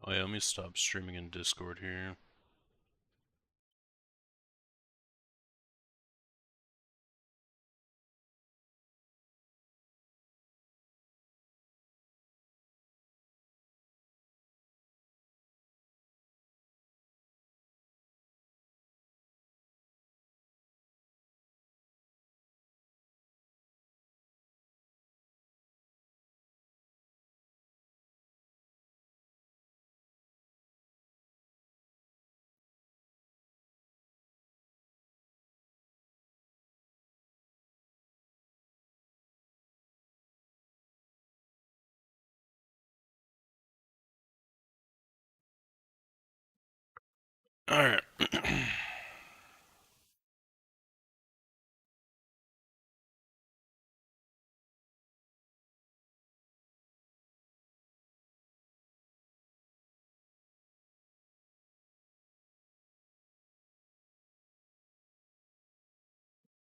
Oh yeah, let me stop streaming in Discord here. Alright.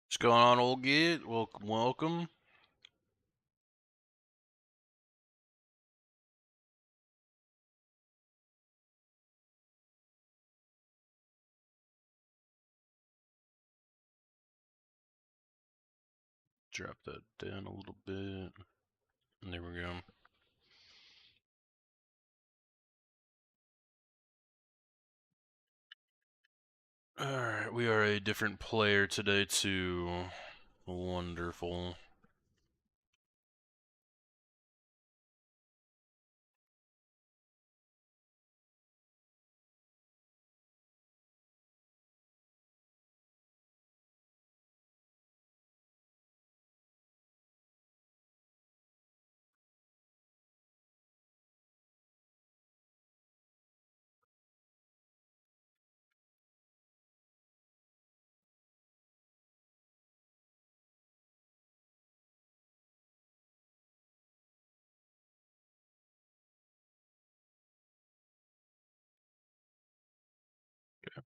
What's going on, old git? Welcome, welcome. Drop that down a little bit. And there we go. Alright, we are a different player today, too. Wonderful. Okay.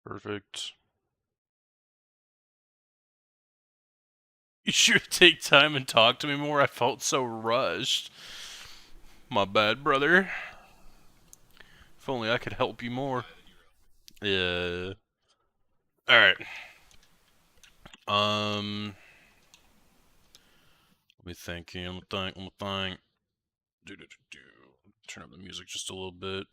Perfect. You should take time and talk to me more. I felt so rushed. My bad, brother. If only I could help you more. Yeah. Alright. Let me think here. Let me think. Turn up the music just a little bit.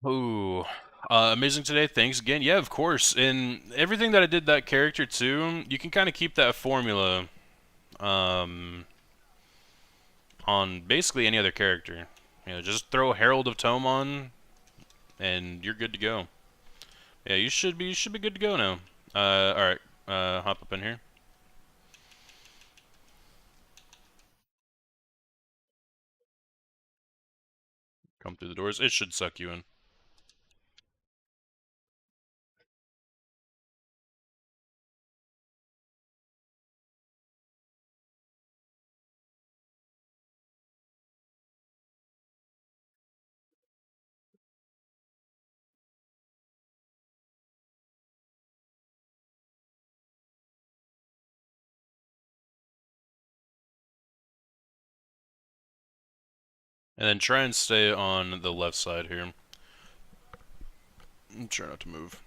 Ooh. Amazing today. Thanks again. Yeah, of course. And everything that I did that character too, you can kind of keep that formula um, on basically any other character. You know, just throw Herald of Tome on, and you're good to go. Yeah, you should be good to go now. All right. Hop up in here. Come through the doors. It should suck you in. And then try and stay on the left side here. And try not to move.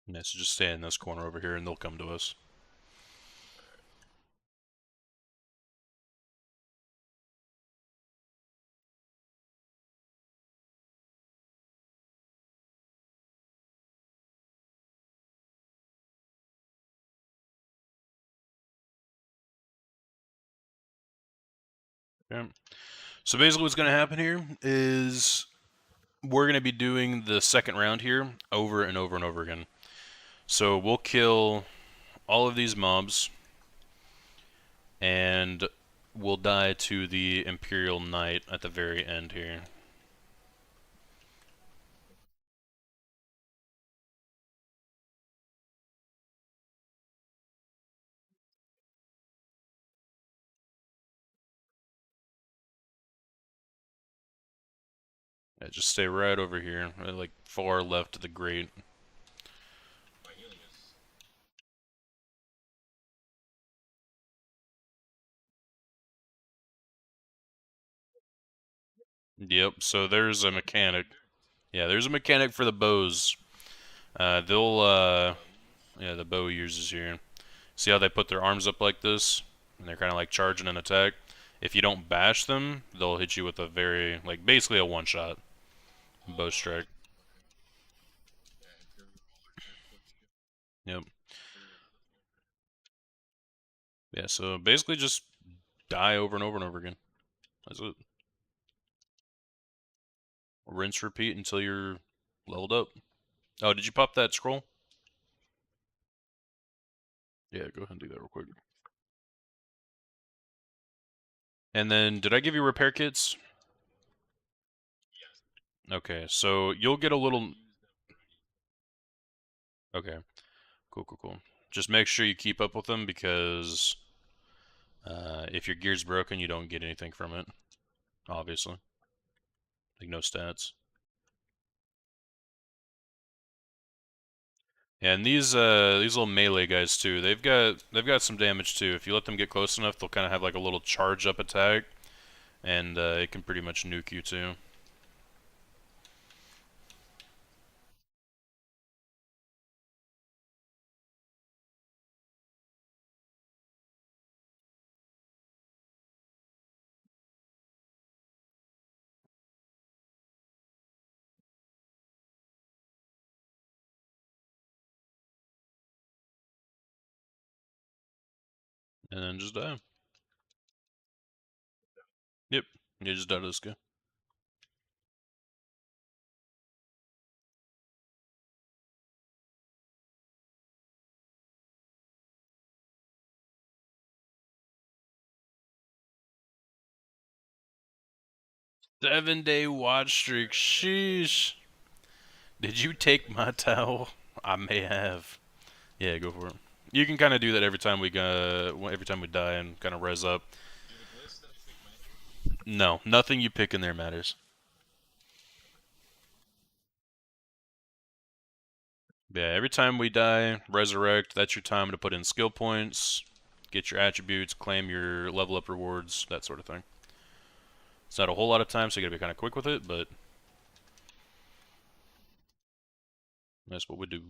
Yeah, so just stay in this corner over here, and they'll come to us. Okay. So basically, what's going to happen here is we're going to be doing the second round here over and over and over again. So we'll kill all of these mobs, and we'll die to the Imperial Knight at the very end here. Yeah, just stay right over here, like far left of the grate. Yep, so there's a mechanic. Yeah, there's a mechanic for the bows. Yeah, the bow users here. See how they put their arms up like this? And they're kind of like charging an attack. If you don't bash them, they'll hit you with a very, like, basically a one-shot bow strike. Yep. Yeah, so basically just die over and over and over again. That's it. Rinse, repeat until you're leveled up. Oh, did you pop that scroll? Yeah, go ahead and do that real quick. And then, did I give you repair kits? Okay, so you'll get a little... Okay, cool, cool, cool. Just make sure you keep up with them because if your gear's broken, you don't get anything from it, obviously. Like, no stats. Yeah, and these little melee guys too, they've got some damage too. If you let them get close enough, they'll kind of have like a little charge up attack, and it can pretty much nuke you too. And then just die. Yep, you just die to this guy. 7-day watch streak. Sheesh. Did you take my towel? I may have. Yeah, go for it. You can kind of do that every time we die and kind of res up. No, nothing you pick in there matters. Yeah, every time we die, resurrect, that's your time to put in skill points, get your attributes, claim your level up rewards, that sort of thing. It's not a whole lot of time, so you gotta be kind of quick with it, but that's what we do.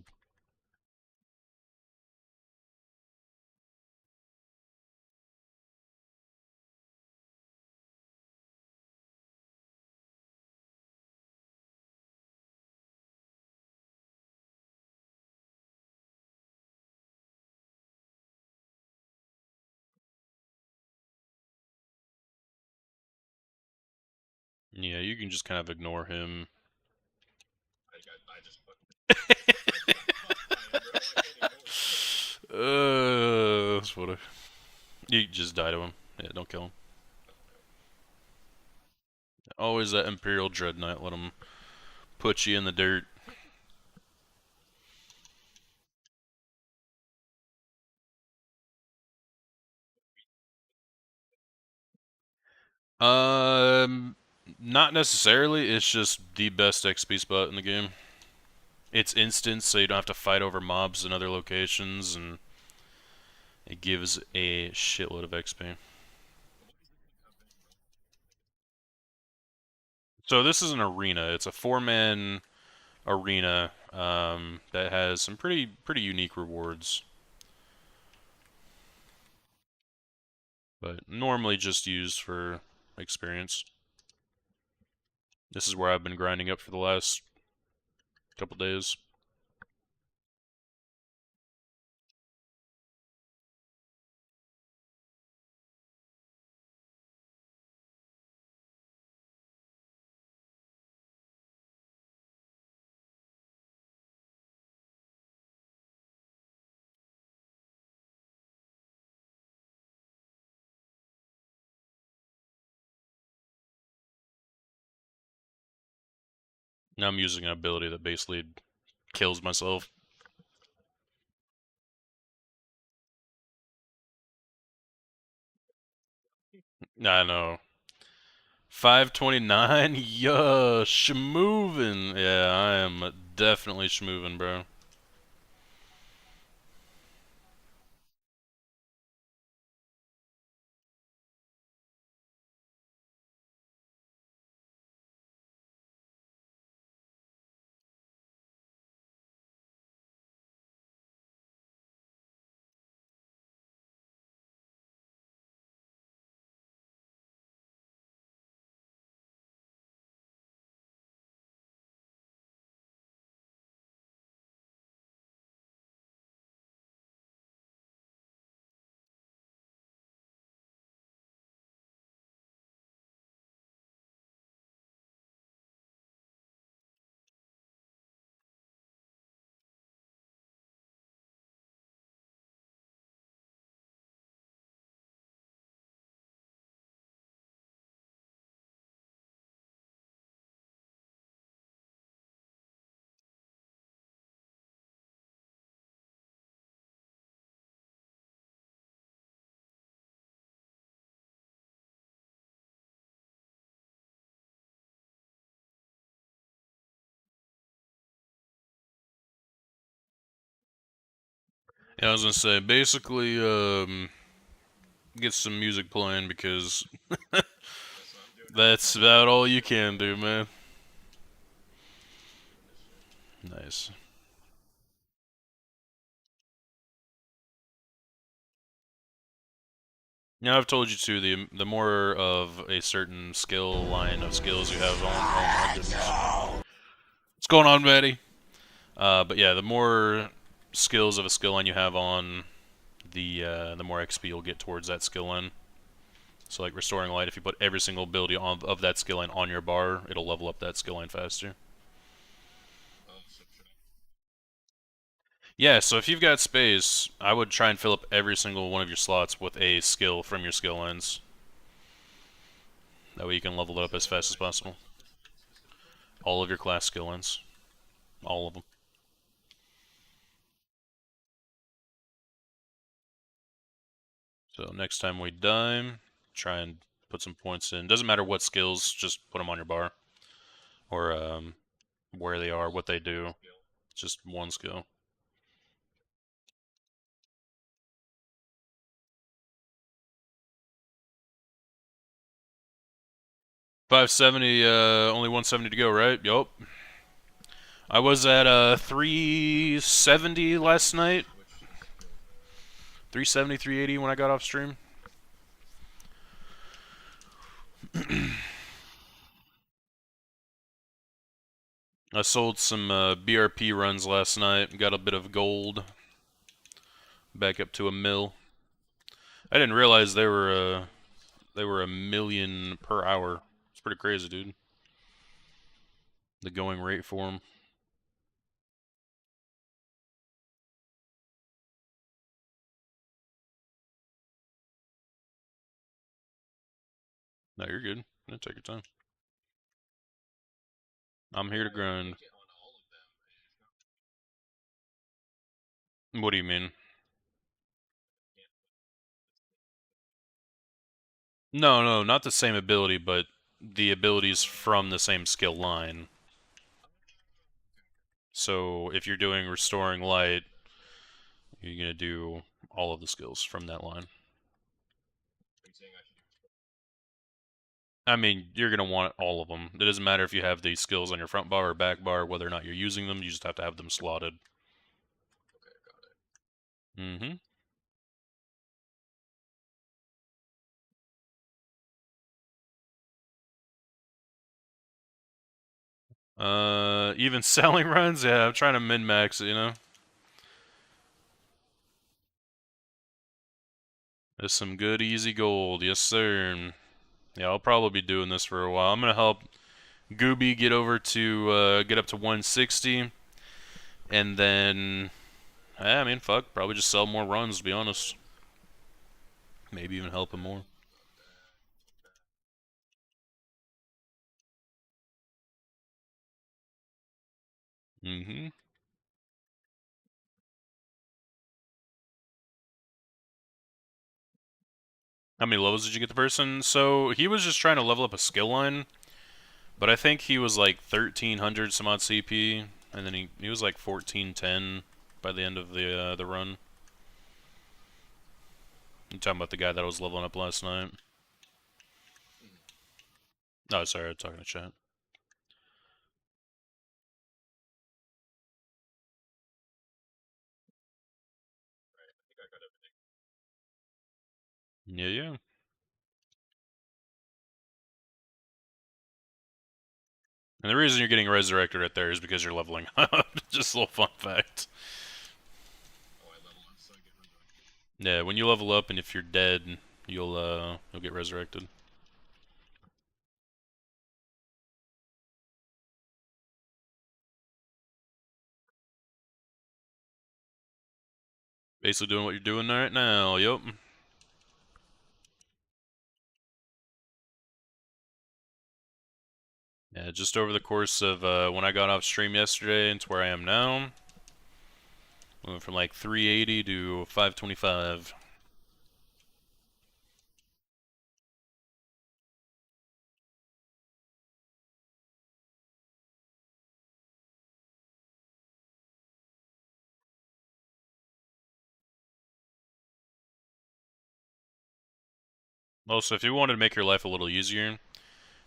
Yeah, you can just kind of ignore him. That's what you just die to him. Yeah, don't kill him. Always that Imperial Dreadnought, let him put you in the dirt. Um, Not necessarily. It's just the best XP spot in the game. It's instant, so you don't have to fight over mobs in other locations, and it gives a shitload of XP. So this is an arena. It's a 4-man arena that has some pretty unique rewards, but normally just used for experience. This is where I've been grinding up for the last couple days. Now I'm using an ability that basically kills myself. I know. 529. Yeah, schmoovin'. Yeah, I am definitely schmoovin', bro. Yeah, I was gonna say, basically, get some music playing because that's about all you can do, man. Nice. Yeah, I've told you too. The more of a certain skill line of skills you have on, oh my goodness, what's going on, Betty? But yeah, the more skills of a skill line you have on, the more XP you'll get towards that skill line. So like restoring light, if you put every single ability of that skill line on your bar, it'll level up that skill line faster. Yeah, so if you've got space, I would try and fill up every single one of your slots with a skill from your skill lines. That way you can level it up as fast as possible. All of your class skill lines. All of them. So next time we dime, try and put some points in. Doesn't matter what skills, just put them on your bar. Or where they are, what they do. Just one skill. 570, only 170 to go, right? Yup. I was at 370 last night. 370, 380 when I got off stream. I sold some BRP runs last night. Got a bit of gold. Back up to a mil. I didn't realize they were a million per hour. It's pretty crazy, dude. The going rate for them. No, you're good. Yeah, take your time. I'm here to grind. What do you mean? No, no, not the same ability, but the abilities from the same skill line. So if you're doing restoring light, you're gonna do all of the skills from that line. I mean, you're gonna want all of them. It doesn't matter if you have these skills on your front bar or back bar, whether or not you're using them. You just have to have them slotted. Mm-hmm. Even selling runs, yeah, I'm trying to min max it, you know. There's some good easy gold, yes sir. Yeah, I'll probably be doing this for a while. I'm gonna help Gooby get over to get up to 160, and then I mean, fuck, probably just sell more runs. To be honest, maybe even help him more. Mm-hmm. How many levels did you get the person? So he was just trying to level up a skill line, but I think he was like 1300 some odd CP, and then he was like 1410 by the end of the run. You talking about the guy that was leveling up last night? Oh, sorry, I'm talking to chat. Yeah, yeah. And the reason you're getting resurrected right there is because you're leveling up. Just a little fun fact. Yeah, when you level up and if you're dead, you'll get resurrected. Basically doing what you're doing right now. Yep. Yeah, just over the course of when I got off stream yesterday and to where I am now, went from like 380 to 525. Also, if you wanted to make your life a little easier,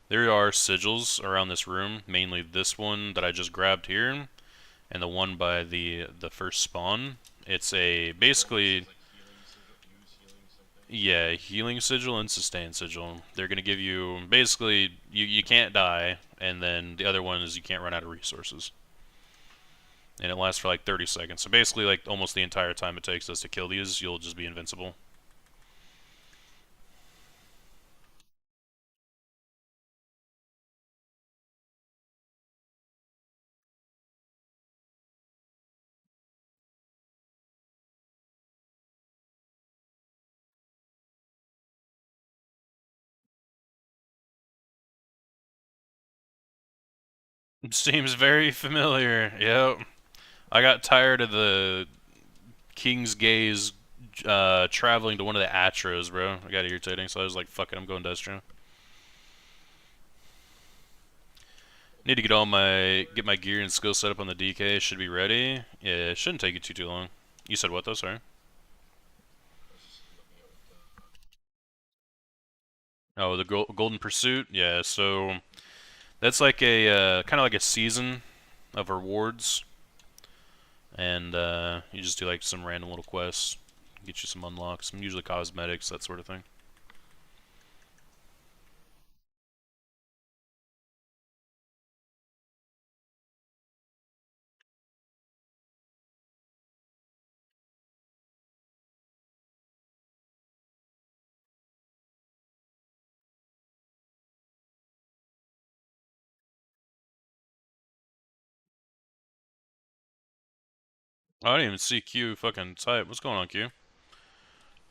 there are sigils around this room, mainly this one that I just grabbed here, and the one by the first spawn. It's a basically, yeah, healing sigil and sustain sigil. They're gonna give you basically you can't die, and then the other one is you can't run out of resources, and it lasts for like 30 seconds. So basically, like almost the entire time it takes us to kill these, you'll just be invincible. Seems very familiar. Yep. I got tired of the King's Gaze traveling to one of the Atros, bro. I got irritating, so I was like, fuck it, I'm going Destro. Need to get my gear and skill set up on the DK. Should be ready. Yeah, it shouldn't take you too long. You said what though? Sorry. Oh, the Golden Pursuit. Yeah, so that's like a kind of like a season of rewards, and you just do like some random little quests, get you some unlocks, some usually cosmetics, that sort of thing. Oh, I didn't even see Q fucking type. What's going on, Q?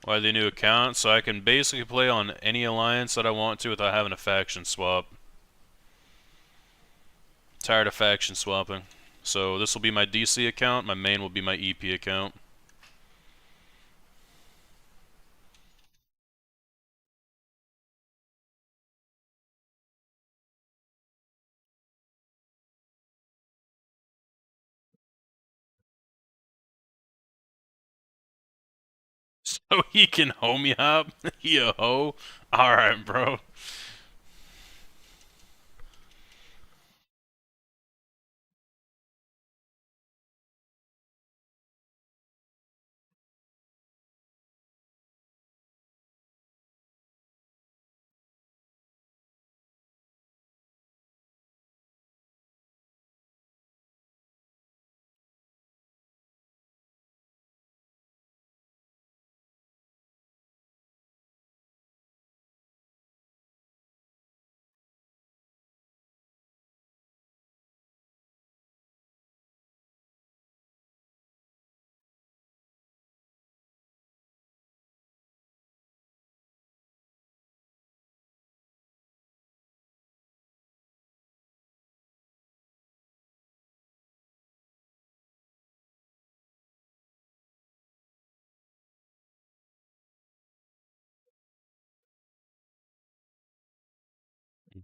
Why the new account? So I can basically play on any alliance that I want to without having a faction swap. Tired of faction swapping. So this will be my DC account. My main will be my EP account. So he can homie hop? He a hoe? Alright, bro.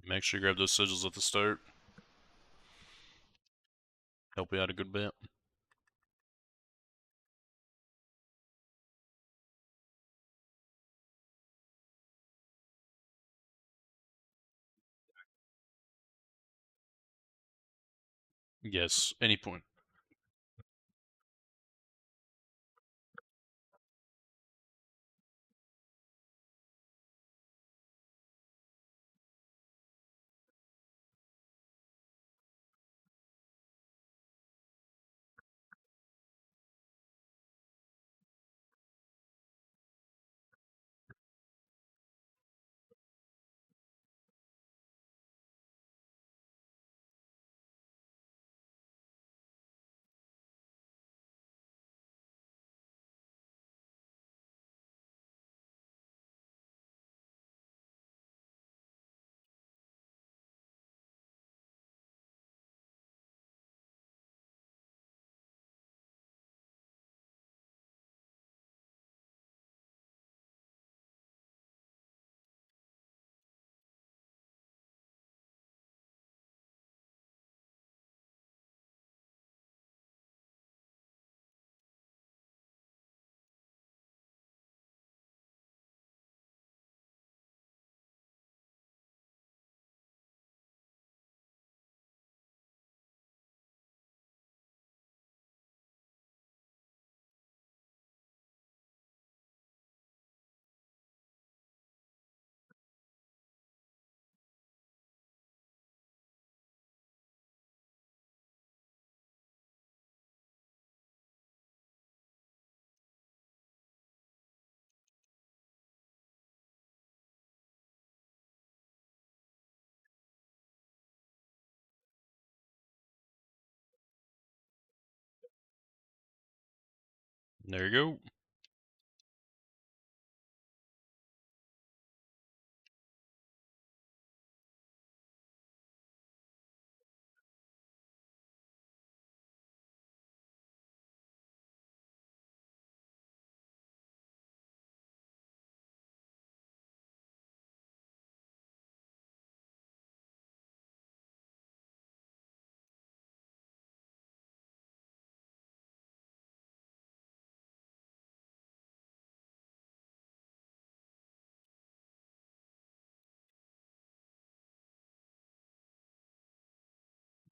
Make sure you grab those sigils at the start. Help you out a good bit. Yes, any point. There you go.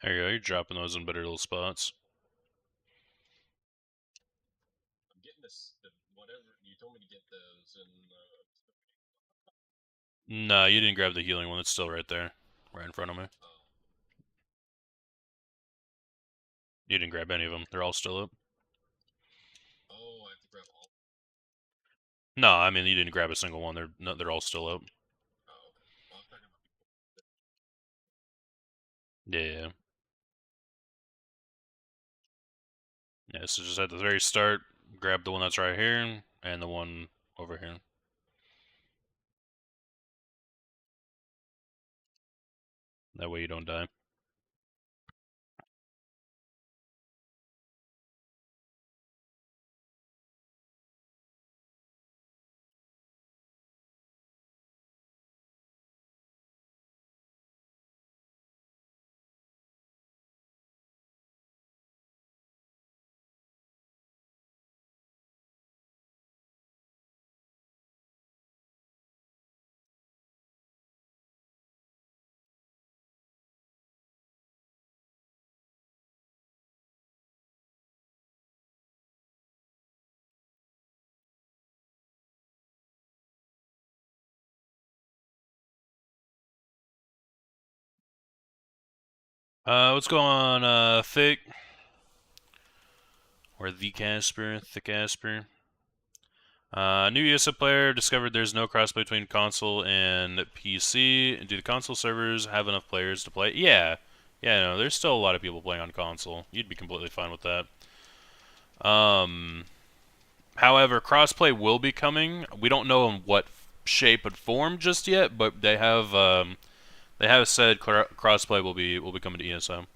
There you go. You're dropping those in better little spots. Nah, you didn't grab the healing one. It's still right there, right in front of me. You didn't grab any of them. They're all still up. No, I mean you didn't grab a single one. They're all still up. Yeah. Yeah. So just at the very start, grab the one that's right here and the one over here. That way you don't die. What's going on, Thick? Or the Casper, Thick Casper. New ESO player discovered there's no crossplay between console and PC. Do the console servers have enough players to play? Yeah. Yeah, no, there's still a lot of people playing on console. You'd be completely fine with that. However, crossplay will be coming. We don't know in what shape and form just yet, but they have said crossplay will be coming to ESO.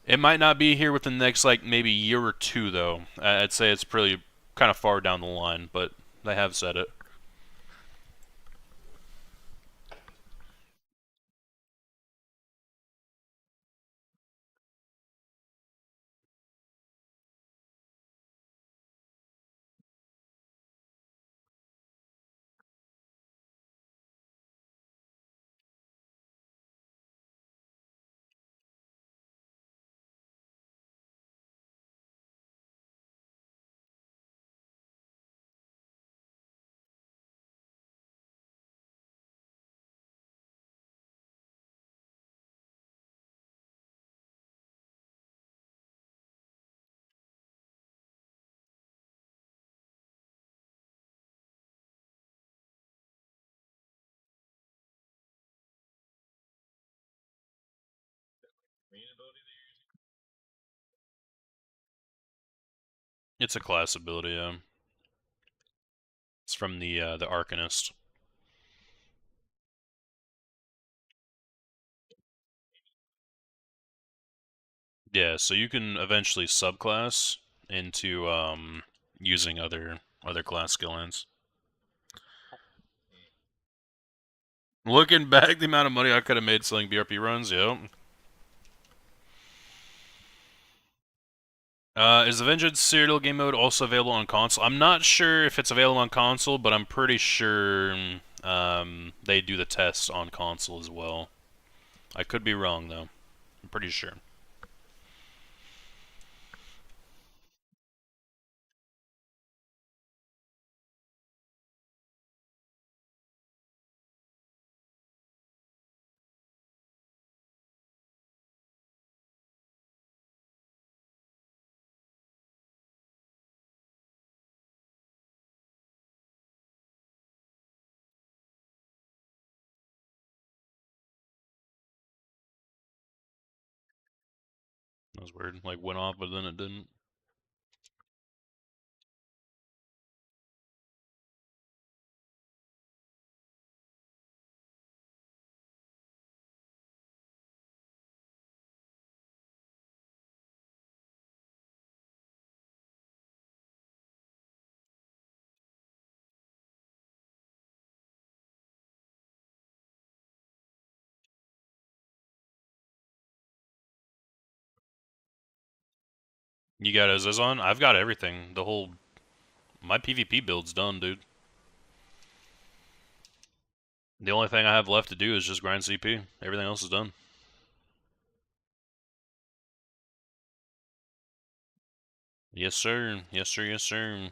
It might not be here within the next like maybe year or two though. I'd say it's pretty kind of far down the line, but they have said it. It's a class ability, yeah. It's from the Arcanist. Yeah, so you can eventually subclass into using other class skill lines. Looking back, the amount of money I could have made selling BRP runs, yep. Is the Vengeance Serial game mode also available on console? I'm not sure if it's available on console, but I'm pretty sure they do the tests on console as well. I could be wrong though. I'm pretty sure. That was weird. Like went off, but then it didn't. You got Aziz on? I've got everything. The whole my PvP build's done, dude. The only thing I have left to do is just grind CP. Everything else is done. Yes, sir. Yes, sir. Yes, sir.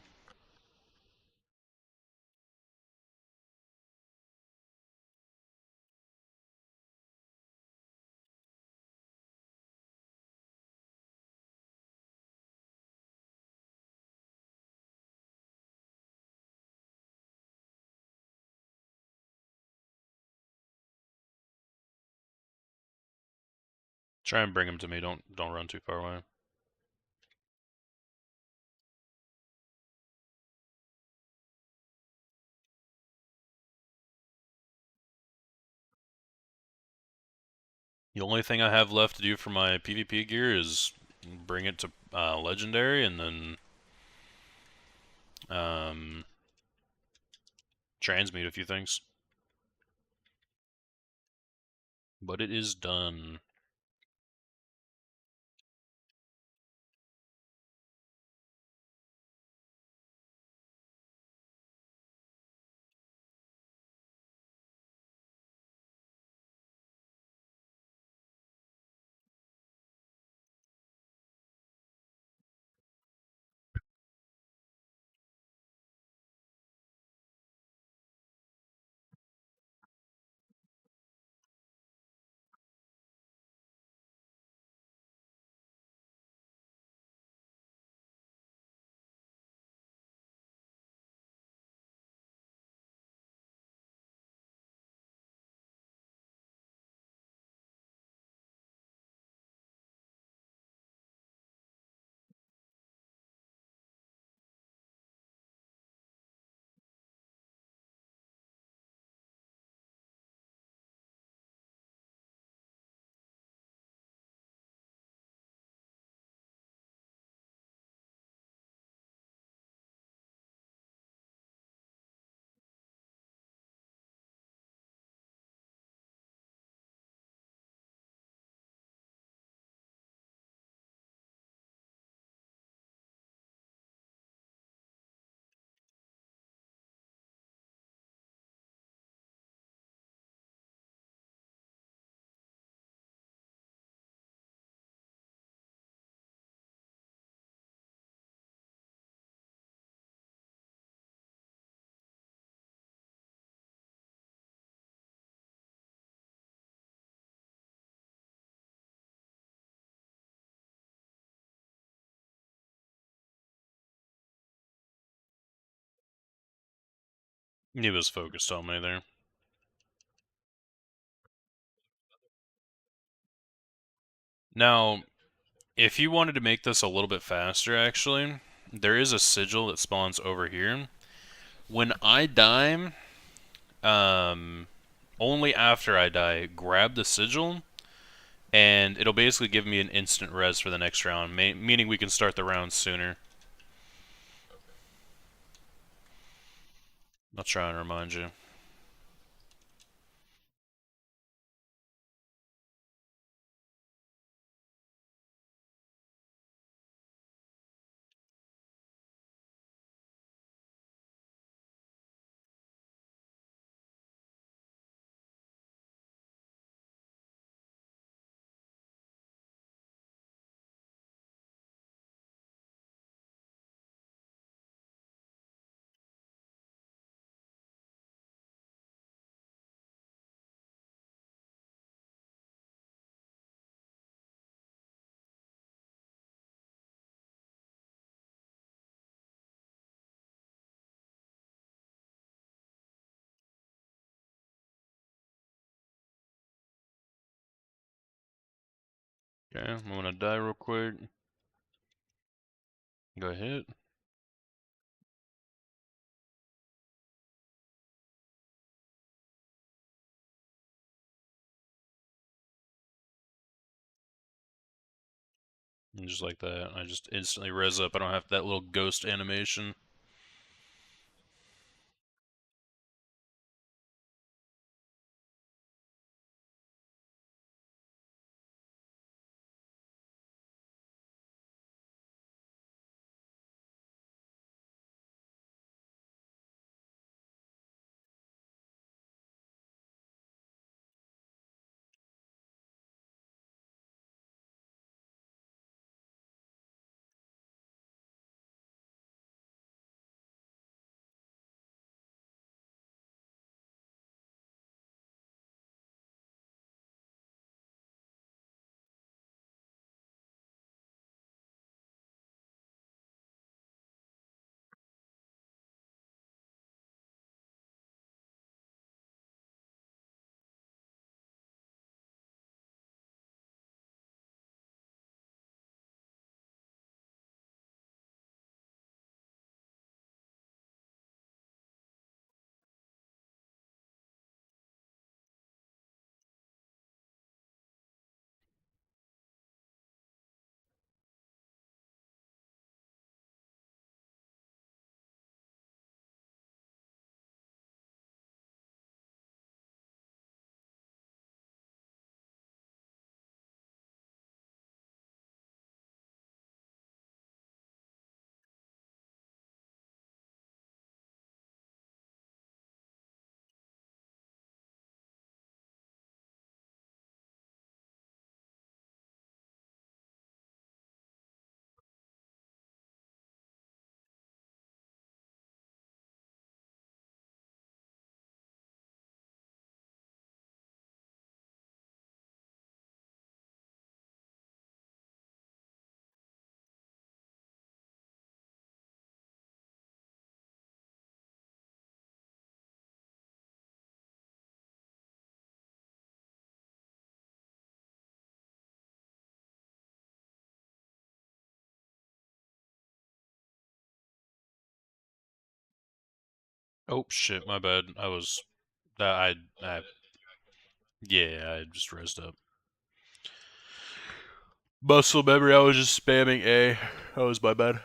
Try and bring him to me. Don't run too far away. The only thing I have left to do for my PvP gear is bring it to Legendary and then um, transmute a few things. But it is done. He was focused on me there. Now, if you wanted to make this a little bit faster, actually, there is a sigil that spawns over here. When I die, um, only after I die, grab the sigil, and it'll basically give me an instant res for the next round, meaning we can start the round sooner. I'll try and remind you. Okay, I'm gonna die real quick. Go ahead. And just like that, I just instantly res up. I don't have that little ghost animation. Oh shit, my bad. I was that I yeah, I just resed up. Muscle memory. I was just spamming A. That was my bad.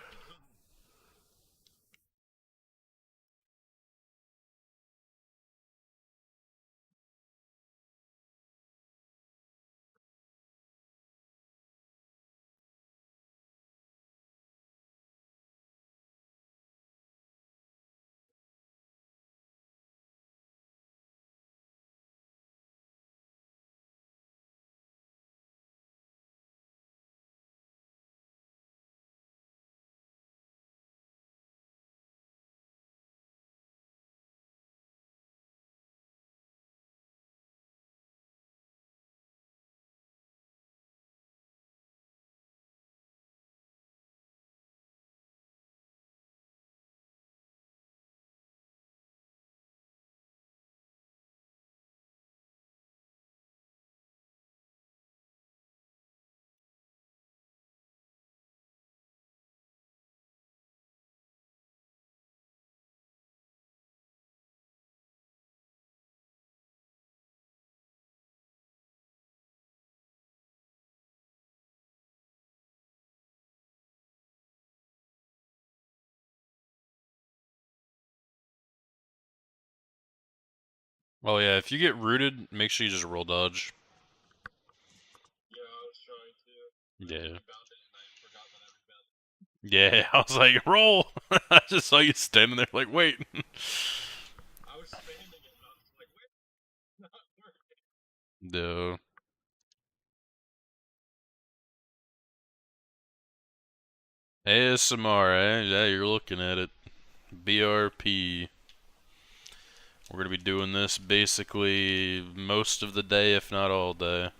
Oh yeah, if you get rooted, make sure you just roll dodge. Yeah. Yeah, I was like, roll! I just saw you standing there like, wait. No. ASMR, eh? Yeah, you're looking at it. BRP. We're gonna be doing this basically most of the day, if not all day.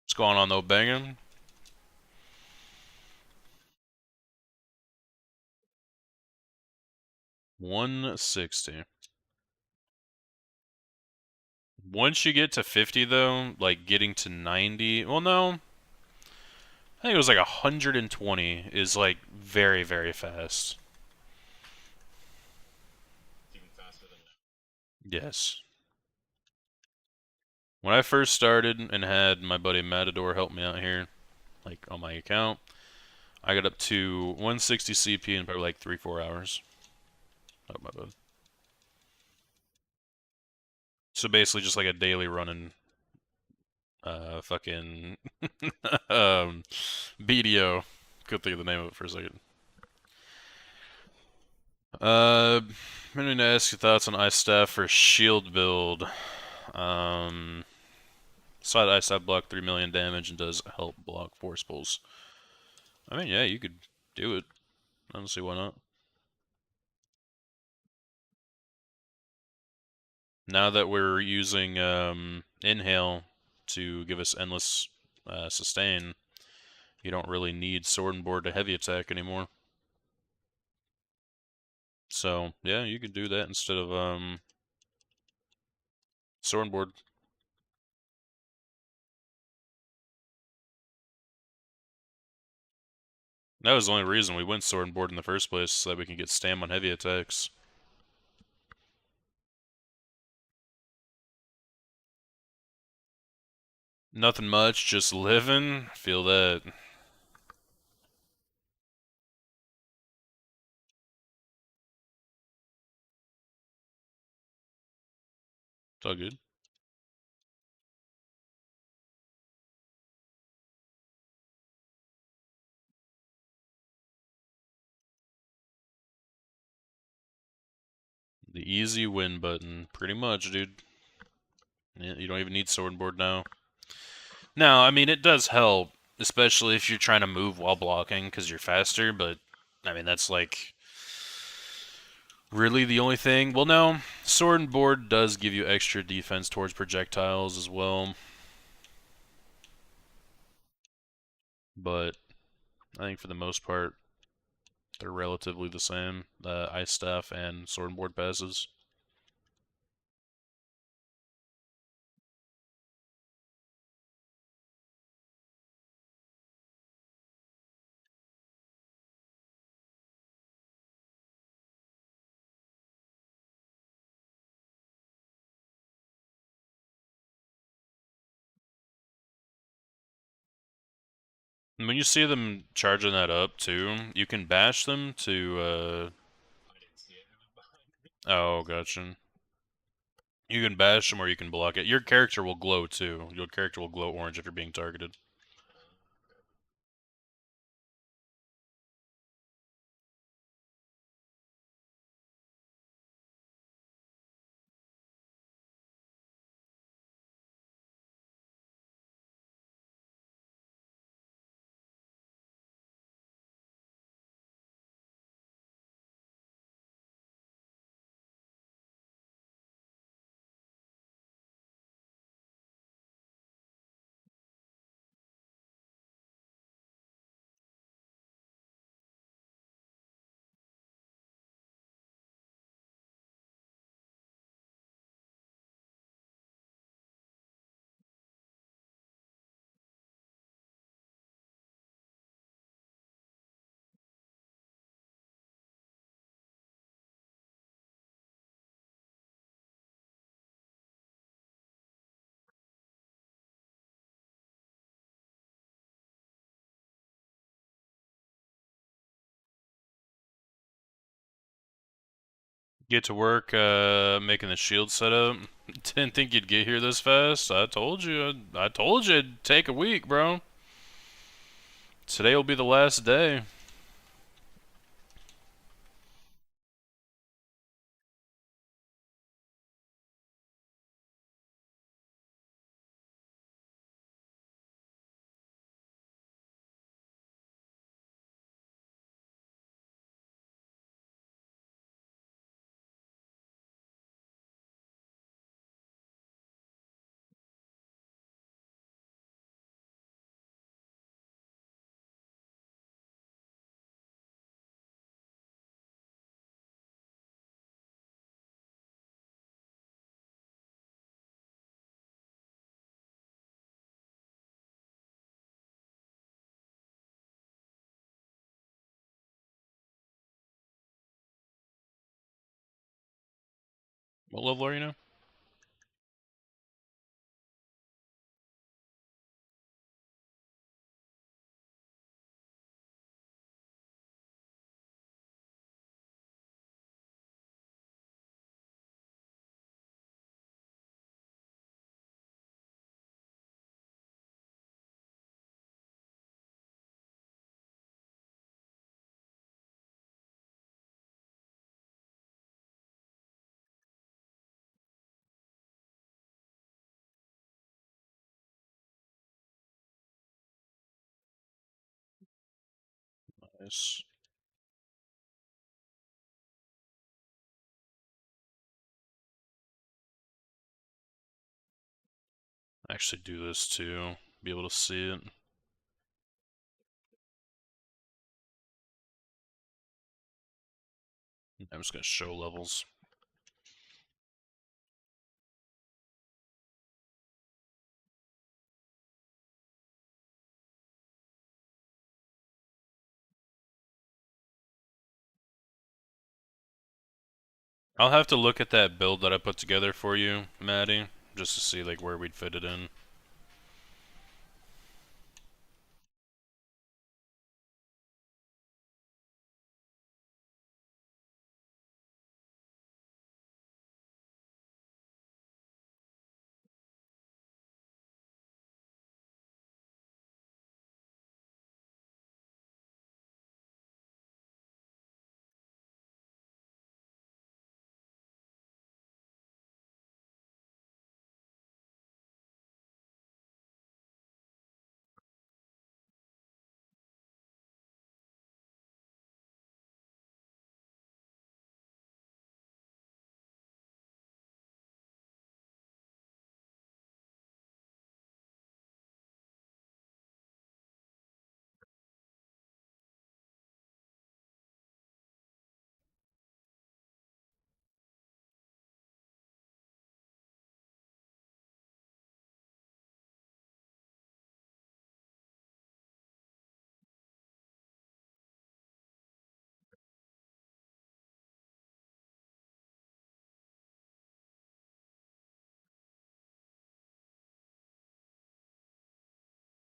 What's going on though, banging? 160. Once you get to 50 though, like getting to 90, well no, I think it was like 120 is like very, very fast. Yes. When I first started and had my buddy Matador help me out here, like on my account, I got up to 160 CP in probably like 3-4 hours. Oh my bad. So basically just like a daily running fucking BDO. Couldn't think of the name of it for a second. I'm going to ask your thoughts on Ice Staff for shield build. Um, Side Ice Staff block 3 million damage and does help block force pulls. I mean, yeah, you could do it. I don't see why not. Now that we're using Inhale to give us endless sustain, you don't really need Sword and Board to heavy attack anymore. So, yeah, you could do that instead of Sword and Board. That was the only reason we went Sword and Board in the first place, so that we can get stam on heavy attacks. Nothing much, just living. Feel that. It's all good. The easy win button. Pretty much, dude. Yeah, you don't even need Sword and Board now. No, I mean, it does help, especially if you're trying to move while blocking because you're faster, but I mean, that's like really the only thing. Well, no, Sword and Board does give you extra defense towards projectiles as well, but I think for the most part, they're relatively the same. Ice Staff and Sword and Board passes. And when you see them charging that up too, you can bash them to. Oh, gotcha. You can bash them or you can block it. Your character will glow too. Your character will glow orange if you're being targeted. Get to work making the shield setup. Didn't think you'd get here this fast. I told you. I told you it'd take a week, bro. Today will be the last day. What level are you now? Nice. Actually do this too. Be able to see it. I'm just gonna show levels. I'll have to look at that build that I put together for you, Maddie, just to see like where we'd fit it in.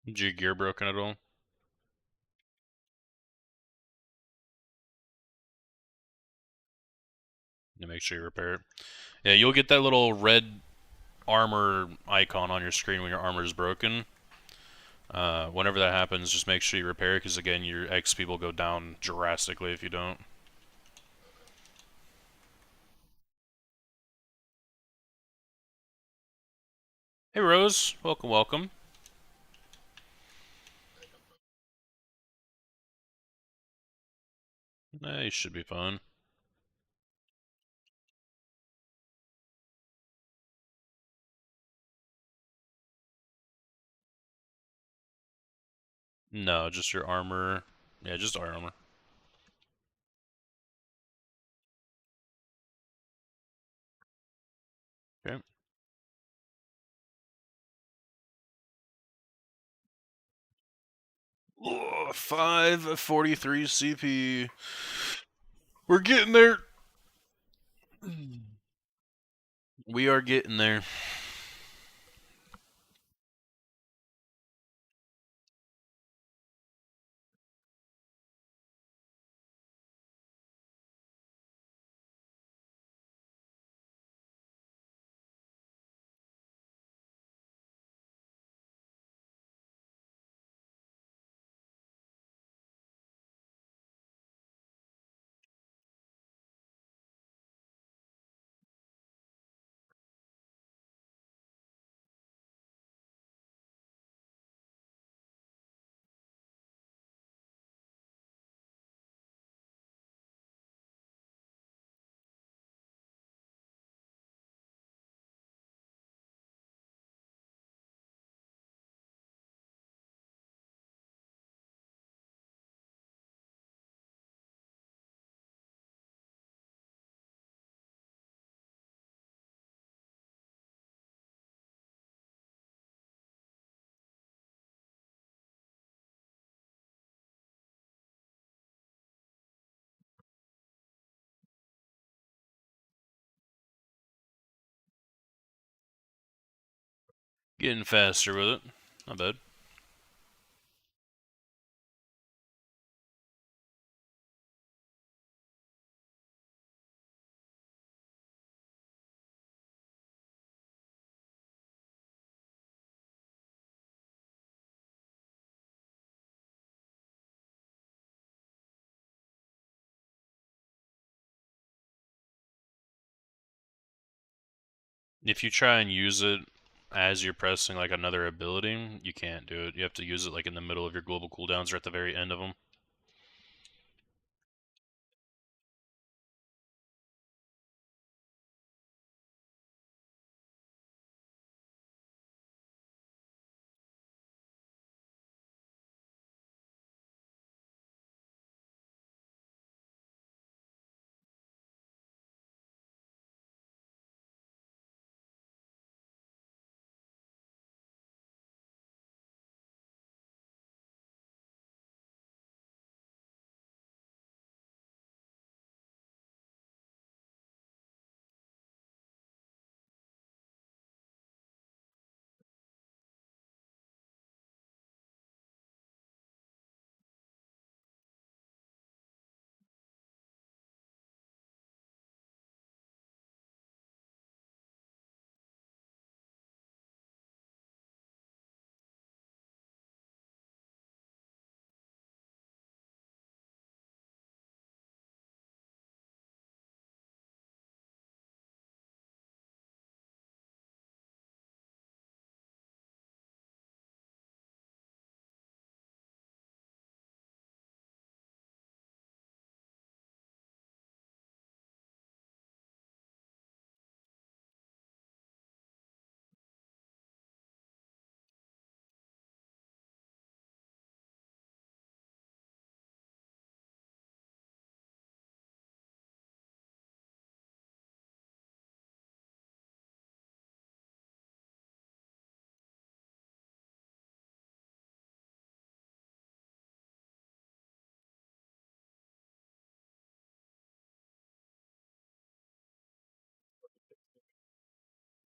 Is your gear broken at all? To make sure you repair it. Yeah, you'll get that little red armor icon on your screen when your armor is broken. Whenever that happens, just make sure you repair it, because again, your XP will go down drastically if you don't. Hey Rose, welcome, welcome. You should be fine. No, just your armor. Yeah, just our armor. Okay. 543 CP. We're getting there. We are getting there. Getting faster with it. Not bad. If you try and use it as you're pressing like another ability, you can't do it. You have to use it like in the middle of your global cooldowns or at the very end of them.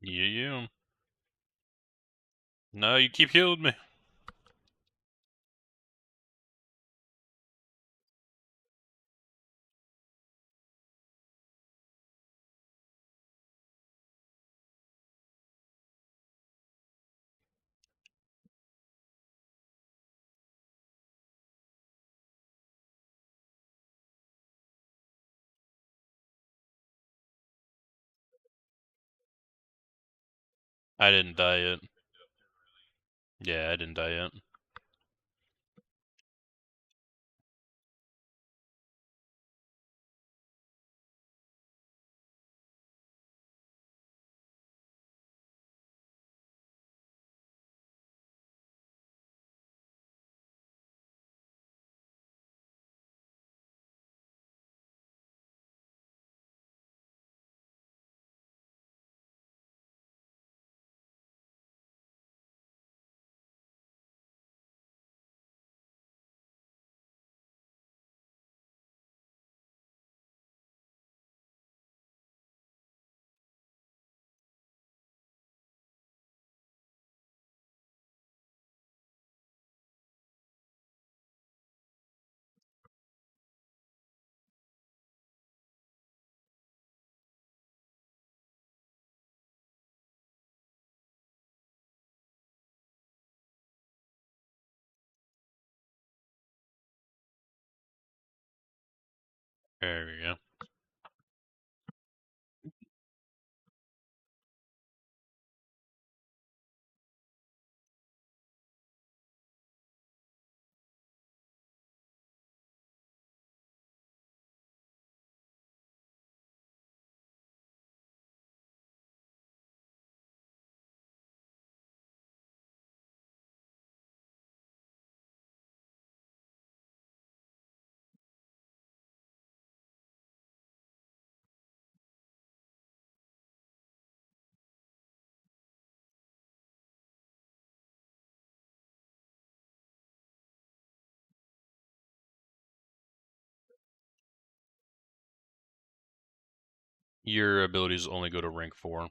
Yeah, yeah. No, you keep healing me. I didn't die yet. Yeah, I didn't die yet. There we go. Your abilities only go to rank 4.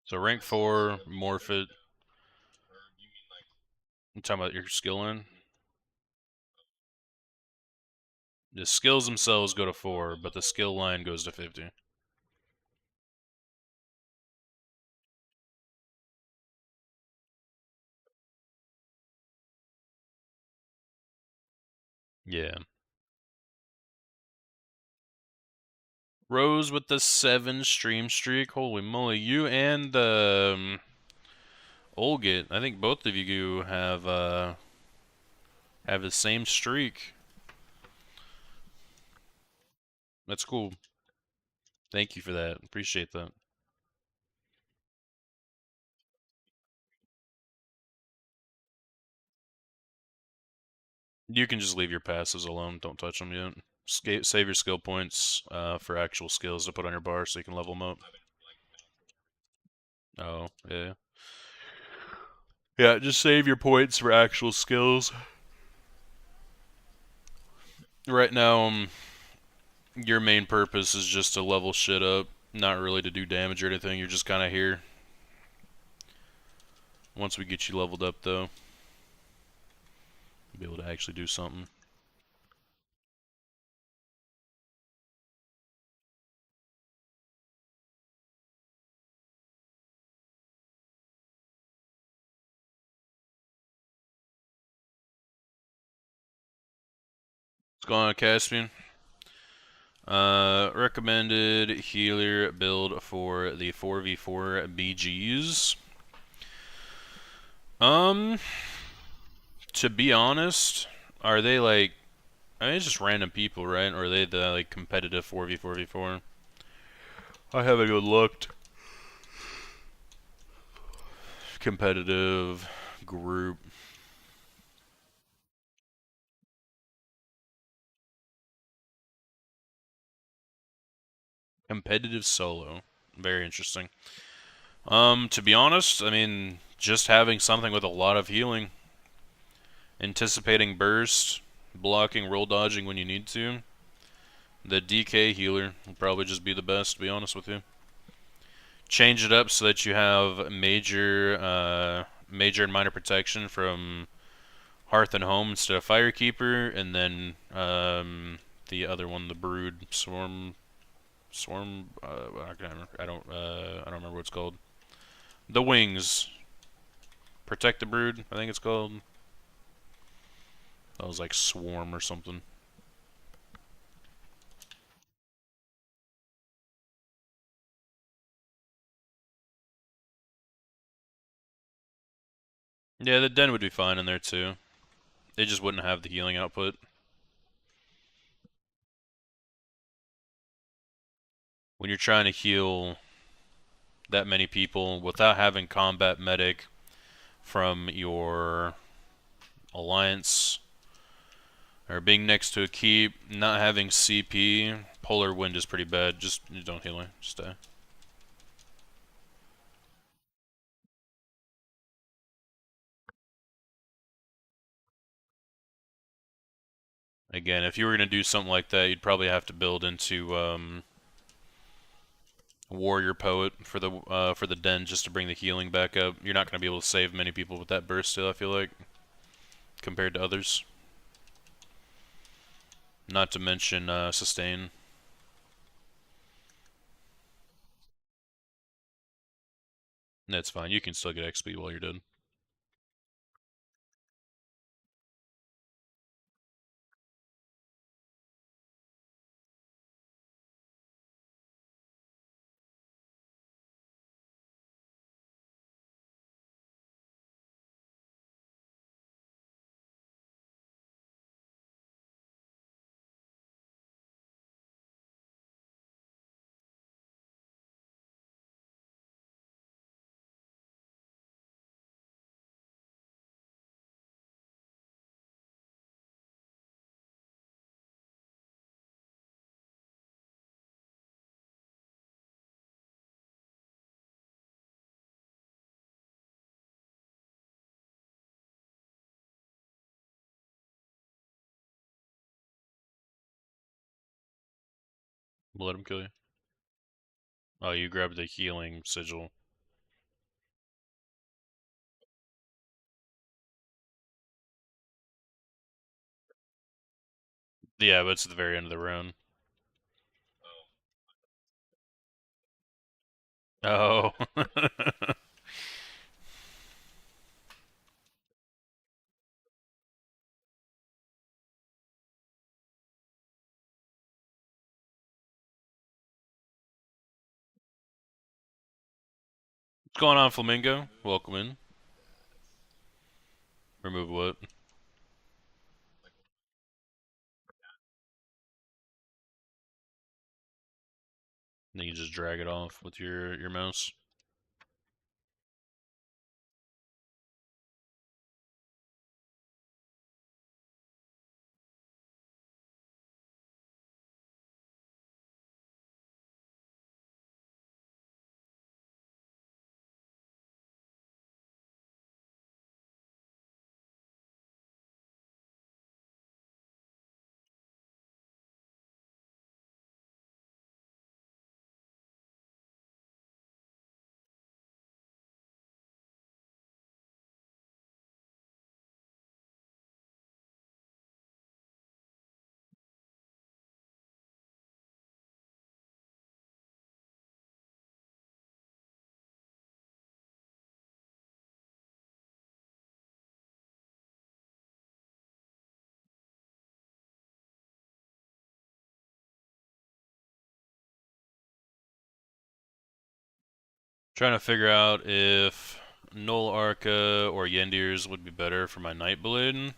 So rank 4, Morphit. I'm talking about your skill line. The skills themselves go to 4, but the skill line goes to 50. Yeah. Rose with the 7 stream streak. Holy moly. You and Olgit, I think both of you have the same streak. That's cool. Thank you for that. Appreciate that. You can just leave your passes alone. Don't touch them yet. Save your skill points for actual skills to put on your bar so you can level them up. Oh, yeah. Yeah, just save your points for actual skills. Right now, your main purpose is just to level shit up, not really to do damage or anything. You're just kind of here. Once we get you leveled up, though, you'll be able to actually do something. What's going on, Caspian? Recommended healer build for the 4v4 BGs. Um, to be honest, are they like? I mean, it's just random people, right? Or are they the like competitive 4v4v4? I haven't even looked. Competitive group. Competitive solo. Very interesting. To be honest, I mean, just having something with a lot of healing, anticipating burst, blocking, roll dodging when you need to. The DK healer will probably just be the best, to be honest with you. Change it up so that you have major and minor protection from Hearth and Home instead of Firekeeper, and then the other one, the Brood Swarm. I don't remember what it's called. The Wings. Protect the Brood, I think it's called. That was like Swarm or something. Yeah, the Den would be fine in there too. They just wouldn't have the healing output. When you're trying to heal that many people without having combat medic from your alliance or being next to a keep, not having CP, polar wind is pretty bad. Just don't heal her. Just stay. Again, if you were gonna do something like that, you'd probably have to build into Warrior Poet for the Den just to bring the healing back up. You're not gonna be able to save many people with that burst still, I feel like, compared to others. Not to mention sustain. That's fine. You can still get XP while you're dead. We'll let him kill you. Oh, you grabbed the healing sigil. Yeah, but it's at the very end of the round. Oh. What's going on, Flamingo? Welcome in. Remove what? Then you just drag it off with your mouse. Trying to figure out if Null Arca or Yendir's would be better for my Nightblade.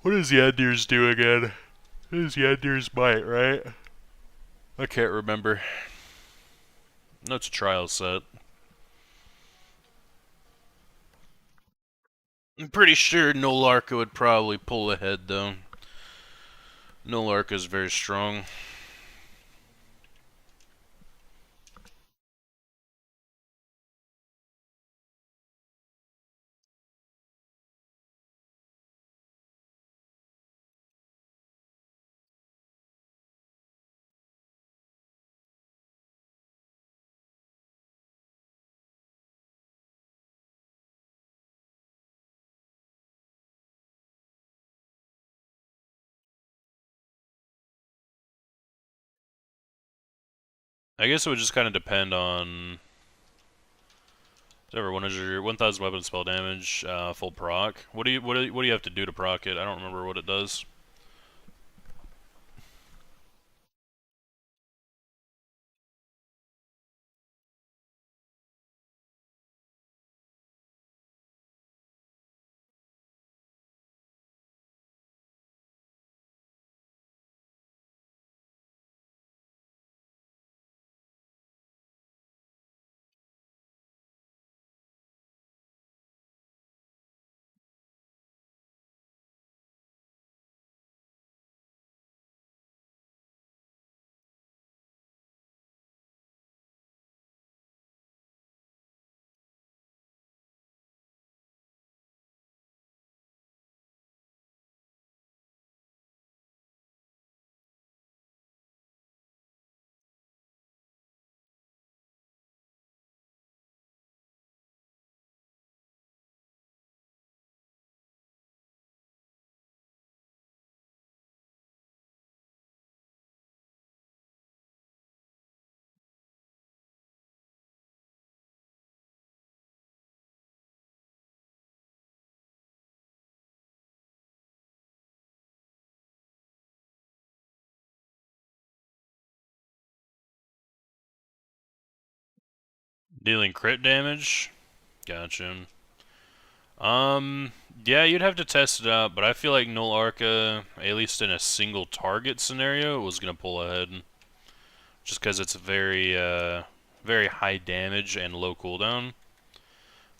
What does Yendir's do again? It is Yendir's Might, right? I can't remember. No, it's a trial set. I'm pretty sure Null Arca would probably pull ahead, though. Null Arca is very strong. I guess it would just kind of depend on whatever one is your 1,000 weapon spell damage, full proc. What do you have to do to proc it? I don't remember what it does. Dealing crit damage? Gotcha. Um, yeah, you'd have to test it out, but I feel like Null Arca, at least in a single target scenario, was gonna pull ahead. Just because it's very high damage and low cooldown.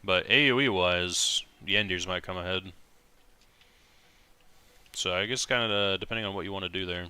But AoE wise, the Endirs might come ahead. So I guess kind of depending on what you want to do there.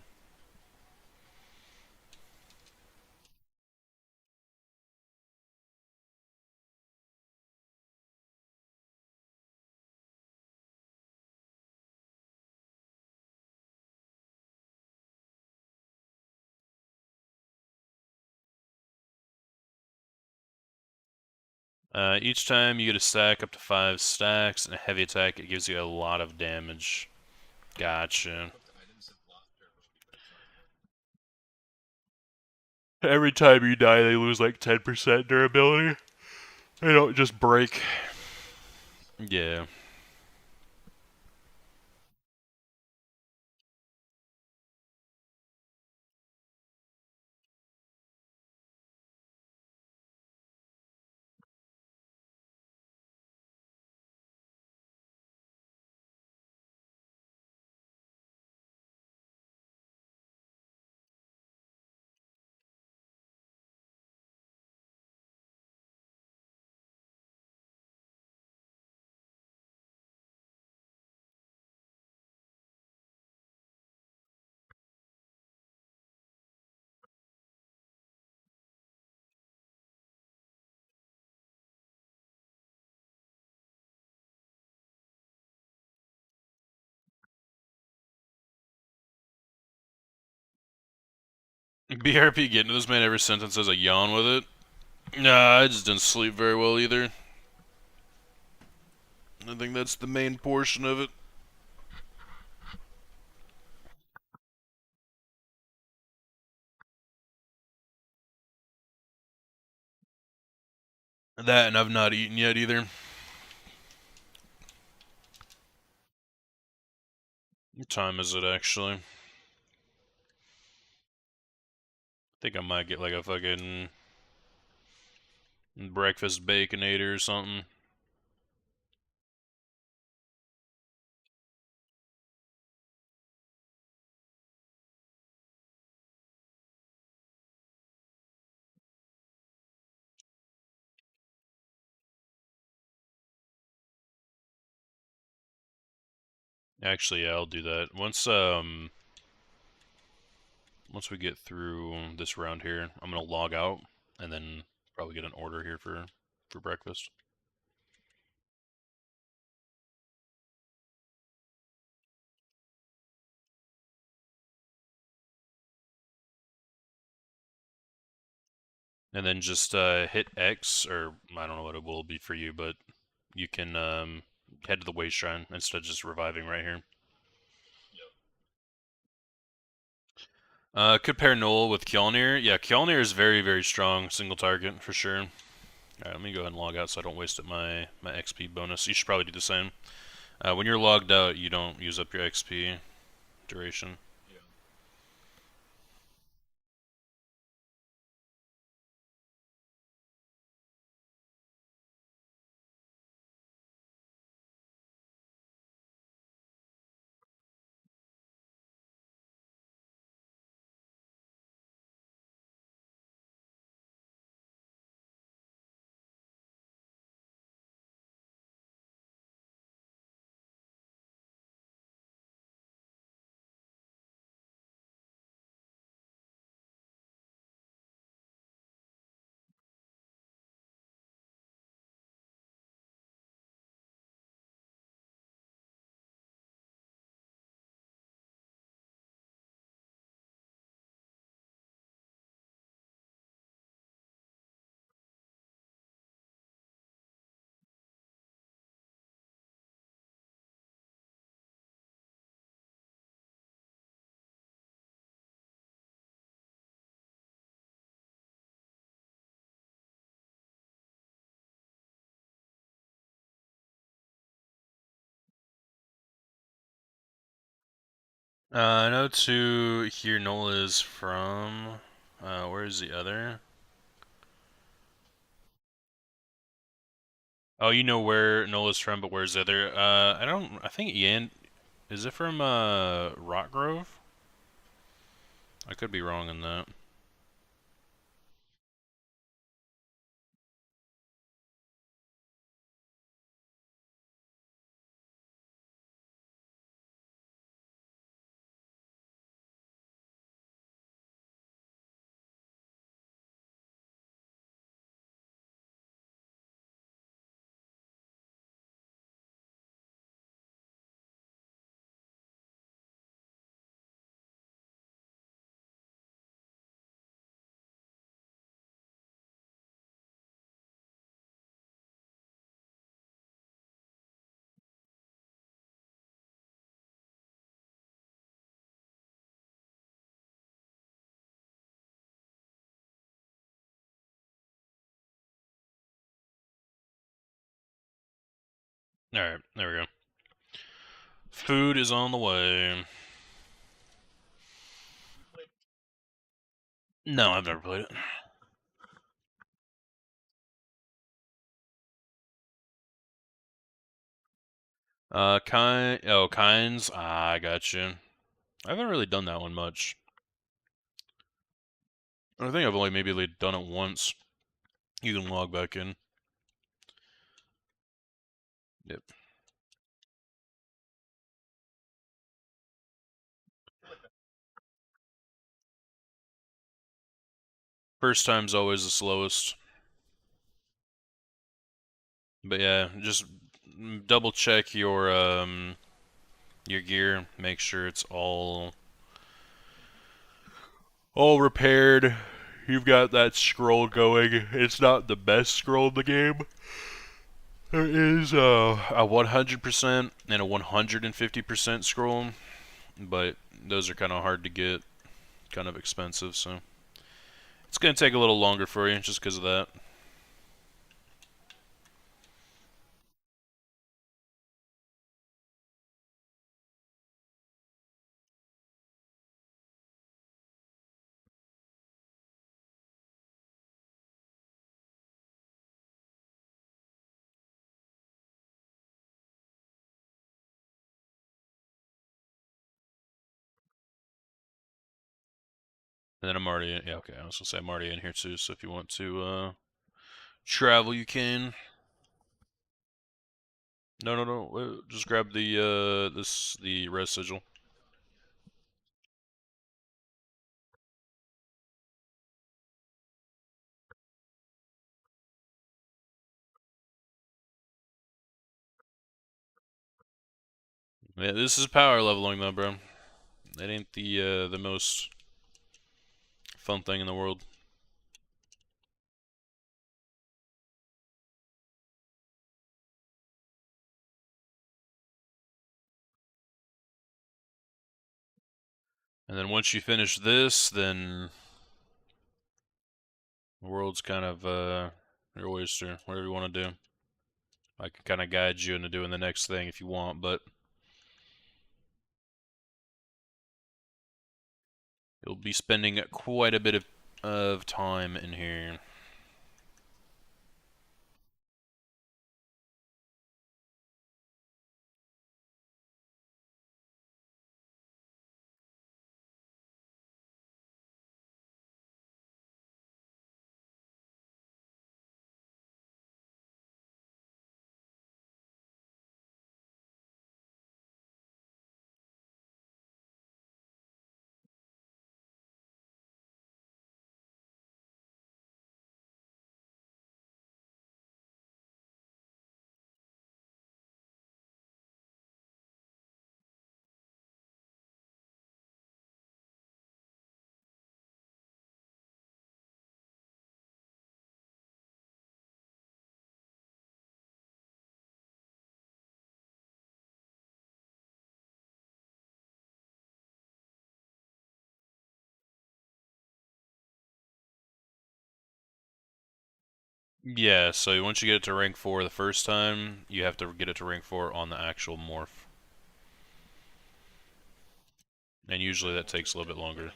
Each time you get a stack up to 5 stacks and a heavy attack, it gives you a lot of damage. Gotcha. Every time you die, they lose like 10% durability. They don't just break. Yeah. BRP getting to this man every sentence as a yawn with it. Nah, I just didn't sleep very well either. I think that's the main portion of it. That and I've not eaten yet either. What time is it actually? I think I might get like a fucking breakfast baconator or something. Actually, yeah, I'll do that. Once we get through this round here, I'm gonna log out and then probably get an order here for breakfast. And then just hit X, or I don't know what it will be for you, but you can head to the Way Shrine instead of just reviving right here. Could pair Null with Kjolnir. Yeah, Kjolnir is very, very strong single target for sure. Alright, let me go ahead and log out so I don't waste up my XP bonus. You should probably do the same. When you're logged out, you don't use up your XP duration. I know to here Nola is from. Where is the other? Oh, you know where Nola's from, but where's the other? I don't. I think Ian. Is it from Rock Grove? I could be wrong in that. Alright, there we go. Food is on the way. No, I've never played it. Kinds. Ah, I got you. I haven't really done that one much. I think I've only maybe done it once. You can log back in. Yep. First time's always the slowest. But yeah, just double check your gear. Make sure it's all repaired. You've got that scroll going. It's not the best scroll in the game. There is a 100% and a 150% scroll, but those are kind of hard to get, kind of expensive, so it's gonna take a little longer for you just because of that. And then I'm already yeah, okay, I was gonna say I'm already in here too, so if you want to travel, you can. No, no, no. Just grab the res sigil. Yeah, this is power leveling though, bro. That ain't the most fun thing in the world. And then once you finish this, then the world's kind of your oyster, whatever you want to do. I can kind of guide you into doing the next thing if you want, but you'll be spending quite a bit of time in here. Yeah, so once you get it to rank 4 the first time, you have to get it to rank 4 on the actual morph. And usually that takes a little bit longer.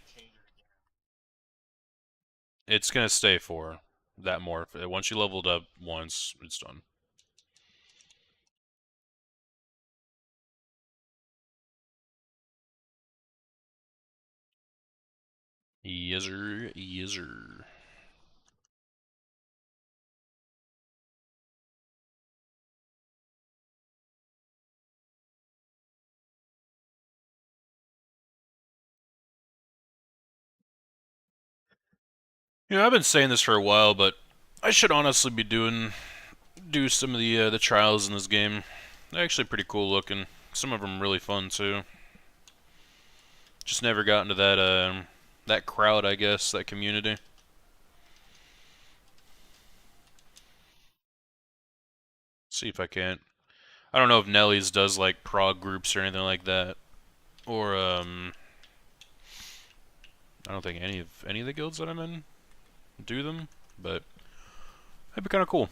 It's gonna stay 4, that morph. Once you leveled up once, it's done. Yes, sir. Yes, sir. You know, I've been saying this for a while, but I should honestly be do some of the trials in this game. They're actually pretty cool looking. Some of them really fun too. Just never got into that crowd, I guess, that community. See if I can't. I don't know if Nelly's does like prog groups or anything like that, or I don't think any of the guilds that I'm in do them, but that'd be kind of cool.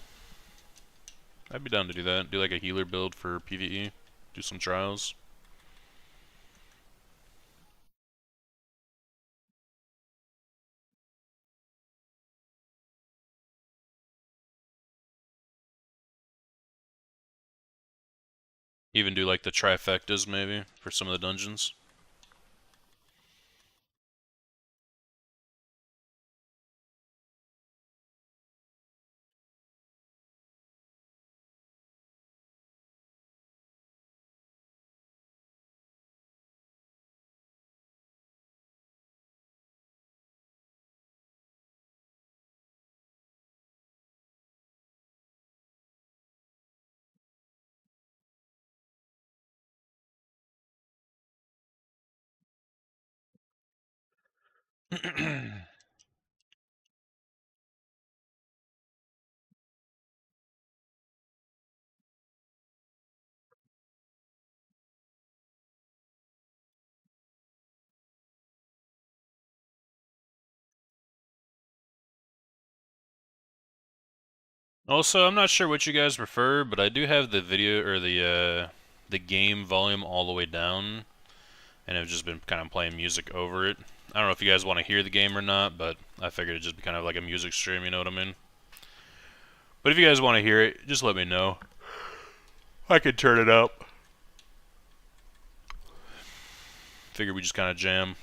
I'd be down to do that. Do like a healer build for PvE. Do some trials. Even do like the trifectas maybe for some of the dungeons. Also, I'm not sure what you guys prefer, but I do have the video or the game volume all the way down, and I've just been kind of playing music over it. I don't know if you guys want to hear the game or not, but I figured it'd just be kind of like a music stream, you know what I mean? But if you guys want to hear it, just let me know. I could turn it up. Figure we just kind of jam.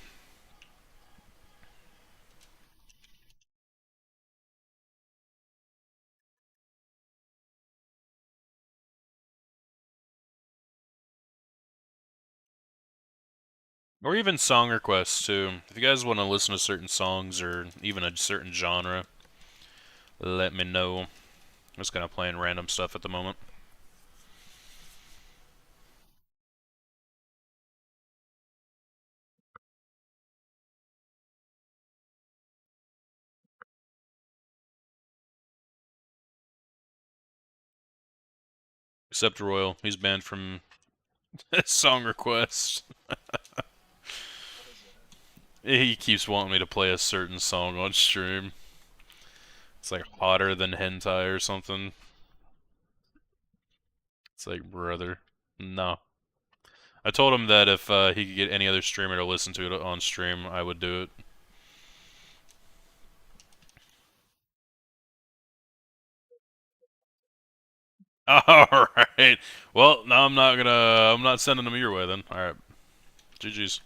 Or even song requests too. If you guys want to listen to certain songs or even a certain genre, let me know. I'm just kind of playing random stuff at the moment. Except Royal, he's banned from song requests. He keeps wanting me to play a certain song on stream. It's like hotter than hentai or something. It's like, brother, no. I told him that if he could get any other streamer to listen to it on stream, I would do it. All right. Well, now I'm not gonna. I'm not sending them your way then. All right. GG's.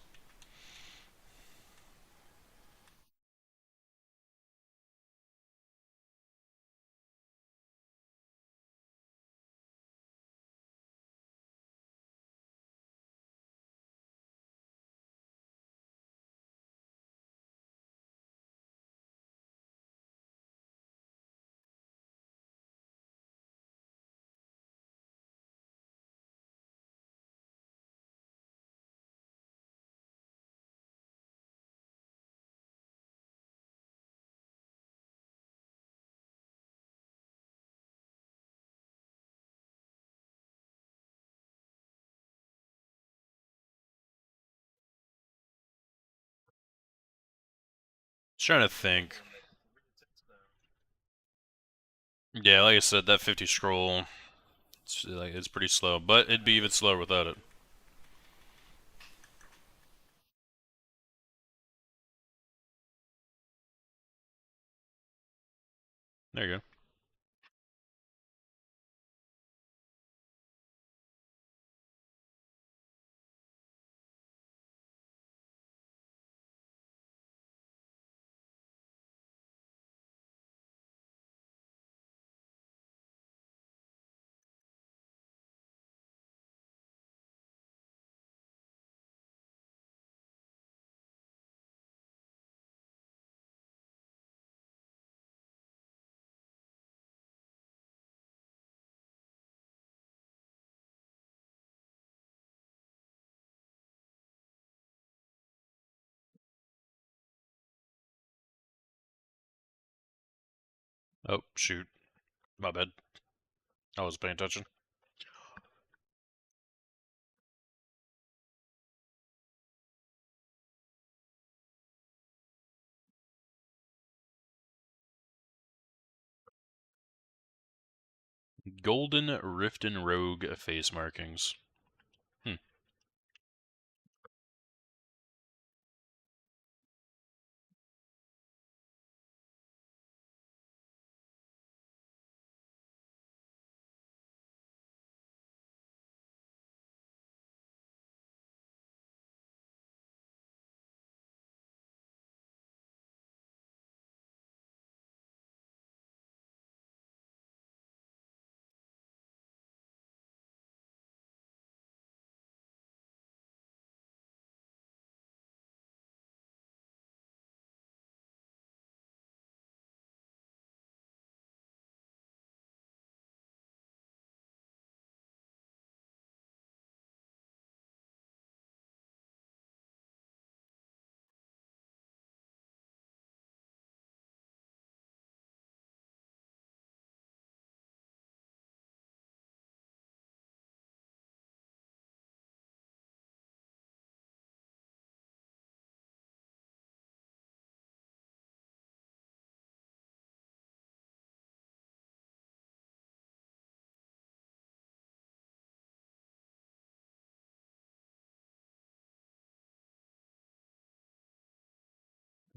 Just trying to think. Yeah, like I said, that 50 scroll, it's pretty slow, but it'd be even slower without it. There you go. Oh, shoot. My bad. I was paying attention. Golden Riften Rogue face markings.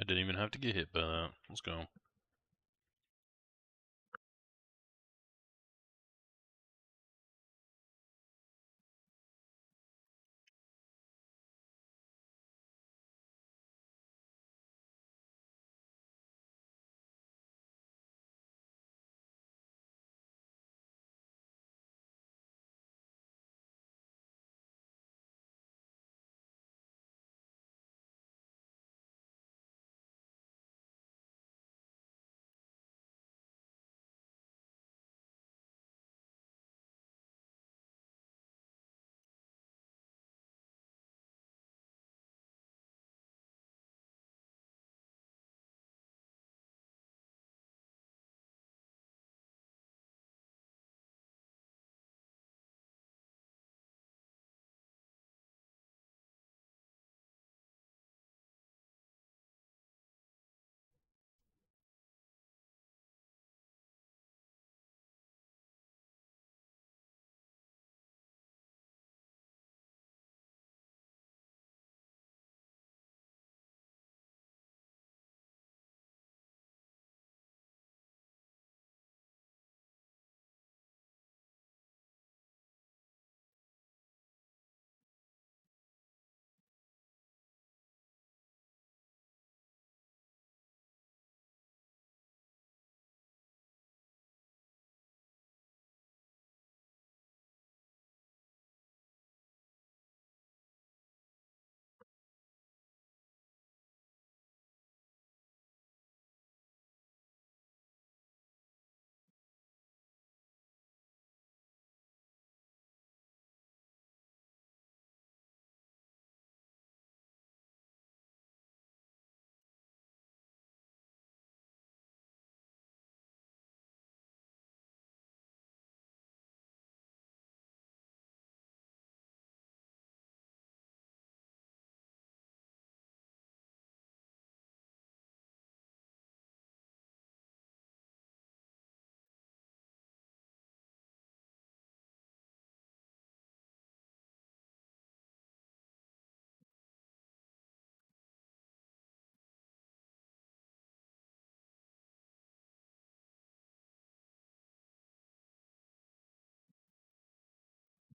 I didn't even have to get hit by that. Let's go.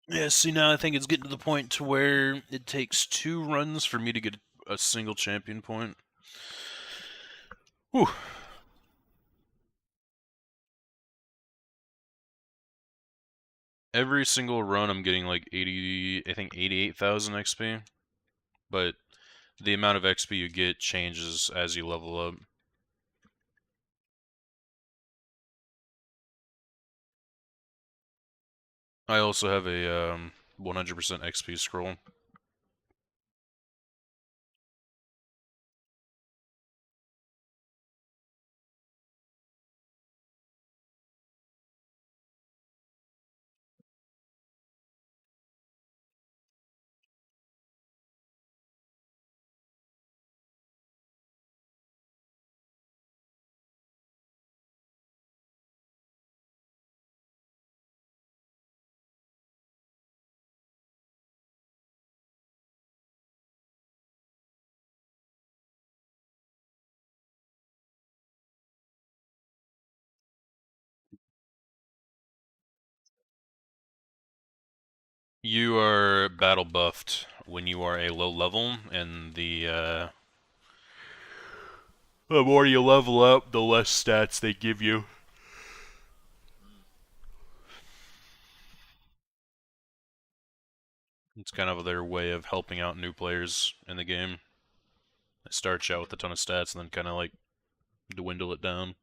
Yeah, see, now I think it's getting to the point to where it takes 2 runs for me to get a single champion point. Whew. Every single run I'm getting like 88,000 XP. But the amount of XP you get changes as you level up. I also have a 100% XP scroll. You are battle buffed when you are a low level, and the more you level up, the less stats they give you. It's kind of their way of helping out new players in the game. They start you out with a ton of stats and then kind of like dwindle it down.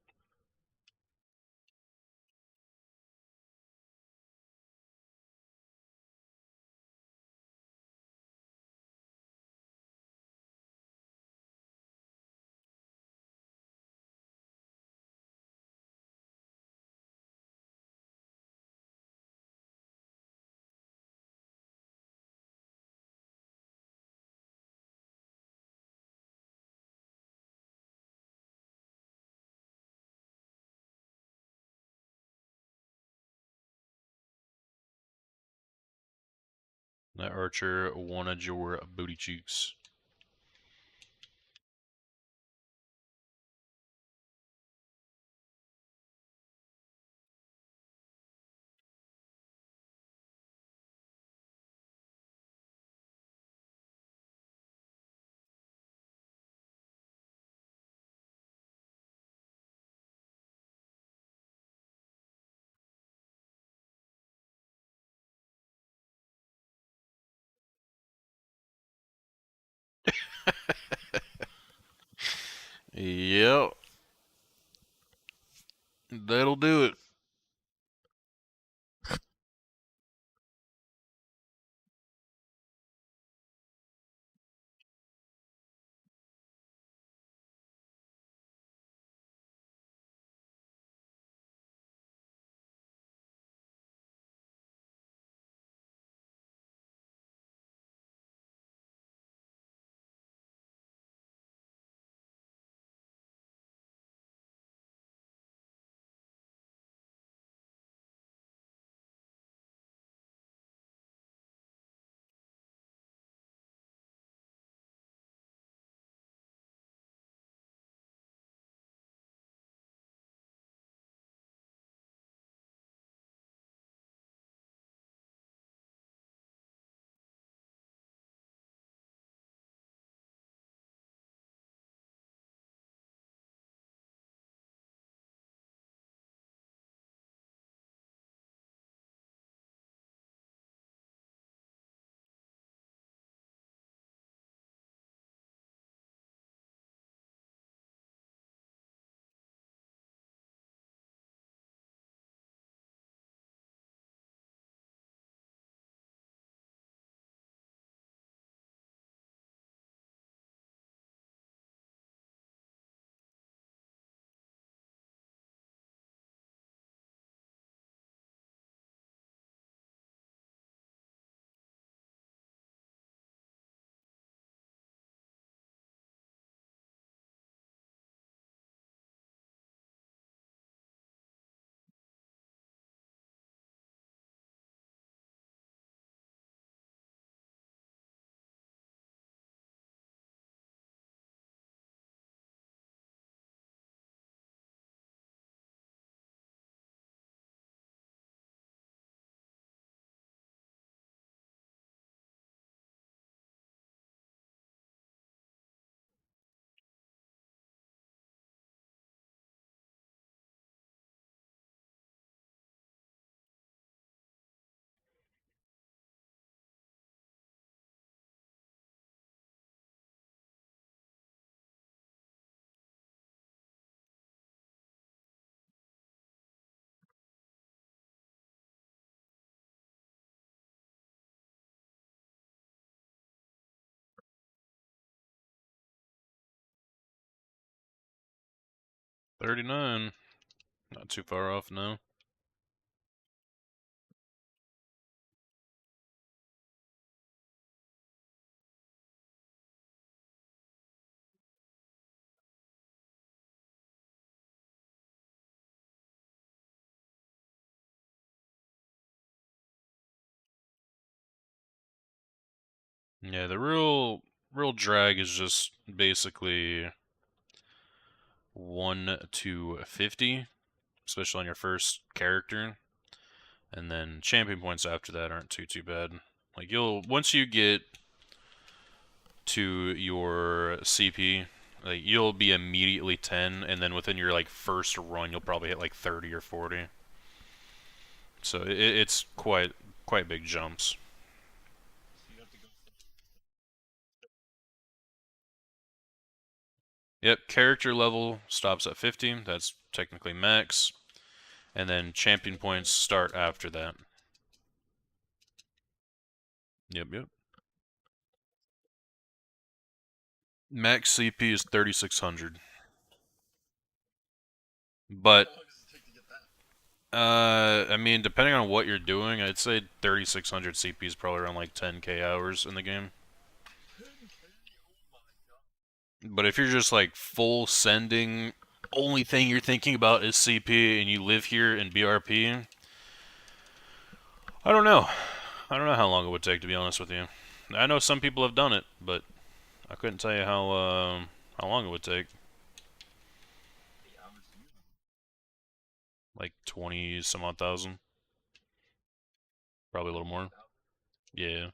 That archer wanted your booty cheeks. Yep, that'll do it. $39. Not too far off now. Yeah, the real drag is just basically 1 to 50, especially on your first character, and then champion points after that aren't too bad. Like once you get to your CP, like you'll be immediately 10, and then within your like first run, you'll probably hit like 30 or 40. So it's quite big jumps. Yep, character level stops at 50. That's technically max. And then champion points start after that. Yep. Max CP is 3600. But I mean, depending on what you're doing, I'd say 3600 CP is probably around like 10k hours in the game. But if you're just like full sending, only thing you're thinking about is CP, and you live here in BRP, I don't know. I don't know how long it would take, to be honest with you. I know some people have done it, but I couldn't tell you how long it would take. Like 20 some odd thousand, probably a little more. Yeah,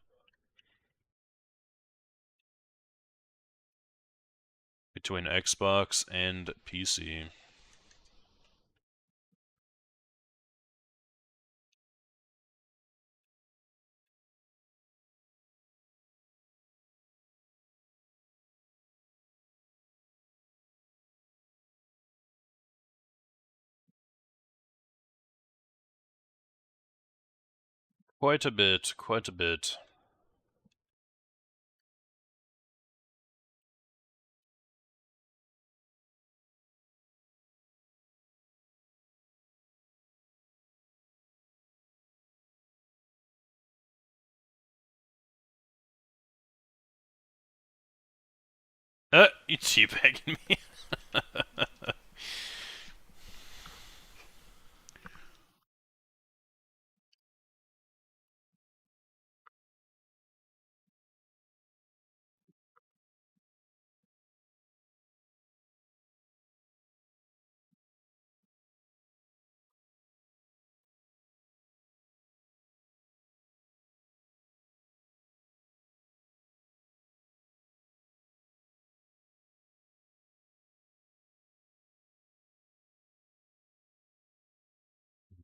between Xbox and PC. Quite a bit, quite a bit. You teabagging me.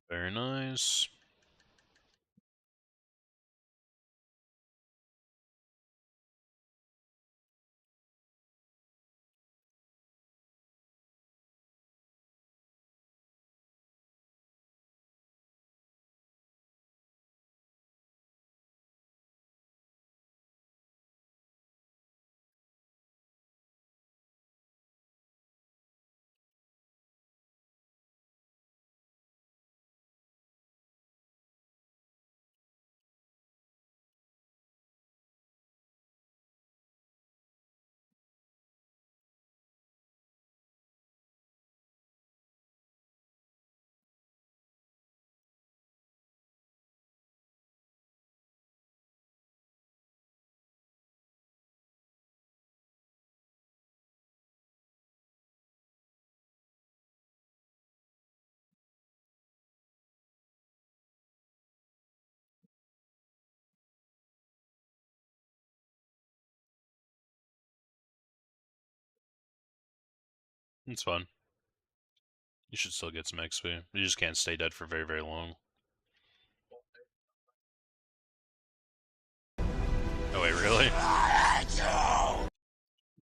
Very nice. It's fun. You should still get some XP. You just can't stay dead for very long. Oh wait, really?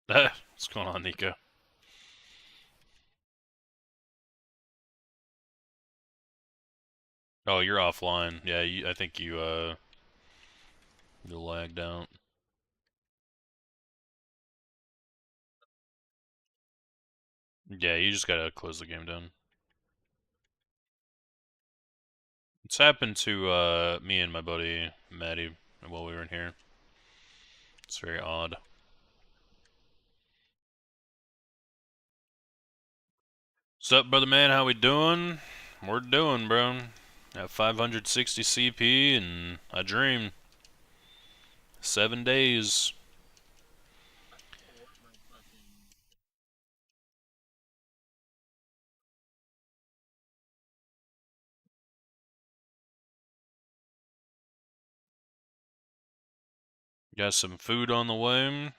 What's going on, Nico? Oh, you're offline. Yeah, I think you lagged out. Yeah, you just gotta close the game down. It's happened to me and my buddy Maddie while we were in here. It's very odd. What's up, brother man? How we doing? We're doing, bro. At 560 CP and I dream. 7 days. Got some food on the way.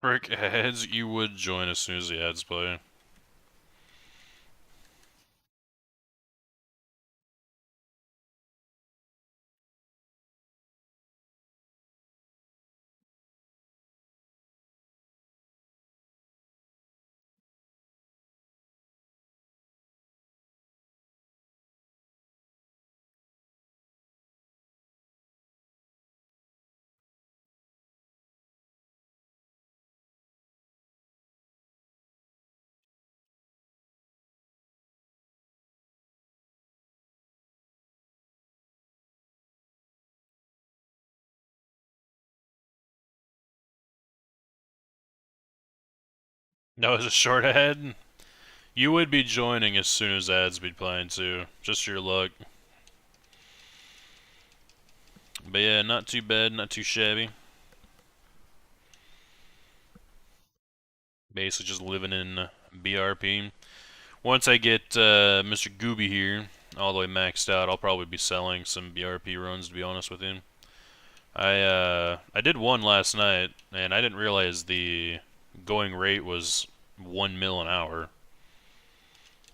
Frick ads, you would join as soon as the ads play. No, it's a short ad. You would be joining as soon as ads be playing too. Just your luck. But yeah, not too bad, not too shabby. Basically just living in BRP. Once I get Mr. Gooby here all the way maxed out, I'll probably be selling some BRP runs, to be honest with you. I did one last night, and I didn't realize the going rate was 1 mil an hour,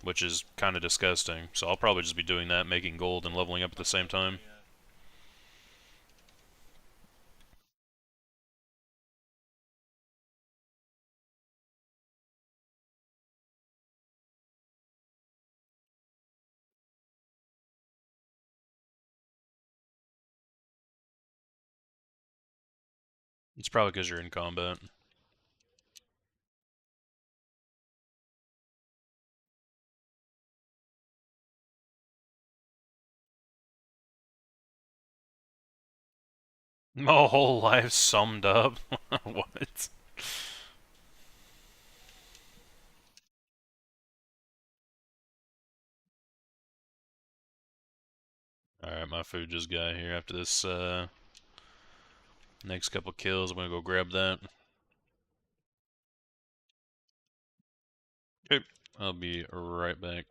which is kind of disgusting. So I'll probably just be doing that, making gold and leveling up at the same time. It's probably because you're in combat. My whole life summed up. What? Alright, my food just got here. After this next couple kills, I'm gonna go grab that. Okay, I'll be right back.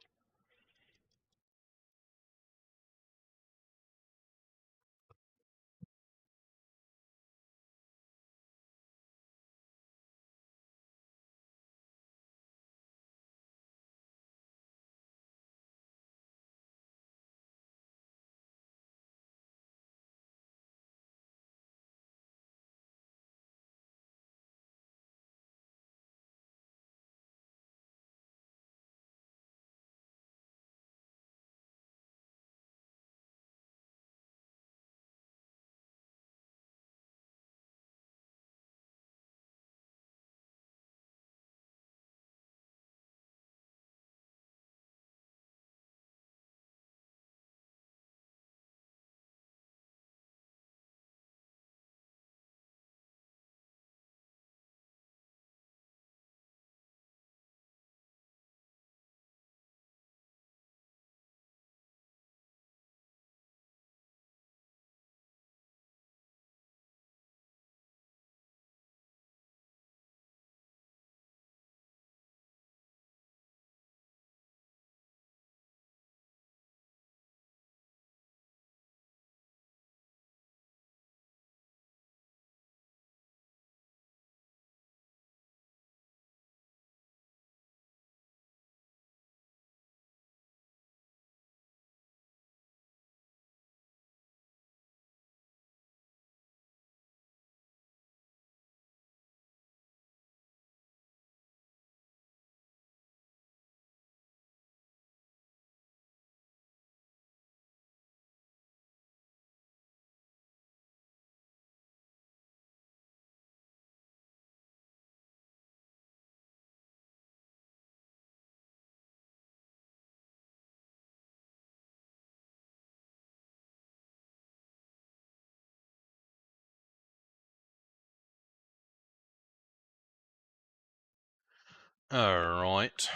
Alright.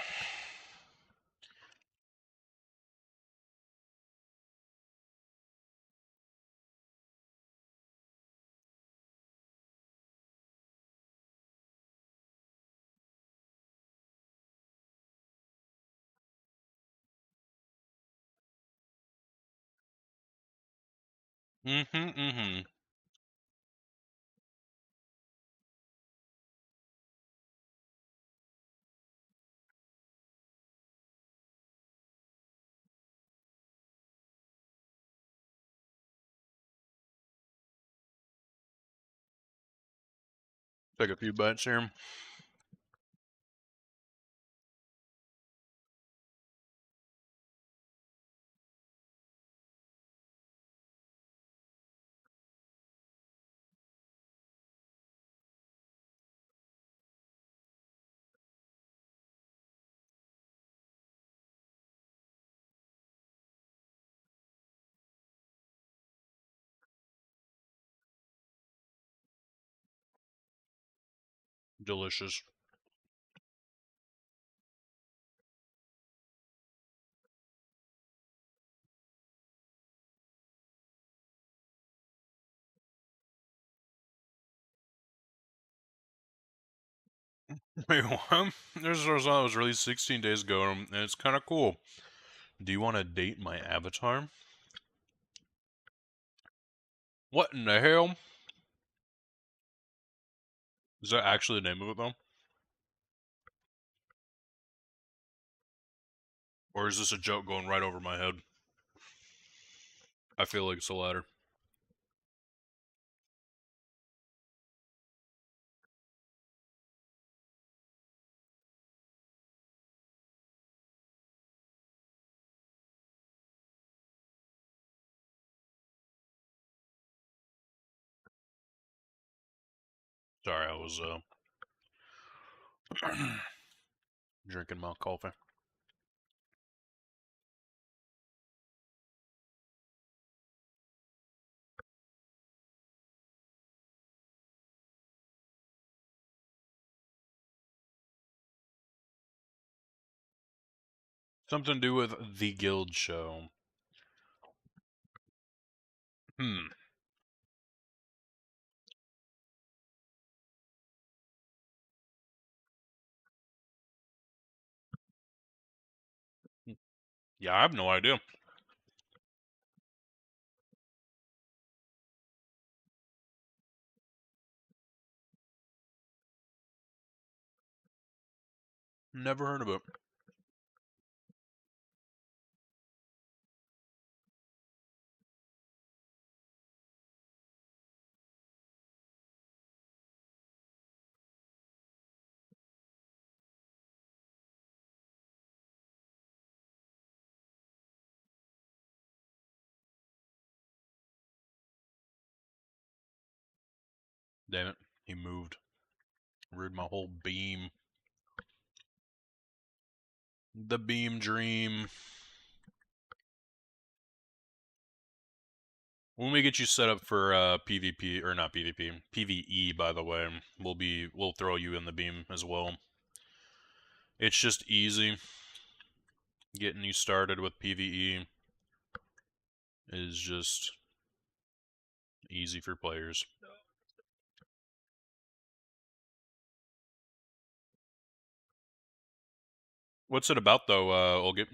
Mm-hmm. Take a few bites here. Delicious. Wait, what? This was released 16 days ago, and it's kind of cool. Do you want to date my avatar? What in the hell? Is that actually the name of it, though? Or is this a joke going right over my head? I feel like it's the latter. Sorry, I was drinking my coffee. Something to do with the Guild show. Hmm. Yeah, I have no idea. Never heard of it. Damn it. He moved. Ruined my whole beam. The beam dream. When we get you set up for PvP or not PvP, PvE by the way, we'll throw you in the beam as well. It's just easy. Getting you started with PvE is just easy for players. What's it about though, Olgit?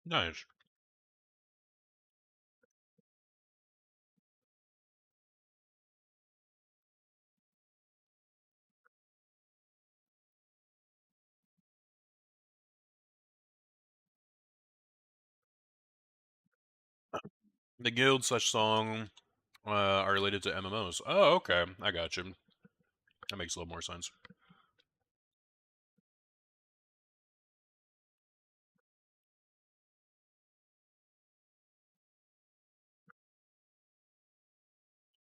Nice. The guild such song are related to MMOs. Oh, okay. I got you. That makes a little more sense.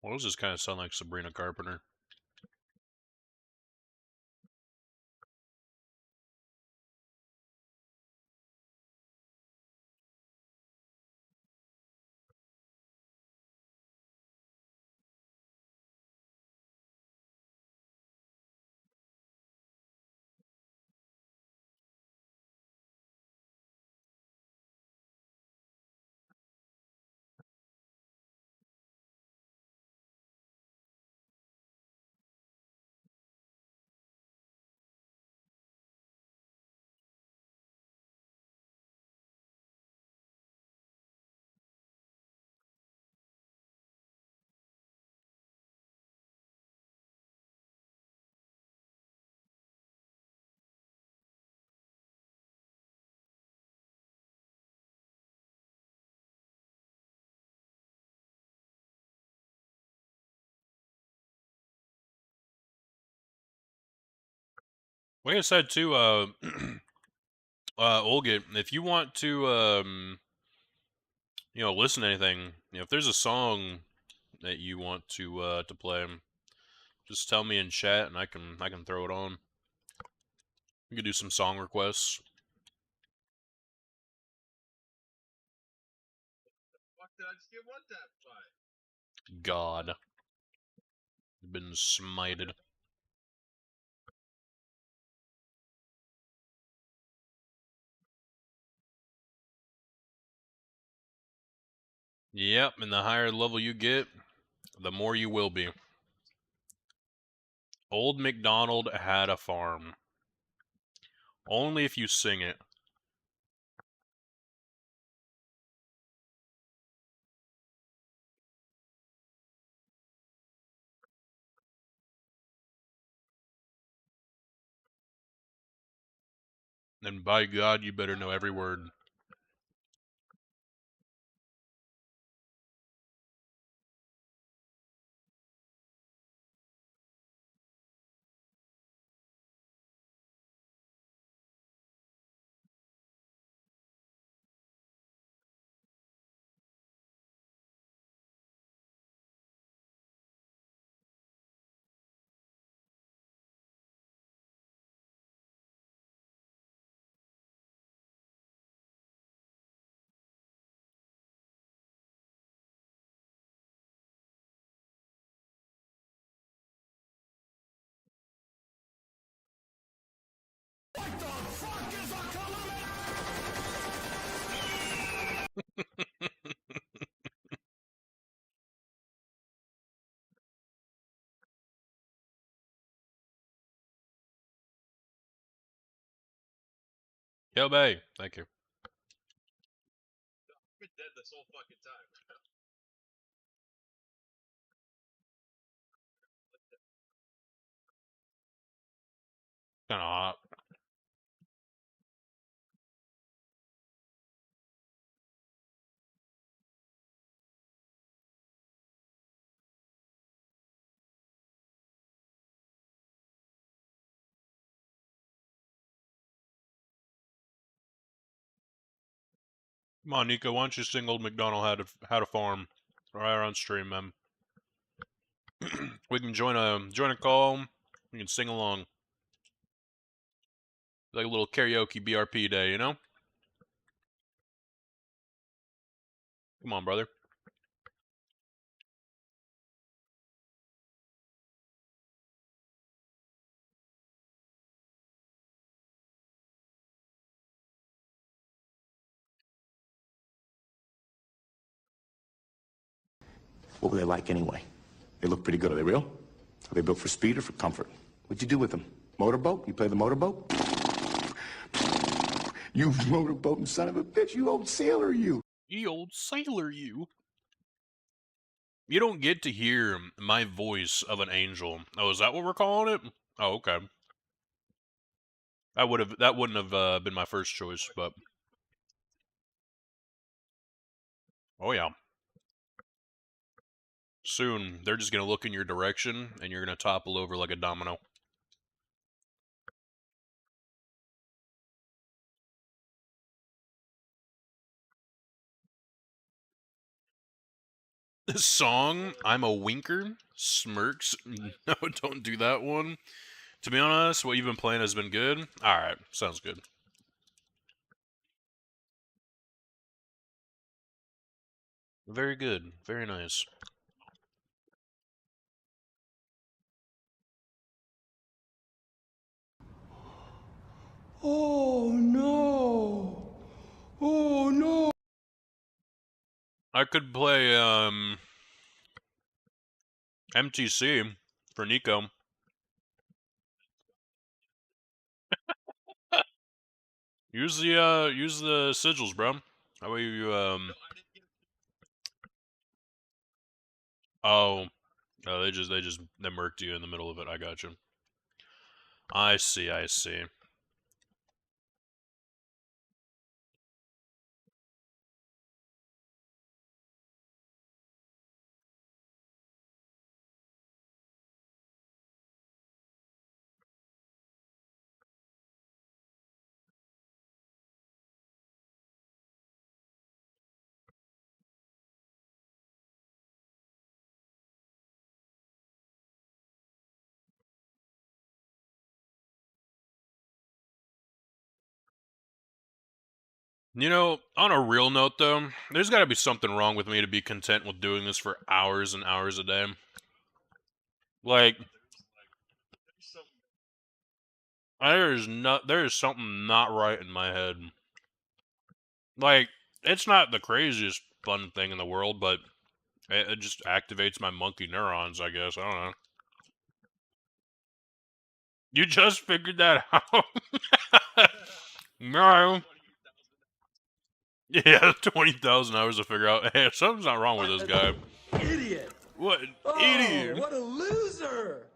Well, those just kind of sound like Sabrina Carpenter. Like I said too, Olga, if you want to, listen to anything, if there's a song that you want to play, just tell me in chat and I can throw it on. We could do some song requests. God, been smited. Yep, and the higher level you get, the more you will be. Old MacDonald had a farm. Only if you sing it. And by God, you better know every word. Yo, Bay, thank you. Been dead this whole fucking time. Kind of hot. Come on, Nico, why don't you sing Old MacDonald had a farm right on stream, man? We can join a call. We can sing along. Like a little karaoke BRP day, you know? Come on, brother. What were they like anyway? They look pretty good. Are they real? Are they built for speed or for comfort? What'd you do with them? Motorboat? You play the motorboat? You motorboating son of a bitch, you old sailor, you. You old sailor, you. You don't get to hear my voice of an angel. Oh, is that what we're calling it? Oh, okay. That wouldn't have been my first choice, but oh yeah. Soon they're just gonna look in your direction and you're gonna topple over like a domino. This song, I'm a Winker, Smirks. No, don't do that one. To be honest, what you've been playing has been good. Alright, sounds good. Very good. Very nice. Oh no! Oh no! I could play MTC for Nico. Use the sigils, bro. How about you oh, they murked you in the middle of it. I got you. I see, I see. You know, on a real note though, there's got to be something wrong with me to be content with doing this for hours and hours a day. Like, there is something not right in my head. Like, it's not the craziest fun thing in the world, but it just activates my monkey neurons, I guess. I don't know. You just figured that out? No. Yeah, 20,000 hours to figure out. Hey, something's not wrong with this guy. Idiot! What an Oh, idiot! what a loser!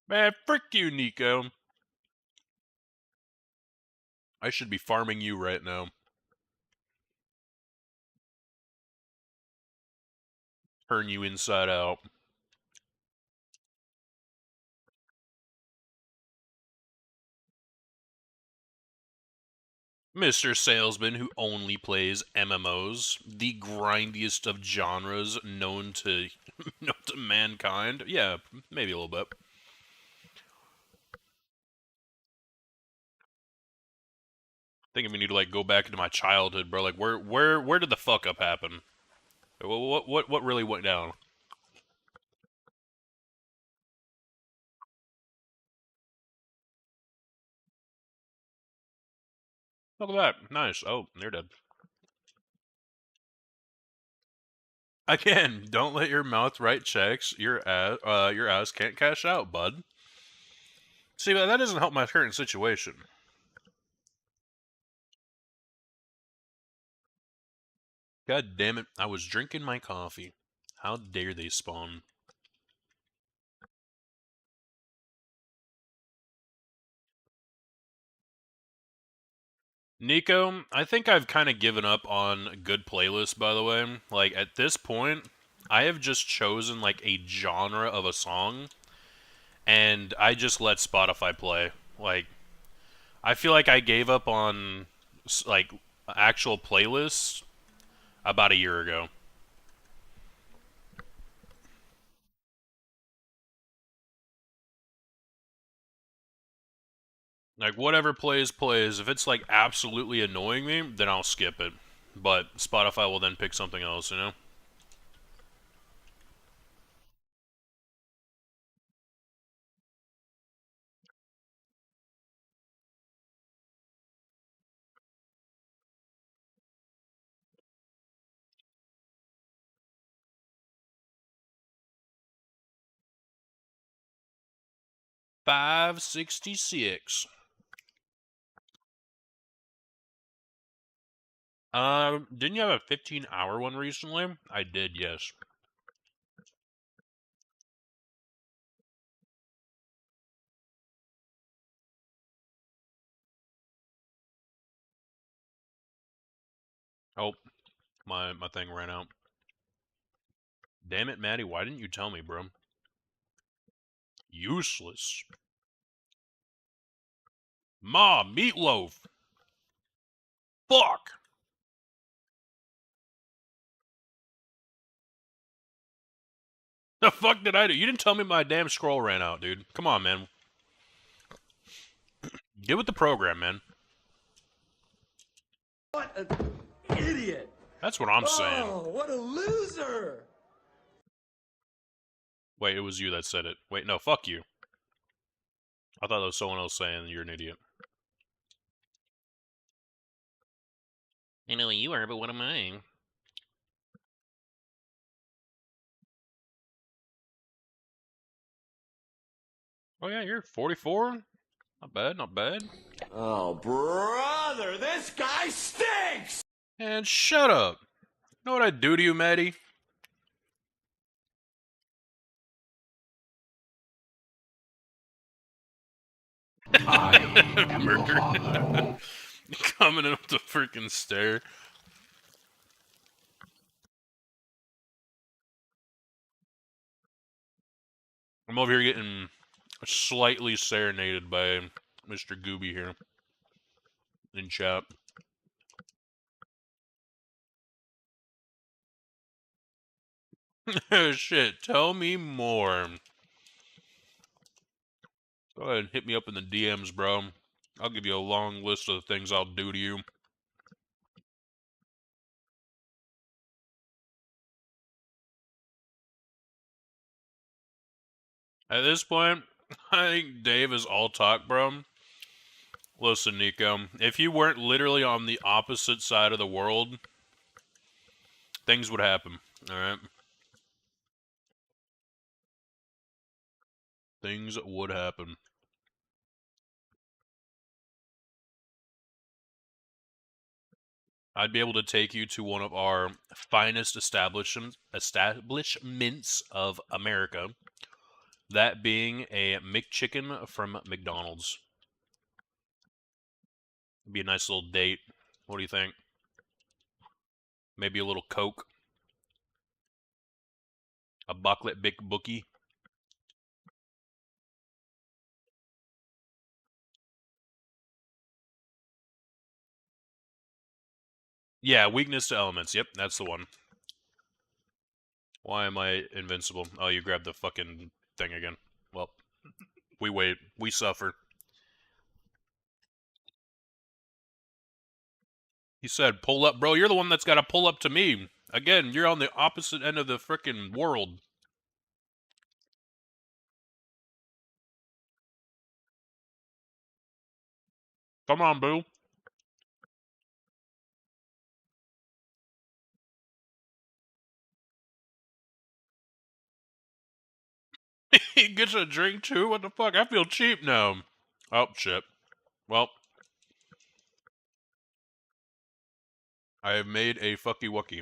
Man, frick you, Nico. I should be farming you right now. Turn you inside out. Mr. Salesman who only plays MMOs, the grindiest of genres known to mankind. Yeah, maybe a little bit. Thinking we need to like go back into my childhood, bro. Like where did the fuck up happen? What really went down? Look at that. Nice. Oh, they're dead. Again, don't let your mouth write checks. Your ass can't cash out, bud. See, but that doesn't help my current situation. God damn it! I was drinking my coffee. How dare they spawn? Nico, I think I've kind of given up on good playlists, by the way. Like, at this point, I have just chosen, like, a genre of a song, and I just let Spotify play. Like, I feel like I gave up on, like, actual playlists about a year ago. Like, whatever plays, plays. If it's, like, absolutely annoying me, then I'll skip it. But Spotify will then pick something else, you know? $5.66. Didn't you have a 15-hour one recently? I did, yes. Oh, my thing ran out. Damn it, Maddie, why didn't you tell me, bro? Useless. Ma, meatloaf. Fuck. The fuck did I do? You didn't tell me my damn scroll ran out, dude. Come on, man. Get with the program, man. What an idiot! That's what I'm saying. Oh, what a loser! Wait, it was you that said it. Wait, no, fuck you. I thought that was someone else saying you're an idiot. I know what you are, but what am I? Oh yeah, you're 44? Not bad, not bad. Oh, brother, this guy stinks! And shut up. You know what I'd do to you, Maddie? Murder. Coming up the freaking stair. I'm over here getting slightly serenaded by Mr. Gooby here in chat. Shit, tell me more. Go ahead and hit me up in the DMs, bro. I'll give you a long list of the things I'll do to you. At this point, I think Dave is all talk, bro. Listen, Nico, if you weren't literally on the opposite side of the world, things would happen, alright? Things would happen. I'd be able to take you to one of our finest establishments of America. That being a McChicken from McDonald's. It'd be a nice little date. What do you think? Maybe a little Coke. A Bucklet Big Bookie. Yeah, weakness to elements. Yep, that's the one. Why am I invincible? Oh, you grabbed the fucking thing again. Well, we wait. We suffer. He said, pull up. Bro, you're the one that's got to pull up to me. Again, you're on the opposite end of the frickin' world. Come on, boo. He gets a drink too? What the fuck? I feel cheap now. Oh, shit. Well, I have made a fucky wucky.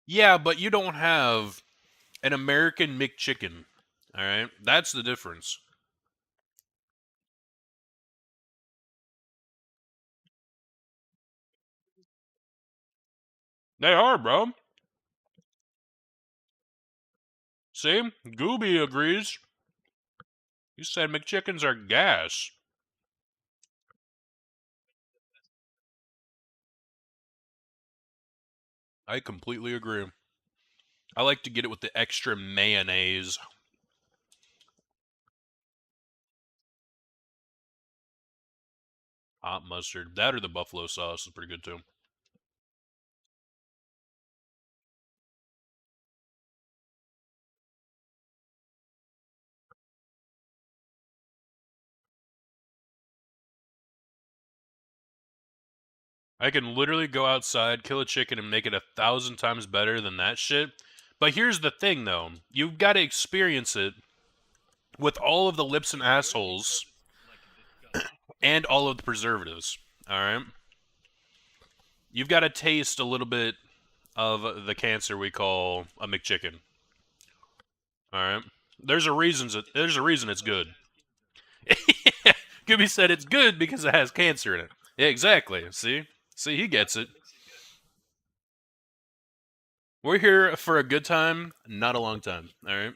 Yeah, but you don't have an American McChicken. Alright? That's the difference. They are, bro. See? Gooby agrees. You said McChickens are gas. I completely agree. I like to get it with the extra mayonnaise. Hot mustard. That or the buffalo sauce is pretty good too. I can literally go outside, kill a chicken, and make it 1,000 times better than that shit. But here's the thing, though. You've got to experience it with all of the lips and assholes and all of the preservatives. Alright? You've got to taste a little bit of the cancer we call a McChicken. Alright? There's a reason it's good. Gooby said it's good because it has cancer in it. Yeah, exactly. See, he gets it. We're here for a good time, not a long time. Alright?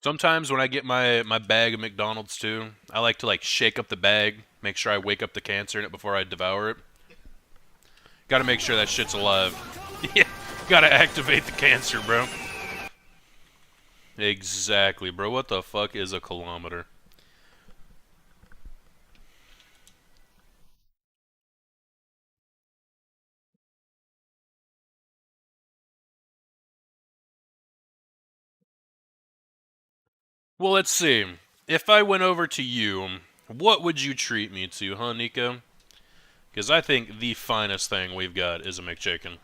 Sometimes when I get my bag of McDonald's too, I like to like shake up the bag, make sure I wake up the cancer in it before I devour it. Gotta make sure that shit's alive. Yeah, gotta activate the cancer, bro. Exactly, bro. What the fuck is a kilometer? Well, let's see. If I went over to you, what would you treat me to, huh, Nico? Because I think the finest thing we've got is a McChicken.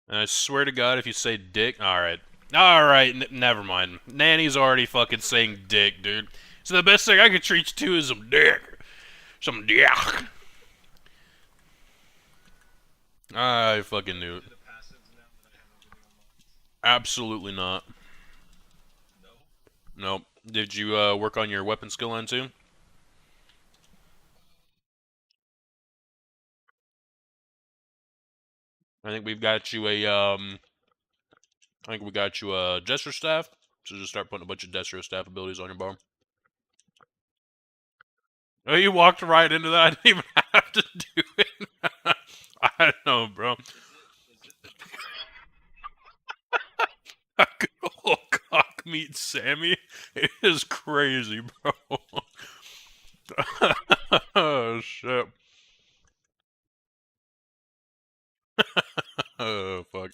And I swear to God, if you say dick, alright. Alright, never mind. Nanny's already fucking saying dick, dude. So the best thing I could treat you to is some dick. Some dick. I fucking knew it. Absolutely not. Nope. Did you work on your weapon skill line too? I think we've got you a I think we got you a Destro staff. So just start putting a bunch of Destro staff abilities on your bar. Oh, you walked right into that. I didn't even have to do it. I don't know, bro. A good old cock meat beat Sammy is crazy, bro. Oh, shit. Oh, fuck.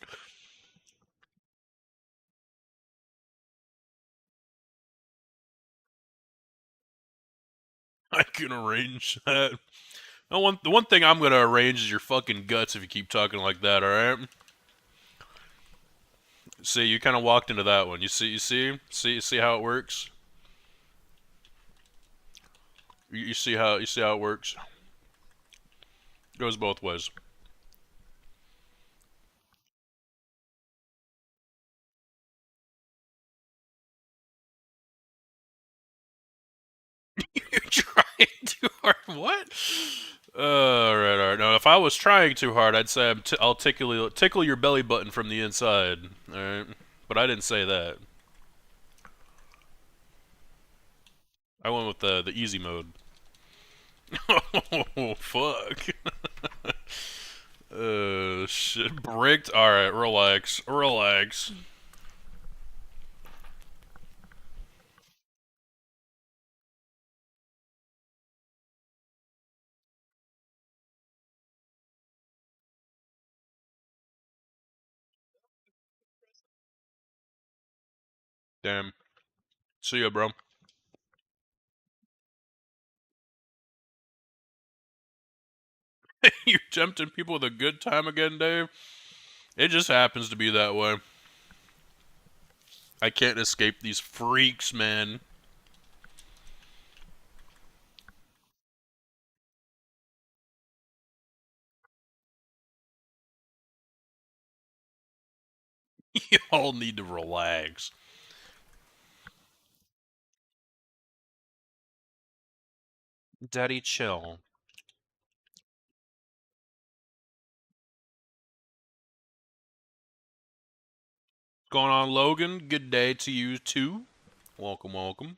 I can arrange that. The one thing I'm gonna arrange is your fucking guts if you keep talking like that, alright? See, you kind of walked into that one. You see how it works? You see how it works? Goes both ways. You're trying too hard. What? Alright. No, if I was trying too hard, I'd say I'll tickle your belly button from the inside. Alright? But I didn't say that. I went with the easy mode. Oh, fuck. Shit. Bricked? Alright, relax. Relax. Damn. See ya, bro. You're tempting people with a good time again, Dave? It just happens to be that way. I can't escape these freaks, man. You all need to relax. Daddy, chill. What's going on, Logan? Good day to you, too. Welcome, welcome.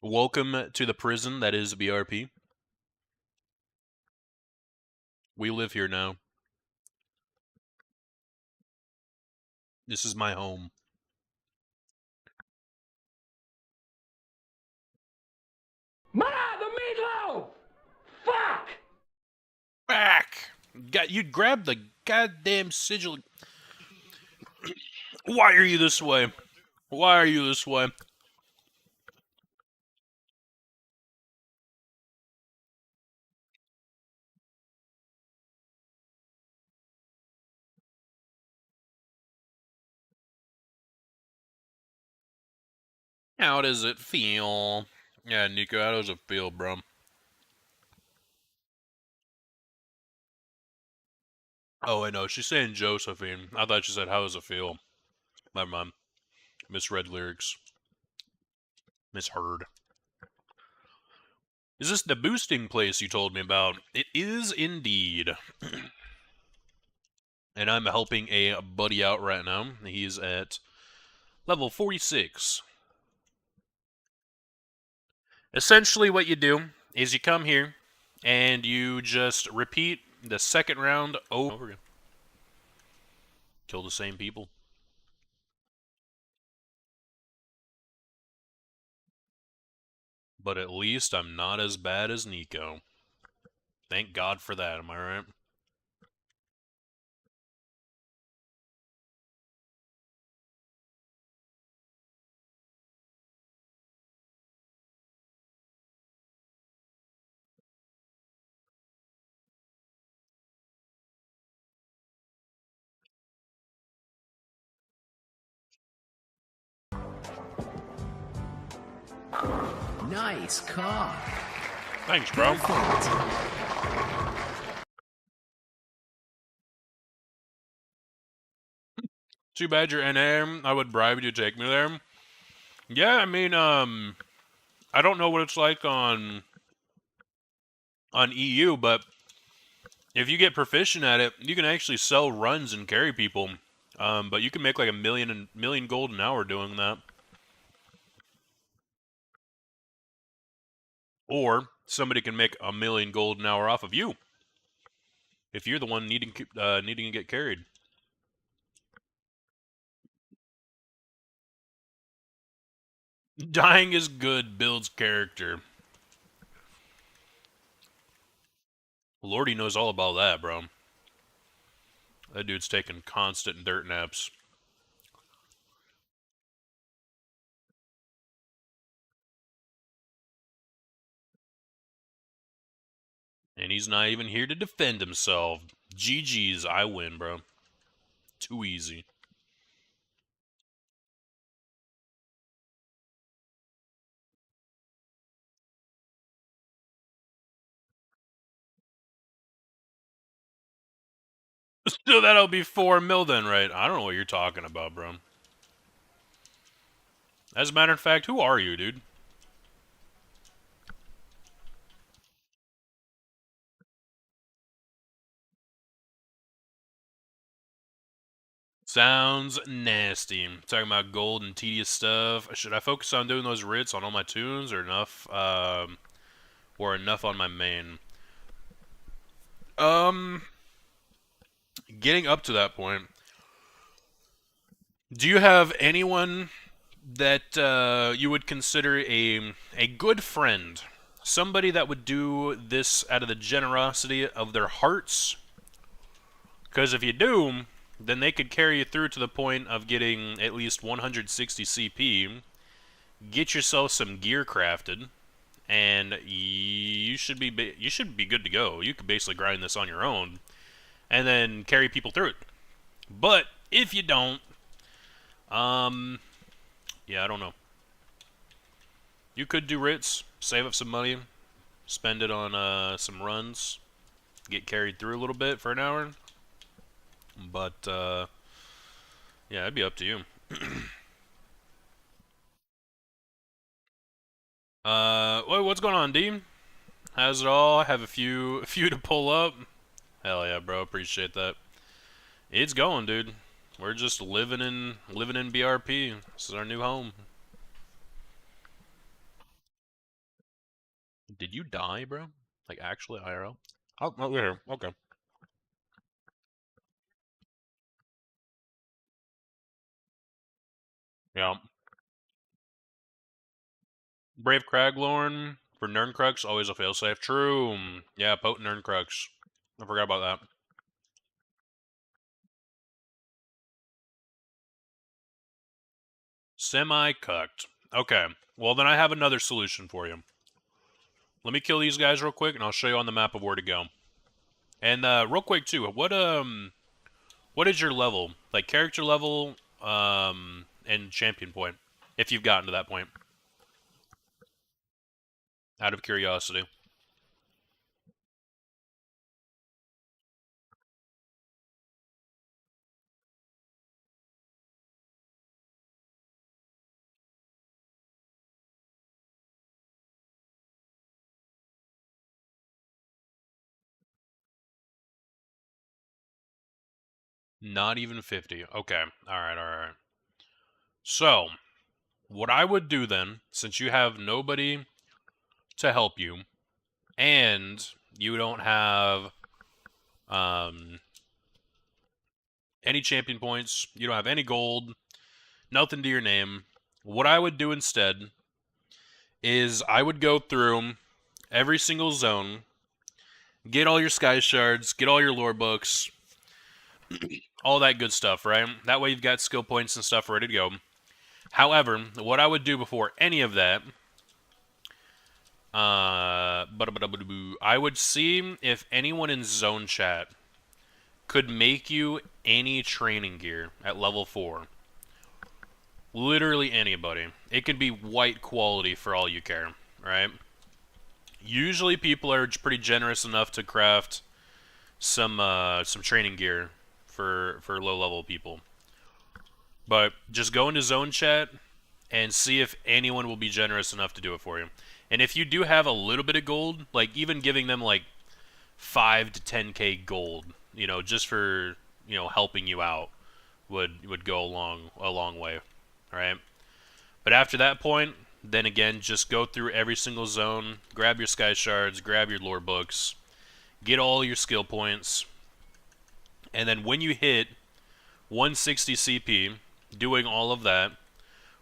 Welcome to the prison that is BRP. We live here now. This is my home. Ma, the meatloaf! Fuck! Back! You'd grab the goddamn sigil. Why are you this way? Why are you this way? How does it feel? Yeah, Nico, how does it feel, bro? Oh, I know. She's saying Josephine. I thought she said, how does it feel? My mom. Misread lyrics. Misheard. Is this the boosting place you told me about? It is indeed. And I'm helping a buddy out right now. He's at level 46. Essentially what you do is you come here and you just repeat the second round over again. Kill the same people. But at least I'm not as bad as Nico. Thank God for that, am I right? Nice car. Thanks, bro. Too bad you're NA. I would bribe you to take me there. Yeah, I mean, I don't know what it's like on EU, but if you get proficient at it, you can actually sell runs and carry people. But you can make like a million gold an hour doing that. Or somebody can make a million gold an hour off of you if you're the one needing to get carried. Dying is good, builds character. Lordy knows all about that, bro. That dude's taking constant dirt naps. And he's not even here to defend himself. GG's, I win, bro. Too easy. So that'll be 4 mil then, right? I don't know what you're talking about, bro. As a matter of fact, who are you, dude? Sounds nasty. Talking about gold and tedious stuff. Should I focus on doing those writs on all my tunes or enough on my main? Getting up to that point, do you have anyone that you would consider a good friend? Somebody that would do this out of the generosity of their hearts? Because if you do, then they could carry you through to the point of getting at least 160 CP, get yourself some gear crafted, and you should be good to go. You could basically grind this on your own, and then carry people through it. But if you don't, yeah, I don't know. You could do writs, save up some money, spend it on some runs, get carried through a little bit for an hour. But yeah, it'd be up to you. What's going on, D? How's it all? I have a few to pull up. Hell yeah, bro, appreciate that. It's going, dude. We're just living in BRP. This is our new home. Did you die, bro? Like actually IRL? Oh, we're here. Okay. Yeah. Brave Craglorn for Nerncrux, always a failsafe. True. Yeah, potent Nerncrux. I forgot about that. Semi-cucked. Okay. Well, then I have another solution for you. Let me kill these guys real quick, and I'll show you on the map of where to go. And real quick too, what is your level? Like character level, and champion point, if you've gotten to that point. Out of curiosity. Not even 50. Okay. Alright. So, what I would do then, since you have nobody to help you, and you don't have any champion points, you don't have any gold, nothing to your name, what I would do instead is I would go through every single zone, get all your sky shards, get all your lore books, all that good stuff, right? That way you've got skill points and stuff ready to go. However, what I would do before any of that, I would see if anyone in zone chat could make you any training gear at level 4. Literally anybody. It could be white quality for all you care, right? Usually people are pretty generous enough to craft some training gear for low level people. But just go into zone chat and see if anyone will be generous enough to do it for you. And if you do have a little bit of gold, like even giving them like 5 to 10k gold, you know, just for, you know, helping you out would go a long way, right? But after that point, then again, just go through every single zone, grab your sky shards, grab your lore books, get all your skill points, and then when you hit 160 CP, doing all of that,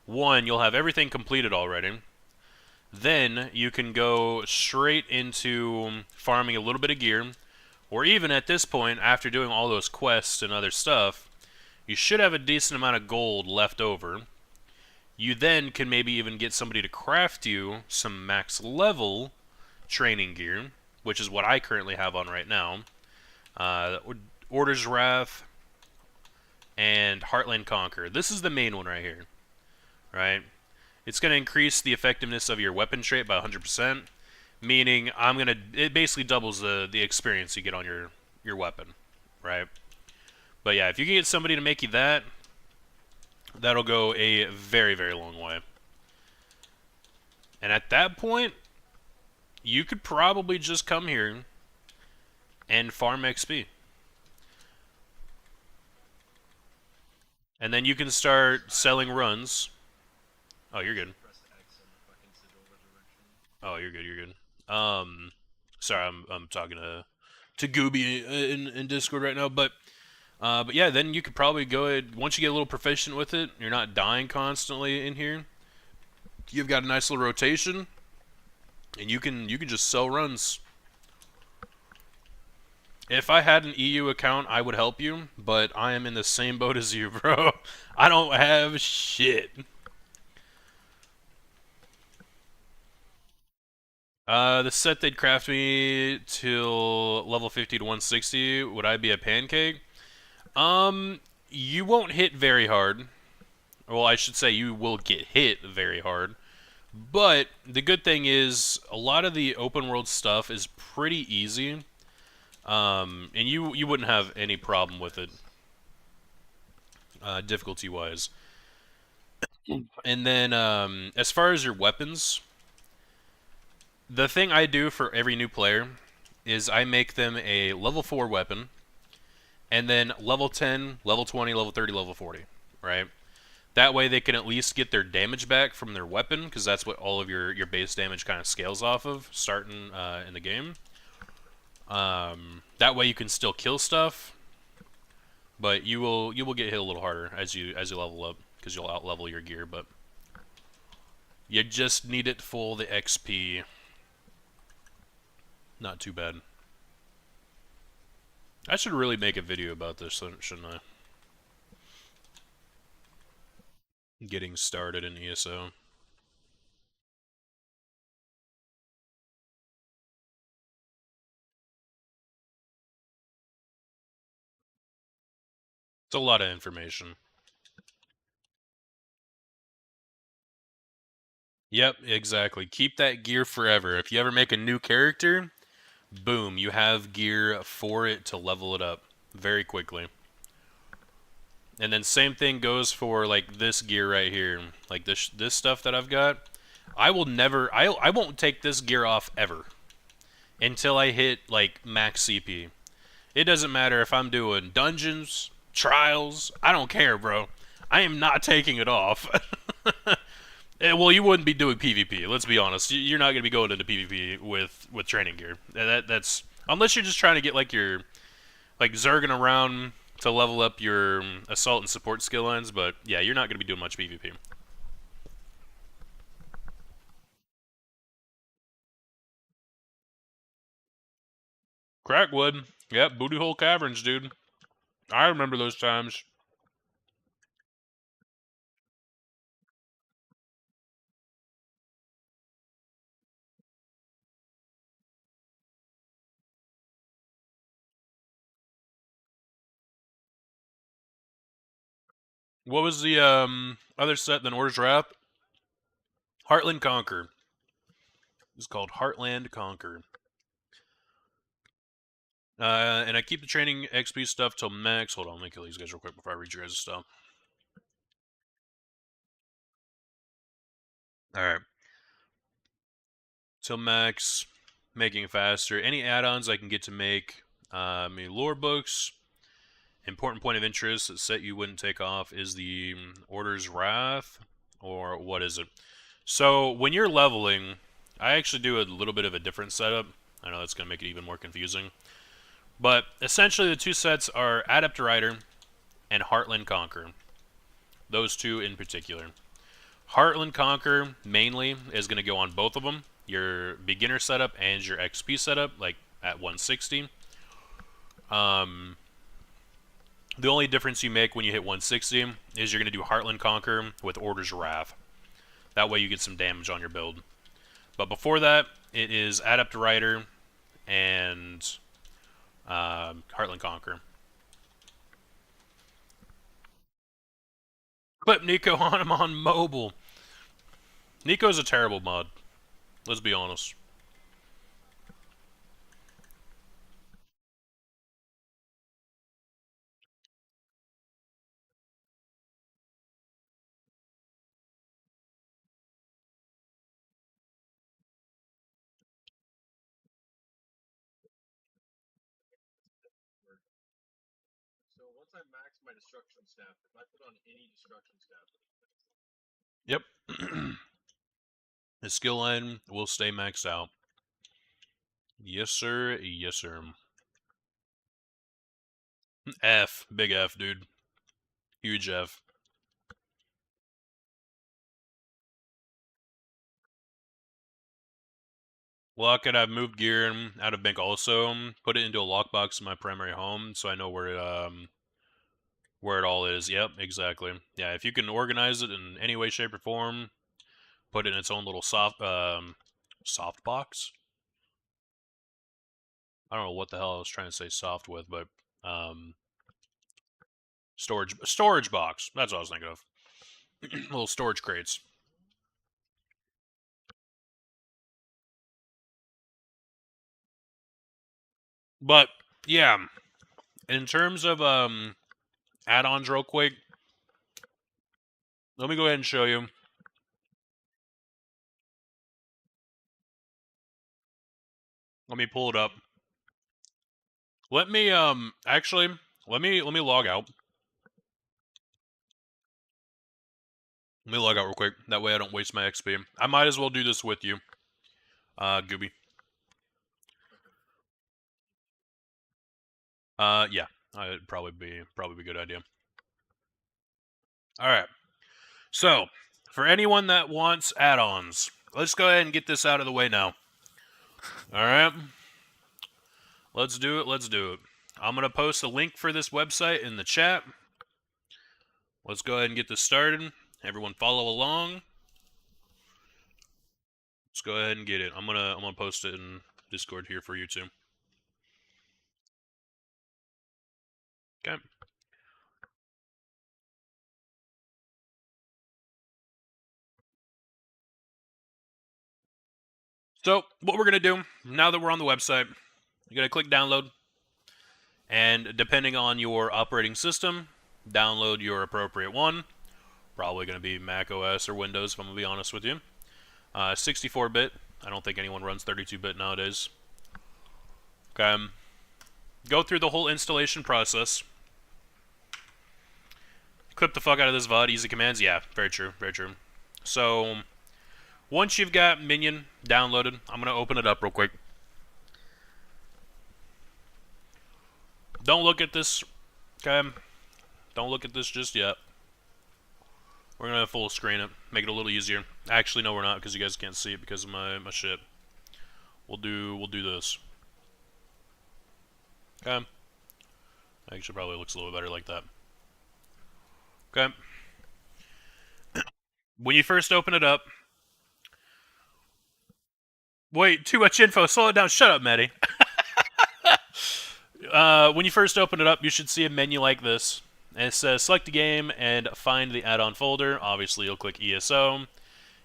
one, you'll have everything completed already. Then you can go straight into farming a little bit of gear, or even at this point, after doing all those quests and other stuff, you should have a decent amount of gold left over. You then can maybe even get somebody to craft you some max level training gear, which is what I currently have on right now. Order's Wrath and Heartland Conquer. This is the main one right here, right? It's going to increase the effectiveness of your weapon trait by 100%, meaning it basically doubles the experience you get on your weapon, right? But yeah, if you can get somebody to make you that, that'll go a very, very long way. And at that point, you could probably just come here and farm XP. And then you can start selling runs. Oh, you're good. Oh, you're good, you're good. Sorry, I'm talking to Gooby in Discord right now, but yeah, then you could probably go ahead, once you get a little proficient with it, you're not dying constantly in here, you've got a nice little rotation, and you can just sell runs. If I had an EU account, I would help you, but I am in the same boat as you, bro. I don't have shit. The set they'd craft me till level 50 to 160, would I be a pancake? You won't hit very hard. Well, I should say you will get hit very hard. But the good thing is, a lot of the open world stuff is pretty easy. And you wouldn't have any problem with it, difficulty-wise. And then, as far as your weapons, the thing I do for every new player is I make them a level 4 weapon, and then level 10, level 20, level 30, level 40, right? That way they can at least get their damage back from their weapon, because that's what all of your base damage kind of scales off of, starting in the game. That way you can still kill stuff, but you will get hit a little harder as you level up, because you'll out-level your gear, but you just need it full the XP. Not too bad. I should really make a video about this, shouldn't I? Getting started in ESO. It's a lot of information. Yep, exactly. Keep that gear forever. If you ever make a new character, boom, you have gear for it to level it up very quickly. And then same thing goes for like this gear right here. Like this stuff that I've got. I won't take this gear off ever until I hit like max CP. It doesn't matter if I'm doing dungeons, trials, I don't care, bro. I am not taking it off. Well, you wouldn't be doing PvP. Let's be honest. You're not going to be going into PvP with training gear. That's unless you're just trying to get like your zerging around to level up your assault and support skill lines. But yeah, you're not going to be doing much PvP. Crackwood. Yep, Booty Hole Caverns, dude. I remember those times. What was the other set than Order's Wrath? Heartland Conquer. It's called Heartland Conquer. And I keep the training XP stuff till max. Hold on, let me kill these guys real quick before I read your guys' stuff. Alright. Till max, making it faster. Any add-ons I can get to make. Lore books. Important point of interest that set you wouldn't take off is the Order's Wrath. Or what is it? So, when you're leveling, I actually do a little bit of a different setup. I know that's going to make it even more confusing. But, essentially the two sets are Adept Rider and Heartland Conquer. Those two in particular. Heartland Conquer mainly is going to go on both of them, your beginner setup and your XP setup, like at 160. The only difference you make when you hit 160 is you're going to do Heartland Conquer with Order's Wrath. That way you get some damage on your build. But before that, it is Adept Rider and Heartland Conquer. Clip Nico on him on mobile. Nico's a terrible mod. Let's be honest. So once I max my destruction staff, if I put on any destruction staff, Yep. His skill line will stay maxed out. Yes, sir. Yes, sir. F. Big F, dude. Huge F. Luck, and I've moved gear out of bank also. Put it into a lockbox in my primary home, so I know where it all is. Yep, exactly. Yeah, if you can organize it in any way, shape, or form, put it in its own little soft box. I don't know what the hell I was trying to say soft with, but storage box. That's what I was thinking of. Little storage crates. But yeah, in terms of add-ons, real quick, let me go ahead and show you. Let me pull it up. Let me actually let me log out. Let me log out real quick. That way I don't waste my XP. I might as well do this with you, Gooby. Yeah, it'd probably be a good idea. All right. So, for anyone that wants add-ons, let's go ahead and get this out of the way now. All right. Let's do it. Let's do it. I'm going to post a link for this website in the chat. Let's go ahead and get this started. Everyone follow along. Let's go ahead and get it. I'm gonna post it in Discord here for you too. Okay. So, what we're going to do, now that we're on the website, you're going to click download. And depending on your operating system, download your appropriate one. Probably going to be Mac OS or Windows, if I'm going to be honest with you. 64-bit. I don't think anyone runs 32-bit nowadays. Okay. Go through the whole installation process. Clip the fuck out of this VOD. Easy commands. Yeah, very true. Very true. So, once you've got Minion downloaded, I'm going to open it up real quick. Don't look at this, okay? Don't look at this just yet. We're going to full screen it, make it a little easier. Actually, no, we're not, because you guys can't see it because of my shit. We'll do this. Okay. Actually, probably looks a little better like that. Okay. When you first open it up... Wait, too much info. Slow it down. Shut up, Maddie. When you first open it up, you should see a menu like this. And it says, select a game and find the add-on folder. Obviously, you'll click ESO.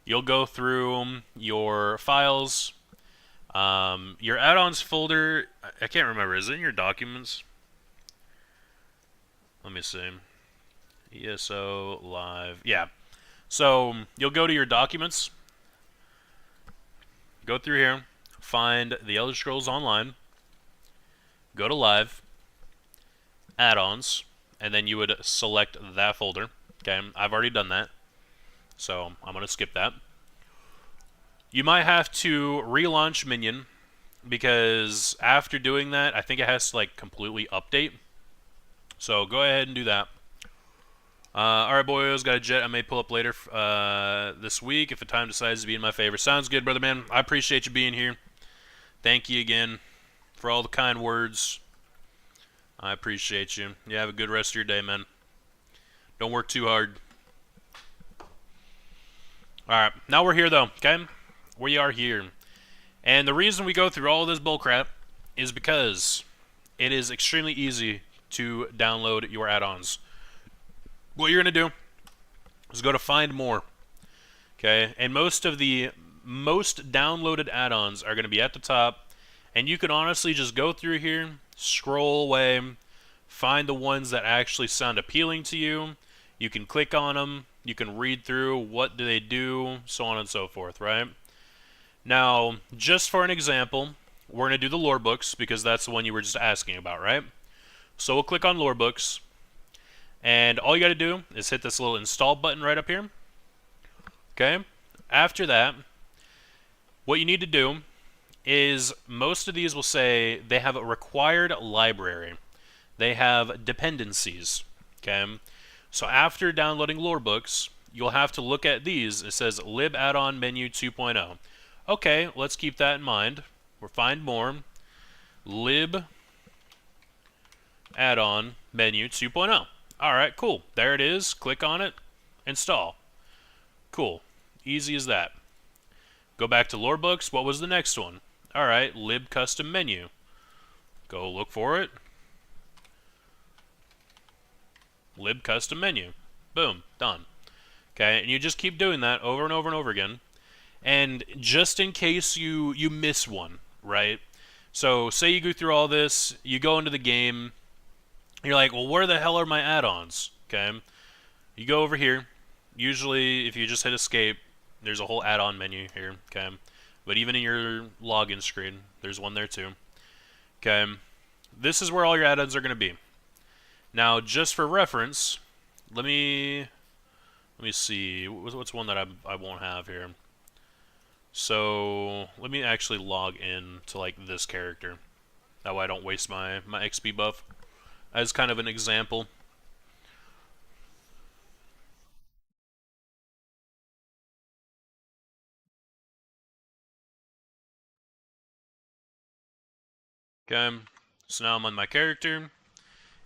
You'll go through your files. Your add-ons folder, I can't remember. Is it in your documents? Let me see. ESO live. Yeah. So, you'll go to your documents. Go through here. Find the Elder Scrolls Online. Go to live. Add-ons. And then you would select that folder. Okay, I've already done that. So, I'm going to skip that. You might have to relaunch Minion, because after doing that, I think it has to, like, completely update. So, go ahead and do that. Alright, boys, got a jet I may pull up later this week if the time decides to be in my favor. Sounds good, brother man. I appreciate you being here. Thank you again for all the kind words. I appreciate you. You have a good rest of your day, man. Don't work too hard. Alright, now we're here, though, okay? We are here. And the reason we go through all this bullcrap is because it is extremely easy to download your add-ons. What you're going to do is go to Find More, okay? And most of the most downloaded add-ons are going to be at the top, and you can honestly just go through here, scroll away, find the ones that actually sound appealing to you. You can click on them, you can read through what do they do, so on and so forth, right? Now, just for an example, we're going to do the lore books because that's the one you were just asking about, right? So we'll click on lore books. And all you got to do is hit this little install button right up here. Okay? After that, what you need to do is most of these will say they have a required library. They have dependencies. Okay? So after downloading lore books, you'll have to look at these. It says lib add-on menu 2.0. Okay, let's keep that in mind. We'll find more. Lib add-on menu 2.0. Alright, cool. There it is. Click on it. Install. Cool. Easy as that. Go back to lore books. What was the next one? Alright, lib custom menu. Go look for it. Lib custom menu. Boom. Done. Okay, and you just keep doing that over and over and over again. And just in case you miss one, right? So, say you go through all this, you go into the game, you're like, well, where the hell are my add-ons? Okay, you go over here. Usually, if you just hit escape, there's a whole add-on menu here. Okay, but even in your login screen, there's one there too. Okay, this is where all your add-ons are going to be. Now, just for reference, let me see. What's one that I won't have here? So let me actually log in to like this character. That way I don't waste my XP buff. As kind of an example. Okay, so now I'm on my character.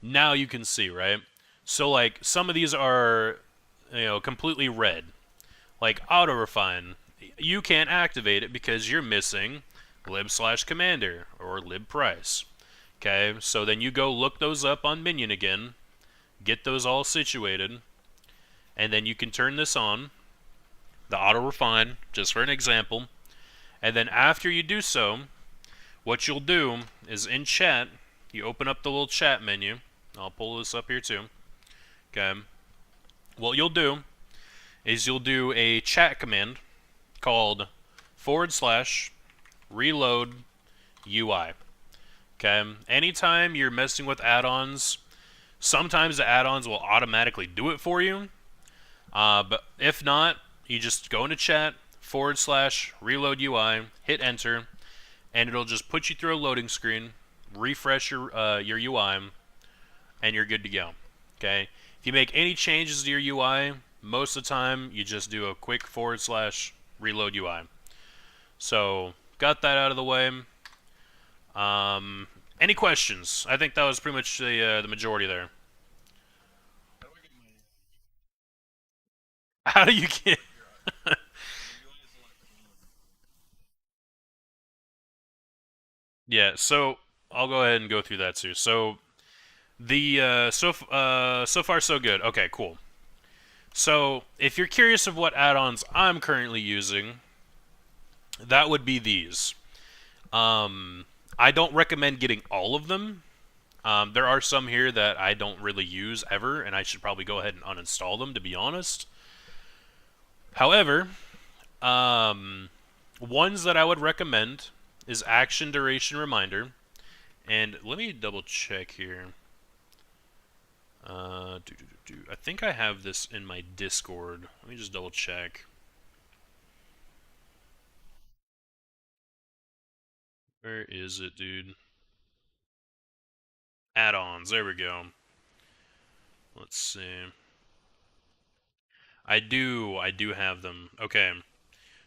Now you can see, right? So like some of these are, completely red. Like auto refine, you can't activate it because you're missing lib/commander or lib price. Okay, so then you go look those up on Minion again, get those all situated, and then you can turn this on, the auto refine, just for an example. And then after you do so, what you'll do is in chat, you open up the little chat menu. I'll pull this up here too. Okay, what you'll do is you'll do a chat command called /reload UI. Okay, anytime you're messing with add-ons, sometimes the add-ons will automatically do it for you. But if not, you just go into chat /reload UI, hit enter, and it'll just put you through a loading screen, refresh your UI, and you're good to go. Okay, if you make any changes to your UI, most of the time you just do a quick /reload UI. So got that out of the way. Any questions? I think that was pretty much the majority there. How do you get? Yeah, so I'll go ahead and go through that too. So the so far so good. Okay, cool. So if you're curious of what add-ons I'm currently using, that would be these. I don't recommend getting all of them. There are some here that I don't really use ever, and I should probably go ahead and uninstall them, to be honest. However, ones that I would recommend is Action Duration Reminder. And let me double check here. I think I have this in my Discord. Let me just double check. Where is it, dude? Add-ons. There we go. Let's see. I do have them. Okay.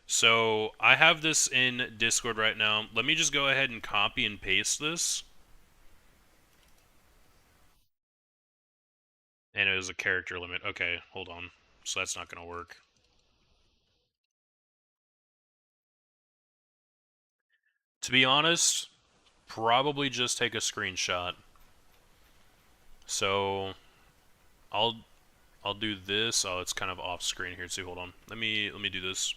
So, I have this in Discord right now. Let me just go ahead and copy and paste this. And it was a character limit. Okay, hold on. So that's not going to work. To be honest, probably just take a screenshot. So, I'll do this. Oh, it's kind of off screen here too. Hold on. Let me do this.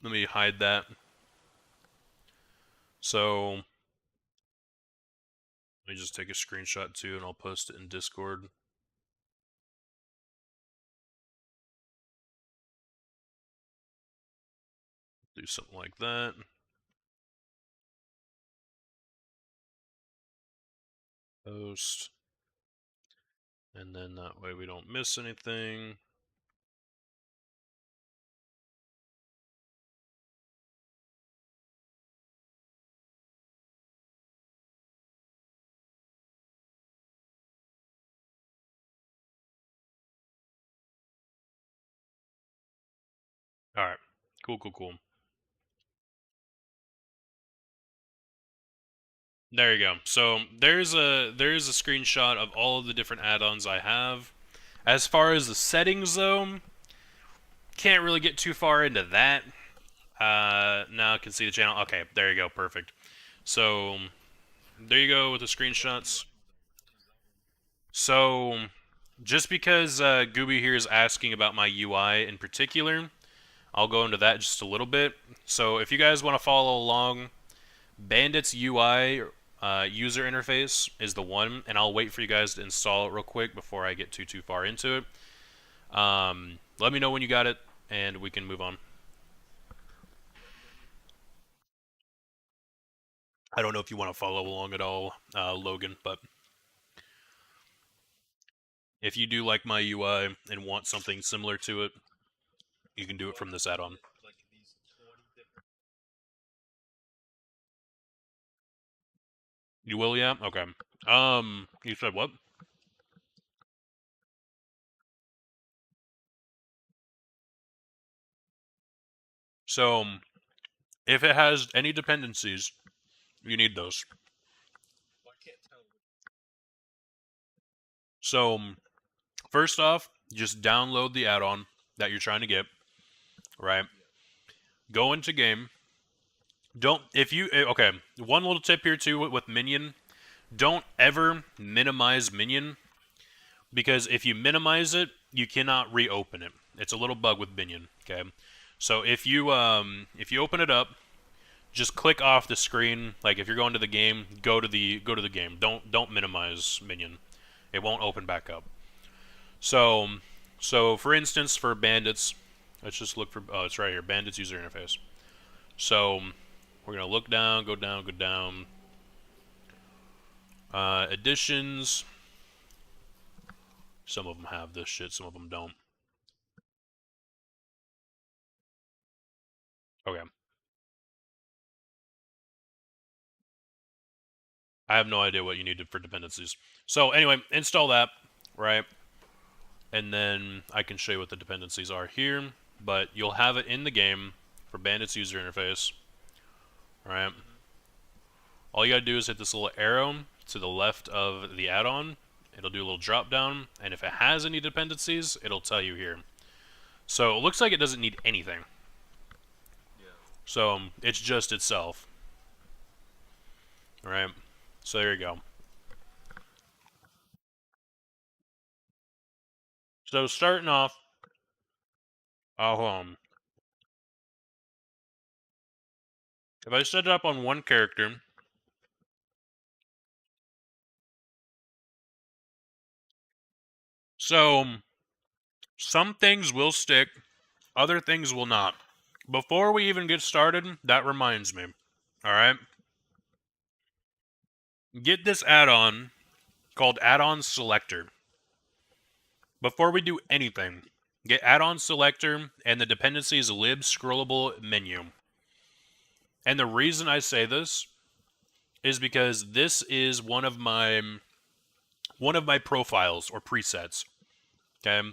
Let me hide that. So, let me just take a screenshot too, and I'll post it in Discord. Do something like that. Post. And then that way we don't miss anything. Alright. Cool. There you go. So there's a screenshot of all of the different add-ons I have. As far as the settings though, can't really get too far into that. Now I can see the channel. Okay, there you go, perfect. So there you go with the screenshots. So just because Gooby here is asking about my UI in particular, I'll go into that just a little bit. So if you guys want to follow along, Bandit's UI user interface is the one, and I'll wait for you guys to install it real quick before I get too far into it. Let me know when you got it, and we can move on. I don't know if you want to follow along at all, Logan, but if you do like my UI and want something similar to it, you can do it from this add-on. You will, yeah? Okay. You said what? So, if it has any dependencies, you need those. So, first off, just download the add-on that you're trying to get, right? Go into game. Okay, one little tip here too with Minion. Don't ever minimize Minion, because if you minimize it, you cannot reopen it. It's a little bug with Minion, okay? So if you open it up, just click off the screen. Like if you're going to the game, go to the game. Don't minimize Minion. It won't open back up. So for instance, for Bandits, let's just look for, oh, it's right here, Bandits user interface. So we're gonna look down, go down. Additions. Some of them have this shit, some of them don't. Okay. I have no idea what you needed for dependencies. So anyway, install that, right? And then I can show you what the dependencies are here, but you'll have it in the game for Bandit's user interface, right? All you gotta do is hit this little arrow to the left of the add-on. It'll do a little drop down, and if it has any dependencies, it'll tell you here. So it looks like it doesn't need anything. So it's just itself. Alright, so there you go. So starting off, if I set it up on one character, so some things will stick, other things will not. Before we even get started, that reminds me, alright? Get this add-on called Add-on Selector. Before we do anything, get Add-on Selector and the dependencies lib scrollable menu. And the reason I say this is because this is one of my profiles or presets. Okay?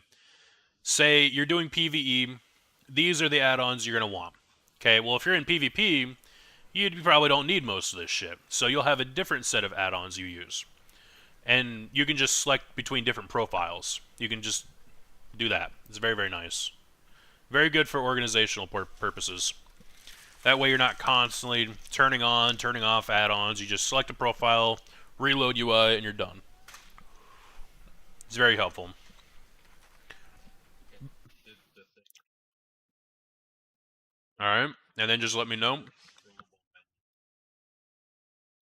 Say you're doing PvE, these are the add-ons you're going to want. Okay, well, if you're in PvP, you probably don't need most of this shit. So you'll have a different set of add-ons you use. And you can just select between different profiles. You can just do that. It's very, very nice. Very good for organizational purposes. That way you're not constantly turning on, turning off add-ons. You just select a profile, reload UI, and you're done. It's very helpful. Alright, and then just let me know.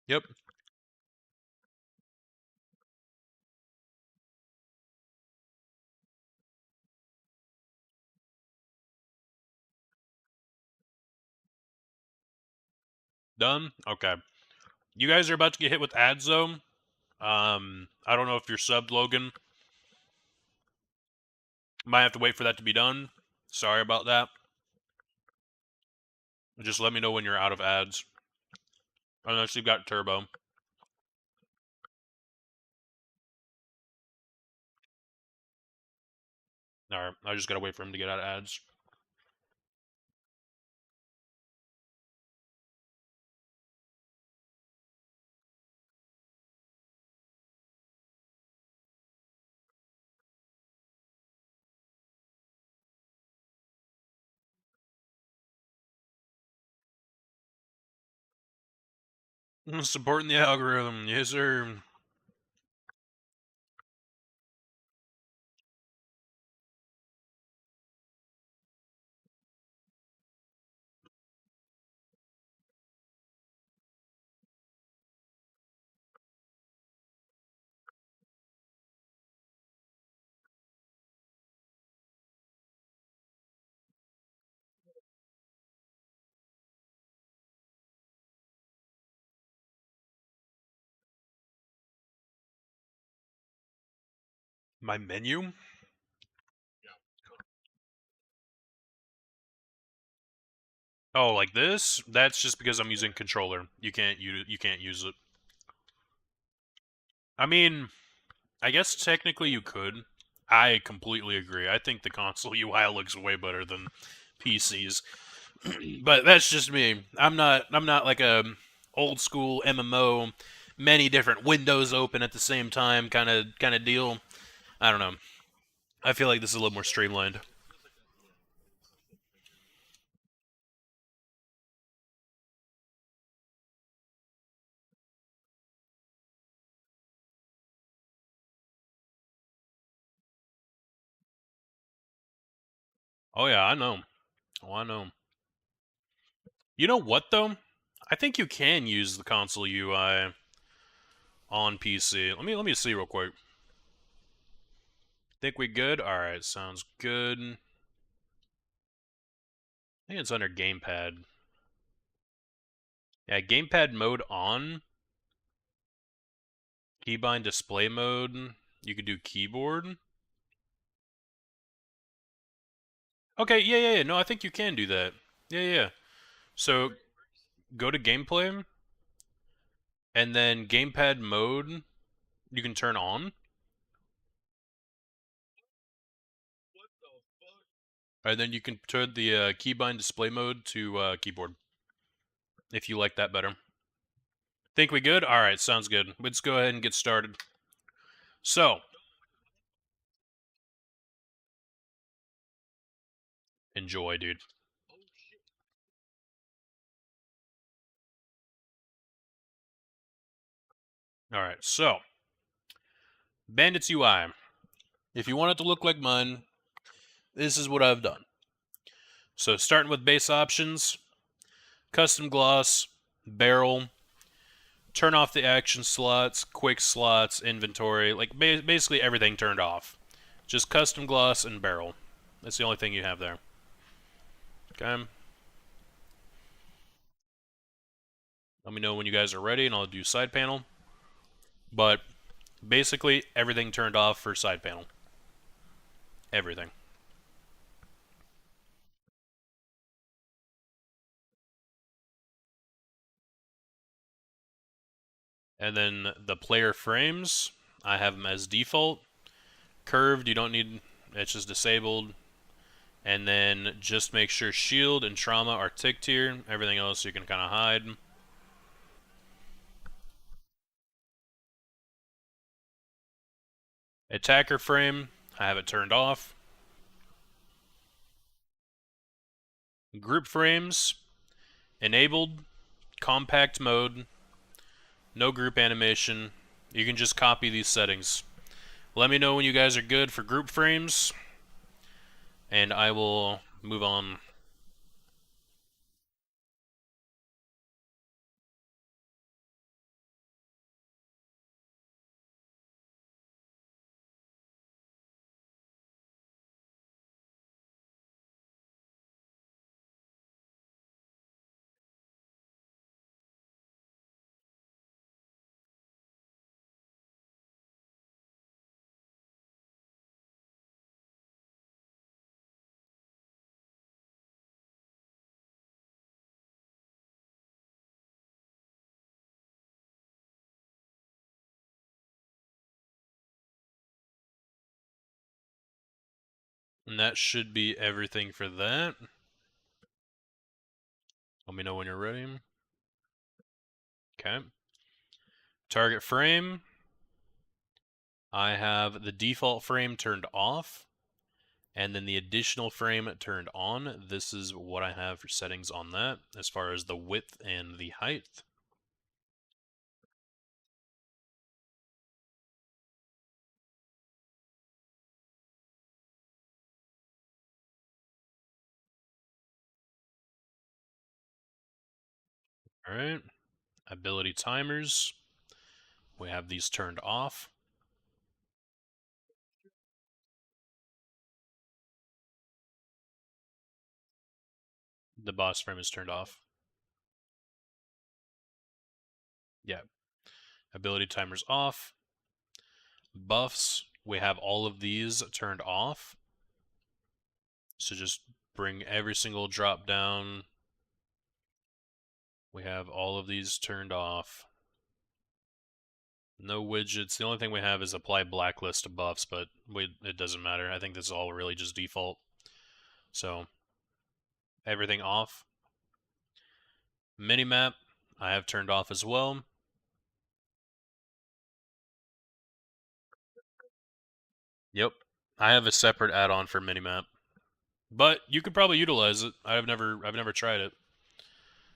Yep. Done? Okay. You guys are about to get hit with ads, though. I don't know if you're subbed, Logan. Might have to wait for that to be done. Sorry about that. Just let me know when you're out of ads. Unless you've got turbo. Alright, I just gotta wait for him to get out of ads. Supporting the algorithm, yes sir. My menu? Oh, like this? That's just because I'm using controller. You can't use it. I mean, I guess technically you could. I completely agree. I think the console UI looks way better than PCs. But that's just me. I'm not like a old school MMO, many different windows open at the same time kind of deal. I don't know. I feel like this is a little more streamlined. Oh yeah, I know. Oh, I know. You know what though? I think you can use the console UI on PC. Let me see real quick. Think we good? All right, sounds good. I think it's under gamepad. Yeah, gamepad mode on. Keybind display mode. You could do keyboard. Okay, yeah. No, I think you can do that. Yeah. So go to gameplay, and then gamepad mode you can turn on. And then you can turn the keybind display mode to keyboard. If you like that better. Think we good? Alright, sounds good. Let's go ahead and get started. So. Enjoy, dude. Alright, so. Bandits UI. If you want it to look like mine, this is what I've done. So starting with base options, custom gloss, barrel, turn off the action slots, quick slots, inventory, like basically everything turned off. Just custom gloss and barrel. That's the only thing you have there. Okay. Let me know when you guys are ready and I'll do side panel. But basically everything turned off for side panel. Everything. And then the player frames, I have them as default. Curved, you don't need, it's just disabled. And then just make sure shield and trauma are ticked here. Everything else you can kind of hide. Attacker frame, I have it turned off. Group frames, enabled, compact mode, no group animation. You can just copy these settings. Let me know when you guys are good for group frames, and I will move on. And that should be everything for that. Let me know when you're ready. Okay. Target frame. I have the default frame turned off, and then the additional frame turned on. This is what I have for settings on that, as far as the width and the height. Alright. Ability timers. We have these turned off. The boss frame is turned off. Yeah. Ability timers off. Buffs, we have all of these turned off. So just bring every single drop down. We have all of these turned off. No widgets. The only thing we have is apply blacklist to buffs, but it doesn't matter. I think this is all really just default. So everything off. Minimap, I have turned off as well. Yep. I have a separate add-on for minimap. But you could probably utilize it. I've never tried it.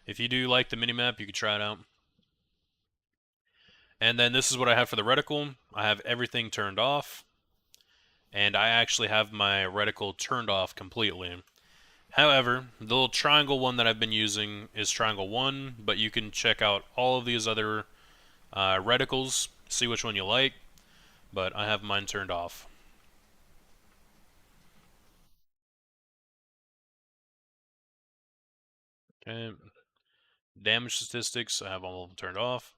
If you do like the minimap, you could try it out. And then this is what I have for the reticle. I have everything turned off. And I actually have my reticle turned off completely. However, the little triangle one that I've been using is triangle 1, but you can check out all of these other reticles, see which one you like, but I have mine turned off. Okay. Damage statistics, I have all of them turned off.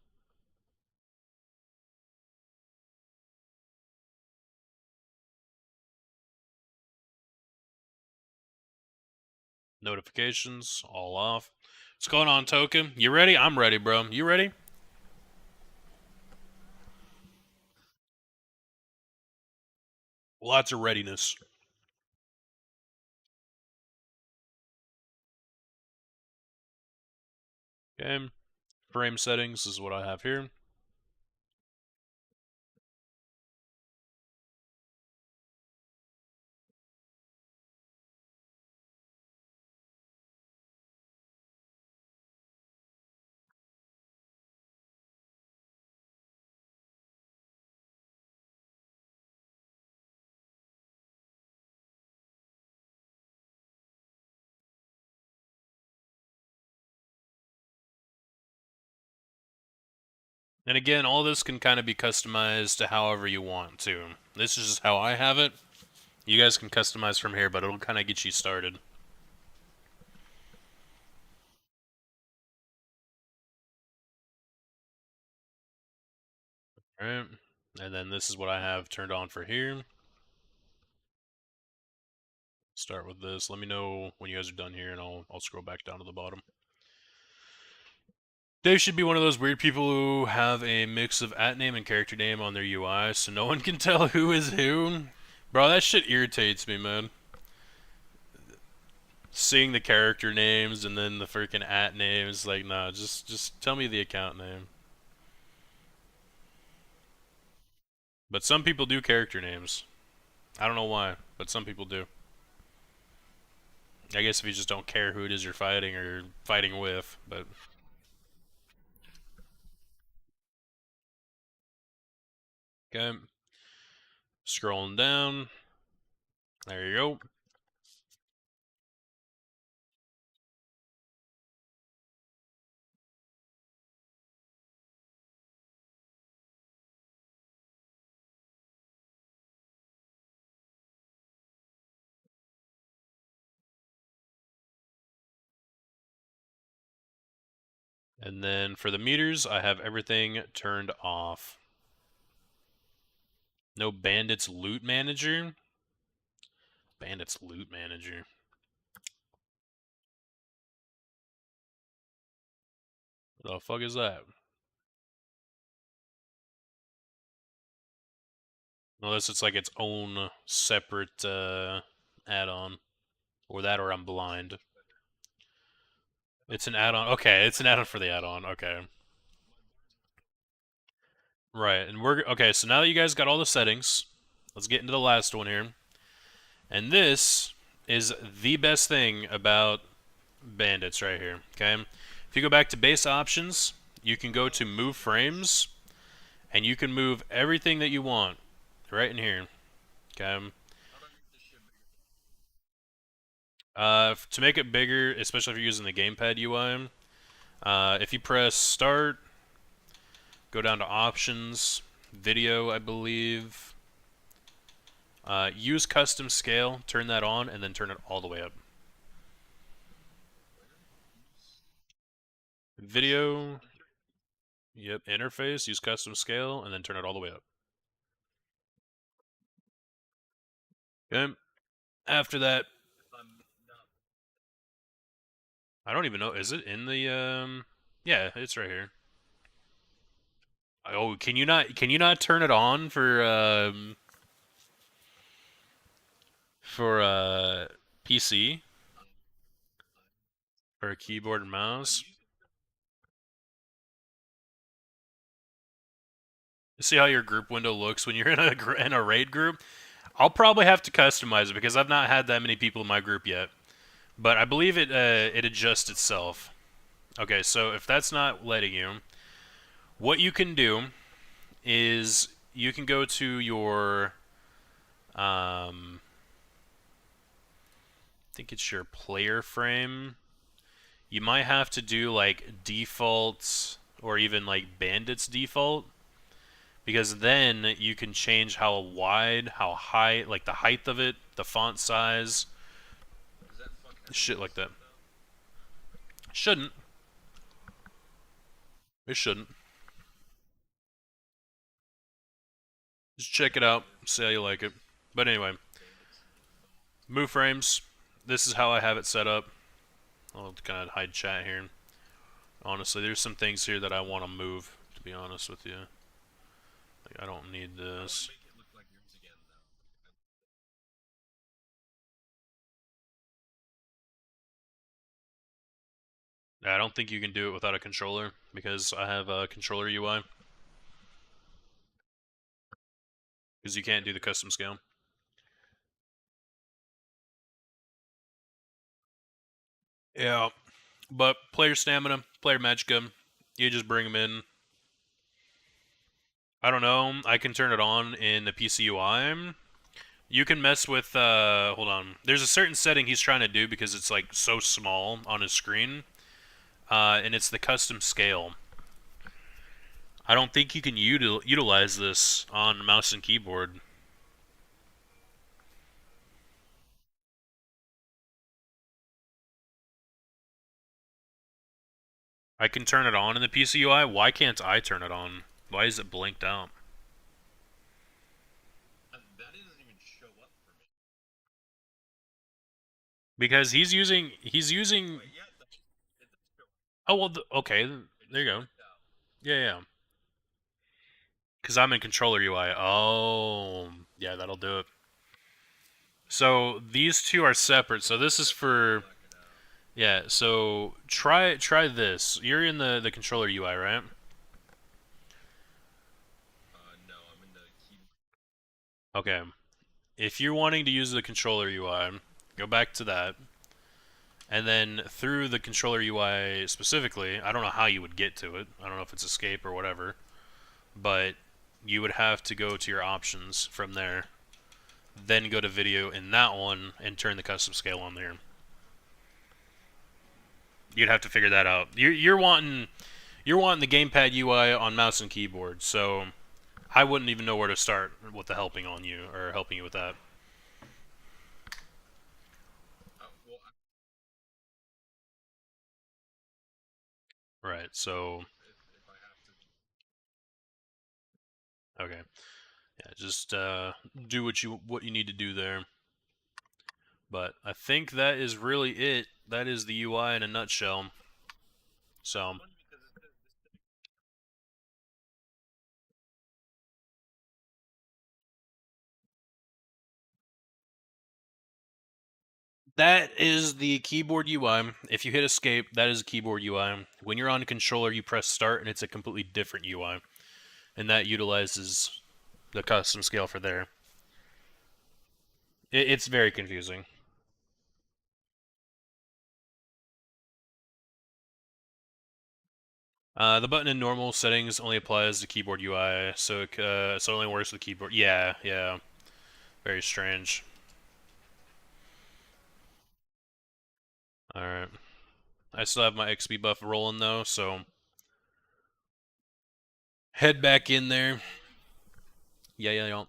Notifications, all off. What's going on, Token? You ready? I'm ready, bro. You ready? Lots of readiness. Okay. Frame settings is what I have here. And again, all this can kind of be customized to however you want to. This is just how I have it. You guys can customize from here, but it'll kind of get you started. Alright, and then this is what I have turned on for here. Start with this. Let me know when you guys are done here, and I'll scroll back down to the bottom. Dave should be one of those weird people who have a mix of @ name and character name on their UI, so no one can tell who is who. Bro, that shit irritates me, man. Seeing the character names and then the freaking at names, like, nah, just tell me the account name. But some people do character names. I don't know why, but some people do. I guess if you just don't care who it is you're fighting or fighting with, but... Okay. Scrolling down. There you go. And then for the meters, I have everything turned off. No Bandits Loot Manager. Bandits Loot Manager. What the fuck is that? Unless it's like its own separate add-on. Or that, or I'm blind. It's an add-on. Okay, it's an add-on for the add-on. Okay. Right, and we're... Okay, so now that you guys got all the settings, let's get into the last one here. And this is the best thing about Bandits right here, okay? If you go back to base options, you can go to move frames, and you can move everything that you want right in here, okay? To make it bigger, especially if you're using the gamepad UI, if you press start, go down to options, video, I believe, use custom scale, turn that on, and then turn it all the way up. Video, yep, interface, use custom scale, and then turn it all the way up. Okay. After that, I don't even know, is it in the, yeah, it's right here. Oh, can you not turn it on for PC? For a keyboard and mouse? See how your group window looks when you're in a raid group? I'll probably have to customize it because I've not had that many people in my group yet. But I believe it adjusts itself. Okay, so if that's not letting you, what you can do is you can go to your I think it's your player frame. You might have to do like default or even like Bandits default, because then you can change how wide, how high, like the height of it, the font size, shit like that. Shouldn't. It shouldn't. Just check it out, see how you like it. But anyway, move frames. This is how I have it set up. I'll kind of hide chat here. Honestly, there's some things here that I want to move, to be honest with you. Like, I don't need this. I don't think you can do it without a controller, because I have a controller UI. Because you can't do the custom scale. Yeah, but player stamina, player magicka, you just bring them in. I don't know, I can turn it on in the PC UI. You can mess with, hold on. There's a certain setting he's trying to do because it's like so small on his screen. And it's the custom scale. I don't think you can utilize this on mouse and keyboard. I can turn it on in the PC UI. Why can't I turn it on? Why is it blinked out? That doesn't even show up for me. Because he's using. But yeah, it does show up. Oh well. Okay. There you go. Yeah, yeah. Because I'm in controller UI. Oh, yeah, that'll do it. So these two are separate. So this is for yeah. So try this. You're in the controller UI, right? No, I'm in the keyboard. Okay. If you're wanting to use the controller UI, go back to that. And then through the controller UI specifically, I don't know how you would get to it. I don't know if it's escape or whatever. But you would have to go to your options from there. Then go to video in that one and turn the custom scale on there. You'd have to figure that out. You're wanting the gamepad UI on mouse and keyboard, so I wouldn't even know where to start with the helping on you or helping you with that. Well, Right. So if I have to. okay. Yeah, just do what you need to do there. But I think that is really it. That is the UI in a nutshell. So Funny because this that is the keyboard UI. If you hit escape, that is a keyboard UI. When you're on a controller, you press start and it's a completely different UI. And that utilizes the custom scale for there. It's very confusing. The button in normal settings only applies to keyboard UI, so it only works with keyboard. Yeah, yeah. Very strange. Alright. I still have my XP buff rolling though, so head back in there. Yeah, yeah, yeah.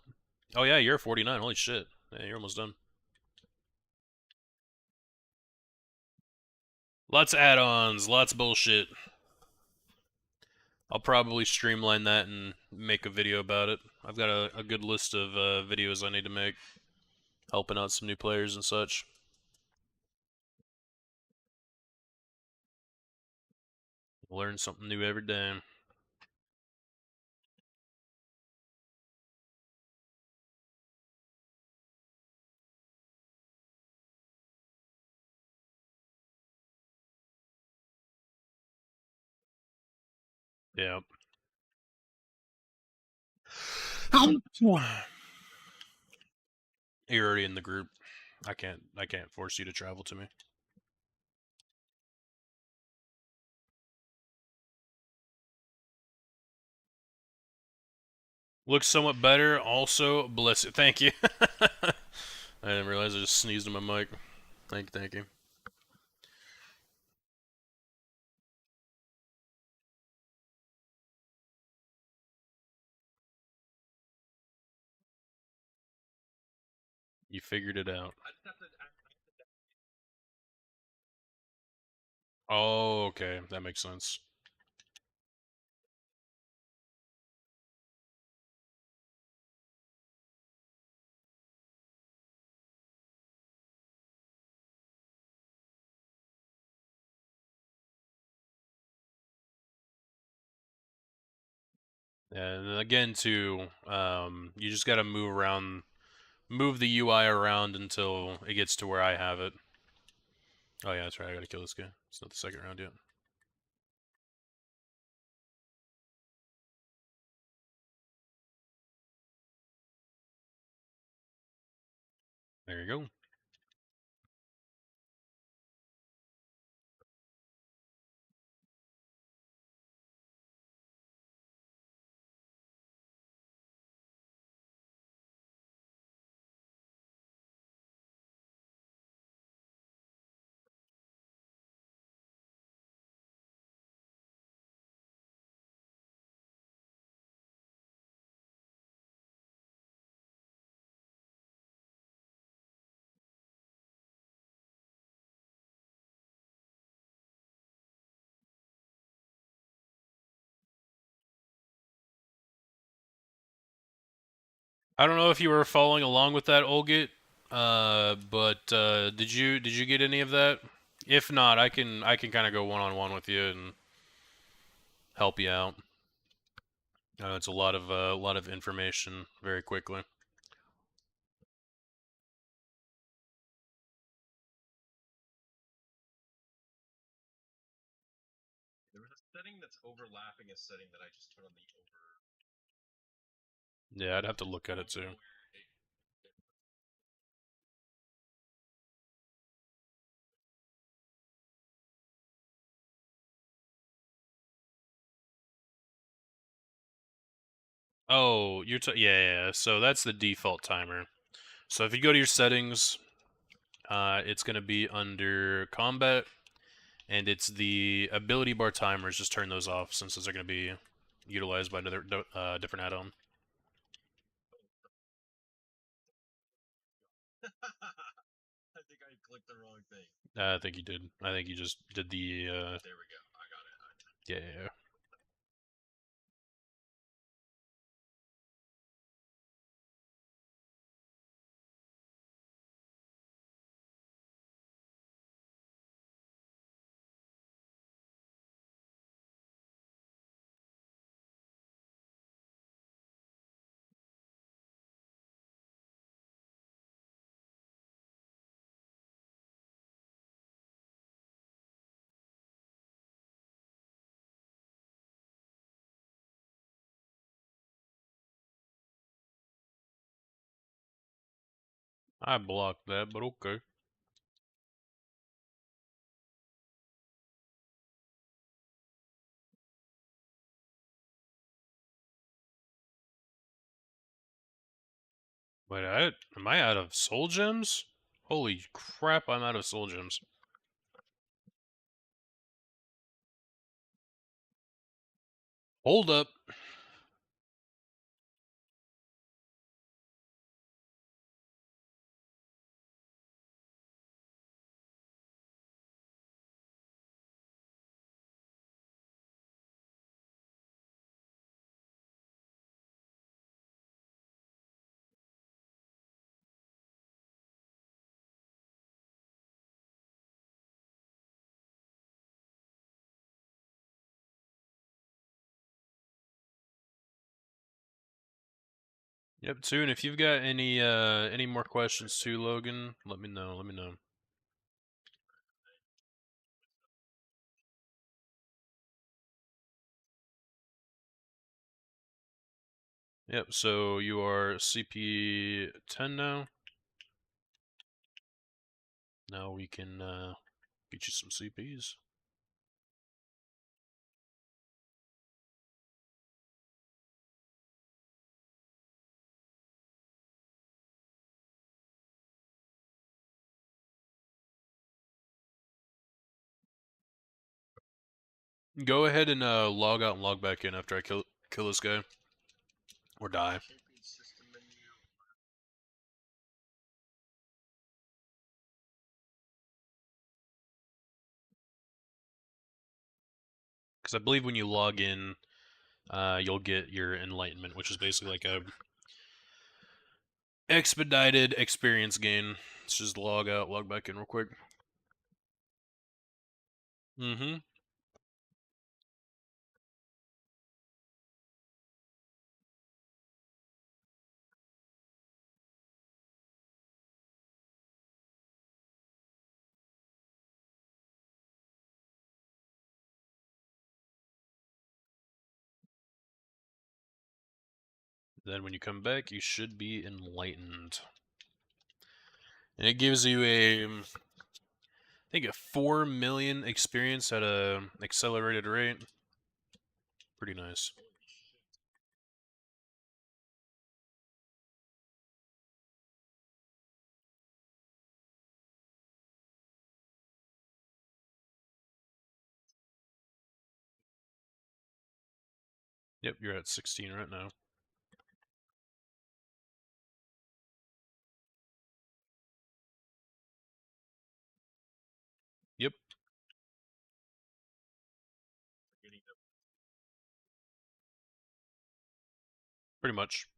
Oh yeah, you're 49. Holy shit. Yeah, you're almost done. Lots of add-ons, lots of bullshit. I'll probably streamline that and make a video about it. I've got a good list of videos I need to make, helping out some new players and such. Learn something new every day. Yeah. You're already in the group. I can't force you to travel to me. Looks somewhat better. Also, bless it. Thank you. I didn't realize I just sneezed in my mic. Thank you. You figured it out. I just have to. Oh, okay. That makes sense. And again, too, you just gotta move the UI around until it gets to where I have it. Oh yeah, that's right. I gotta kill this guy. It's not the second round yet. There you go. I don't know if you were following along with that, Olgit, but did you get any of that? If not, I can kind of go one-on-one with you and help you out. I know it's a lot of information very quickly. overlapping a setting that I just put on the over. Yeah, I'd have to look at it too. Oh, yeah. So that's the default timer. So if you go to your settings, it's gonna be under combat, and it's the ability bar timers. Just turn those off since those are gonna be utilized by another different add-on. I think I clicked the wrong thing. I think you did. I think you just did the. There we go. I got it. Yeah. I blocked that, but okay. Wait, am I out of soul gems? Holy crap, I'm out of soul gems. Hold up. Yep, Toon, if you've got any more questions too, Logan, let me know. Let me know. Yep, so you are CP10 now. Now we can get you some CPs. Go ahead and log out and log back in after I kill this guy. Or die. Champion system menu. Because I believe when you log in, you'll get your enlightenment, which is basically like a expedited experience gain. Let's just log out, log back in real quick. Mm-hmm. Then when you come back, you should be enlightened. And it gives you I think a 4 million experience at a accelerated rate. Pretty nice. Yep, you're at 16 right now. Yep. Pretty much.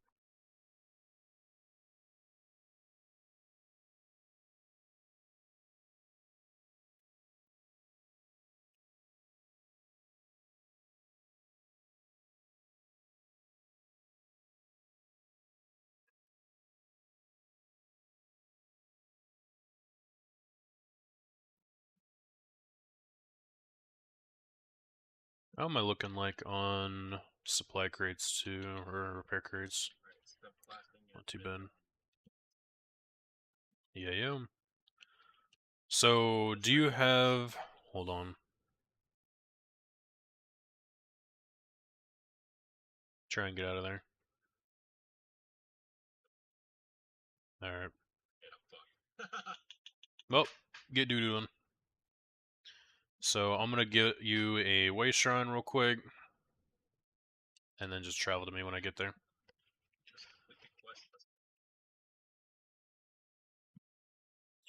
How am I looking like on supply crates too, or repair crates? Alright, stuff blasting in Not too a minute. bad. Yeah. So, do you have... Hold on. Try and get out of there. Alright. Yeah, fuck. Well, get doo-dooing. So, I'm gonna get you a way shrine real quick. And then just travel to me when I get there. Just complete the quest.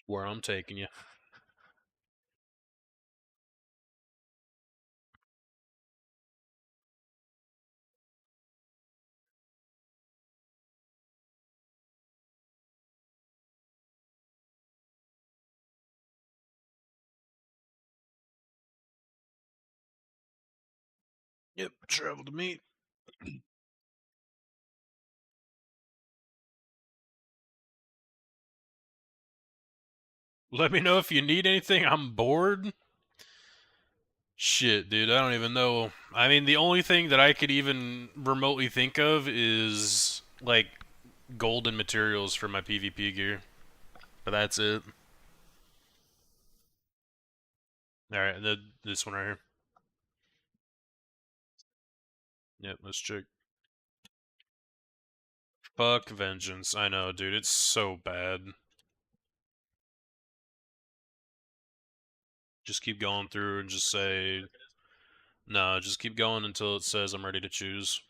Where I'm taking you. Yep, travel to me. Let me know if you need anything. I'm bored. Shit, dude, I don't even know. I mean, the only thing that I could even remotely think of is, like, golden materials for my PvP gear. But that's it. Alright, this one right here. Yep, let's check. Fuck Vengeance. I know, dude, it's so bad. Just keep going through and just say... No, just keep going until it says I'm ready to choose.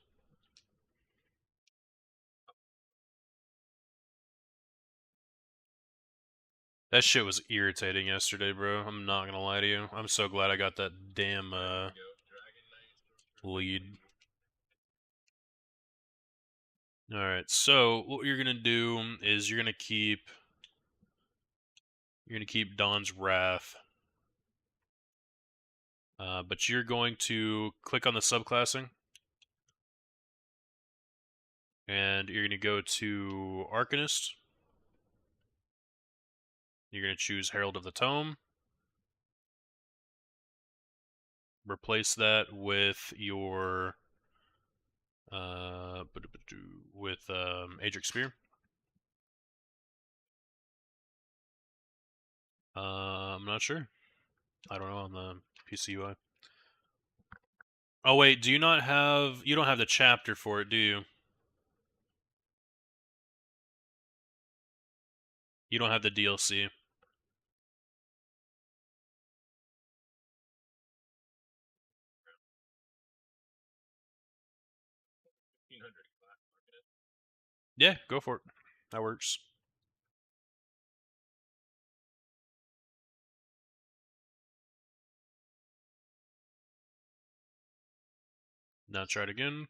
That shit was irritating yesterday, bro. I'm not gonna lie to you. I'm so glad I got that damn, There we go. Dragon Knight. lead. Alright, so what you're gonna do is you're gonna keep Dawn's Wrath. But you're going to click on the subclassing. And you're gonna go to Arcanist. You're gonna choose Herald of the Tome. Replace that with your Adric Spear. I'm not sure. I don't know on the PC UI. Oh wait, you don't have the chapter for it, do you? You don't have the DLC. Yeah, go for it. That works. Now try it again.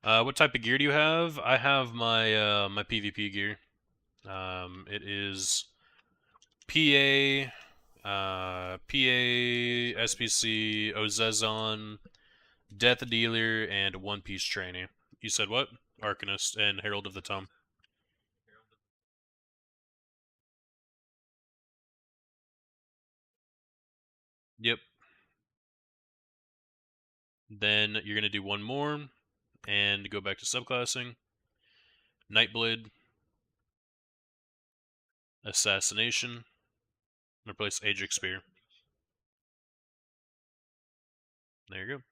What type of gear do you have? I have my my PvP gear. It is PA, SPC, Ozezon, Death Dealer, and One Piece Trainee. You said what? Arcanist and Herald of the Tome. Yep. Then you're going to do one more and go back to subclassing. Nightblade. Assassination. Replace Adric Spear. There you go.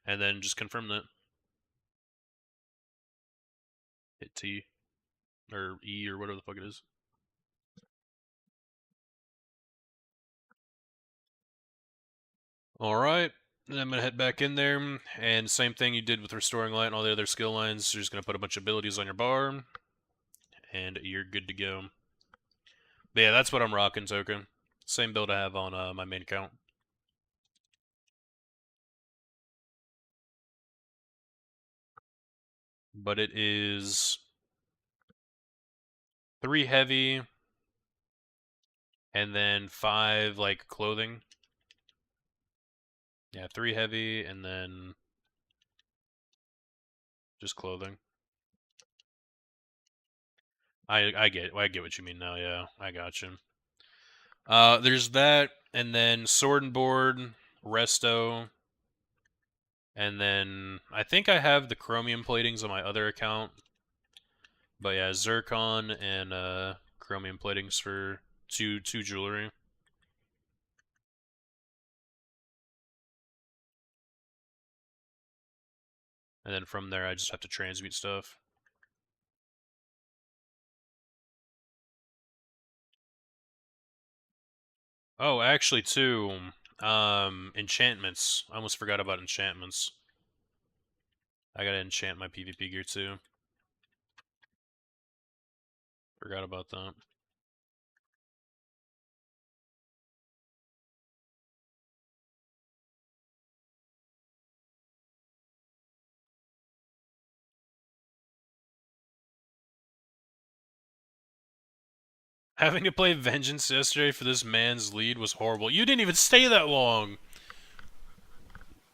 And then just confirm that. Hit T. Or E or whatever the fuck it is. Alright. Then I'm going to head back in there. And same thing you did with Restoring Light and all the other skill lines. You're just going to put a bunch of abilities on your bar. And you're good to go. But yeah, that's what I'm rocking, Token. Same build I have on my main account. But it is 3 heavy, and then 5 like clothing. Yeah, 3 heavy, and then just clothing. I get what you mean now. Yeah, I got you. There's that, and then sword and board, resto, And then I think I have the chromium platings on my other account. But yeah, zircon and chromium platings for two jewelry. And then from there I just have to transmute stuff. Oh, actually too, enchantments. I almost forgot about enchantments. I gotta enchant my PvP gear too. Forgot about that. Having to play Vengeance yesterday for this man's lead was horrible. You didn't even stay that long!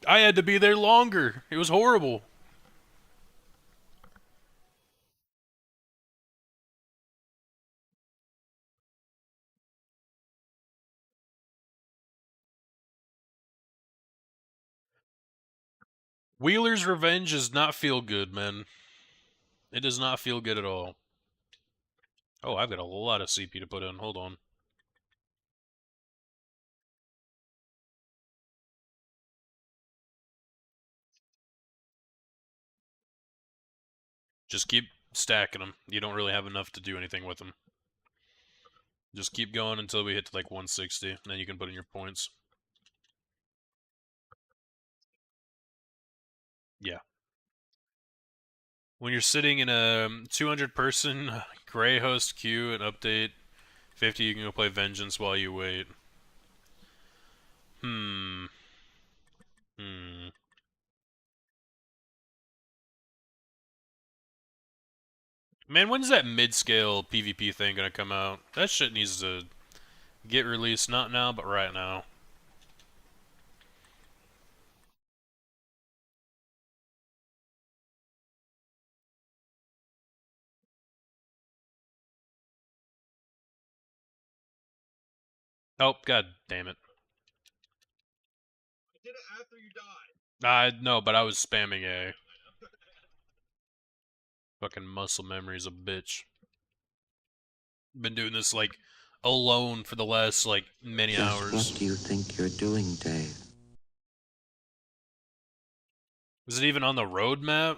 I had to be there longer! It was horrible! Wheeler's Revenge does not feel good, man. It does not feel good at all. Oh, I've got a lot of CP to put in. Hold on. Just keep stacking them. You don't really have enough to do anything with them. Just keep going until we hit to like 160, and then you can put in your points. Yeah. When you're sitting in a 200-person gray host queue and update 50, you can go play Vengeance while you wait. Hmm. Man, when's that mid-scale PvP thing gonna come out? That shit needs to get released, not now, but right now. Oh, god damn it. I did it after you died. No, but I was spamming A. Fucking muscle memory's a bitch. Been doing this, like, alone for the last, like, many hours. What do you think you're doing, Dave? Is it even on the roadmap?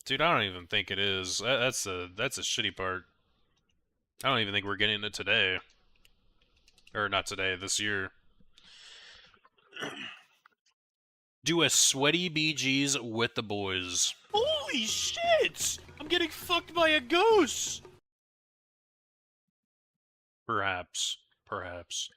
Dude, I don't even think it is. That's a shitty part. I don't even think we're getting it today. Or not today, this year. Do a sweaty BGs with the boys. Holy shit! I'm getting fucked by a ghost! Perhaps. Perhaps.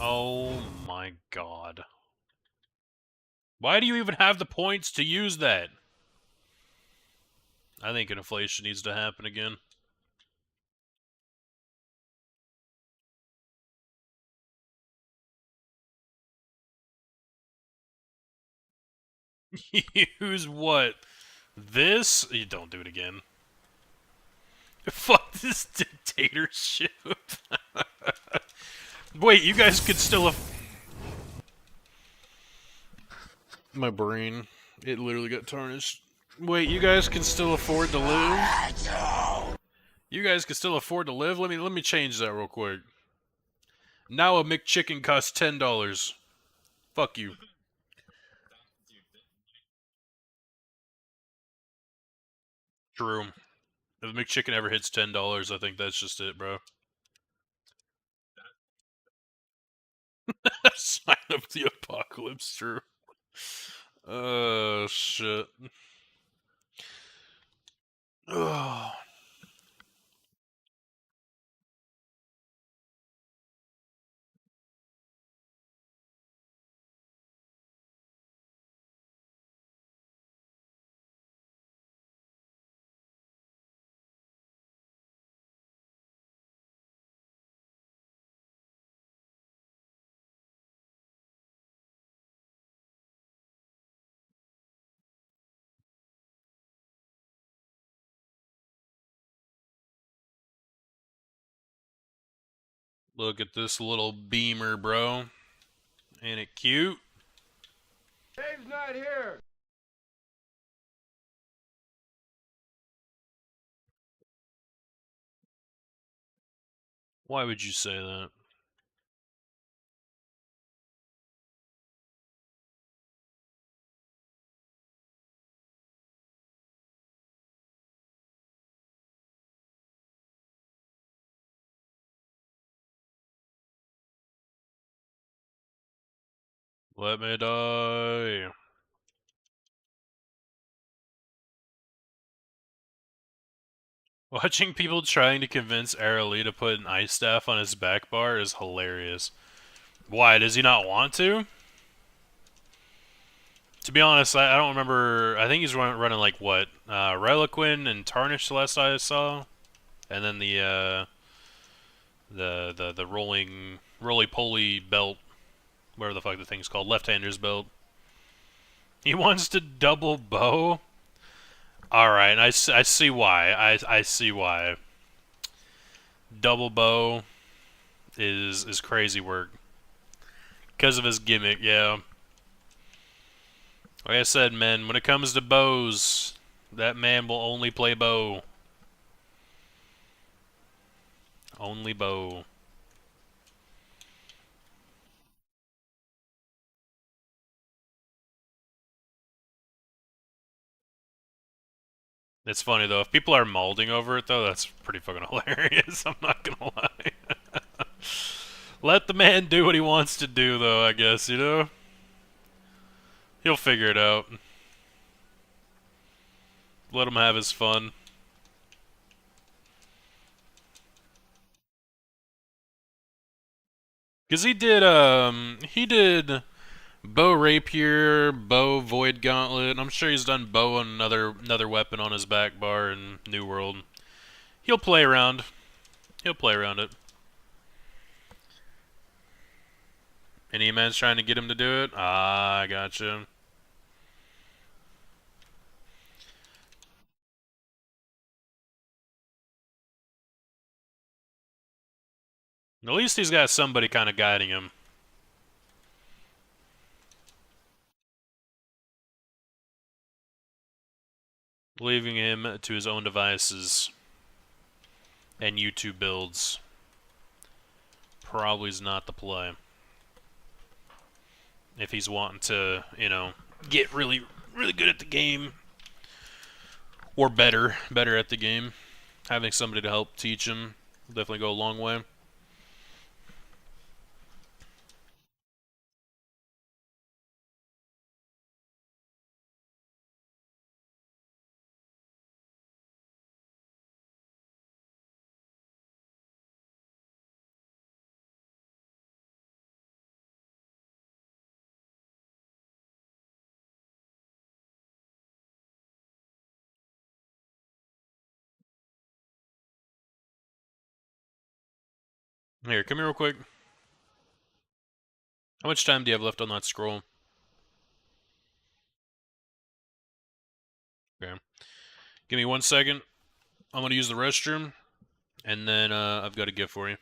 Oh my god. Why do you even have the points to use that? I think inflation needs to happen again. Use what? This? You don't do it again. Fuck this dictatorship. Wait, you guys could still my brain, it literally got tarnished. Wait, you guys can still afford to live? You guys can still afford to live? Let me change that real quick. Now a McChicken costs $10. Fuck you. True. If McChicken ever hits $10, I think that's just it, bro. Sign up the apocalypse, true. Oh, shit. Ugh. Look at this little beamer, bro. Ain't it cute? Dave's not here. Why would you say that? Let me die. Watching people trying to convince Aralee to put an ice staff on his back bar is hilarious. Why, does he not want to? To be honest, I don't remember. I think he's running like what? Reliquin and Tarnish the last I saw. And then the rolling roly-poly belt. Whatever the fuck the thing's called. Left-hander's belt. He wants to double bow? Alright, I see why. I see why. Double bow is crazy work. Because of his gimmick, yeah. Like I said, men, when it comes to bows, that man will only play bow. Only bow. It's funny though, if people are malding over it though, that's pretty fucking hilarious, I'm not gonna lie. Let the man do what he wants to do though, I guess, you know? He'll figure it out. Let him have his fun. Cause he did bow rapier, bow void gauntlet. I'm sure he's done bow and another weapon on his back bar in New World. He'll play around. He'll play around it. And E-Man's trying to get him to do it? Ah, I gotcha. At least he's got somebody kind of guiding him. Leaving him to his own devices and YouTube builds probably is not the play. If he's wanting to, you know, get really good at the game. Or better at the game. Having somebody to help teach him will definitely go a long way. Here, come here real quick. How much time do you have left on that scroll? Okay. Give me 1 second. I'm gonna use the restroom, and then I've got a gift for you.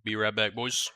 Be right back, boys.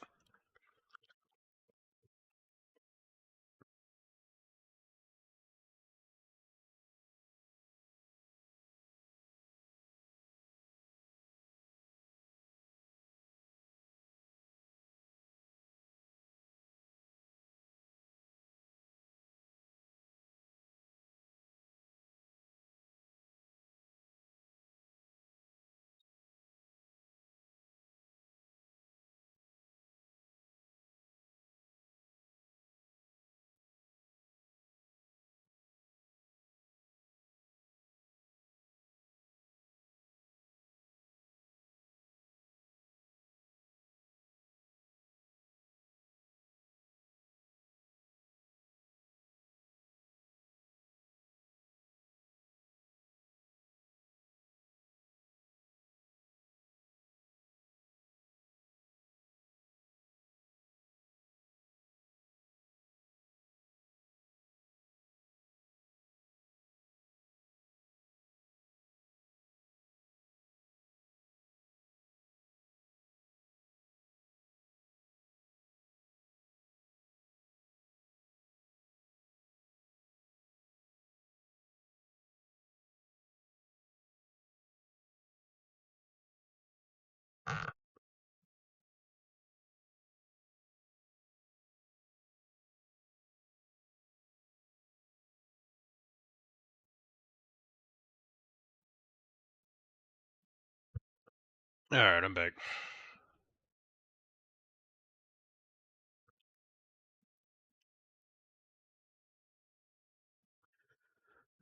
Alright, I'm back.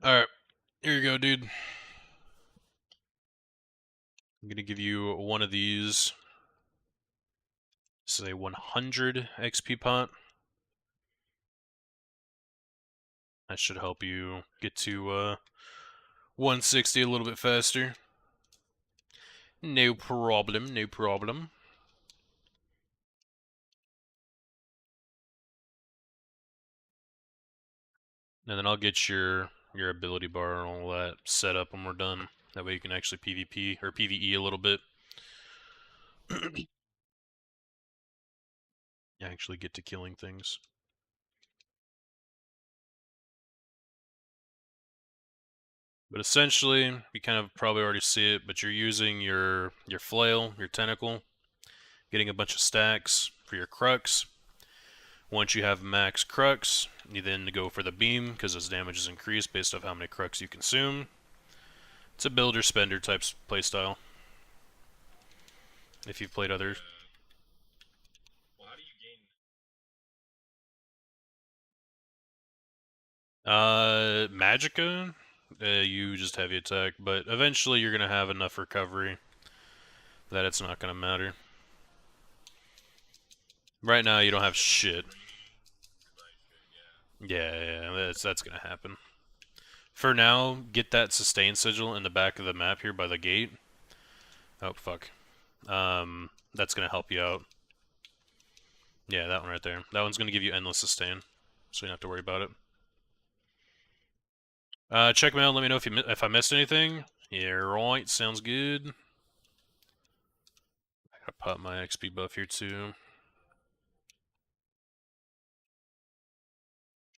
Alright, here you go, dude. I'm gonna give you one of these. This is a 100 XP pot. That should help you get to 160 a little bit faster. No problem, no problem. And then I'll get your ability bar and all that set up when we're done. That way you can actually PvP or PvE a little bit. Actually get to killing things. But essentially, you kind of probably already see it, but you're using your flail, your tentacle, getting a bunch of stacks for your crux. Once you have max crux, you then go for the beam, because its damage is increased based off how many crux you consume. It's a builder spender type playstyle. If you've played other. Well, how do you gain? Magicka, you just heavy attack, but eventually you're gonna have enough recovery that it's not gonna matter. Right now you don't have shit. Yeah, that's gonna happen. For now, get that sustain sigil in the back of the map here by the gate. Oh fuck. That's gonna help you out. Yeah, that one right there. That one's gonna give you endless sustain, so you don't have to worry about it. Check mail. Let me know if I missed anything. Yeah, right. Sounds good. I gotta pop my XP buff here too.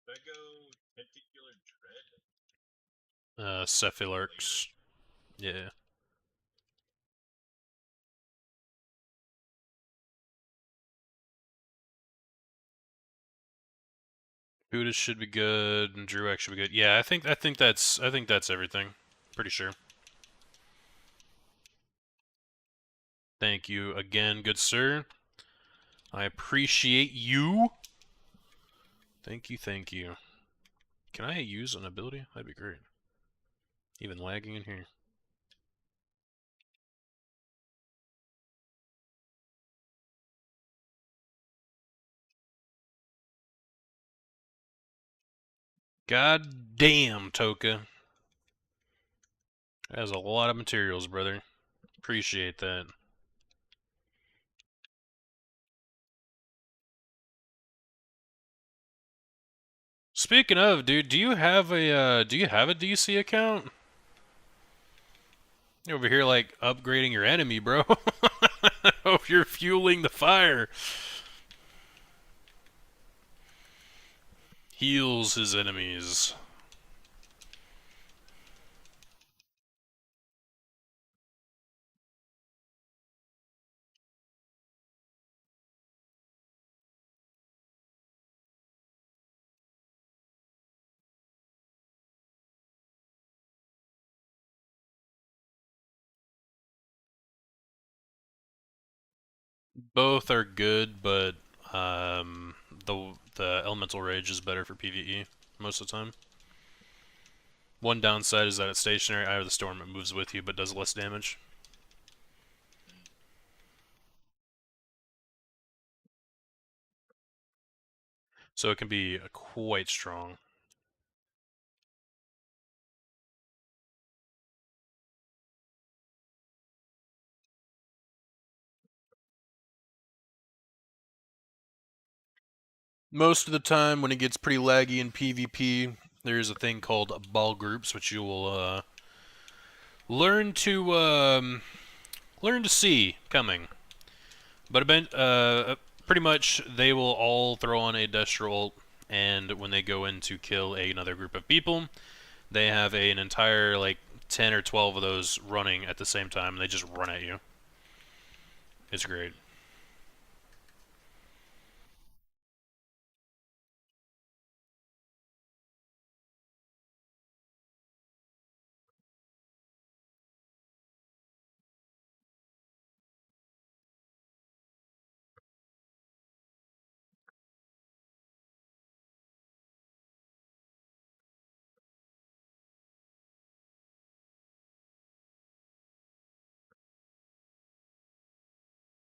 Should I go tentacular dread? Cephalarx. Yeah. Buddhist should be good, and Druid should be good. Yeah, I think that's everything. Pretty sure. Thank you again, good sir. I appreciate you. Thank you, thank you. Can I use an ability? That'd be great. Even lagging in here. God damn, Toka. That has a lot of materials, brother. Appreciate that. Speaking of, dude, do you have a DC account? You're over here like upgrading your enemy, bro. Hope you're fueling the fire. Heals his enemies. Both are good, but the elemental rage is better for PvE most of the time. One downside is that it's stationary. Eye of the Storm, it moves with you but does less damage. So it can be quite strong. Most of the time, when it gets pretty laggy in PvP, there's a thing called ball groups, which you will learn to see coming. But pretty much, they will all throw on a Destro ult, and when they go in to kill another group of people, they have an entire like 10 or 12 of those running at the same time, and they just run at you. It's great.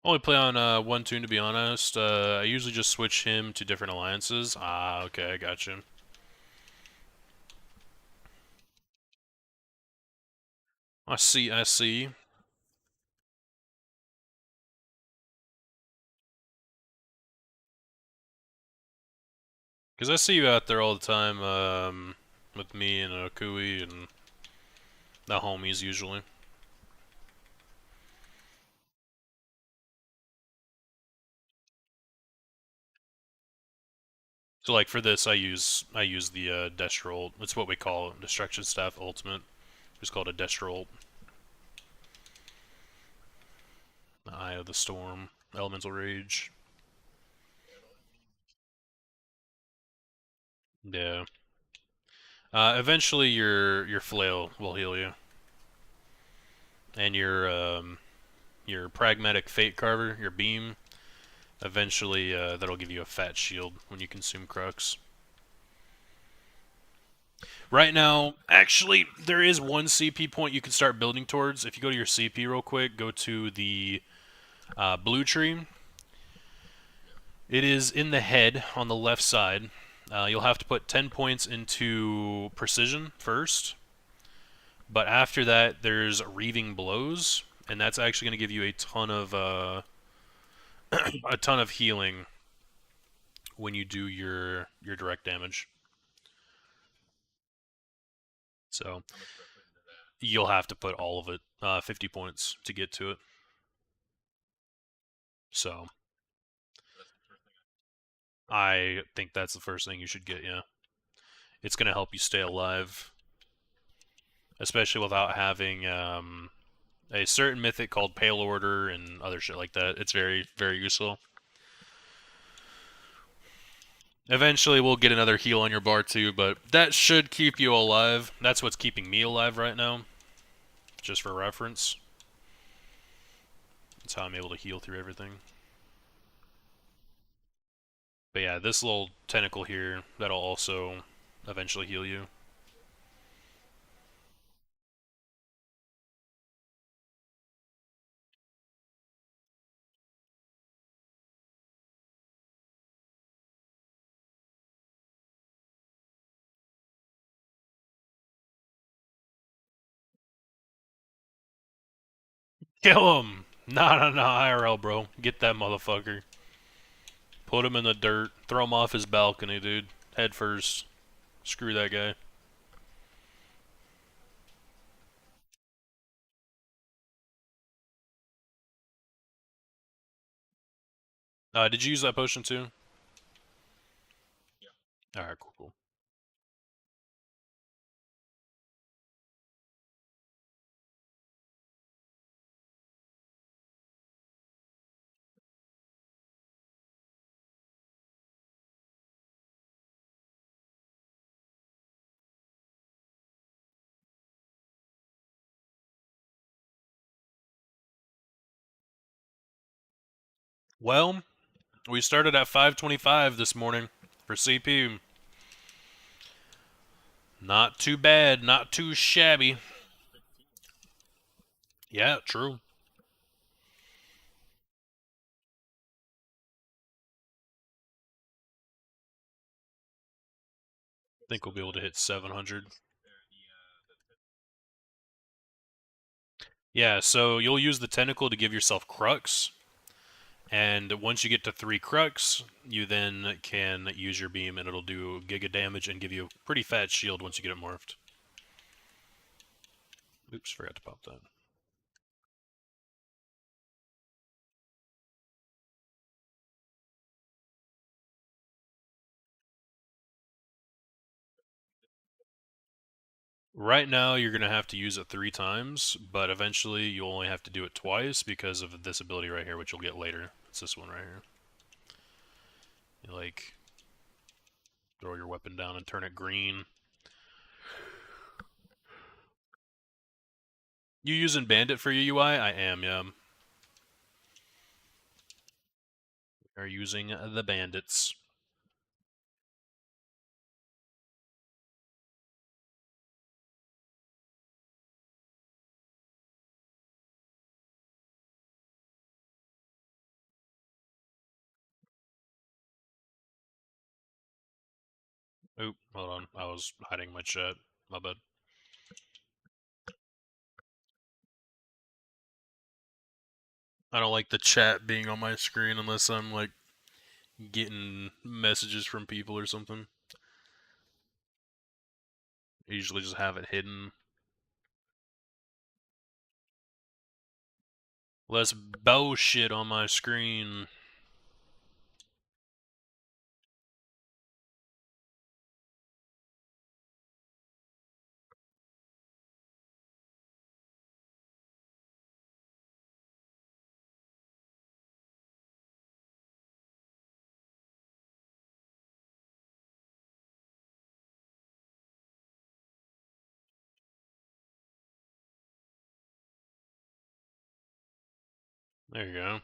Only play on one tune, to be honest. I usually just switch him to different alliances. Ah, okay, I got you. I see, I see. Because I see you out there all the time, with me and Akui and the homies usually. So like for this, I use the Destro ult. It's what we call it, Destruction Staff Ultimate. It's called a Destro ult. The Eye of the Storm, Elemental Rage. Yeah. Eventually, your flail will heal you, and your pragmatic fate carver, your beam. Eventually, that'll give you a fat shield when you consume Crux. Right now, actually, there is one CP point you can start building towards. If you go to your CP real quick, go to the blue tree. It is in the head on the left side. You'll have to put 10 points into precision first. But after that, there's Reaving Blows, and that's actually going to give you a ton of a ton of healing when you do your direct damage. So you'll have to put all of it, 50 points to get to it. So I think that's the first thing you should get, yeah. It's going to help you stay alive, especially without having a certain mythic called Pale Order and other shit like that. It's very, very useful. Eventually, we'll get another heal on your bar too, but that should keep you alive. That's what's keeping me alive right now, just for reference. That's how I'm able to heal through everything. But yeah, this little tentacle here, that'll also eventually heal you. Kill him! Nah, IRL, bro. Get that motherfucker. Put him in the dirt. Throw him off his balcony, dude. Head first. Screw that guy. Did you use that potion too? Yeah. Alright, cool. Well, we started at 525 this morning for CP. Not too bad, not too shabby. Yeah, true. I think we'll be able to hit 700. Yeah, so you'll use the tentacle to give yourself Crux. And once you get to 3 Crux, you then can use your beam and it'll do giga damage and give you a pretty fat shield once you get it morphed. Oops, forgot to pop that. Right now, you're going to have to use it 3 times, but eventually you'll only have to do it twice because of this ability right here, which you'll get later. It's this one right here. You, like, throw your weapon down and turn it green. You using Bandit for your UI? I am, yeah. We are using the Bandits. Oop, hold on. I was hiding my chat. My bad. I don't like the chat being on my screen unless I'm, like, getting messages from people or something. I usually just have it hidden. Less bullshit on my screen. There you go.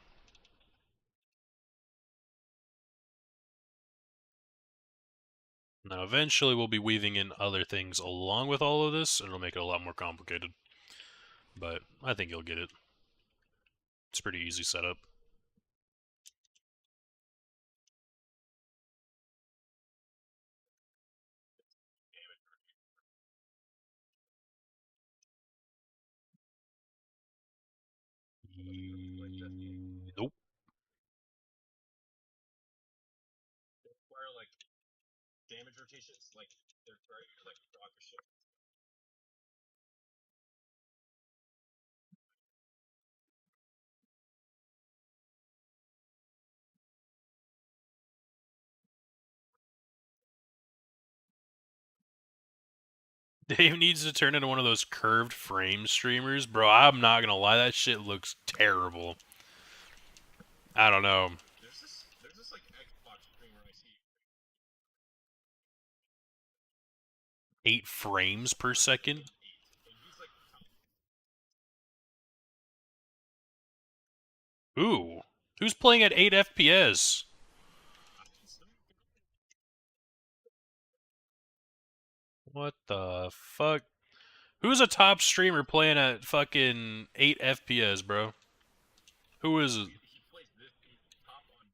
Now, eventually we'll be weaving in other things along with all of this, and it'll make it a lot more complicated. But I think you'll get it. It's pretty easy setup. Nope. They require like damage rotations, like they require you to like rock or shit. Dave needs to turn into one of those curved frame streamers. Bro, I'm not gonna lie, that shit looks terrible. I don't know. There's this like Xbox streamer I see. 8 frames per second? And he's like Ooh. Who's playing at 8 FPS? What the fuck? Who's a top streamer playing at fucking 8 FPS, bro? Who is it? he plays this top on.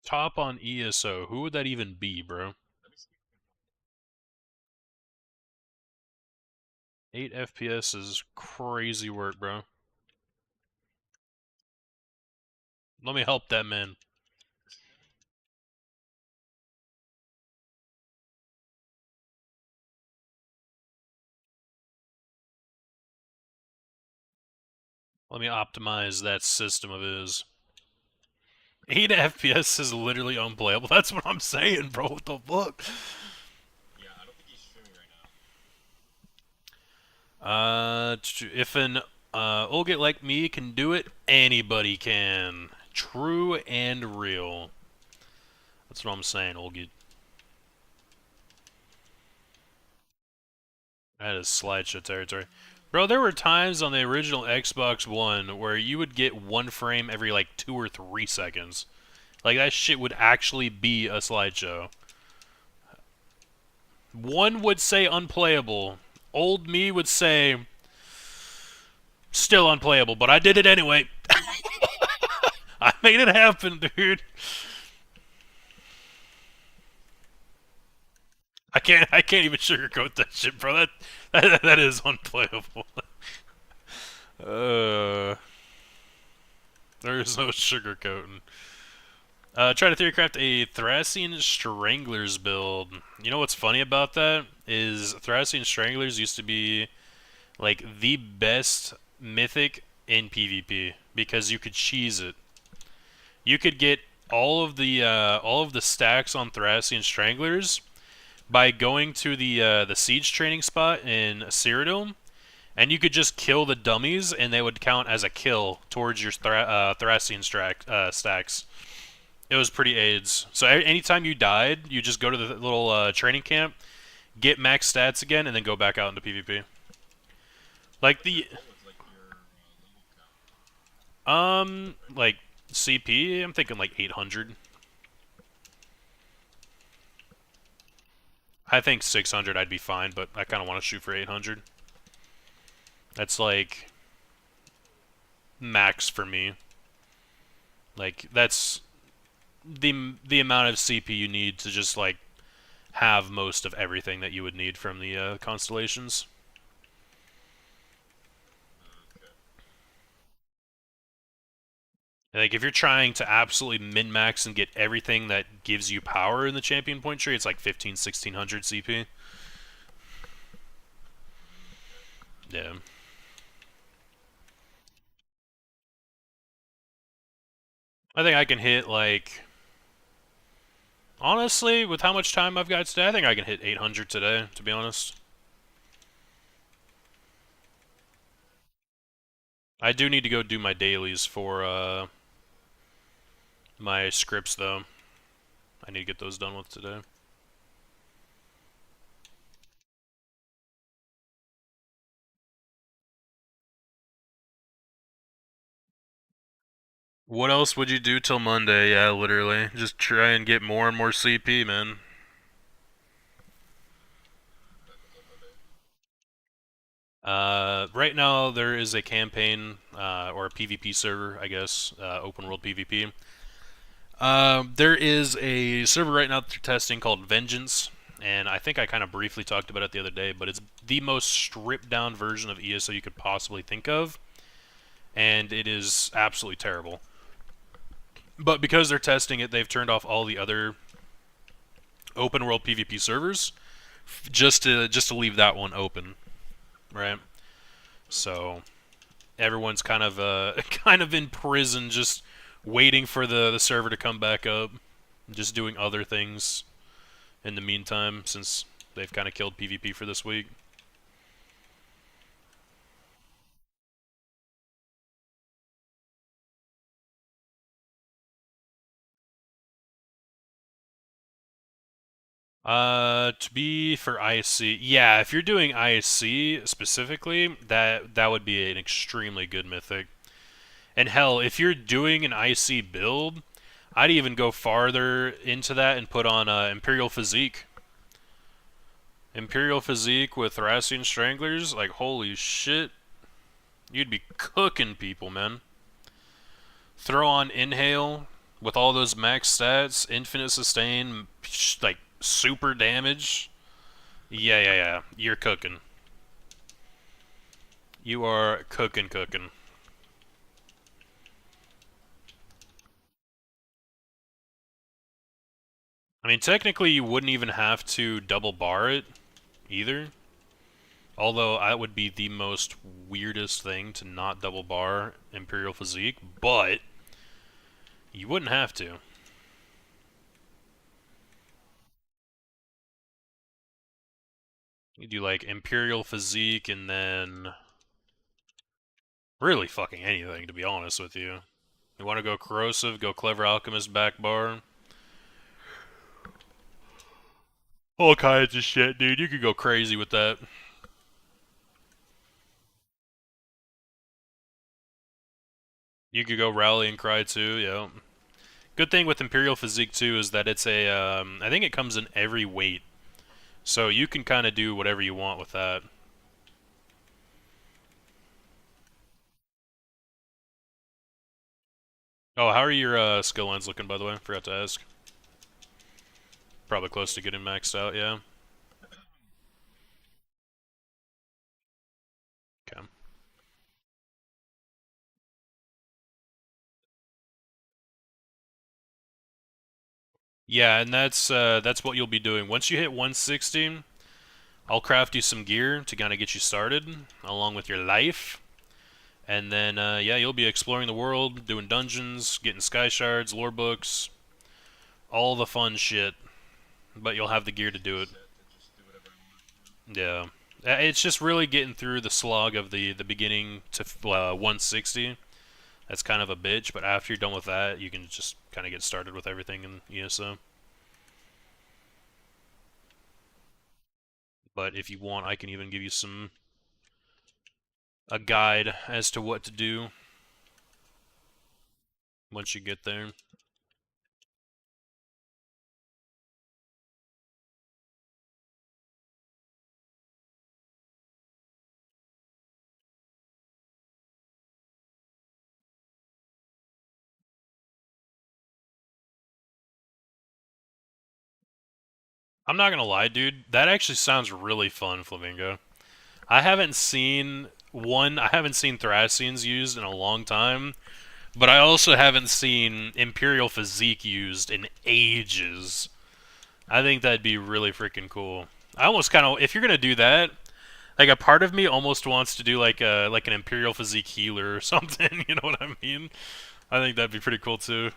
Top on ESO. Who would that even be, bro? Let me see. 8 FPS is crazy work, bro. Let me help that man. Let me optimize that system of his. 8 FPS is literally unplayable. That's what I'm saying, bro. What the fuck? Yeah, I don't think he's streaming right now. If an Olgit like me can do it, anybody can. True and real. That's what I'm saying, Olgit. That is slideshow territory. Bro, there were times on the original Xbox One where you would get 1 frame every like 2 or 3 seconds. Like, that shit would actually be a slideshow. One would say unplayable. Old me would say still unplayable, but I did it anyway. I made it happen, dude. I can't even sugarcoat that shit, bro. That is unplayable. There is no sugarcoating. Try to theorycraft a Thracian Stranglers build. You know what's funny about that? Is Thracian Stranglers used to be like the best mythic in PvP because you could cheese it. You could get all of the stacks on Thracian Stranglers by going to the siege training spot in Cyrodiil, and you could just kill the dummies, and they would count as a kill towards your Thracian stacks. It was pretty AIDS. So anytime you died, you just go to the little training camp, get max stats again, and then go back out into PvP. Like the like CP, I'm thinking like 800. I think 600 I'd be fine, but I kind of want to shoot for 800. That's like max for me. Like that's the amount of CP you need to just like have most of everything that you would need from the constellations. Like, if you're trying to absolutely min-max and get everything that gives you power in the champion point tree, it's like 1600 CP. Yeah. I think I can hit, like... Honestly, with how much time I've got today, I think I can hit 800 today, to be honest. I do need to go do my dailies for, my scripts, though. I need to get those done with today. What else would you do till Monday? Yeah, literally. Just try and get more and more CP, man. Right now there is a campaign, or a PvP server, I guess, open world PvP. There is a server right now that they're testing called Vengeance, and I think I kind of briefly talked about it the other day, but it's the most stripped down version of ESO you could possibly think of, and it is absolutely terrible. But because they're testing it, they've turned off all the other open world PvP servers just to leave that one open, right? So everyone's kind of kind of in prison, just waiting for the server to come back up, just doing other things in the meantime, since they've kind of killed PvP for this week. To be for IC, yeah, if you're doing IC specifically, that would be an extremely good mythic. And hell, if you're doing an IC build, I'd even go farther into that and put on Imperial Physique. Imperial Physique with Thracian Stranglers, like, holy shit. You'd be cooking people, man. Throw on Inhale with all those max stats, infinite sustain, like, super damage. Yeah. You're cooking. You are cooking. I mean, technically, you wouldn't even have to double bar it either. Although, that would be the most weirdest thing to not double bar Imperial Physique, but you wouldn't have to. You do like Imperial Physique and then really fucking anything, to be honest with you. You want to go Corrosive, go Clever Alchemist back bar. All kinds of shit, dude. You could go crazy with that. You could go Rally and Cry too, yeah. Good thing with Imperial Physique too is that it's a, I think it comes in every weight. So you can kind of do whatever you want with that. Oh, how are your skill lines looking, by the way? Forgot to ask. Probably close to getting maxed out, yeah. Okay. Yeah, and that's what you'll be doing. Once you hit 160, I'll craft you some gear to kind of get you started, along with your life. And then, yeah, you'll be exploring the world, doing dungeons, getting sky shards, lore books, all the fun shit. But you'll have the gear to do it. Yeah. It's just really getting through the slog of the beginning to 160. That's kind of a bitch, but after you're done with that, you can just kind of get started with everything in ESO. But if you want, I can even give you a guide as to what to do once you get there. I'm not gonna lie, dude. That actually sounds really fun, Flamingo. I haven't seen Thracians used in a long time, but I also haven't seen Imperial Physique used in ages. I think that'd be really freaking cool. I almost kind of, if you're gonna do that, like a part of me almost wants to do like an Imperial Physique healer or something. You know what I mean? I think that'd be pretty cool too.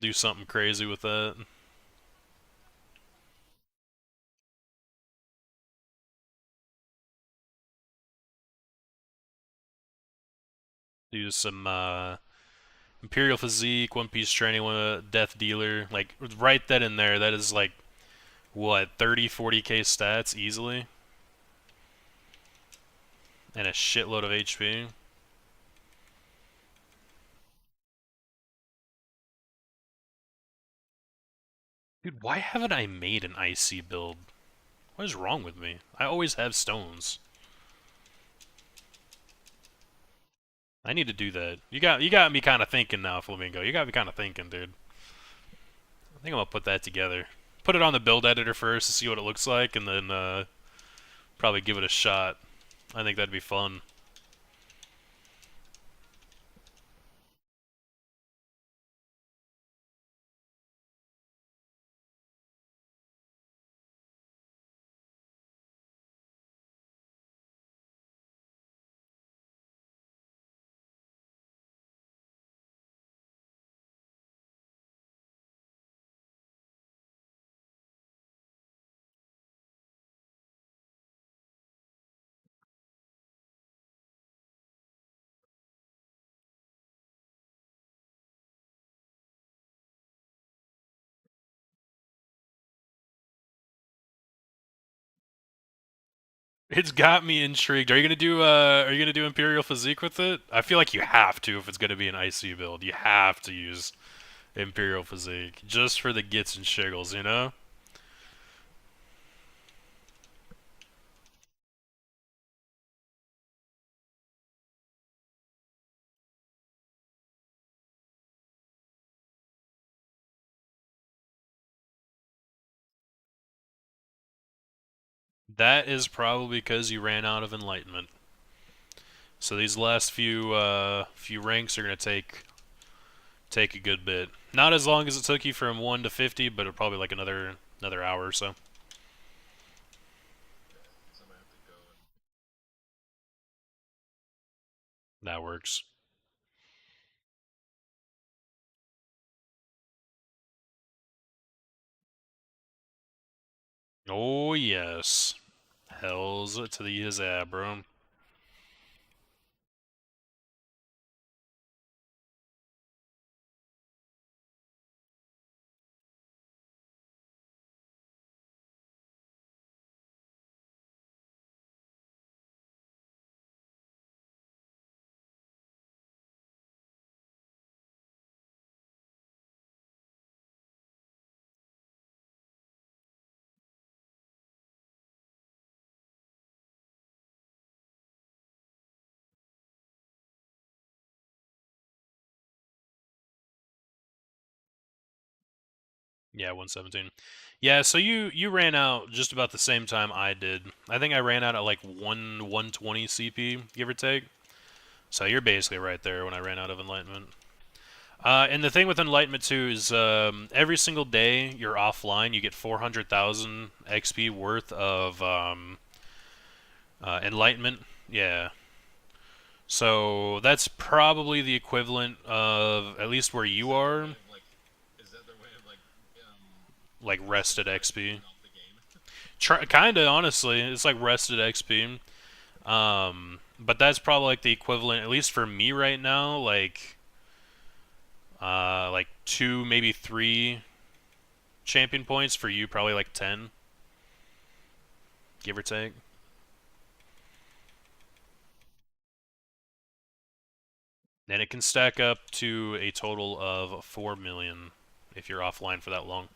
Do something crazy with that. Do some Imperial Physique, One Piece Training, Death Dealer. Like, write that in there. That is like, what, 30, 40k stats easily? And a shitload of HP. Dude, why haven't I made an IC build? What is wrong with me? I always have stones. I need to do that. You got me kind of thinking now, Flamingo. You got me kind of thinking, dude. I think I'm gonna put that together. Put it on the build editor first to see what it looks like, and then probably give it a shot. I think that'd be fun. It's got me intrigued. Are you gonna do Imperial Physique with it? I feel like you have to if it's gonna be an IC build. You have to use Imperial Physique just for the gits and shiggles, you know? That is probably because you ran out of enlightenment. So these last few ranks are gonna take a good bit. Not as long as it took you from 1 to 50, but it'll probably like another hour or so. So I might have to go and That works. Oh yes. Hells to the yeah, bro. Yeah, 117. Yeah, so you ran out just about the same time I did. I think I ran out at like 120 CP, give or take. So you're basically right there when I ran out of enlightenment. And the thing with enlightenment too is every single day you're offline, you get 400,000 XP worth of enlightenment. Yeah. So that's probably the equivalent of at least where you are, like, is that their way of like rested XP. off the game? Kinda, honestly, it's like rested XP. But that's probably like the equivalent, at least for me right now, like 2, maybe 3 champion points. For you, probably like 10, give or take. And it can stack up to a total of 4 million if you're offline for that long.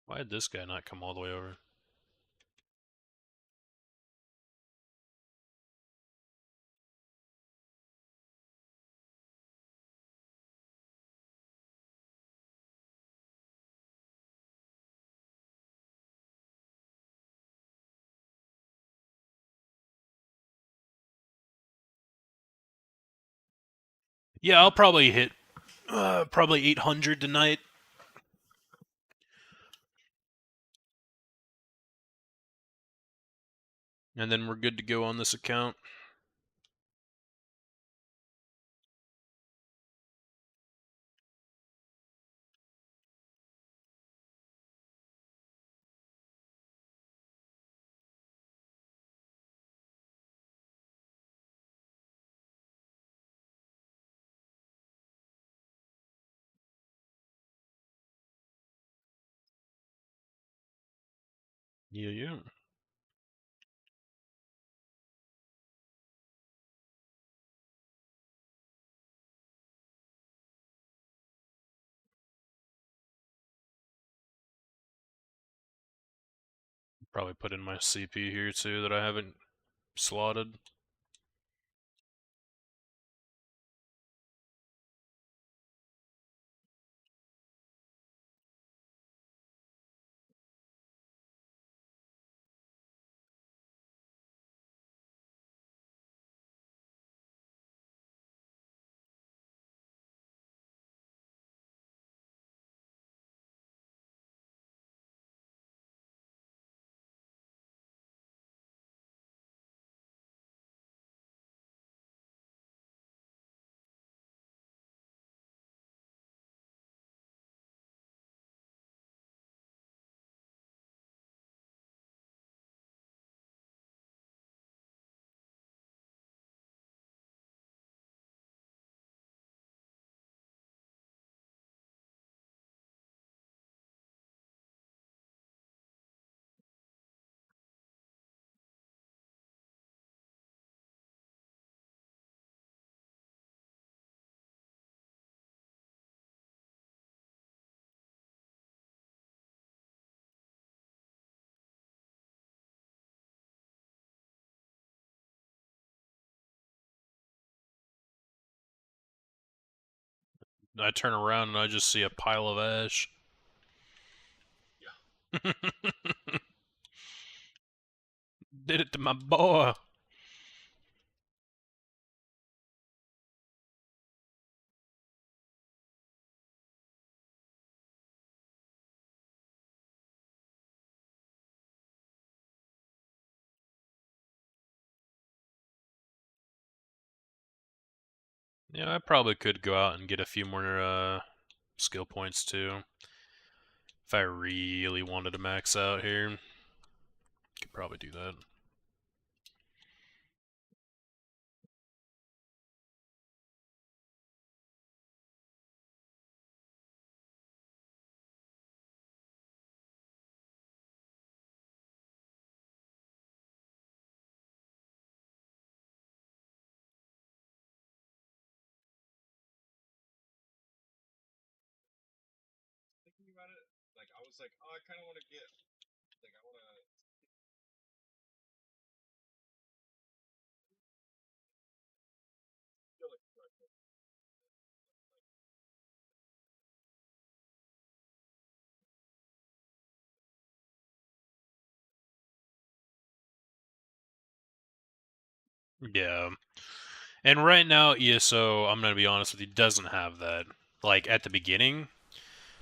Why did this guy not come all the way over? Yeah, I'll probably hit probably 800 tonight. And then we're good to go on this account. Yeah. Probably put in my CP here too that I haven't slotted. I turn around and I just see a pile of ash. Did it to my boy. Yeah, I probably could go out and get a few more skill points too. If I really wanted to max out here, could probably do that. Thinking about it, like I was like, oh, I kind of want to get, like I want to. Yeah. And right now, ESO, I'm going to be honest with you, doesn't have that. Like, at the beginning,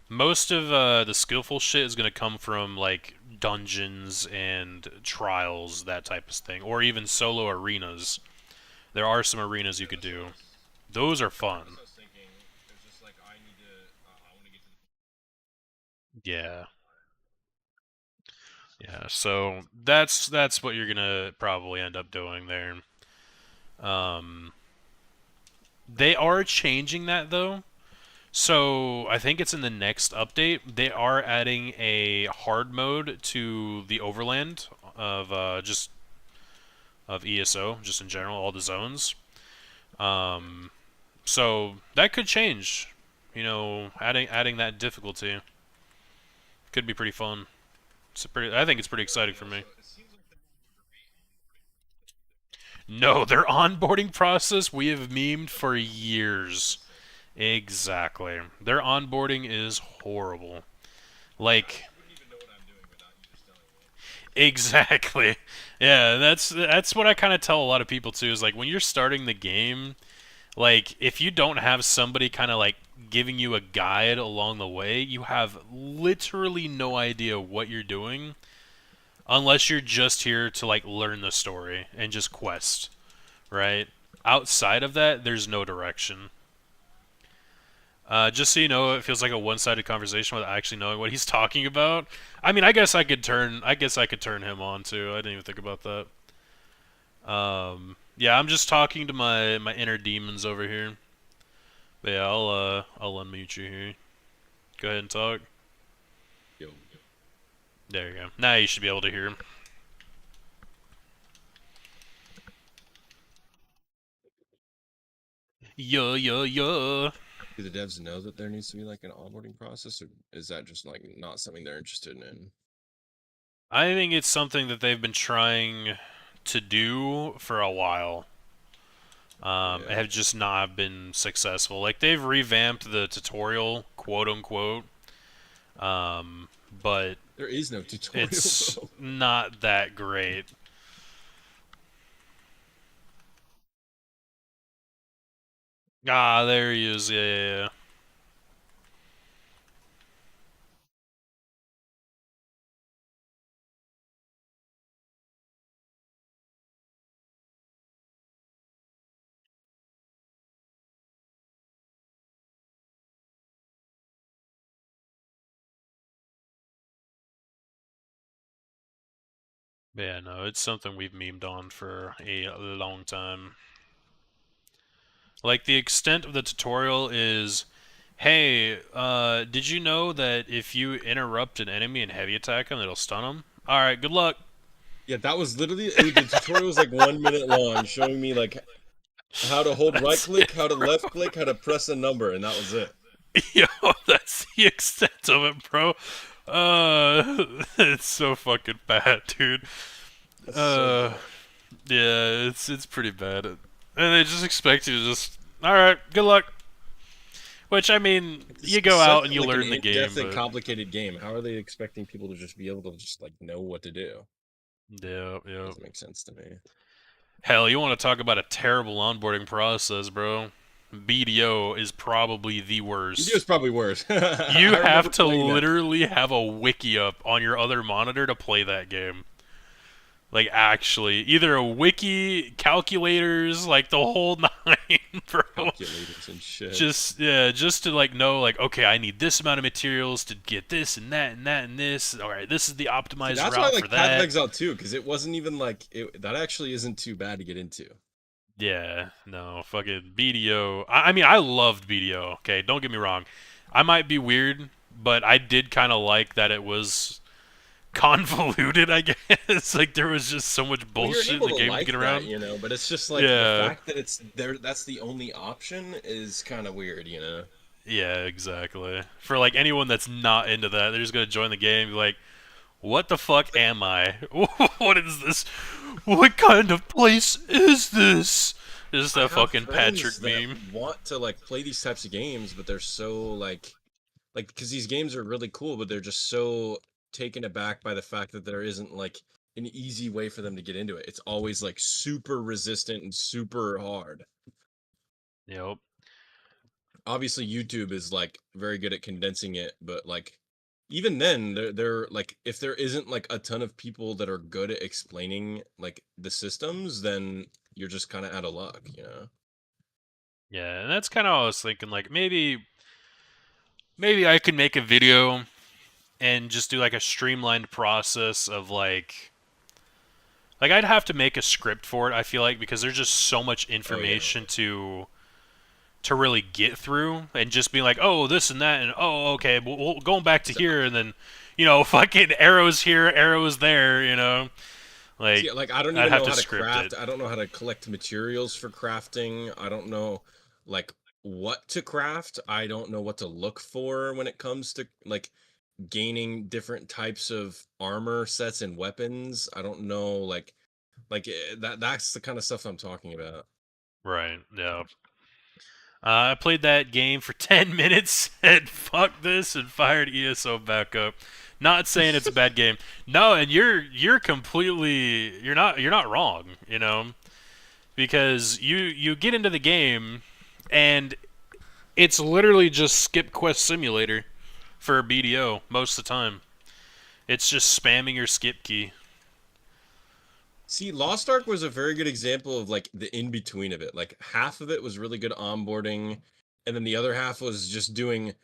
most of the skillful shit is going to come from, like, dungeons and trials, that type of thing. Or even solo arenas. There are some arenas you could do. Those are fun. I was thinking, it's just like I need to. I want to get to Yeah. Yeah, so that's what you're gonna probably end up doing there. Um, they are changing that though. So I think it's in the next update. They are adding a hard mode to the overland of just of ESO, just in general, all the zones. So that could change. You know, adding that difficulty could be pretty fun. I think it's pretty exciting for me. it seems like they're great. No, their onboarding process we have memed for years. Exactly. Their onboarding is horrible. Like I wouldn't even know what I'm doing without you just telling me. exactly. Yeah, that's what I kind of tell a lot of people too is like when you're starting the game, Like, if you don't have somebody kind of like giving you a guide along the way, you have literally no idea what you're doing unless you're just here to like learn the story and just quest, right? Outside of that, there's no direction. Just so you know, it feels like a one-sided conversation without actually knowing what he's talking about. I mean, I guess I could turn him on too. I didn't even think about that. Yeah, I'm just talking to my inner demons over here. But yeah, I'll unmute you here. Go ahead and talk. Yo. There you go. Now you should be able to hear him. Yeah. Do the devs know that there needs to be like an onboarding process, or is that just like not something they're interested in? I think it's something that they've been trying to do for a while. Have just not been successful. Like, they've revamped the tutorial, quote unquote, but There is no tutorial. it's Bro. not that great. Ah, there he is. Yeah. But yeah, no, it's something we've memed on for a long time. Like, the extent of the tutorial is, hey, did you know that if you interrupt an enemy and heavy attack them, it'll stun them? Alright, good luck. Yeah, that was literally the tutorial was like 1 minute long, showing me like how to hold right click, how to left click, how to press a number, and that was it. Yo, that's the extent of it, bro. It's so fucking bad, dude. So Yeah, it's pretty bad. And they just expect you to just, alright, good luck. Which, I mean, you go out and you like learn an the game, in-depth and but... complicated game. How are they expecting people to just be able to just like know what to do? Yeah. Doesn't make sense to me. Hell, you want to talk about a terrible onboarding process, bro? BDO is probably the worst. Video's probably worse. You I have remember to playing that. literally have a wiki up on your other monitor to play that game. Like, actually, either a wiki, calculators, like the whole nine, bro. Calculators and shit. Just to like know, like, okay, I need this amount of materials to get this and that and that and this. All right, this is the optimized That's route why I for like that. Path out too, because it wasn't even like that actually isn't too bad to get into. Yeah, no, fucking BDO. I mean, I loved BDO. Okay, don't get me wrong. I might be weird, but I did kind of like that it was convoluted, I guess. Like, there was just so much bullshit in the game to get around. That, you know, but it's just like Yeah. the fact that it's there, that's the only option is kind of weird, you know. Yeah, exactly. For like anyone that's not into that, they're just gonna join the game and be like, what the fuck am I? What is this? What kind of place is this? Just I that have fucking friends Patrick that meme. want to like play these types of games, but they're so like because these games are really cool, but they're just so taken aback by the fact that there isn't like an easy way for them to get into it. It's always like super resistant and super hard. Yep. Obviously YouTube is like very good at condensing it, but like even then they're like if there isn't like a ton of people that are good at explaining like the systems, then you're just kind of out of luck, you know. Yeah, and that's kind of what I was thinking. Like, maybe I could make a video and just do like a streamlined process of like I'd have to make a script for it, I feel like, because there's just so much information to really get through, and just being like, oh, this and that, and oh, okay, well, going back to here, and then, fucking arrows here, arrows there, like, See, like I don't I'd even have know to how to script craft. it. I don't know how to collect materials for crafting. I don't know like what to craft. I don't know what to look for when it comes to like gaining different types of armor sets and weapons. I don't know that's the kind of stuff I'm talking about. Right, yeah. I played that game for 10 minutes, and fuck this, and fired ESO back up. Not saying it's a bad game. No, and you're completely you're not wrong, because you get into the game and it's literally just skip quest simulator for a BDO most of the time. It's just spamming your skip key. See, Lost Ark was a very good example of like the in between of it. Like half of it was really good onboarding, and then the other half was just doing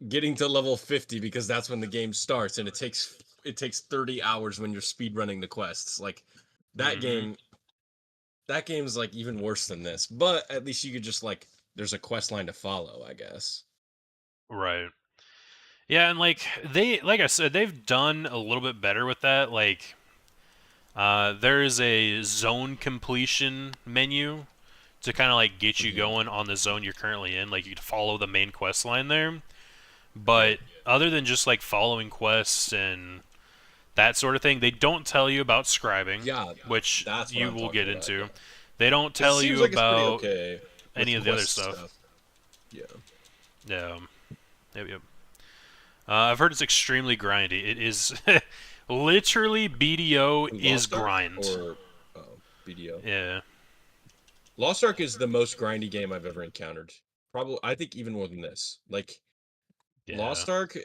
getting to level 50 because that's when the game starts, and it takes 30 hours when you're speed running the quests. Like that Mhm. game's like even worse than this. But at least you could just like there's a quest line to follow, I guess. Right. Yeah, and like like I said, they've done a little bit better with that. Like, there is a zone completion menu to kind of like get you Mhm. going on the zone you're currently in. Like, you can follow the main quest line there. Yeah. But other than just like following quests and that sort of thing, they don't tell you about scribing, Yeah, which that's what you I'm will talking get about. Yeah. into. They don't 'Cause it tell seems you like it's pretty about okay any with of the other quest stuff. stuff. Yeah. Yeah. Yep. I've heard it's extremely grindy. It is literally BDO is Lost Ark grind. or BDO? Yeah. Lost Ark is the most grindy game I've ever encountered. Probably, I think even more than this. Like Yeah. Lost Ark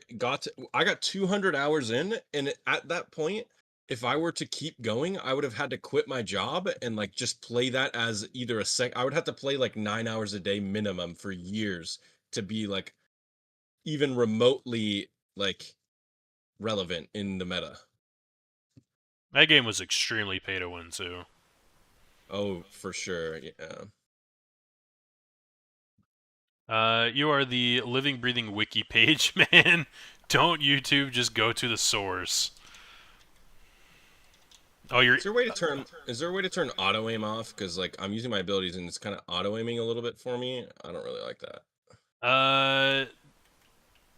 I got 200 hours in, and at that point, if I were to keep going, I would have had to quit my job and like just play that as either I would have to play like 9 hours a day minimum for years to be like even remotely like relevant in the meta. That game was extremely pay to win too. Oh, for sure. Yeah. You are the living, breathing wiki page, man. Don't YouTube, just go to the source. Oh, you're. Is there a way to turn auto aim off? Because like I'm using my abilities and it's kind of auto aiming a little bit for me. I don't really like that.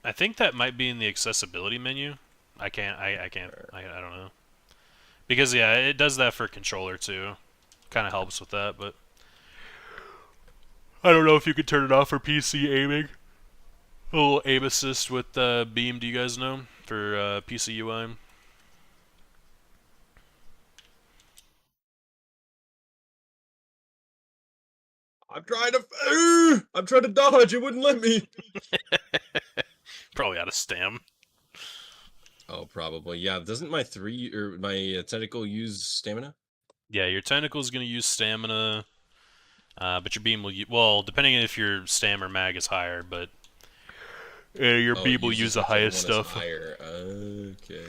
I think that might be in the accessibility menu. I can't. I don't know. Because yeah, it does that for controller too. Kind of helps with that, but I don't know if you could turn it off for PC aiming. A little aim assist with Beam. Do you guys know for PC UI? I'm trying to dodge. It wouldn't let me. Probably out of stam. Oh, probably. Yeah. Doesn't my tentacle use stamina? Yeah, your tentacle is gonna use stamina, but your beam will. Well, depending on if your stam or mag is higher, but your Oh, it beam will uses use the whichever highest one is stuff. higher. Okay.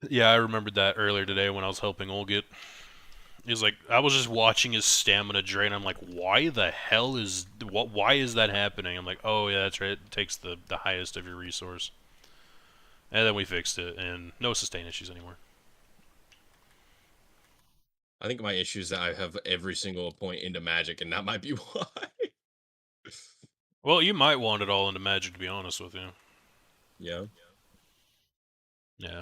Yeah, I remembered that earlier today when I was helping Olgit. He's like, I was just watching his stamina drain. I'm like, why the hell is what? Why is that happening? I'm like, oh yeah, that's right. It takes the highest of your resource. And then we fixed it, and no sustain issues anymore. I think my issue is that I have every single point into magic, and that might be why. Well, you might want it all into magic, to be honest with you. Yeah. Yeah,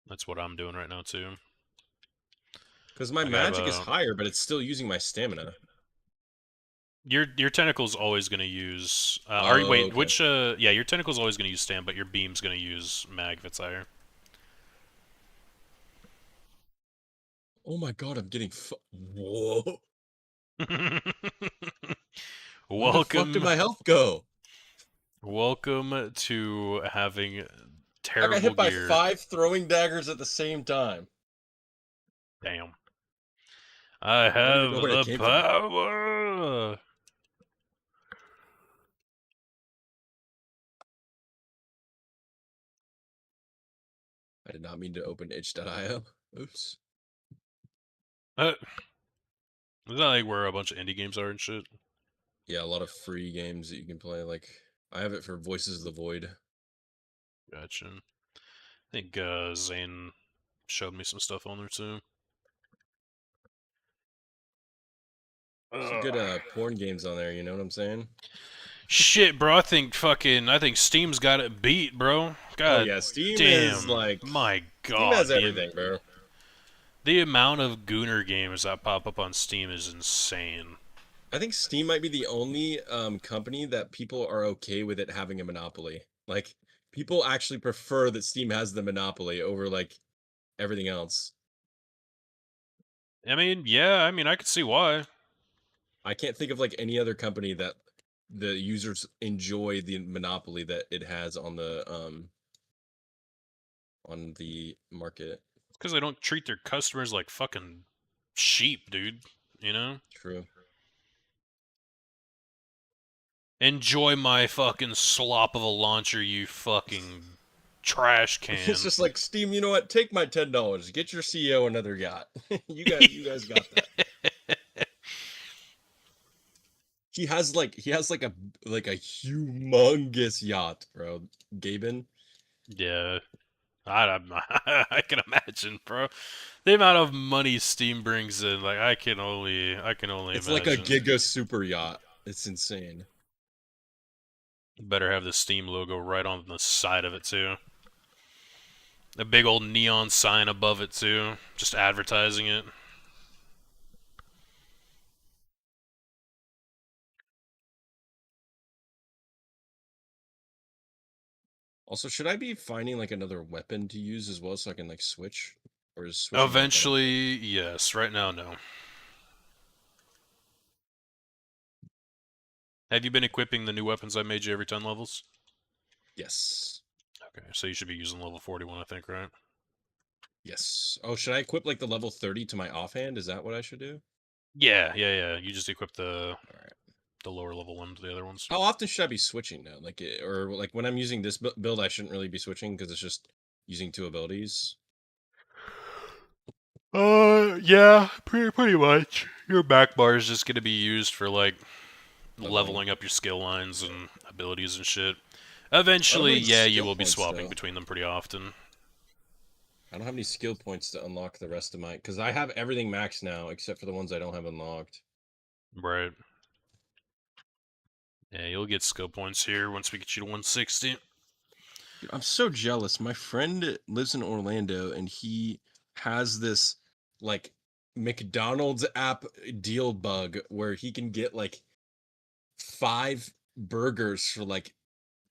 that's what I'm doing right now too. Because my I got magic is higher, but it's still using my stamina. your tentacle's always gonna use. Wait, Okay. which? Yeah, your tentacle's always gonna use stam, but your beam's gonna use mag if it's higher. Oh my god, I'm getting Whoa. Where the fuck did Welcome, my health go? welcome to having I got terrible hit by gear. 5 throwing daggers at the same time. Damn. I I don't even have know where it the came from. power. I did not mean to open itch.io. Oops. Is that like where a bunch of indie games are and shit? Yeah, a lot of free games that you can play. Like, I have it for Voices of the Void. Gotcha. I think Zane showed me some stuff on there too. Some good porn games on there, you know what I'm saying? Shit, bro. I think Steam's got it beat, bro. God Oh yeah, Steam is damn. like My Steam God. has everything, bro. The amount of Gooner games that pop up on Steam is insane. I think Steam might be the only company that people are okay with it having a monopoly. Like, people actually prefer that Steam has the monopoly over like everything else. I mean, yeah, I mean, I could see why. I can't think of like any other company that the users enjoy the monopoly that it has on the market. Because they don't treat their customers like fucking sheep, dude. You know? True. Enjoy my fucking slop of a launcher, you fucking trash can. It's just like Steam. You know what? Take my $10. Get your CEO another yacht. you guys got that. He has like a humongous yacht, bro. Gaben. Yeah. I can imagine, bro. The amount of money Steam brings in, like I can only It's imagine. like a giga super yacht. It's insane. Better have the Steam logo right on the side of it too. A big old neon sign above it too, just advertising it. Also, should I be finding like another weapon to use as well so I can like switch? Or is switching not gonna- Eventually, yes. Right now, no. Have you been equipping the new weapons I made you every 10 levels? Yes. Okay, so you should be using level 41, I think, right? Yes. Oh, should I equip like the level 30 to my offhand? Is that what I should do? Yeah. You just equip the Alright. lower level one to the other ones. How often should I be switching now? Like, or like when I'm using this build, I shouldn't really be switching because it's just using 2 abilities. Yeah, pretty much. Your back bar is just gonna be used for like leveling up your skill lines and abilities and shit. Eventually, any yeah, you skill will be points, swapping though. between them pretty often. I don't have any skill points to unlock the rest of my, because I have everything maxed now except for the ones I don't have unlocked. Right. Yeah, you'll get skill points here once we get you to 160. Dude, I'm so jealous. My friend lives in Orlando and he has this like McDonald's app deal bug where he can get like 5 burgers for like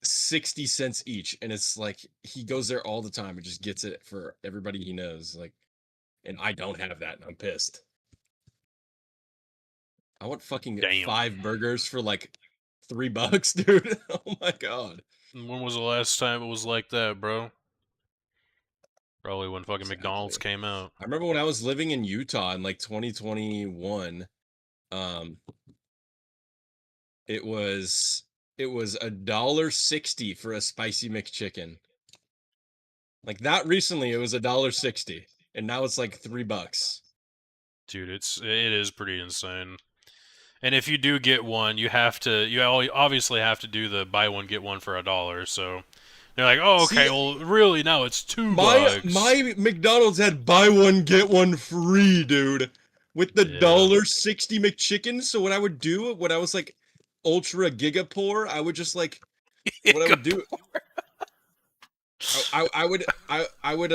60 cents each, and it's like he goes there all the time and just gets it for everybody he knows, like, and I don't have that and I'm pissed. I want fucking Damn. 5 burgers for like $3, dude. Oh my god. When was the last time it was like that, bro? Probably when fucking McDonald's Exactly. came out. I remember when I was living in Utah in like 2021, it was $1.60 for a spicy McChicken. Like that recently, it was $1.60, and now it's like $3. Dude, it is pretty insane. And if you do get one, you obviously have to do the buy one get one for $1. So they're like, oh, okay, See, well, really, no, it's $2. my McDonald's had buy one get one free, dude, with the Yeah. $1.60 McChicken. So what I would do when I was like ultra giga poor, I would just like what I would do. I would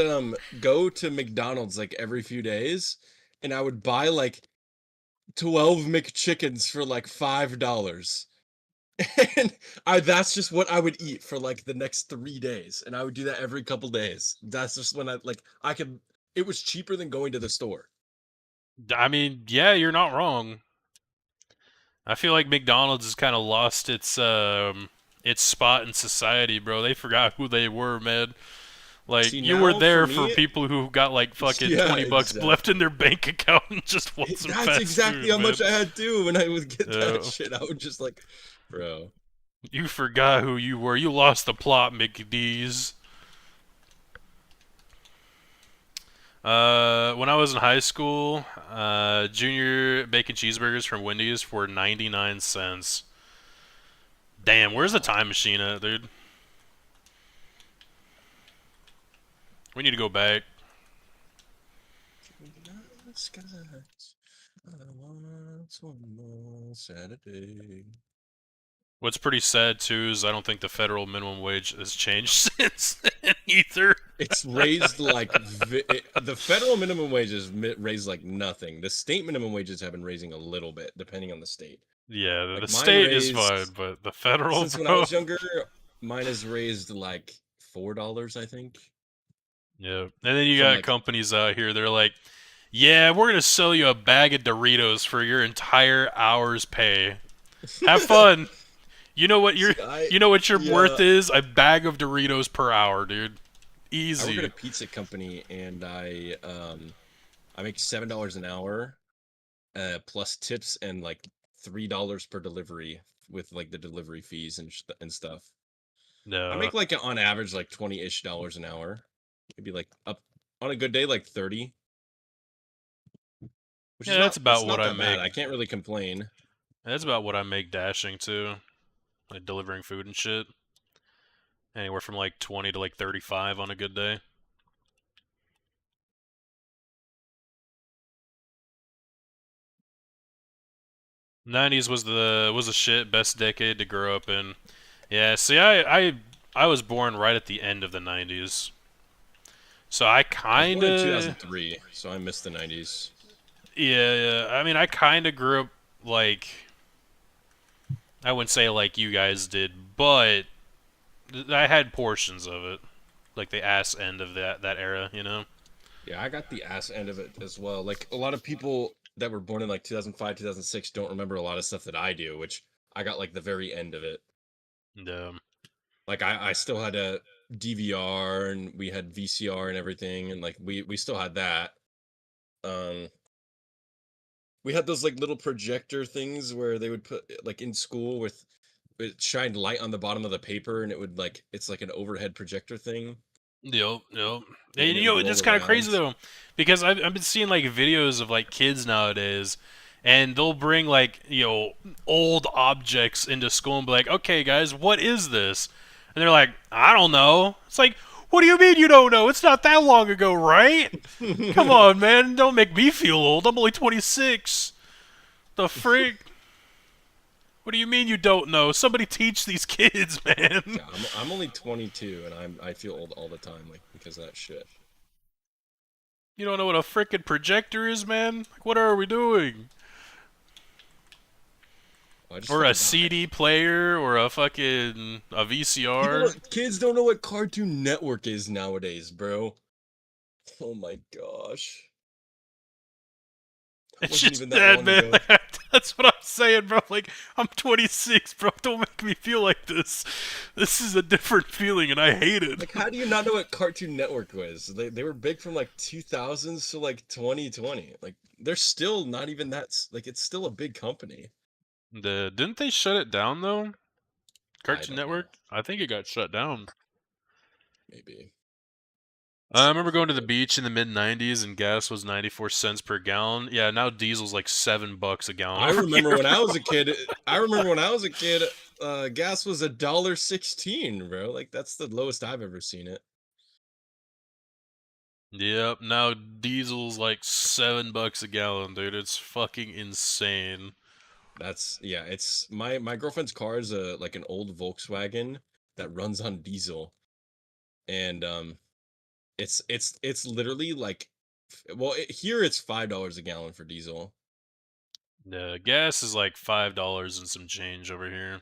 go to McDonald's like every few days, and I would buy like 12 McChickens for like $5. And that's just what I would eat for like the next 3 days, and I would do that every couple days. That's just when I could. It was cheaper than going to the store. I mean, yeah, you're not wrong. I feel like McDonald's has kind of lost its spot in society, bro. They forgot who they were, man. Like, See, you were now, there for for me- people who got like fucking Yeah, 20 bucks exactly. left in their bank account and just want some That's fast exactly food, how much man. I had too when I would get Yeah. that shit. I would just like, bro. You forgot who you were. You lost the plot, McDee's. When I was in high school, junior bacon cheeseburgers from Wendy's were 99 cents. Damn, where's the time machine at, dude? We need to go back. One more Saturday. What's pretty sad too is I don't think the federal minimum wage has changed since then either. It's raised like the federal minimum wage is raised like nothing. The state minimum wages have been raising a little bit depending on the state. Yeah, Like, the mine state is raised- fine, but the federal, Since when I bro. was younger, mine has raised like $4, I think. Yeah, and then you From, got like- companies out here. They're like, Yeah, we're gonna sell you a bag of Doritos for your entire hour's pay. Have fun. You know what your See, you know what your yeah. worth is? A bag of Doritos per hour, dude. I work at a Easy. pizza company, and I make $7 an hour, plus tips and like $3 per delivery with like the delivery fees and stuff. I No. make like on average like 20-ish dollars an hour. Maybe like up on a good day like 30, which is Yeah, that's not it's about what not I that bad. make. I can't really complain. That's about what I make dashing too. Like delivering food and shit. Anywhere from like 20 to like 35 on a good day. '90s was the shit, best decade to grow up in. Yeah, see, I was born right at the end of the '90s, so I I was born in kinda 2003, so I missed the 90s. yeah. I mean, I kinda grew up like I wouldn't say like you guys did, but I had portions of it, like the ass end of that era, you know. Yeah, I got the ass end of it as well. Like a lot of people that were born in like 2005, 2006 don't remember a lot of stuff that I do, which I got like the very end of it. And, Like I still had a DVR and we had VCR and everything, and like we still had that. Um, we had those like little projector things where they would put like in school with it shined light on the bottom of the paper, and it would like it's like an overhead projector thing, Yep. And and it you would know, roll it's kind of crazy around. though, because I've been seeing like videos of like kids nowadays, and they'll bring like old objects into school and be like, "Okay, guys, what is this?" And they're like, "I don't know." It's like, "What do you mean you don't know? It's not that long ago, right?" Come on, man, don't make me feel old. I'm only 26. The freak? What do you mean you don't know? Somebody teach these kids, man. Yeah, I'm only 22, and I feel old all the time, like because of that shit. You don't know what a frickin' projector is, man? Like, what are we doing? I just Or a found out. CD player, or a fucking a VCR. Kids don't know what Cartoon Network is nowadays, bro. Oh my gosh. That It's wasn't just even that that, long man. ago. That's what I'm saying, bro. Like, I'm 26, bro. Don't make me feel like this. This is a different feeling, and I hate it. Like, how do you not know what Cartoon Network was? They were big from like 2000s to like 2020. Like, they're still not even like it's still a big company. Didn't they shut it down though? I Cartoon don't know. Network? I think it got shut down. Maybe. I remember If it going to the did. beach in the mid '90s and gas was 94 cents per gallon. Yeah, now diesel's like $7 a gallon I over remember here. when I was a kid. I remember when I was a kid. Gas was $1.16, bro. Like that's the lowest I've ever seen it. Yep, now diesel's like $7 a gallon, dude. It's fucking insane. That's yeah. It's my girlfriend's car is a like an old Volkswagen that runs on diesel, and it's literally like, well, here it's $5 a gallon for diesel. The gas is like $5 and some change over here.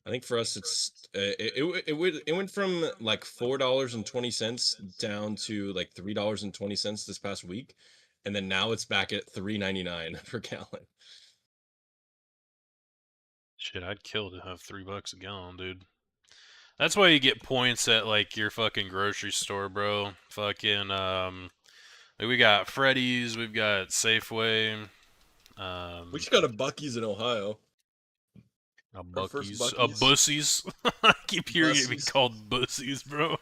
I think for us it's it went from like $4.20 down to like $3.20 this past week, and then now it's back at $3.99 per gallon. Shit, I'd kill to have $3 a gallon, dude. That's why you get points at like your fucking grocery store, bro. Fucking like, we got Freddy's, we've got Safeway, We um, just got a Bucky's in Ohio. a Our first Bucky's, a Bucky's. Bussies. I keep hearing it be Bussies. called Bussies, bro.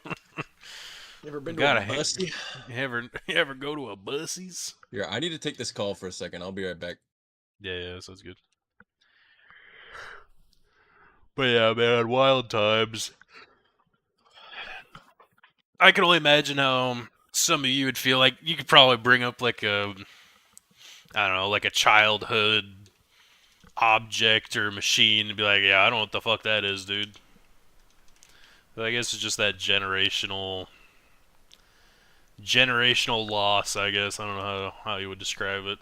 You ever been to a Gotta Bussy? you ever go to a Bussies? Yeah, I need to take this call for a second. I'll be right back. Yeah, sounds good. But yeah, man, wild times. I can only imagine how some of you would feel. Like, you could probably bring up like I don't know, like a childhood object or machine and be like, yeah, I don't know what the fuck that is, dude. But I guess it's just that generational loss, I guess. I don't know how you would describe it.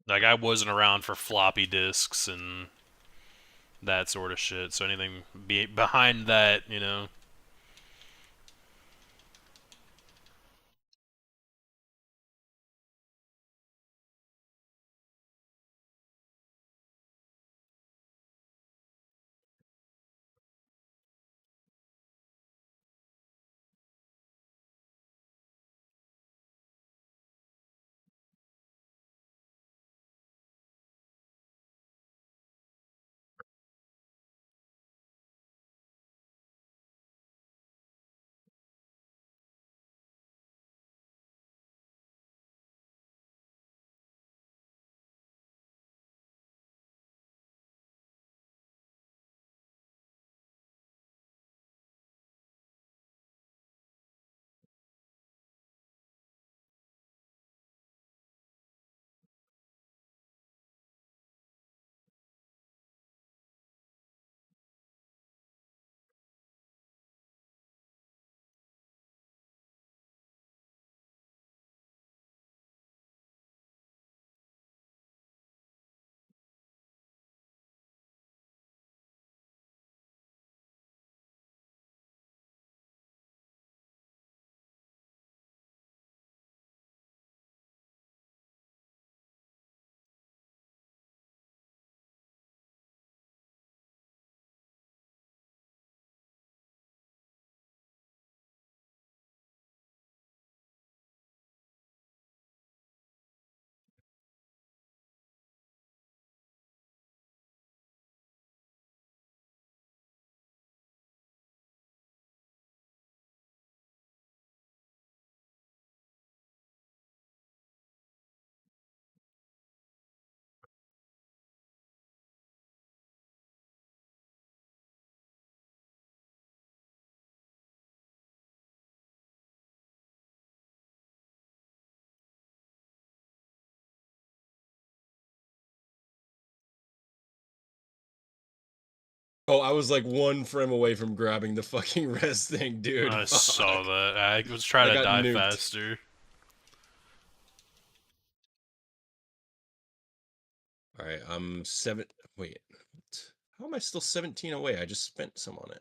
Like, I wasn't around for floppy disks and that sort of shit. So anything behind that, you know. Oh, I was like one frame away from grabbing the fucking res thing, dude. I Fuck. saw that. I was trying I to got die nuked. faster. All right, I'm seven. Wait, how am I still 17 away? I just spent some on it.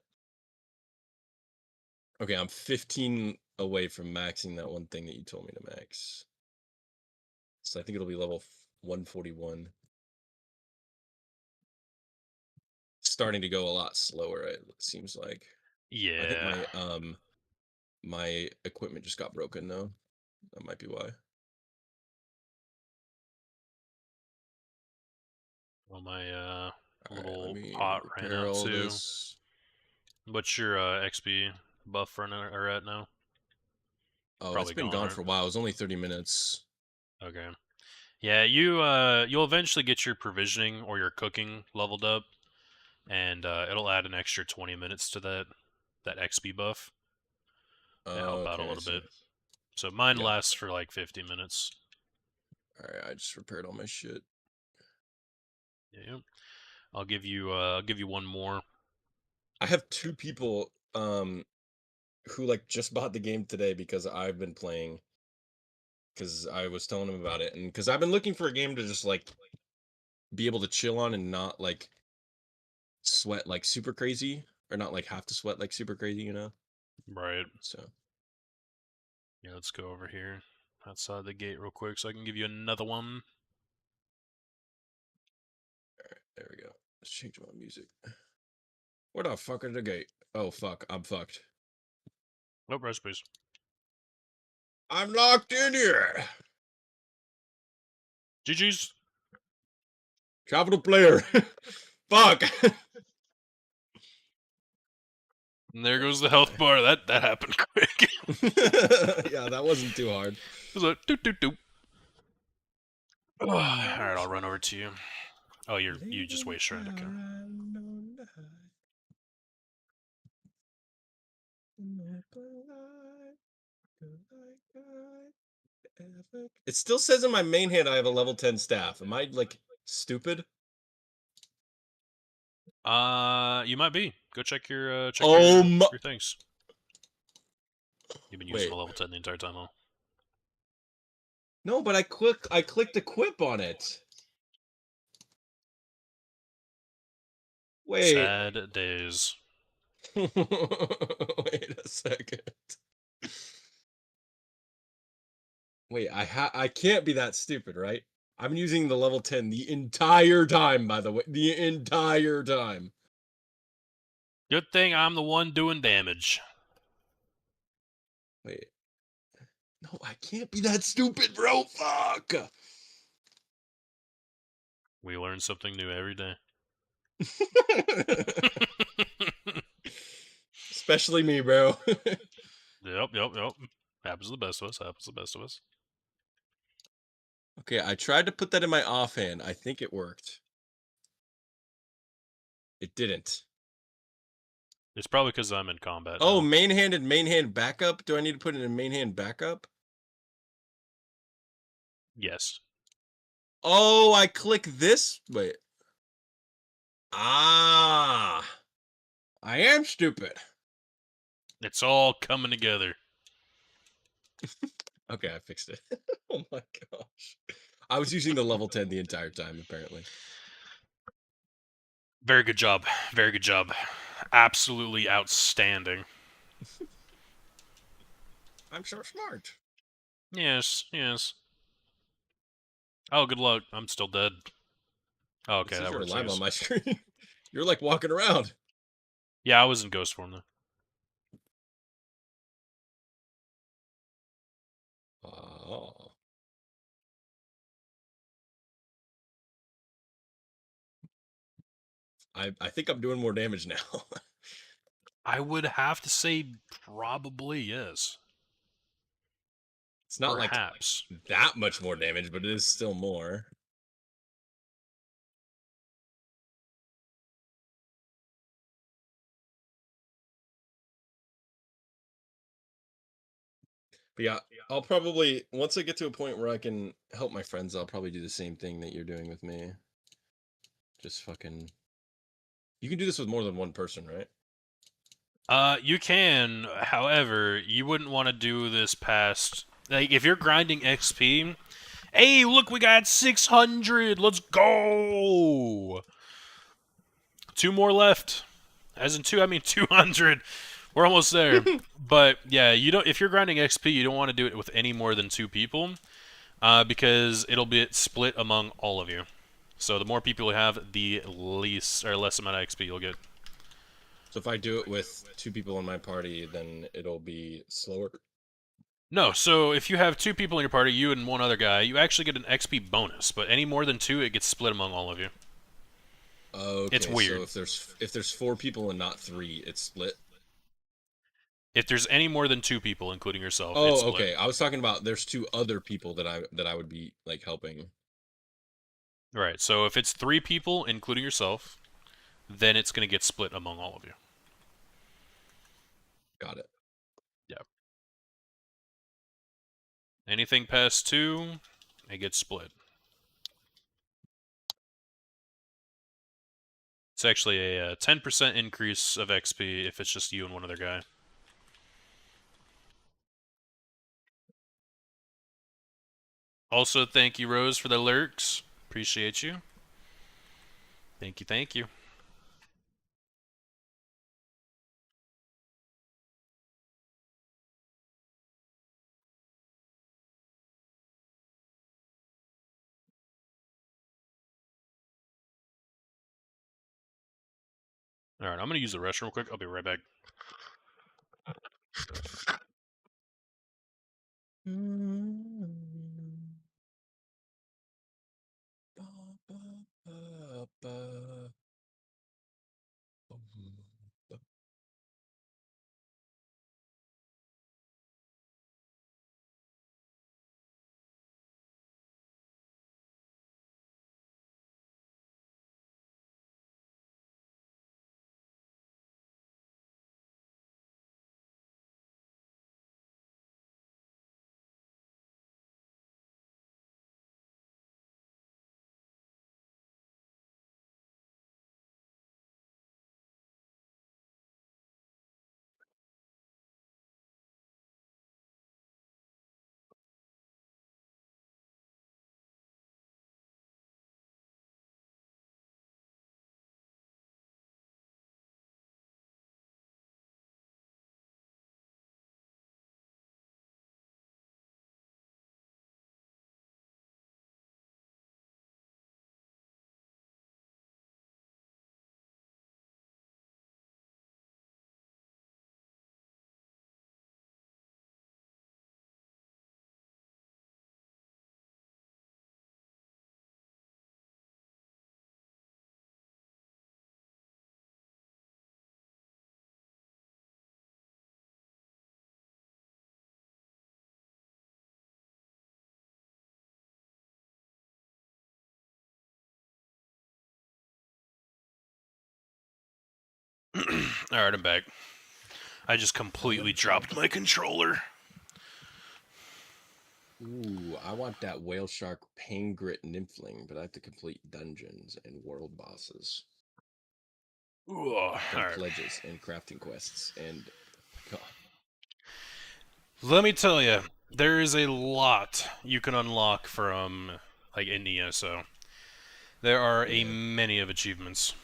Okay, I'm 15 away from maxing that one thing that you told me to max. So I think it'll be level 141. Starting to go a lot slower, it seems like. Yeah. I think my equipment just got broken though. That might be why. Well, my All right, little let me pot ran repair out all too. this. What's your XP buff running or at now? Oh, Probably it's been gone, gone right? for a while. It was only 30 minutes. Okay. Yeah, you'll eventually get your provisioning or your cooking leveled up, and it'll add an extra 20 minutes to that XP buff. To help out a Okay, little so bit. So mine yeah. lasts for like 50 minutes. All right, I just repaired all my shit. Yeah. I'll give you one more. I have two people who like just bought the game today because I've been playing, because I was telling them about it, and because I've been looking for a game to just like be able to chill on and not like sweat like super crazy, or not like have to sweat like super crazy, you know? Right. So Yeah, let's go over here outside the gate real quick so I can give you another one. there we go. Let's change my music. Where the fuck is the gate? Oh fuck, I'm fucked. Nope, rest please. I'm locked in here. GG's. Capital player. Fuck. And there goes the health bar. That happened quick. Yeah, that wasn't too hard. It was like doop doop doop. Alright, I'll run over to you. Oh, you just wait strand, okay. It still says in my main hand I have a level 10 staff. Am I like stupid? You might be. Go check your Oh your things. You've been using Wait. a level 10 the entire time, huh? No, but I clicked equip on it. Wait. Sad days. Wait a second. Wait, I can't be that stupid, right? I'm using the level 10 the entire time, by the way. The entire time. Good thing I'm the one doing damage. Wait. No, I can't be that stupid, bro. Fuck. We learn something new every day. Especially me, bro. Yep. Happens to the best of us. Okay, I tried to put that in my offhand. I think it worked. It didn't. It's probably because I'm in combat. Oh, now. main hand backup? Do I need to put it in main hand backup? Yes. Oh, I click this? Wait. Ah. I am stupid. It's all coming together. Okay, I fixed it. Oh my gosh. I was using the level 10 the entire time, apparently. Very good job. Very good job. Absolutely outstanding. I'm so smart. Yes. Oh, good luck. I'm still dead. Oh, It okay, says that you're works. I alive guess. on my screen. You're like walking around. Yeah, I was in ghost form though. Oh. I think I'm doing more damage now. I would have to say probably yes. It's not Perhaps. like that much more damage, but it is still more. But yeah, I'll probably, once I get to a point where I can help my friends, I'll probably do the same thing that you're doing with me. Just fucking. You can do this with more than one person, right? You can. However, you wouldn't want to do this past. Like, if you're grinding XP, hey, look, we got 600. Let's go. 2 more left. As in 2, I mean 200. We're almost there. But yeah, you don't. If you're grinding XP, you don't want to do it with any more than 2 people, because it'll be split among all of you. So the more people you have, the least or less amount of XP you'll get. So if I do it with 2 people in my party, then it'll be slower. No, so if you have 2 people in your party, you and one other guy, you actually get an XP bonus. But any more than 2, it gets split among all of you. Okay, It's weird. So if there's 4 people and not 3, it's split. If there's any more than 2 people, including yourself, it's Oh, split. okay. I was talking about there's 2 other people that I would be like helping. Right. So if it's 3 people, including yourself, then it's gonna get split among all of you. Got it. Yeah. Anything past 2, it gets split. It's actually a 10% increase of XP if it's just you and one other guy. Also, thank you, Rose, for the lurks. Appreciate you. Thank you. Alright, I'm gonna use the restroom real quick. I'll be right back. Alright, I'm back. I just completely dropped my controller. Ooh, I want that whale shark pain grit nymphling, but I have to complete dungeons and world bosses, and Alright. pledges and crafting quests, and God. Let me tell you, there is a lot you can unlock from, like, in ESO. There are a Yeah. many of achievements.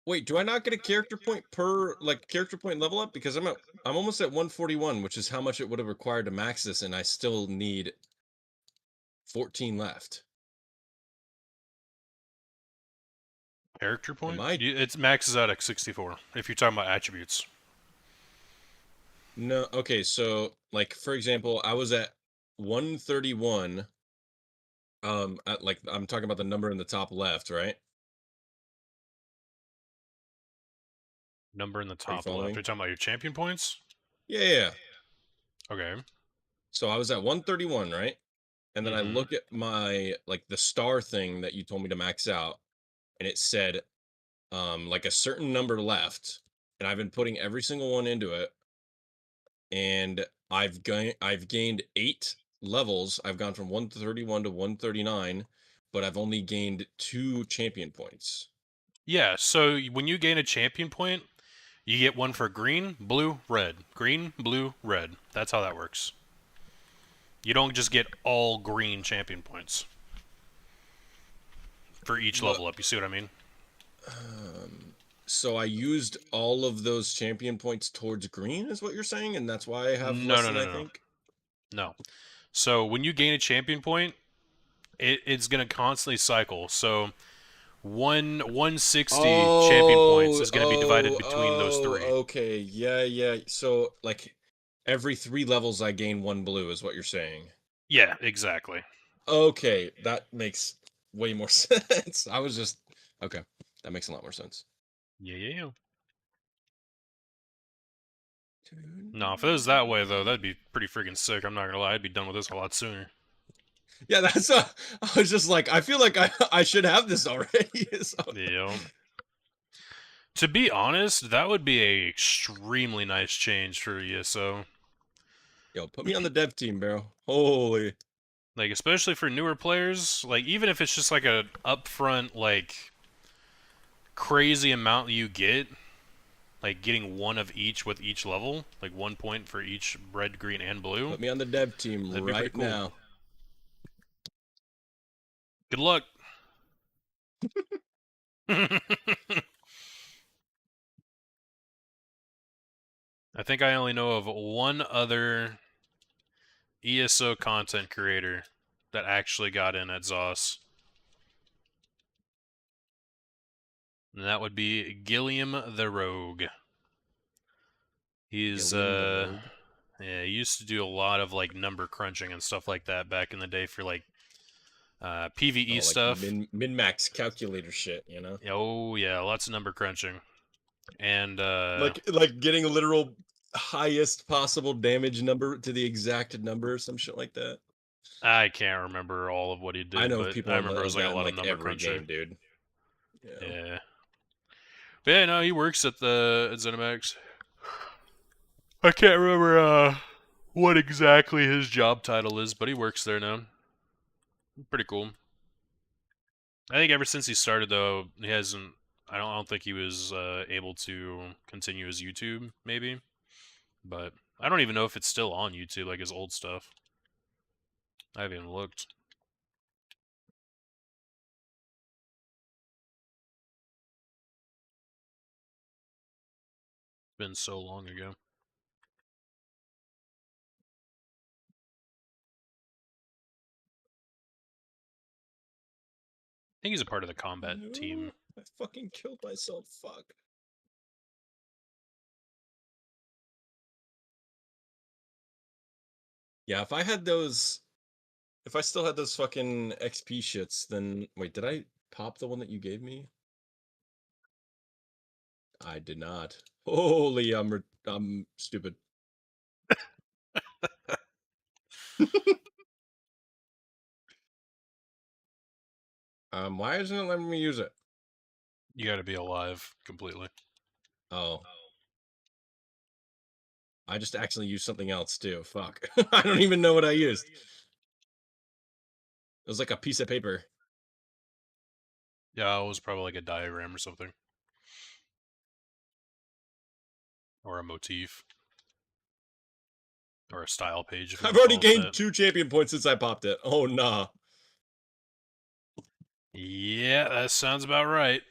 Wait, do I not get a character point per character point level up? Because I'm almost at 141, which is how much it would have required to max this, and I still need 14 left. Character point? I- It's maxes out at 64, if you're talking about attributes. No, okay, so like for example, I was at 131. I'm talking about the number in the top left, right? Number in the Are you top left. following? You're talking about your champion points? Yeah. Okay. So I was at 131, right? And then I Mhm. look at my the star thing that you told me to max out, and it said like a certain number left, and I've been putting every single one into it, and I've gained 8 levels. I've gone from 131 to 139, but I've only gained 2 champion points. Yeah, so when you gain a champion point, you get one for green, blue, red. Green, blue, red. That's how that works. You don't just get all green champion points for each But level up. You see what I mean? so I used all of those champion points towards green, is what you're saying, and that's why I have less than I think. No. So when you gain a champion point, it's gonna constantly cycle. So 160 champion points is gonna be divided between those three. Okay, yeah. So every 3 levels I gain 1 blue, is what you're saying. Yeah, exactly. Okay, that makes way more sense. Okay. That makes a lot more sense. Yeah. No, if it was that way though, that'd be pretty freaking sick. I'm not gonna lie, I'd be done with this a lot sooner. Yeah, I was just like, I feel like I should have this already. So. Yeah. To be honest, that would be a extremely nice change for ESO. Yo, put me on the dev team, bro. Holy. Like, especially for newer players, like, even if it's just like a upfront, like, crazy amount you get, like getting one of each with each level, like 1 point for each red, green, and blue. Put me on the dev team That'd be right pretty cool. now. Good luck. I think I only know of one other ESO content creator that actually got in at ZOS. And that would be Gilliam the Rogue. He's Gilliam the Rogue? yeah, he used to do a lot of like number crunching and stuff like that back in the day for like PvE stuff. Min-max calculator shit, you know? Oh yeah, lots of number crunching. And like getting a literal highest possible damage number to the exact number or some shit like that. I can't remember all of what he did, I know but people I remember it was like a in lot of number every crunching. game, dude. Yeah. But yeah, no, he works at ZeniMax. I can't remember what exactly his job title is, but he works there now. Pretty cool. I think ever since he started though, he hasn't. I don't think he was able to continue his YouTube, maybe. But I don't even know if it's still on YouTube, like his old stuff. I haven't even looked. It's been so long ago. I think he's a part of the combat team. I fucking killed myself. Fuck. Yeah, if I still had those fucking XP shits, then wait, did I pop the one that you gave me? I did not. Holy, I'm stupid. Why isn't it letting me use it? You got to be alive completely. Oh. I just actually used something else too. Fuck. I don't even know what I used. It was like a piece of paper. Yeah, it was probably like a diagram or something. Or a motif. Or a style page. If you I've wanna already call it gained that. 2 champion points since I popped it. Oh, nah. Yeah, that sounds about right.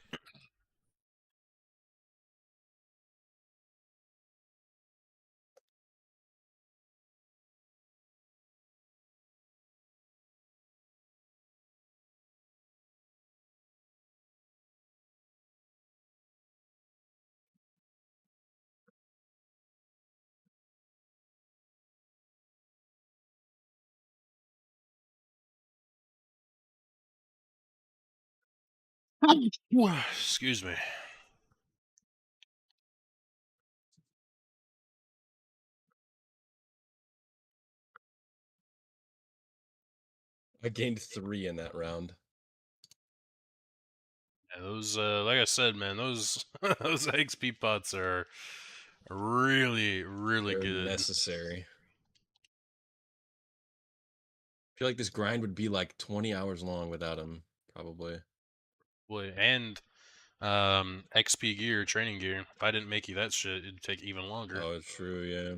Excuse me. I gained 3 in that round. Yeah, those, like I said, man, those those XP pots are really, really They're good. necessary. I feel like this grind would be like 20 hours long without them, probably. And XP gear, training gear. If I didn't make you that shit, it'd take even longer. Oh, true, yeah.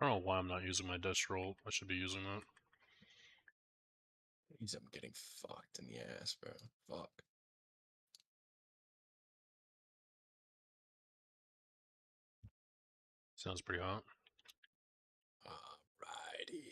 I don't know why I'm not using my death roll. I should be using that. Jeez, I'm getting fucked in the ass, bro. Fuck. Sounds pretty hot. Alrighty.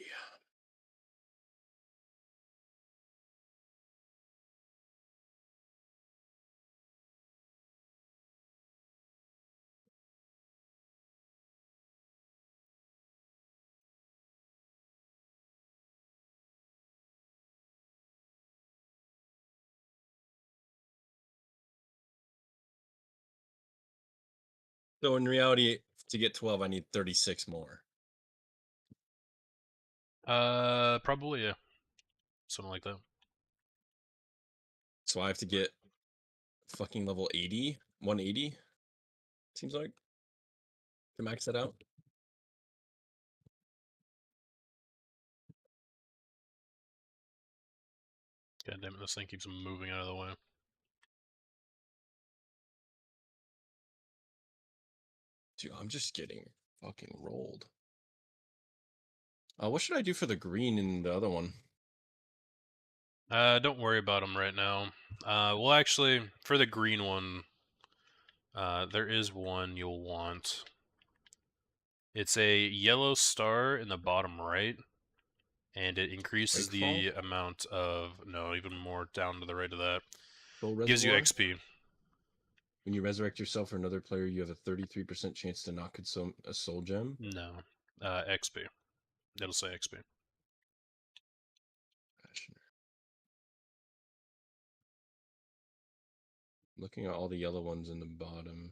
So in reality, to get 12, I need 36 more. Probably, yeah. Something like that. So I have to get fucking level 80, 180, seems like, to max that out. God damn it, this thing keeps moving out of the way. Dude, I'm just getting fucking rolled. What should I do for the green in the other one? Don't worry about them right now. Well, actually, for the green one, there is one you'll want. It's a yellow star in the bottom right, and it increases the Breakfall? amount of... No, even more down to the right of that. Soul Gives you Reservoir? XP. When you resurrect yourself or another player, you have a 33% chance to not consume a soul gem. No. XP. It'll say XP. Looking at all the yellow ones in the bottom.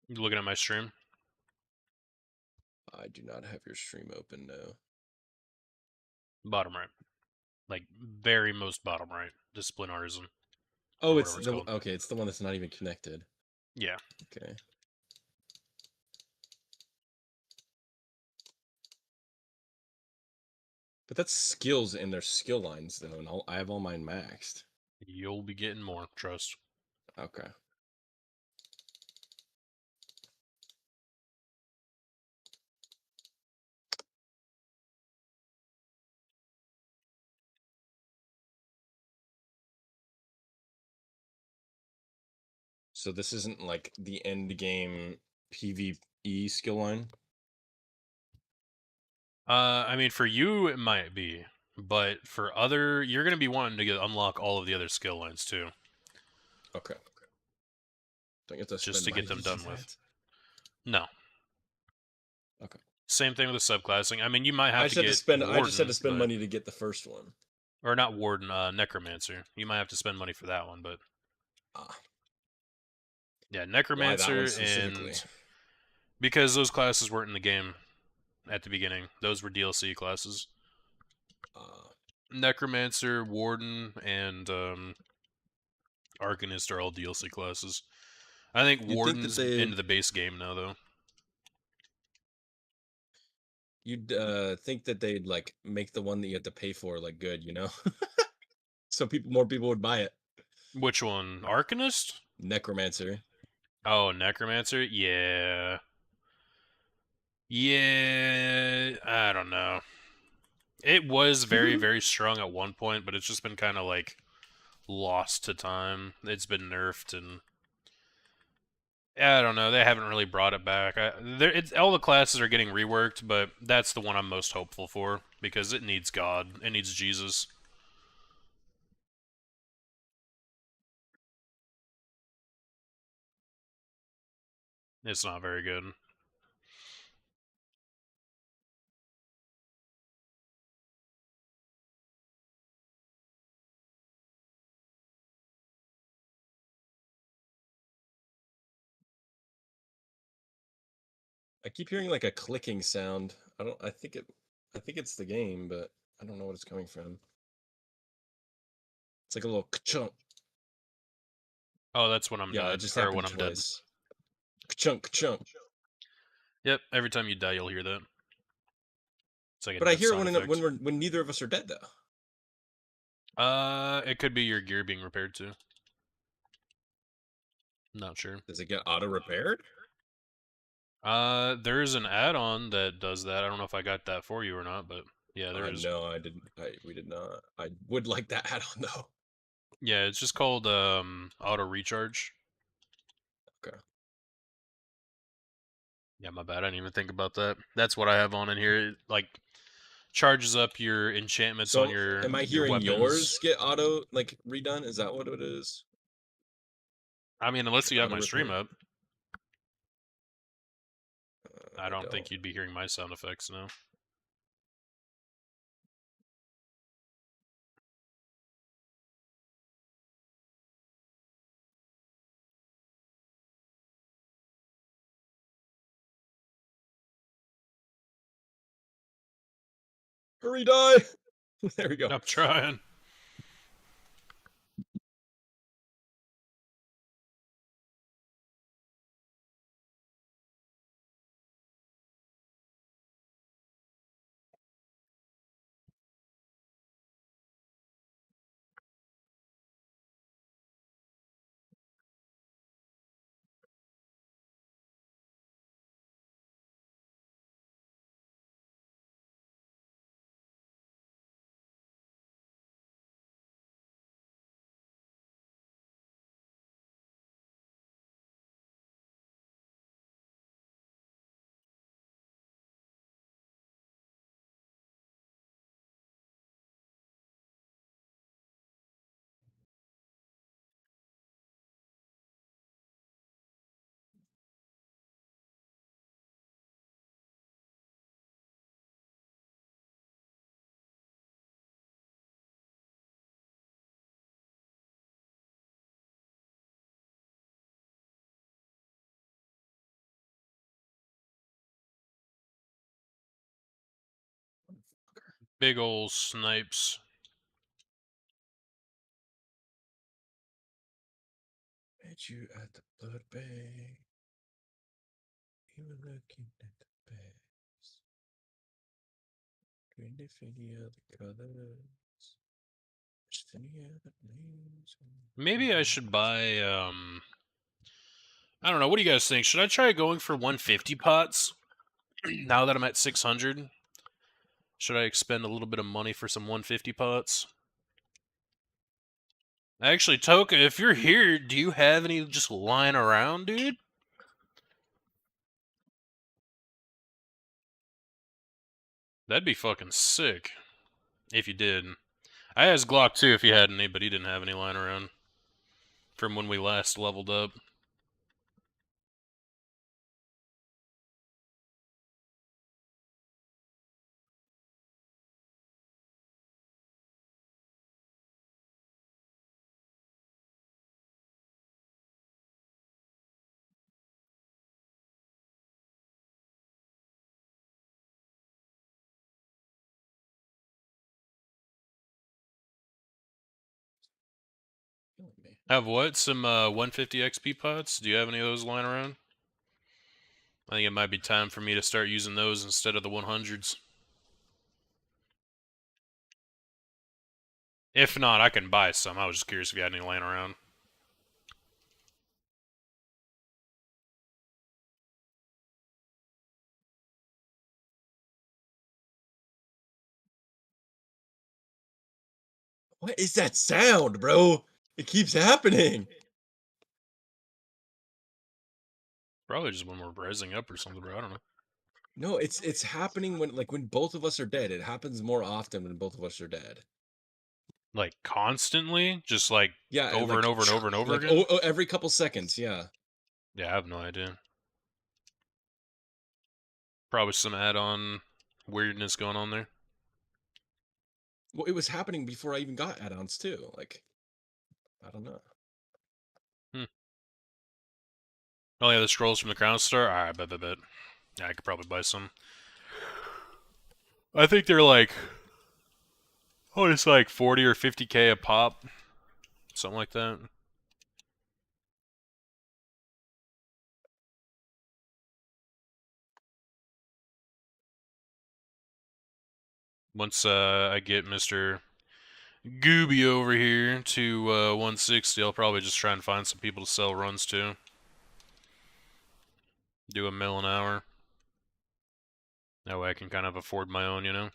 You looking at my stream? I do not have your stream open now. Bottom right. Like, very most bottom right. Discipline Artisan. Oh, or it's whatever the called. okay. It's the one that's not even connected. Yeah. Okay. But that's skills in their skill lines though, and I have all mine maxed. You'll be getting more, trust. Okay. So this isn't like the end game PvE skill line? I mean, for you, it might be. But for other... You're going to be wanting to unlock all of the other skill lines, too. Okay. Don't you have to Just spend to get money them do done with. that? No. Okay. Same thing with the subclassing. I mean, you might have I to just had get to spend. Warden, I just had to spend but- money to get the first one. or not Warden, Necromancer. You might have to spend money for that one, but Ah, yeah, why that Necromancer one specifically? and because those classes weren't in the game at the beginning. Those were DLC classes. Necromancer, Warden, and Arcanist are all DLC classes. I think You'd think that Warden's they'd- into the base game now, though. You'd think that they'd like make the one that you have to pay for like good, you know? So more people would buy it. Which one? Arcanist? Necromancer. Oh, Necromancer? Yeah. Yeah, I don't know. It was very, very strong at one point, but it's just been kind of like lost to time. It's been nerfed, and I don't know. They haven't really brought it back. All the classes are getting reworked, but that's the one I'm most hopeful for because it needs God. It needs Jesus. It's not very good. I keep hearing like a clicking sound. I think it's the game, but I don't know what it's coming from. It's like a little chunk. Oh, that's when I'm Yeah, dead, it just or happened when I'm dead. twice. Chunk chunk. Yep, every time you die, you'll hear that. It's like a But I death hear it sound when effect. when neither of us are dead though. It could be your gear being repaired too. Not sure. Does it get auto repaired? There's an add-on that does that. I don't know if I got that for you or not, but yeah, there is. No, I didn't. We did not. I would like that add-on though. Yeah, it's just called auto recharge. Okay. Yeah, my bad. I didn't even think about that. That's what I have on in here. It, like charges up your enchantments So on your. am I your hearing weapons. yours get auto like redone? Is that what it is? I mean, unless you have Auto my stream repair? up, I don't think you'd be hearing my sound effects now. Hurry, die! There we go. I'm trying. Big ol' snipes. Met you at the blood bay. You were looking at the bags. Green infinity the colors. Just any other names. Maybe I should buy. I don't know. What do you guys think? Should I try going for 150 pots now that I'm at 600? Should I expend a little bit of money for some 150 pots? Actually, Toka, if you're here, do you have any just lying around, dude? That'd be fucking sick. If you did. I asked Glock too if he had any, but he didn't have any lying around. From when we last leveled up. with me? Have what? Some 150 XP pots? Do you have any of those lying around? I think it might be time for me to start using those instead of the 100s. If not, I can buy some. I was just curious if you had any laying around. What is that sound, bro? It keeps happening. Probably just when we're rising up or something, bro. I don't know. No, it's happening when both of us are dead. It happens more often when both of us are dead. Like constantly? Just like Yeah, over like, and over and over and over like again? every couple seconds. Yeah. Yeah, I have no idea. Probably some add-on weirdness going on there. Well, it was happening before I even got add-ons too. Like, I don't know. Oh yeah, the scrolls from the Crown Star? Alright, bet. Yeah, I could probably buy some. I think they're like... Oh, it's like 40 or 50k a pop. Something like that. Once I get Mr. Gooby over here to 160, I'll probably just try and find some people to sell runs to. Do a mil an hour. That way I can kind of afford my own, you know?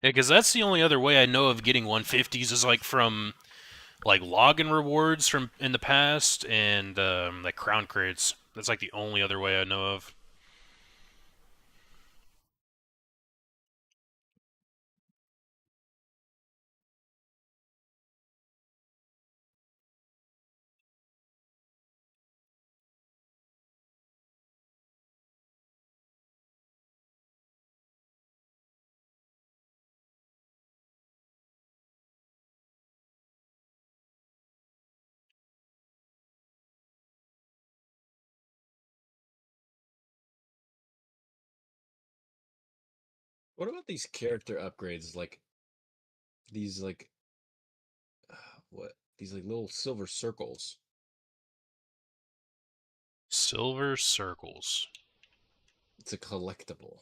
Yeah, because that's the only other way I know of getting 150s is like from like login rewards from in the past and like crown crates. That's like the only other way I know of. What about these character upgrades? Like these what? These like little silver circles. Silver circles. It's a collectible.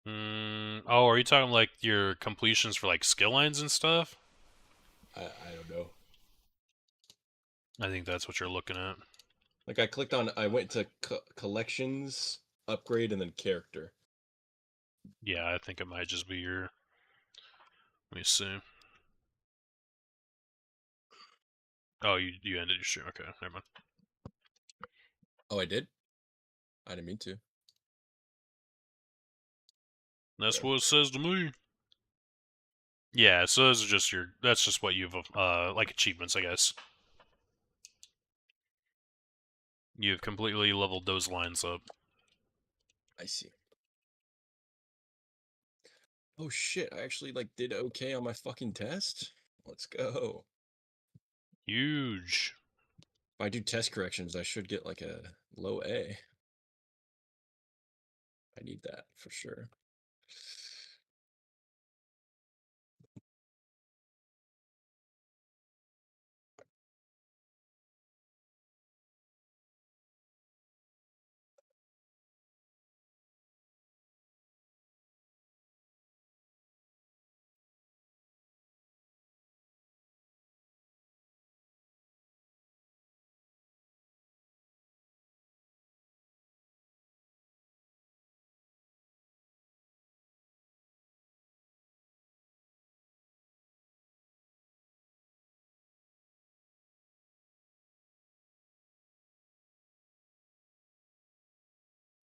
Oh, are you talking like your completions for like skill lines and stuff? I don't know. I think that's what you're looking at. Like I went to collections, upgrade, and then character. Yeah, I think it might just be your... Let me see. Oh, you ended your stream. Okay, never mind. Oh, I did? I didn't mean to. That's what it says to me. Yeah, so those are just your... That's just what you've... like achievements, I guess. You've completely leveled those lines up. I see. Oh shit, I actually like did okay on my fucking test. Let's go. Huge. If I do test corrections, I should get like a low A. I need that for sure.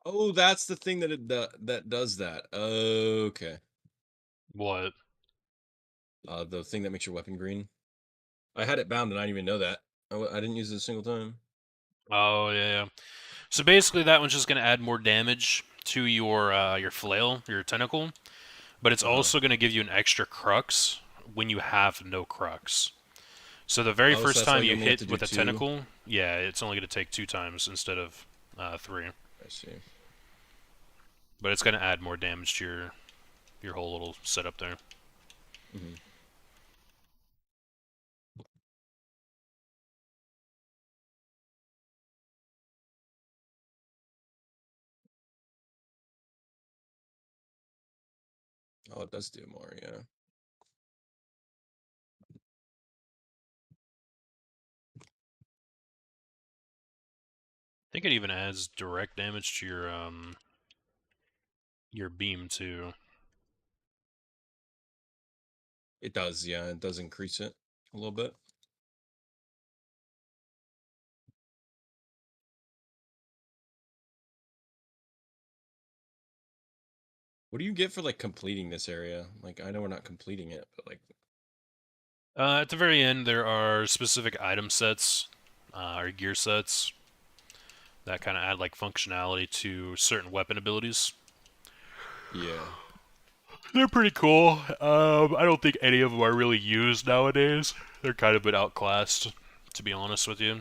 Oh, that's the thing that that does that. Okay. What? The thing that makes your weapon green. I had it bound and I didn't even know that. I didn't use it a single time. Oh, yeah. So basically that one's just going to add more damage to your flail, your tentacle. But it's also going to give you an extra crux when you have no Crux. So the very Oh, so first that's why time you you only have hit to do with a 2? tentacle, yeah, it's only going to take 2 times instead of 3. I see. But it's going to add more damage to your whole little setup there. Mm-hmm. Oh, it does do more, yeah. I think it even adds direct damage to your beam too. It does, yeah. It does increase it a little bit. What do you get for like completing this area? Like, I know we're not completing it, but like, At the very end, there are specific item sets or gear sets that kind of add like functionality to certain weapon abilities. yeah. They're pretty cool. I don't think any of them are really used nowadays. They're kind of been outclassed, to be honest with you.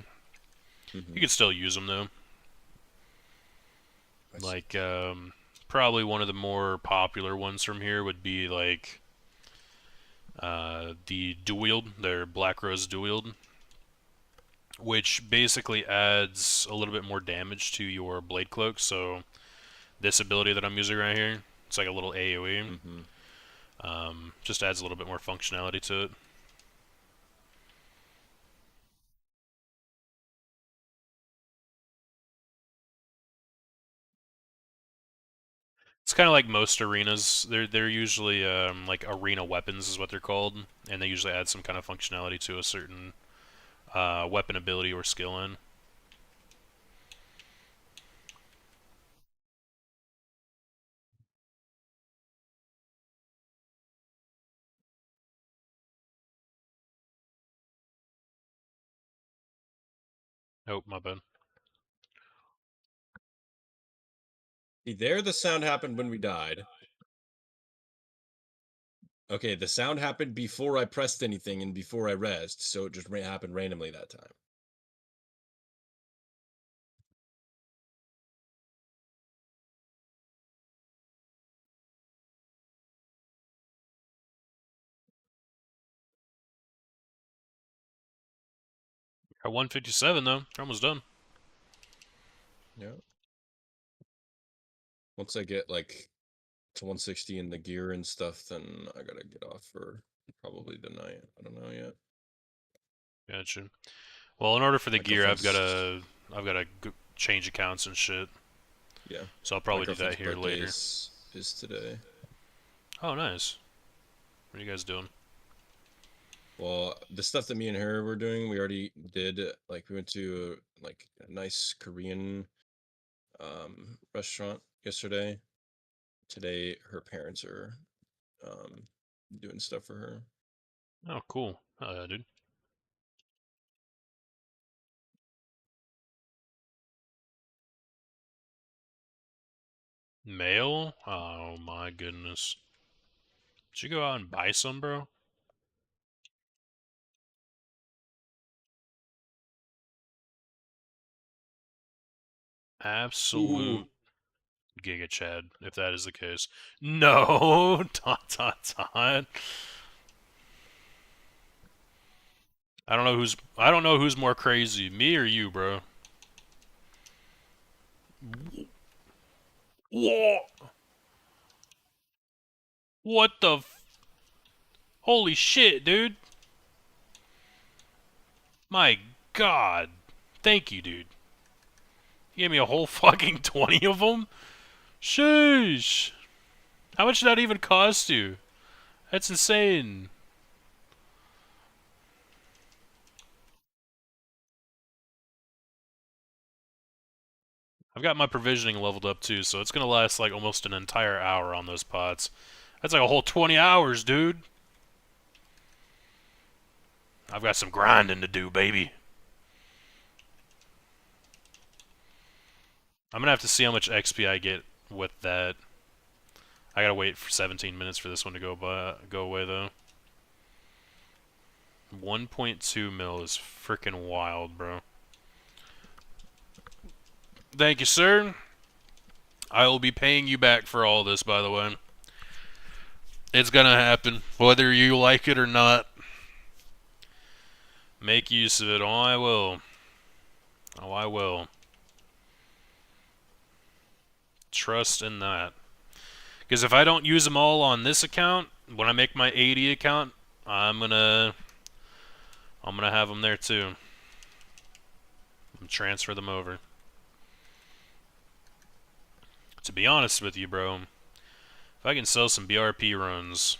Mm-hmm. You can still use them though. I see. Like, probably one of the more popular ones from here would be like the dual wield, their Black Rose dual wield, which basically adds a little bit more damage to your blade cloak. So this ability that I'm using right here, it's like a little AoE. Mm-hmm. Just adds a little bit more functionality to it. It's kind of like most arenas. They're usually like arena weapons is what they're called, and they usually add some kind of functionality to a certain weapon ability or skill in. Oh, my bad. See, there the sound happened when we died. Okay, the sound happened before I pressed anything and before I rezzed, so it just happened randomly that time. At 157 though, you're almost done. Yeah. Once I get like to 160 in the gear and stuff, then I gotta get off for probably the night. I don't know yet. Gotcha. Well, in order for the My gear, girlfriend's I've gotta change accounts and shit. Yeah. So I'll My probably do that girlfriend's here birthday later. is today. Oh, nice. What are you guys doing? Well, the stuff that me and her were doing, we already did. Like, we went to like a nice Korean restaurant yesterday. Today, her parents are doing stuff for her. Oh, cool. Oh, yeah, dude. Mail? Oh my goodness. Did you go out and buy some, bro? Ooh. Absolute Giga Chad, if that is the case. No! Dot dot dot. I don't know who's more crazy, me or you, bro. What? What the Holy shit, dude. My god. Thank you, dude. You gave me a whole fucking 20 of them? Sheesh. How much did that even cost you? That's insane. I've got my provisioning leveled up too, so it's gonna last like almost an entire hour on those pots. That's like a whole 20 hours, dude. I've got some grinding to do, baby. I'm gonna have to see how much XP I get with that. I gotta wait for 17 minutes for this one to go away, though. 1.2 mil is freaking wild, bro. Thank you, sir. I will be paying you back for all this, by the way. It's gonna happen, whether you like it or not. Make use of it. Oh, I will. Oh, I will. Trust in that. Because if I don't use them all on this account, when I make my 80 account, I'm gonna have them there too. And transfer them over. To be honest with you, bro, if I can sell some BRP runs,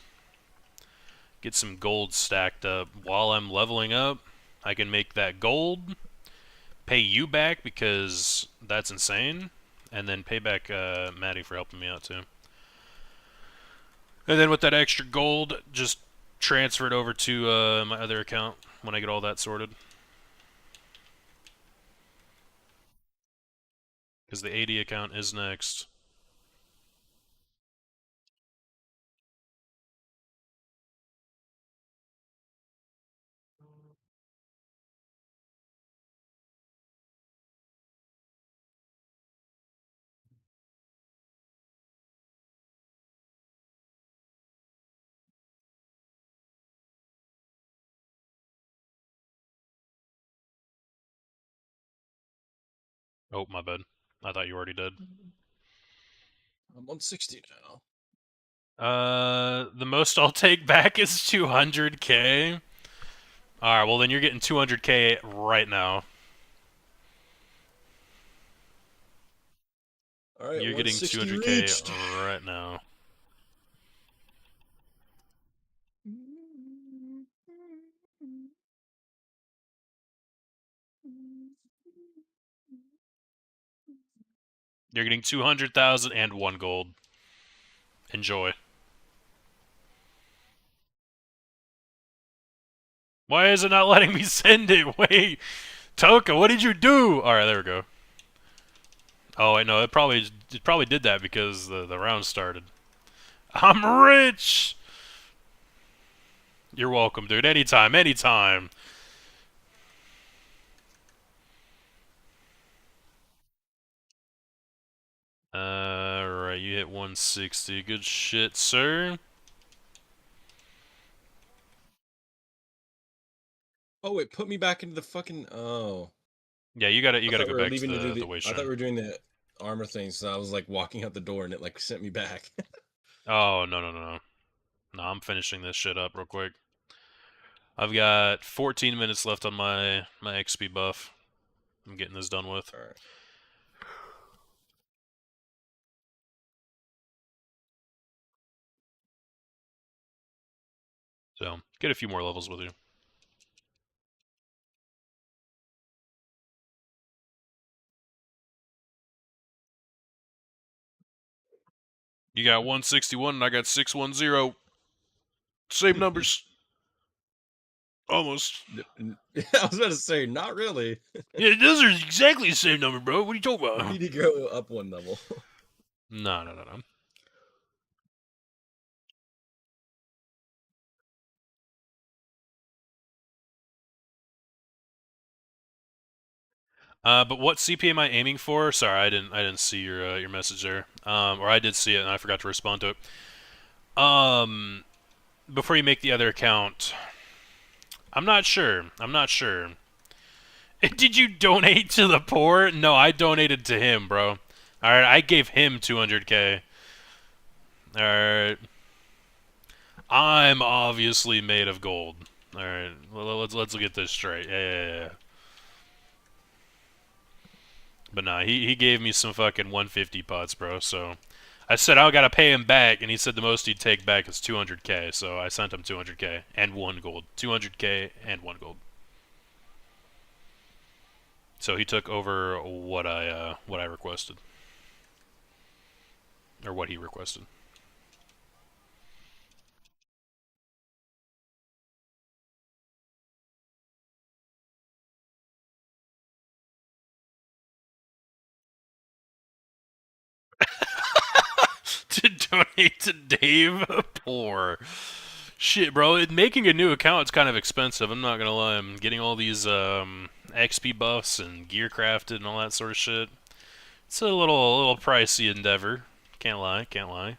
get some gold stacked up while I'm leveling up, I can make that gold, pay you back because that's insane, and then pay back Maddie for helping me out too. And then with that extra gold, just transfer it over to my other account when I get all that sorted. Because the 80 account is next. Oh, my bad. I thought you already did. I'm on 60 now. The most I'll take back is 200k. Alright, well then you're getting 200k right now. Alright, You're getting 200k reached. right now. You're getting 200,000 and 1 gold. Enjoy. Why is it not letting me send it? Wait, Toka, what did you do? All right, there we go. Oh, I know. It probably did that because the round started. I'm rich. You're welcome, dude. Anytime, anytime. Alright, you hit 160. Good shit, sir. Oh, it put me back into the fucking. Oh. Yeah, you gotta I go thought we were back to leaving to do the way I thought we were doing the armor thing, so I was like walking out the door and it like sent me back. Oh, no. No, I'm finishing this shit up real quick. I've got 14 minutes left on my XP buff. I'm getting this done with. Alright. So, get a few more levels with you. You got 161 and I got 610. Same numbers. Almost. I was about to say, not really. Yeah, those are exactly the same number, bro. What are you talking You about? need to go up one level. No. But what CP am I aiming for? Sorry, I didn't see your message there. Or I did see it and I forgot to respond to it. Before you make the other account, I'm not sure. Did you donate to the poor? No, I donated to him, bro. Alright, I gave him 200k. Alright. I'm obviously made of gold. Alright, let's get this straight. Yeah. But nah, he gave me some fucking 150 pots, bro, so... I said I gotta pay him back, and he said the most he'd take back is 200k, so I sent him 200k and 1 gold. 200k and 1 gold. So he took over what I requested. Or what he requested. To donate to Dave Poor. Shit, bro, making a new account is kind of expensive. I'm not gonna lie. I'm getting all these XP buffs and gear crafted and all that sort of shit. It's a little pricey endeavor. Can't lie, can't lie.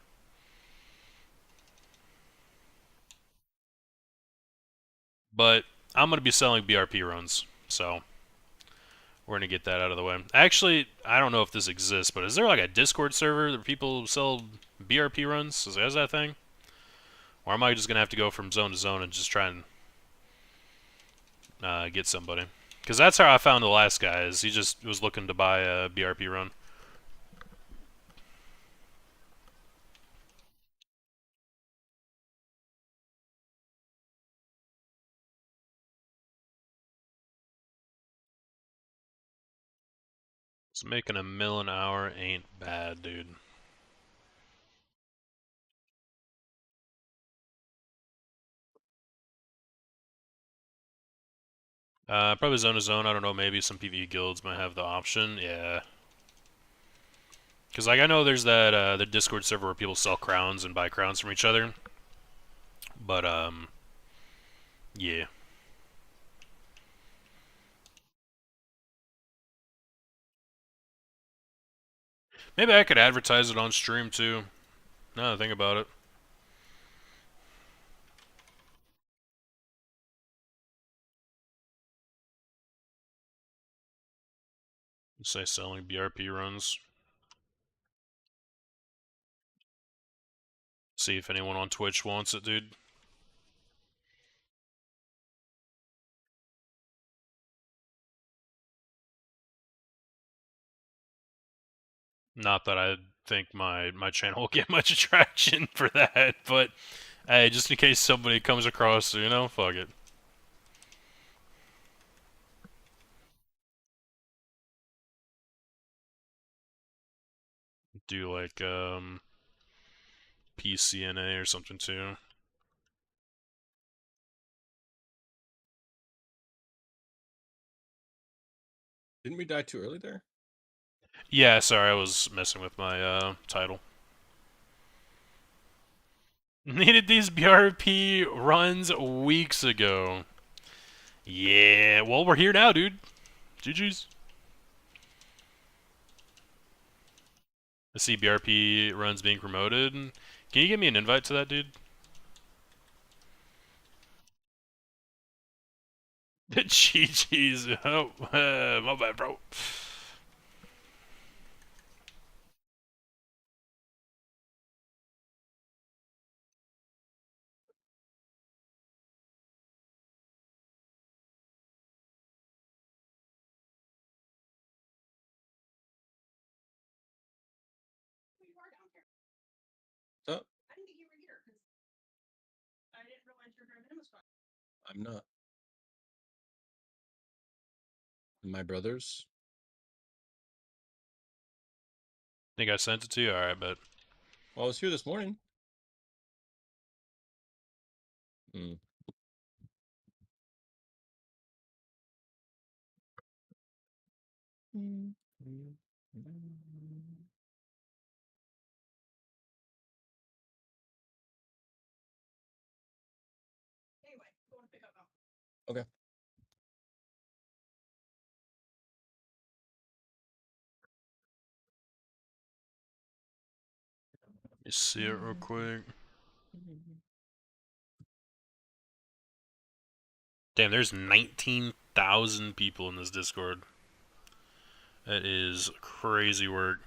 But I'm gonna be selling BRP runs, so we're gonna get that out of the way. Actually, I don't know if this exists, but is there like a Discord server that people sell BRP runs? Is that a thing? Or am I just gonna have to go from zone to zone and just try and get somebody? Because that's how I found the last guy. Is he just was looking to buy a BRP run. So making $1 million an hour ain't bad, dude. Probably zone to zone. I don't know. Maybe some PvE guilds might have the option. Yeah. Because like I know there's that the Discord server where people sell crowns and buy crowns from each other. But yeah. Maybe I could advertise it on stream too. Now that I think about it. Say selling BRP runs. See if anyone on Twitch wants it, dude. Not that I think my channel will get much attraction for that, but hey, just in case somebody comes across, you know, fuck it. Do like PCNA or something too. Didn't we die too early there? Yeah, sorry, I was messing with my title. Needed these BRP runs weeks ago. Yeah, well, we're here now, dude. GG's. I see BRP runs being promoted. Can you give me an invite to that, dude? GG's. Oh, my bad, bro. Oh. I'm not. My brothers. Think I sent it to you? Alright, but. Well, I was here this morning. Hmm. Okay. Let me see it real quick. Damn, there's 19,000 people in this Discord. That is crazy work.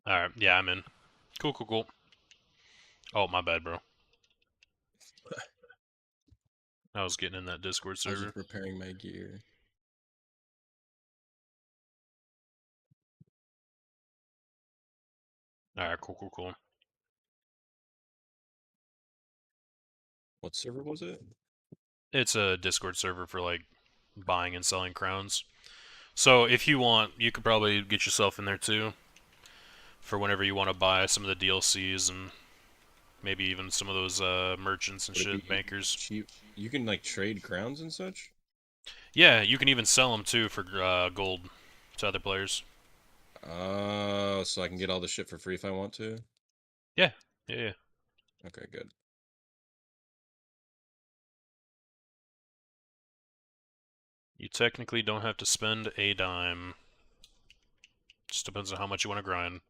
Alright, yeah, I'm in. Cool, cool, cool. Oh, my bad, bro. I was getting in that Discord I was server. just repairing my gear. Alright, cool, cool, cool. What server was it? It's a Discord server for, like, buying and selling crowns. So, if you want, you could probably get yourself in there, too. for whenever you want to buy some of the DLCs and maybe even some of those merchants and Would it shit, be bankers. cheap? You can like trade crowns and such. Yeah, you can even sell them too for gold to other players. Oh, so I can get all the shit for free if I want to. Yeah, yeah, yeah. Okay, good. You technically don't have to spend a dime. Just depends on how much you want to grind.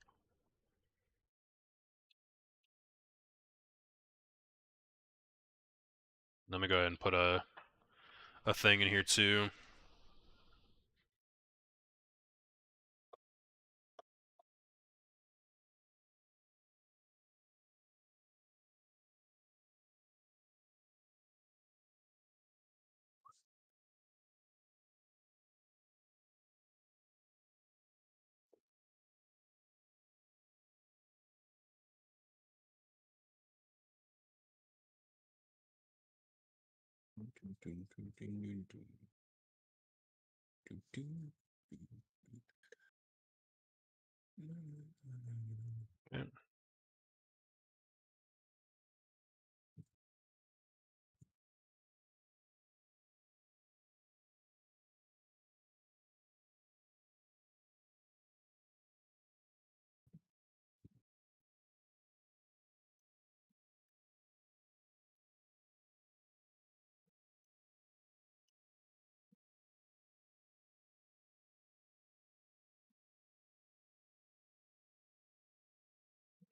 Let me go ahead and put a thing in here too. Okay.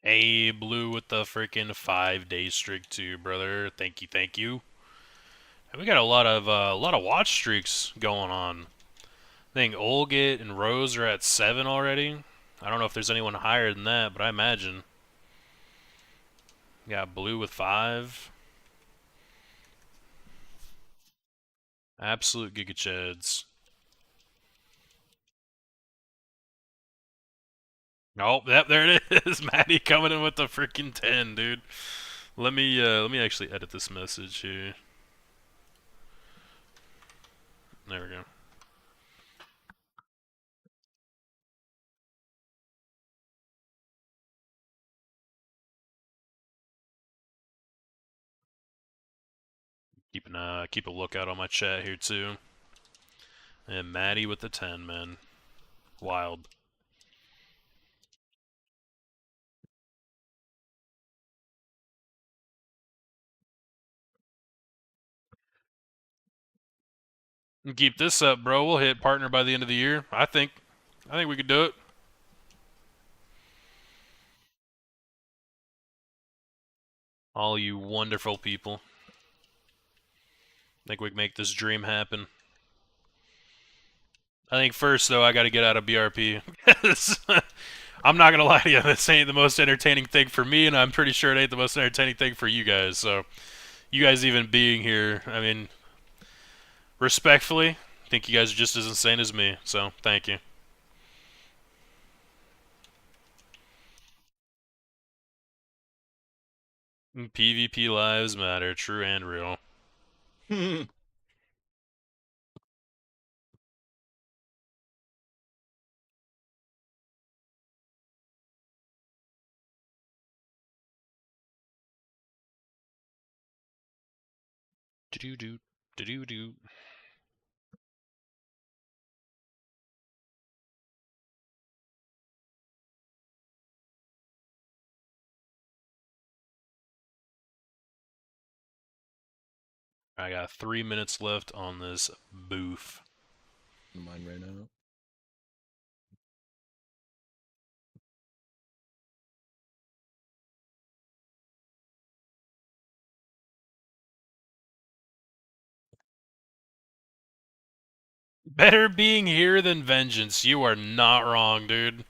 Hey, Blue with the freaking 5-day streak too, brother. Thank you, thank you. And we got a lot of watch streaks going on. I think Olgit and Rose are at 7 already. I don't know if there's anyone higher than that, but I imagine. Got Blue with 5. Absolute Giga Chads. Oh, yep, there it is. Maddie coming in with the freaking 10, dude. Let me actually edit this message here. There we go. Keep a lookout on my chat here too. And Maddie with the 10, man. Wild. Keep this up, bro. We'll hit partner by the end of the year. I think we could do it. All you wonderful people. I think we can make this dream happen. I think first, though, I got to get out of BRP. I'm not going to lie to you. This ain't the most entertaining thing for me, and I'm pretty sure it ain't the most entertaining thing for you guys. So, you guys even being here, I mean, respectfully, I think you guys are just as insane as me. So, thank you. PvP lives matter, true and real. Do-do-do, do-do-do. I got 3 minutes left on this booth. Mine right now. Better being here than vengeance. You are not wrong, dude.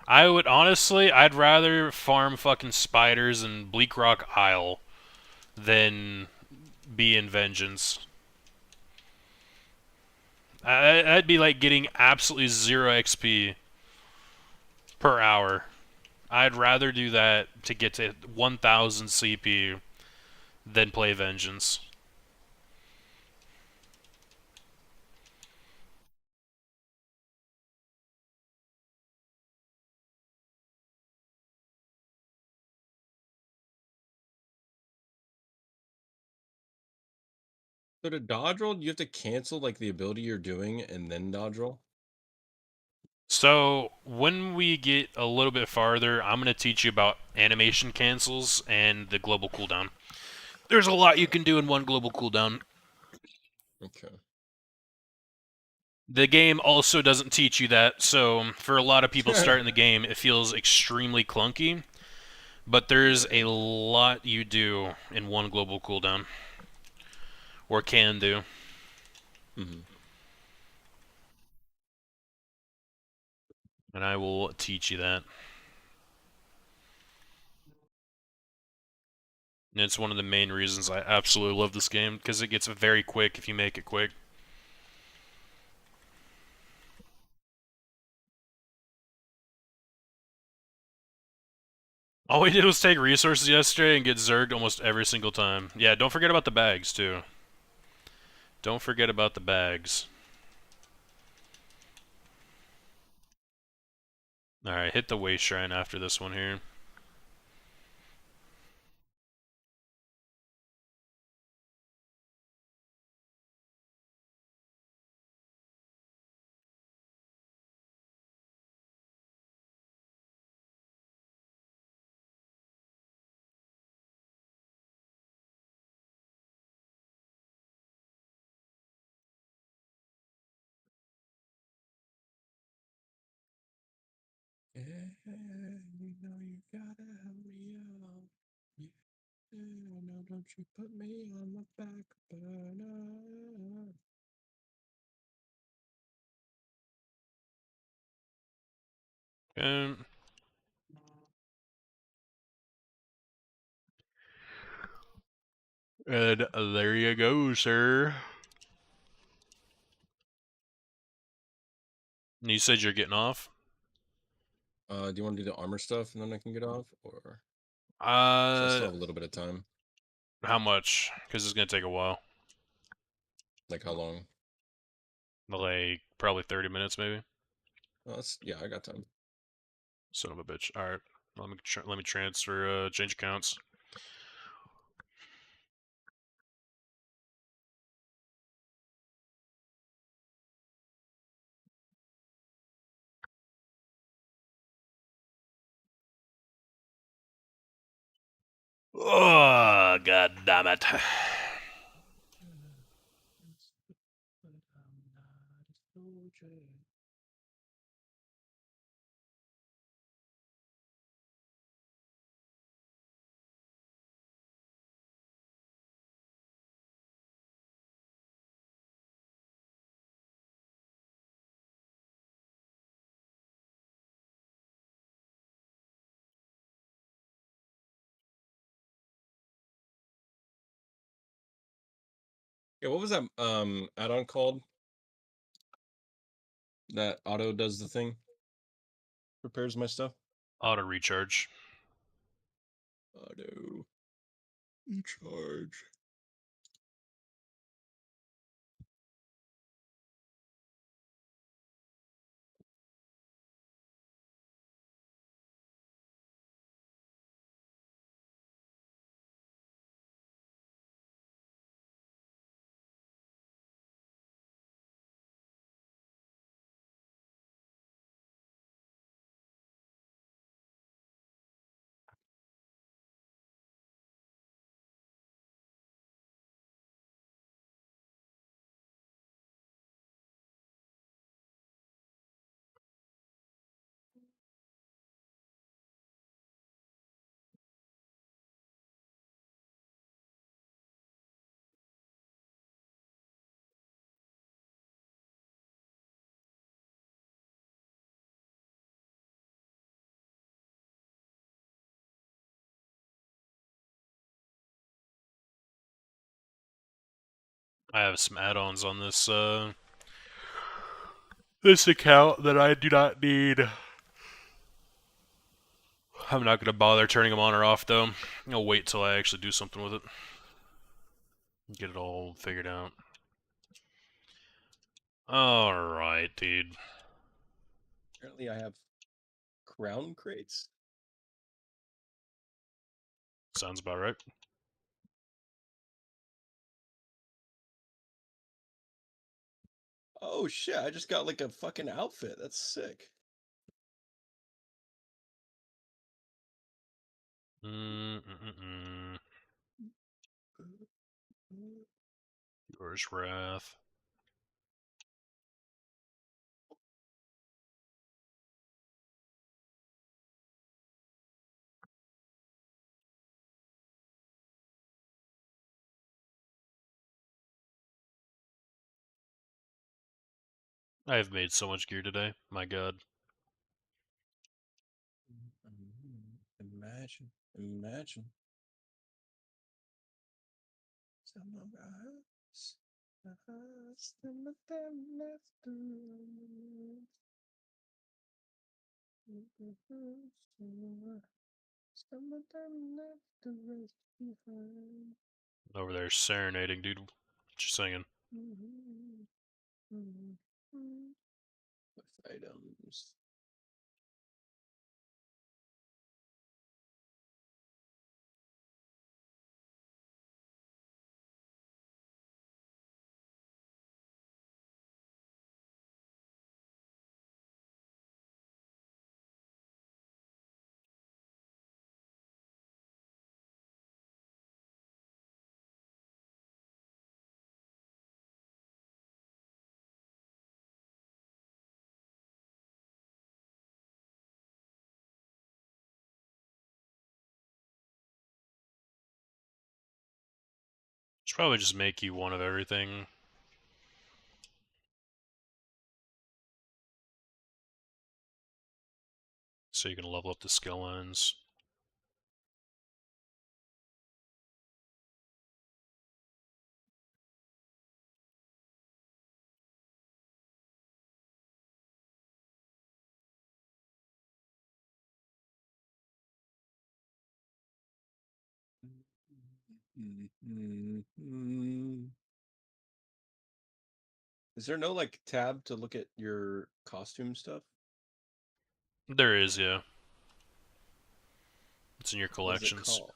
I would honestly, I'd rather farm fucking spiders in Bleak Rock Isle than be in vengeance. That'd be like getting absolutely 0 XP per hour. I'd rather do that to get to 1000 CP than play vengeance. So to dodge roll, you have to cancel like the ability you're doing and then dodge roll. So when we get a little bit farther, I'm going to teach you about animation cancels and the global cooldown. There's a lot you can do in one global cooldown. Okay. The game also doesn't teach you that, so for a lot of people starting the game, it feels extremely clunky. But there's a lot you do in one global cooldown. Or can do. Mm-hmm. And I will teach you that. And it's one of the main reasons I absolutely love this game, because it gets very quick if you make it quick. All we did was take resources yesterday and get zerged almost every single time. Yeah, don't forget about the bags, too. Don't forget about the bags. Alright, hit the Waste Shrine after this one here. Yeah, you know you gotta help me out. Yeah, no, don't you put me on the back burner. And there you go, sir. And you said you're getting off? Do you want to do the armor stuff and then I can get off, or? 'Cause I still have a little bit of time. How much? Because it's gonna take a while. Like how long? Like, probably 30 minutes, maybe. Oh, yeah, I got time. Son of a bitch. Alright. Let me transfer, change accounts. Oh, god damn it. Yeah, what was that add-on called? That auto does the thing? Repairs my stuff? Auto recharge. Auto recharge. I have some add-ons on this account that I do not need. I'm not gonna bother turning them on or off, though. I'll wait till I actually do something with it. Get it all figured out. Alright, dude. Apparently I have crown crates. Sounds about right. Oh shit! I just got like a fucking outfit. That's sick. Yours Wrath. I have made so much gear today. My god. Imagine. Some of us, some of them left the room. Some of them left the rest behind. Over there serenading, dude. What you singing? With items. Should probably just make you one of everything. So you can level up the skill lines. Is there no like tab to look at your costume stuff? There is, yeah. It's in your What is it collections. called?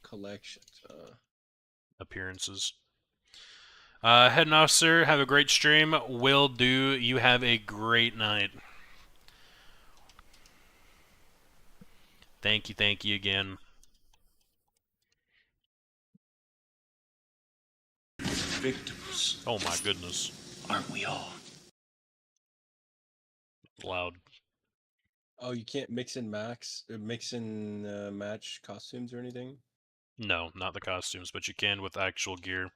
Collections. Appearances. Heading off, sir. Have a great stream. Will do. You have a great night. Thank you again. Victims, Oh my goodness. aren't we all? Loud. Oh, you can't mix and match costumes or anything? No, not the costumes, but you can with actual gear.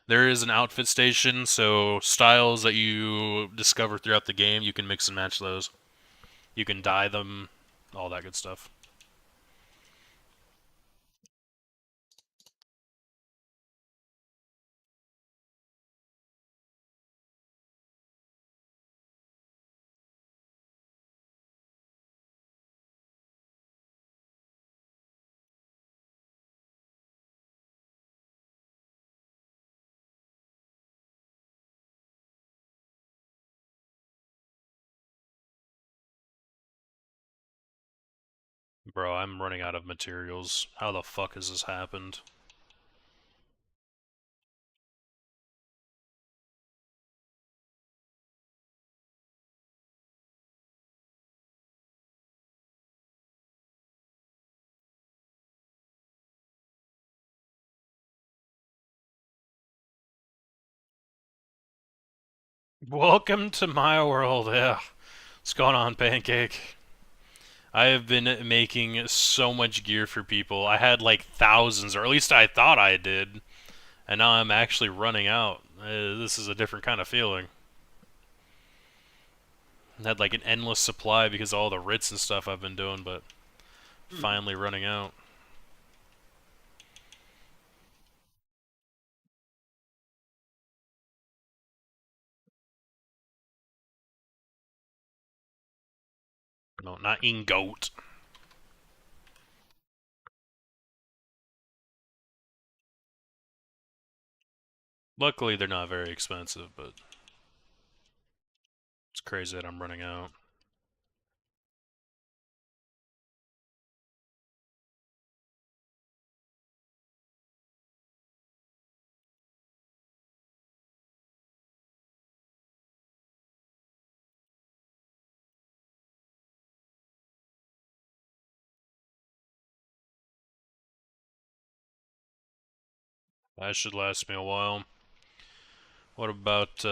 There is an outfit station, so styles that you discover throughout the game, you can mix and match those. You can dye them, all that good stuff. Bro, I'm running out of materials. How the fuck has this happened? Welcome to my world, yeah. What's going on, Pancake? I have been making so much gear for people. I had like thousands, or at least I thought I did. And now I'm actually running out. This is a different kind of feeling. I had like an endless supply because of all the writs and stuff I've been doing, but finally running out. No, not ingot. Luckily, they're not very expensive, but it's crazy that I'm running out. That should last me a while. What about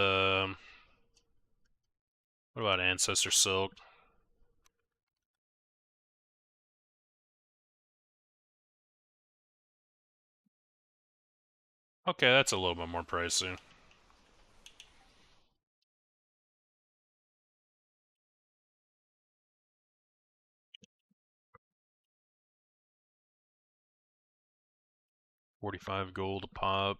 Ancestor Silk? Okay, that's a little bit more pricey. $45 a pop.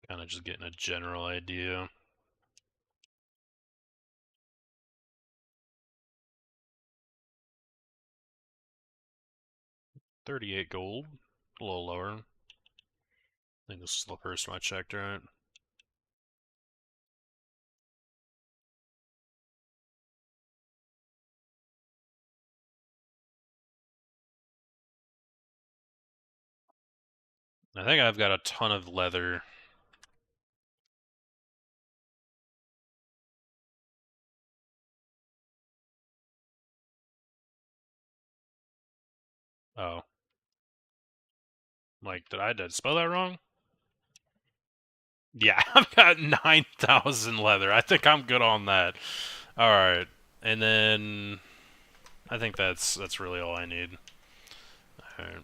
Kind of just getting a general idea. $38, a little lower. I think this is the first time I checked, right? I think I've got a ton of leather. Oh. Like, did I spell that wrong? Yeah, I've got 9,000 leather. I think I'm good on that. Alright. And then I think that's really all I need. Alright.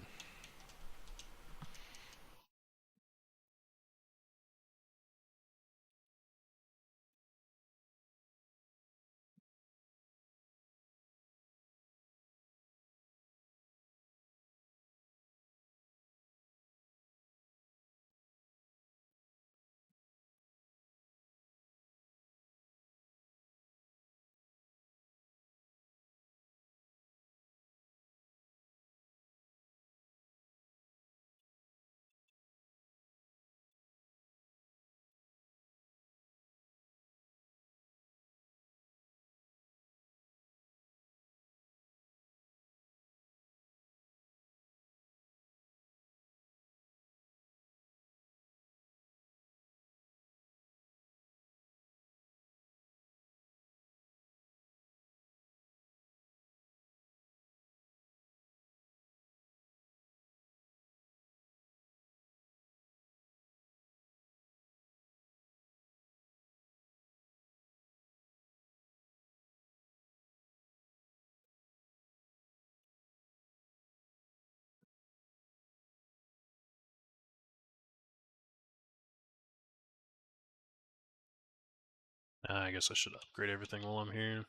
I guess I should upgrade everything while I'm here.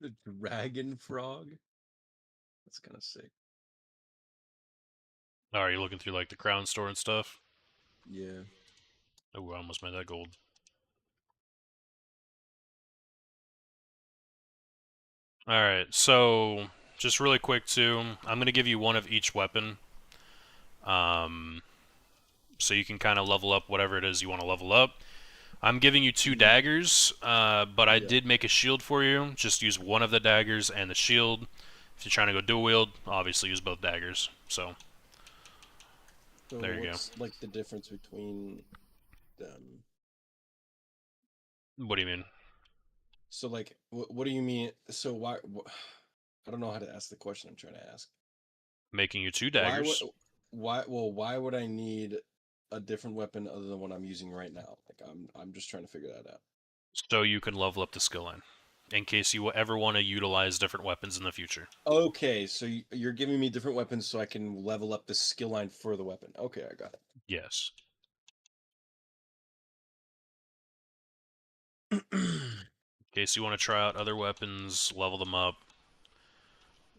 The dragon frog? That's kind of sick. Oh, are you looking through like the crown store and stuff? Yeah. Oh, I almost made that gold. Alright, so just really quick too, I'm gonna give you one of each weapon. So you can kind of level up whatever it is you want to level up. I'm giving you 2 daggers, but I did make a shield for you. Just use one of the daggers and the shield. If you're trying to go dual wield, obviously use both daggers. So there you go. What's like the difference between them? What do you mean? So like, what do you mean? So why? I don't know how to ask the question I'm trying to ask. Making you 2 Why daggers. Why? Well, why would I need a different weapon other than what I'm using right now? Like, I'm just trying to figure that out. So you can level up the skill line. In case you ever want to utilize different weapons in the future. Okay, so you're giving me different weapons so I can level up the skill line for the weapon. Okay, I got it. Yes. In case you want to try out other weapons, level them up.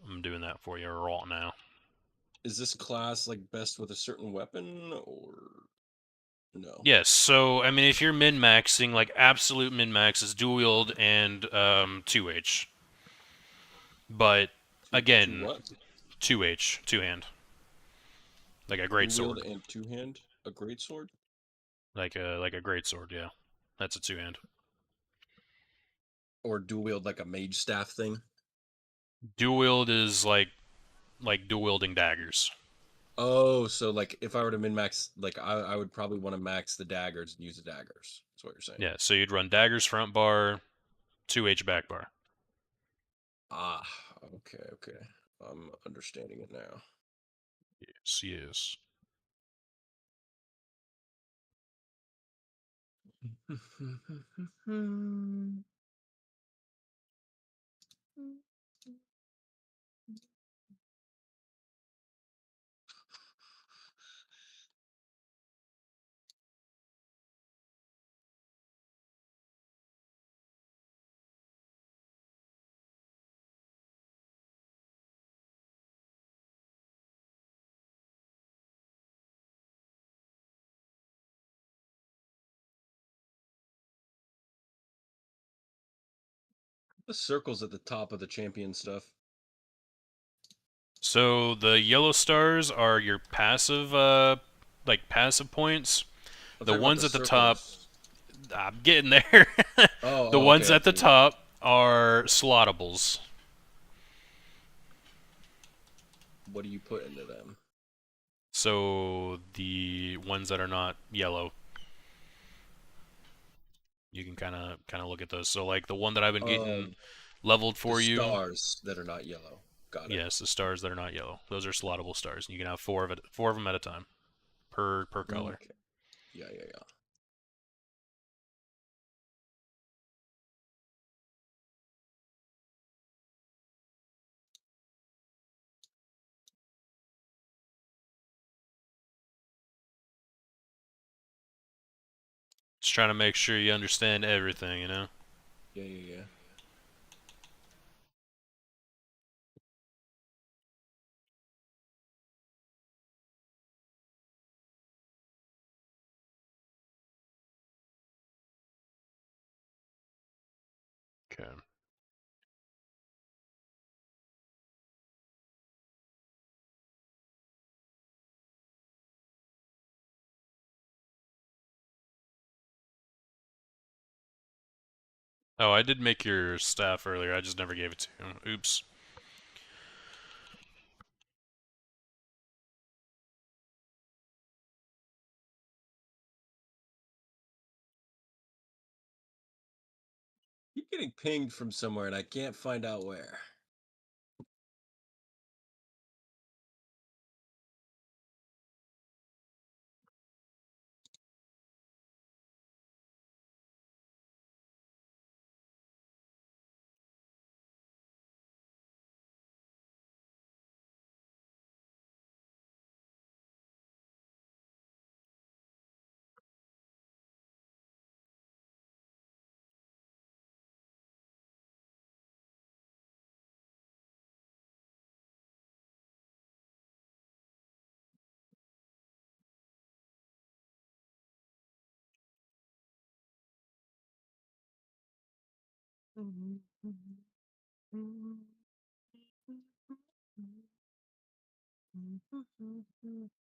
I'm doing that for you right now. Is this class like best with a certain weapon or no? Yes, so I mean, if you're min-maxing, like absolute min-max is dual wield and 2H. But Two again, what? 2H, two hand, like a great Two-wield sword, and two-hand? A great sword? like a great sword. Yeah, that's a two hand. Or dual wield like a mage staff thing? Dual wield is like dual wielding daggers. Oh, so like if I were to min-max, like I would probably want to max the daggers and use the daggers. That's what you're saying. Yeah, so you'd run daggers front bar, 2H back bar. Ah, okay, okay. I'm understanding it now. Yes, yes. The circles at the top of the champion stuff. So the yellow stars are your passive, like passive points. I'm The talking about ones the at the top, circles. I'm getting there. Oh, The oh, ones okay, at the okay. top are slottables. What do you put into them? So the ones that are not yellow, you can kind of look at those. So like the one that I've been getting leveled The for you. stars that are not yellow. Got it. Yes, the stars that are not yellow. Those are slottable stars. You can have four of them at a time, per color. Okay. Yeah, yeah, yeah. Just trying to make sure you understand everything, you know? Yeah, yeah, yeah. Okay. Oh, I did make your staff earlier. I just never gave it to you. Oops. Keep getting pinged from somewhere and I can't find out where.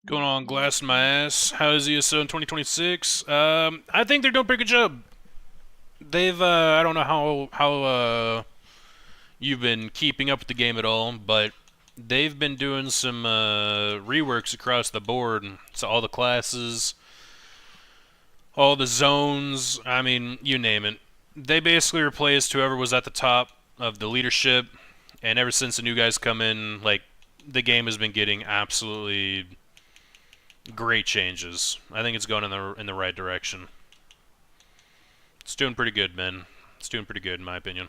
Going on, glass in my ass. How is ESO in 2026? I think they're doing a pretty good job. They've, I don't know how you've been keeping up with the game at all, but they've been doing some reworks across the board. So all the classes, all the zones, I mean, you name it. They basically replaced whoever was at the top of the leadership, and ever since the new guys come in, like, the game has been getting absolutely great changes. I think it's going in the right direction. It's doing pretty good, man. It's doing pretty good in my opinion.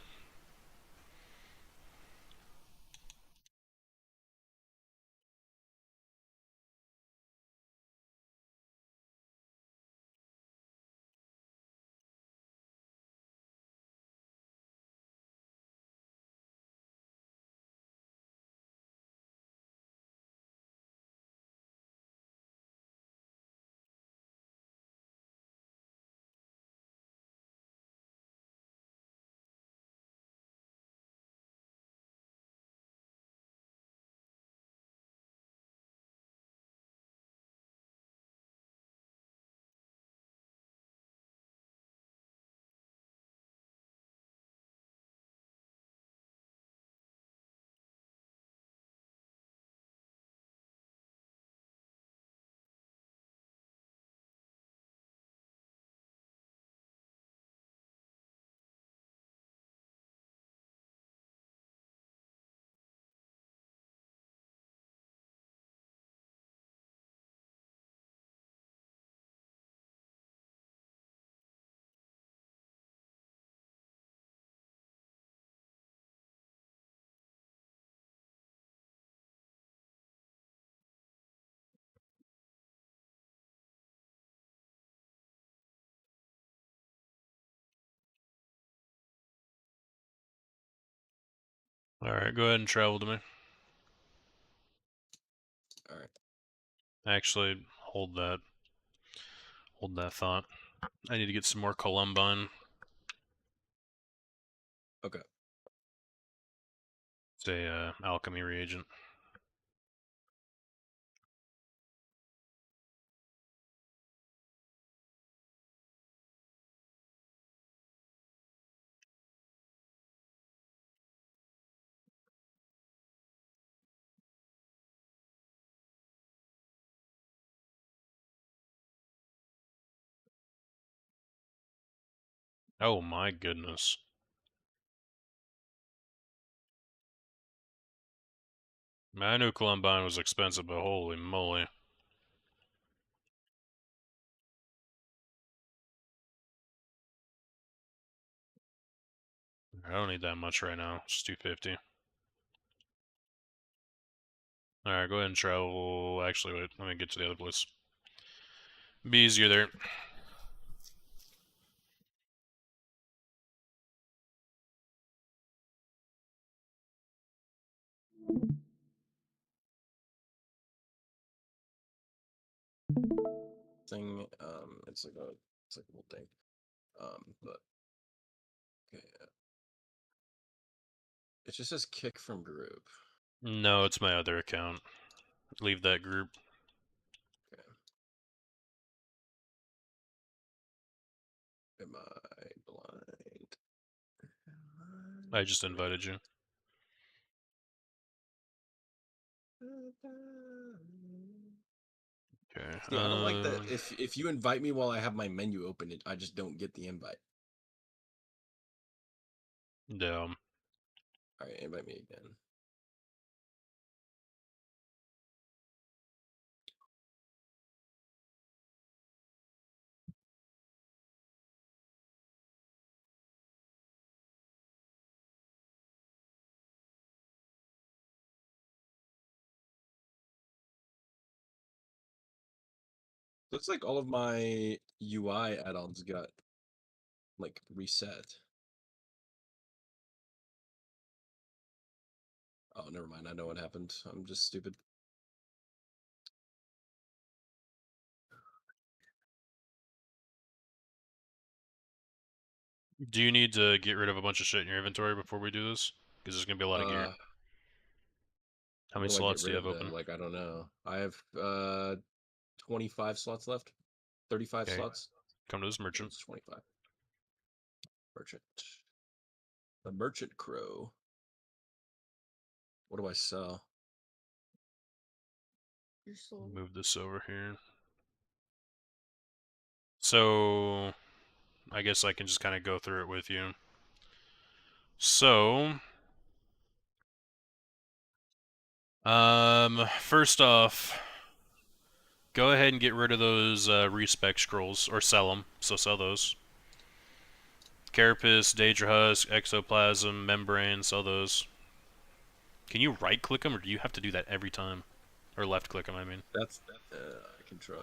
Alright, go ahead and travel to me. Alright. Actually, hold that. Hold that thought. I need to get some more Columbine. Okay. It's a alchemy reagent. Oh my goodness. I knew Columbine was expensive, but holy moly. I don't need that much right now. It's 250. Alright, go ahead and travel. Actually, wait, let me get to the other place. Be easier there. Thing, it's like a little thing. But okay. It just says kick from group. No, it's my other account. Leave that group. Okay. Am I blind? I just invited you. Okay. See, I don't like that. If you invite me while I have my menu open, I just don't get the invite. Damn. All right, invite me again. Looks like all of my UI add-ons got like reset. Oh, never mind. I know what happened. I'm just stupid. Do you need to get rid of a bunch of shit in your inventory before we do this? Because there's gonna be a lot of gear. How many What do I get slots do rid you have of then? open? Like, I don't know. I have 25 slots left. 35 Okay. slots. Come to this merchant. It's 25. Merchant. The merchant crow. What do I sell? Your soul. Move this over here. So, I guess I can just kind of go through it with you. So, first off, go ahead and get rid of those respec scrolls, or sell them. So sell those. Carapace, Daedra Husk, Ectoplasm, Membrane, sell those. Can you right-click them, or do you have to do that every time? Or left-click them, I mean. That's I can try.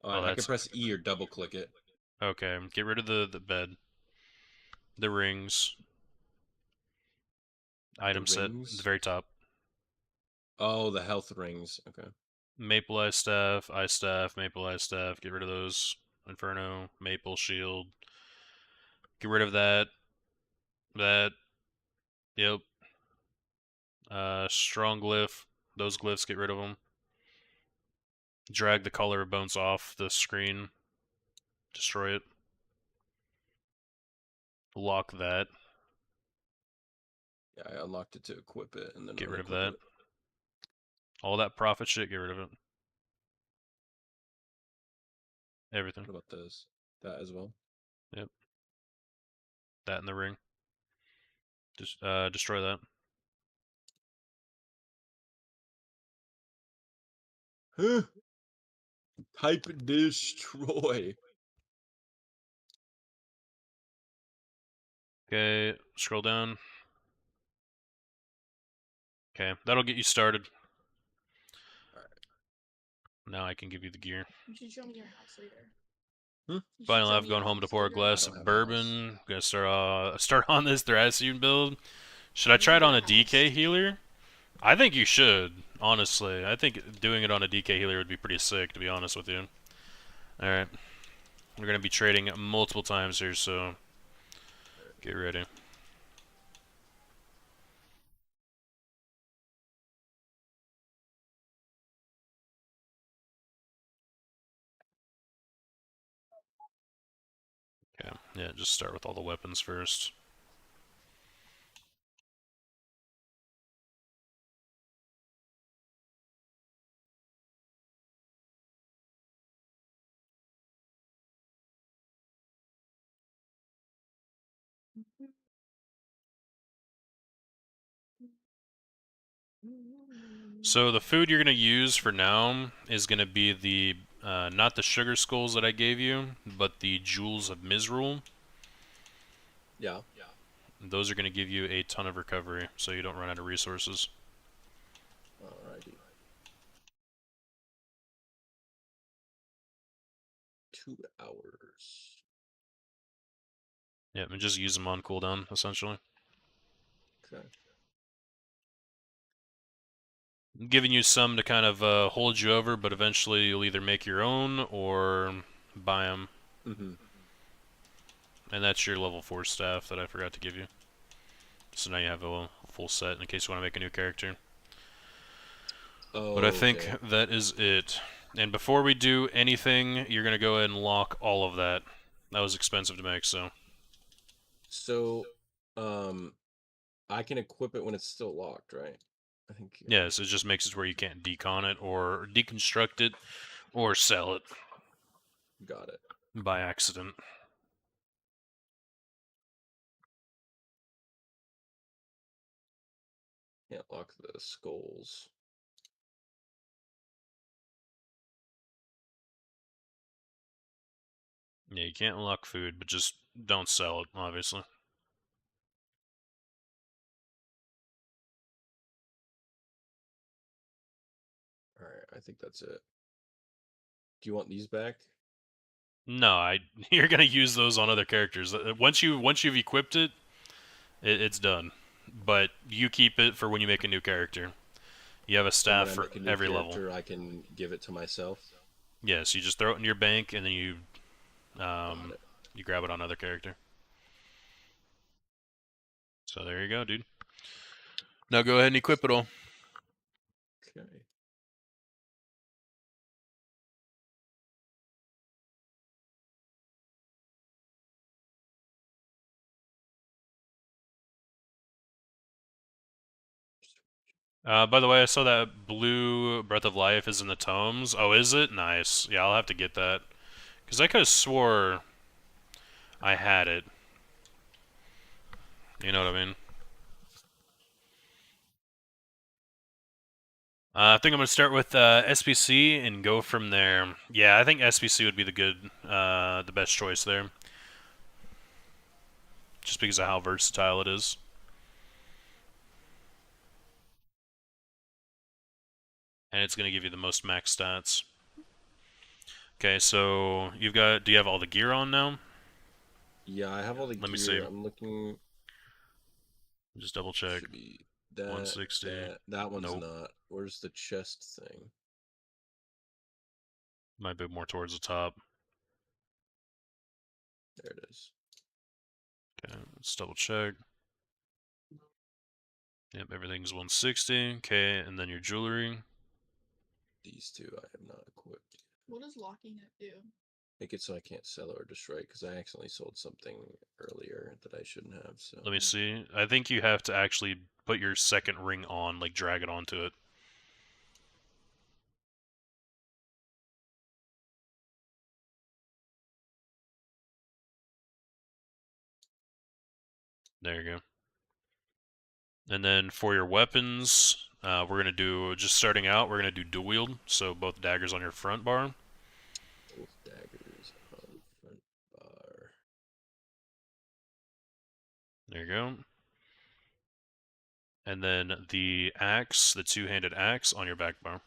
Oh, Oh, I can that's press E or double click it. okay. Get rid of the bed, the rings, item set, at the rings? very top. Oh, the health rings. Okay. Maple Eye Staff, Maple Eye Staff. Get rid of those. Inferno, Maple Shield. Get rid of that. That. Yep. Strong Glyph. Those glyphs, get rid of them. Drag the color bones off the screen. Destroy it. Lock that. Yeah, I unlocked it to equip it, and then Get rid of unequip that. it. All that profit shit, get rid of it. Everything. What about this? That as well? Yep. That in the ring. Just destroy that. Huh? Type destroy. Okay, scroll down. Okay, that'll get you started. Alright. Now I can give you the gear. You should show me your house later. Finally, I've gone home to pour a glass of bourbon. Gonna start on this Thracian build. Should I try it on a DK healer? I think you should, honestly. I think doing it on a DK healer would be pretty sick, to be honest with you. Alright. We're gonna be trading multiple times here, so get ready. Okay, yeah, just start with all the weapons first. So the food you're gonna use for now is gonna be the not the sugar skulls that I gave you, but the jewels of Mizrul. Yeah. Those are gonna give you a ton of recovery, so you don't run out of resources. Alrighty. 2 hours. Yeah, and just use them on cooldown, essentially. Okay. I'm giving you some to kind of hold you over, but eventually you'll either make your own or buy them. Mm-hmm. And that's your level 4 staff that I forgot to give you. So now you have a full set in case you want to make a new character. Oh, But I think that is it. And before we do anything, you're going to go ahead and lock all of that. That was expensive to make, so... So, I can equip it when it's still locked, right? I think. Yeah, so it just makes it where you can't decon it, or deconstruct it, or sell it. Got it. By accident. Can't lock the skulls. Yeah, you can't unlock food, but just don't sell it, obviously. Alright, I think that's it. Do you want these back? No, you're gonna use those on other characters. Once you've equipped it, it's done. But you keep it for when you make a new character. You have a staff And when I for make a new every character, level. I can give it to myself. Yes, you just throw it in your bank and then you Got it. you grab it on another character. So there you go, dude. Now go ahead and equip it all. Okay. By the way, I saw that blue Breath of Life is in the tomes. Oh, is it? Nice. Yeah, I'll have to get that. Because I could have swore I had it. You know what I mean? I think I'm going to start with SPC and go from there. Yeah, I think SPC would be the best choice there. Just because of how versatile it is. And it's going to give you the most max stats. Okay, so do you have all the gear on now? Yeah, I have all the Let gear. me see. I'm looking. Just double check. Should be that, 160. That one's Nope. not. Where's the chest thing? Might be more towards the top. There it is. Okay, let's double check. Yep, everything's 160. Okay, and then your jewelry. These two I have not equipped. What does locking it do? Make it so I can't sell it or destroy it because I accidentally sold something earlier that I shouldn't have. So Let me see. I think you have to actually put your second ring on, like drag it onto it. There you go. And then for your weapons, we're going to do, just starting out, we're going to do dual wield. So both daggers on your front bar. both daggers on front bar. There you go. And then the axe, the two-handed axe on your back bar.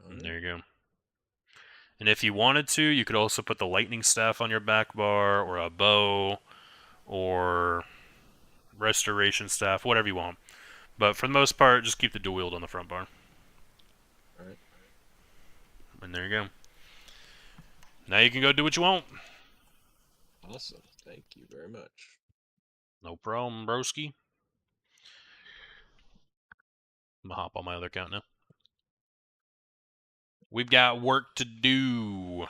And there you go. And if you wanted to, you could also put the lightning staff on your back bar, or a bow, or restoration staff, whatever you want. But for the most part, just keep the dual wield on the front bar. Alright. And there you go. Now you can go do what you want. Awesome. Thank you very much. No problem, broski. I'm gonna hop on my other account now. We've got work to do.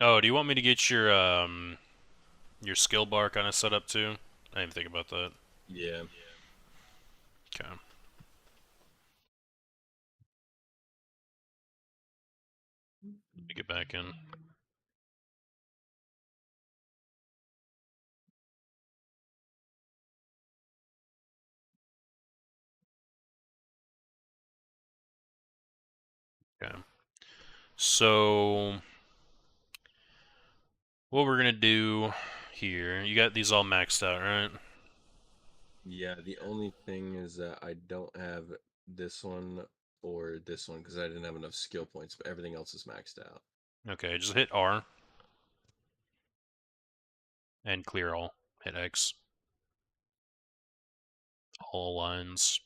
Oh, do you want me to get your skill bar kind of set up too? I didn't even think about that. Yeah. Okay. Let me get back in. Okay. So what we're gonna do here? You got these all maxed out, right? Yeah, the only thing is that I don't have this one or this one because I didn't have enough skill points, but everything else is maxed out. Okay, just hit R and clear all. Hit X. All lines.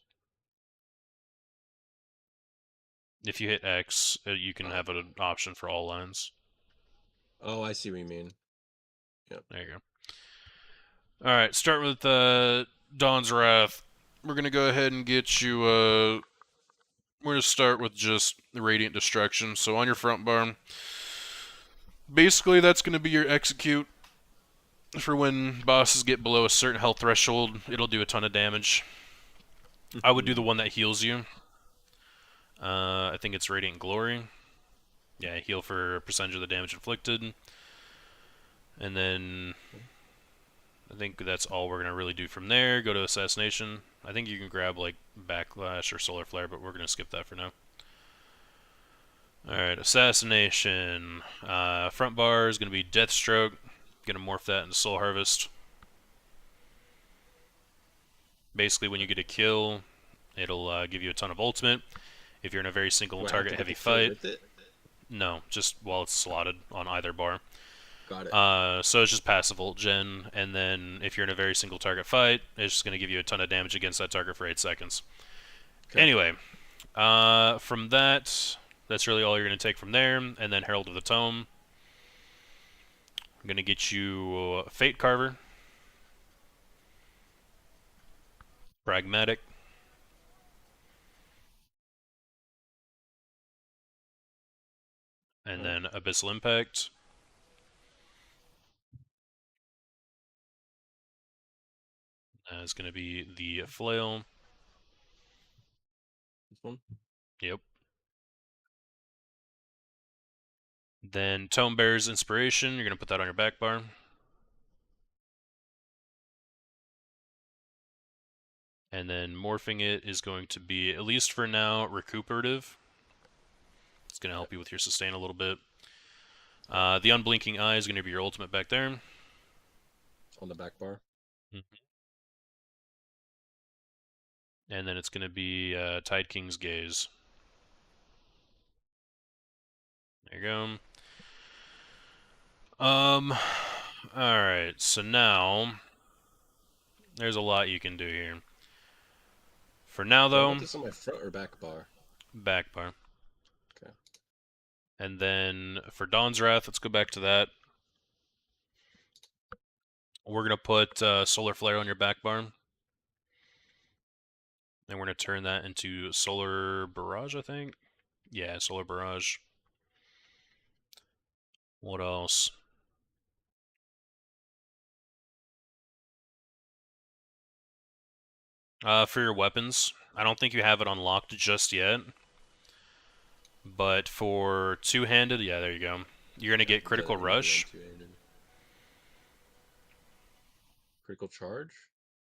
If you hit X, you can have an option for all lines. Oh, I see what you mean. There you go. Alright, start with Dawn's Wrath. We're gonna go ahead and get you, we're gonna start with just the Radiant Destruction. So on your front bar, basically that's gonna be your execute. For when bosses get below a certain health threshold, it'll do a ton of damage. I would do the one that heals you. I think it's Radiant Glory. Yeah, heal for a percentage of the damage inflicted. And then I think that's all we're going to really do from there. Go to Assassination. I think you can grab like Backlash or Solar Flare, but we're going to skip that for now. Alright, Assassination. Front bar is going to be Deathstroke. Going to morph that into Soul Harvest. Basically, when you get a kill, it'll give you a ton of ultimate. If you're in a very single target heavy fight, no, just while it's slotted on either bar. Got it. So it's just passive ult gen, and then if you're in a very single target fight, it's just going to give you a ton of damage against that target for 8 seconds. Okay. Anyway, from that's really all you're going to take from there, and then Herald of the Tome. I'm going to get you Fate Carver, Pragmatic, and then Abyssal Impact. It's going to be the Flail. This one? Yep. Then Tome Bear's Inspiration, you're going to put that on your back bar. And then morphing it is going to be, at least for now, recuperative. It's going to help you with your sustain a little bit. The Unblinking Eye is going to be your ultimate back there. On the back bar. And then it's going to be Tide King's Gaze. There you go. Alright, so now there's a lot you can do here. For now, though, Is this on my front or back bar? Back bar. Okay. And then for Dawn's Wrath, let's go back to that. We're going to put Solar Flare on your back bar. And we're going to turn that into Solar Barrage, I think. Yeah, Solar Barrage. What else? For your weapons, I don't think you have it unlocked just yet. But for two-handed, yeah, there you go. You're gonna get critical rush. Critical charge?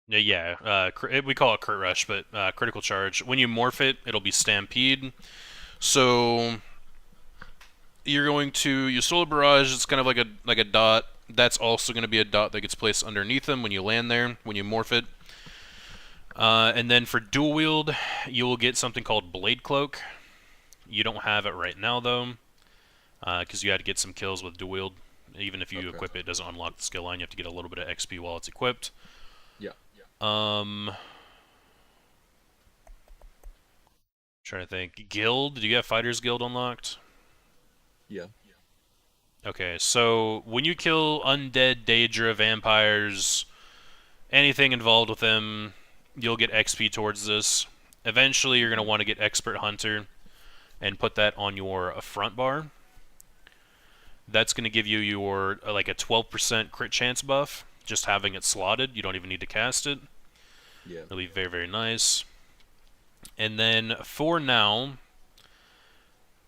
Yeah, we call it crit rush, but critical charge. When you morph it, it'll be stampede. So you're going to use solar barrage. It's kind of like a dot. That's also going to be a dot that gets placed underneath them when you land there, when you morph it. And then for dual wield, you will get something called Blade Cloak. You don't have it right now though, because you had to get some kills with dual wield. Even if you equip it, it doesn't unlock the skill line. You have to get a little bit of XP while it's equipped. Yeah. Trying to think. Guild? Do you have Fighters Guild unlocked? Yeah. Okay, so when you kill undead, Daedra, vampires, anything involved with them, you'll get XP towards this. Eventually, you're going to want to get Expert Hunter and put that on your front bar. That's going to give you your like a 12% crit chance buff, just having it slotted. You don't even need to cast it. Yeah. It'll be very, very nice. And then for now,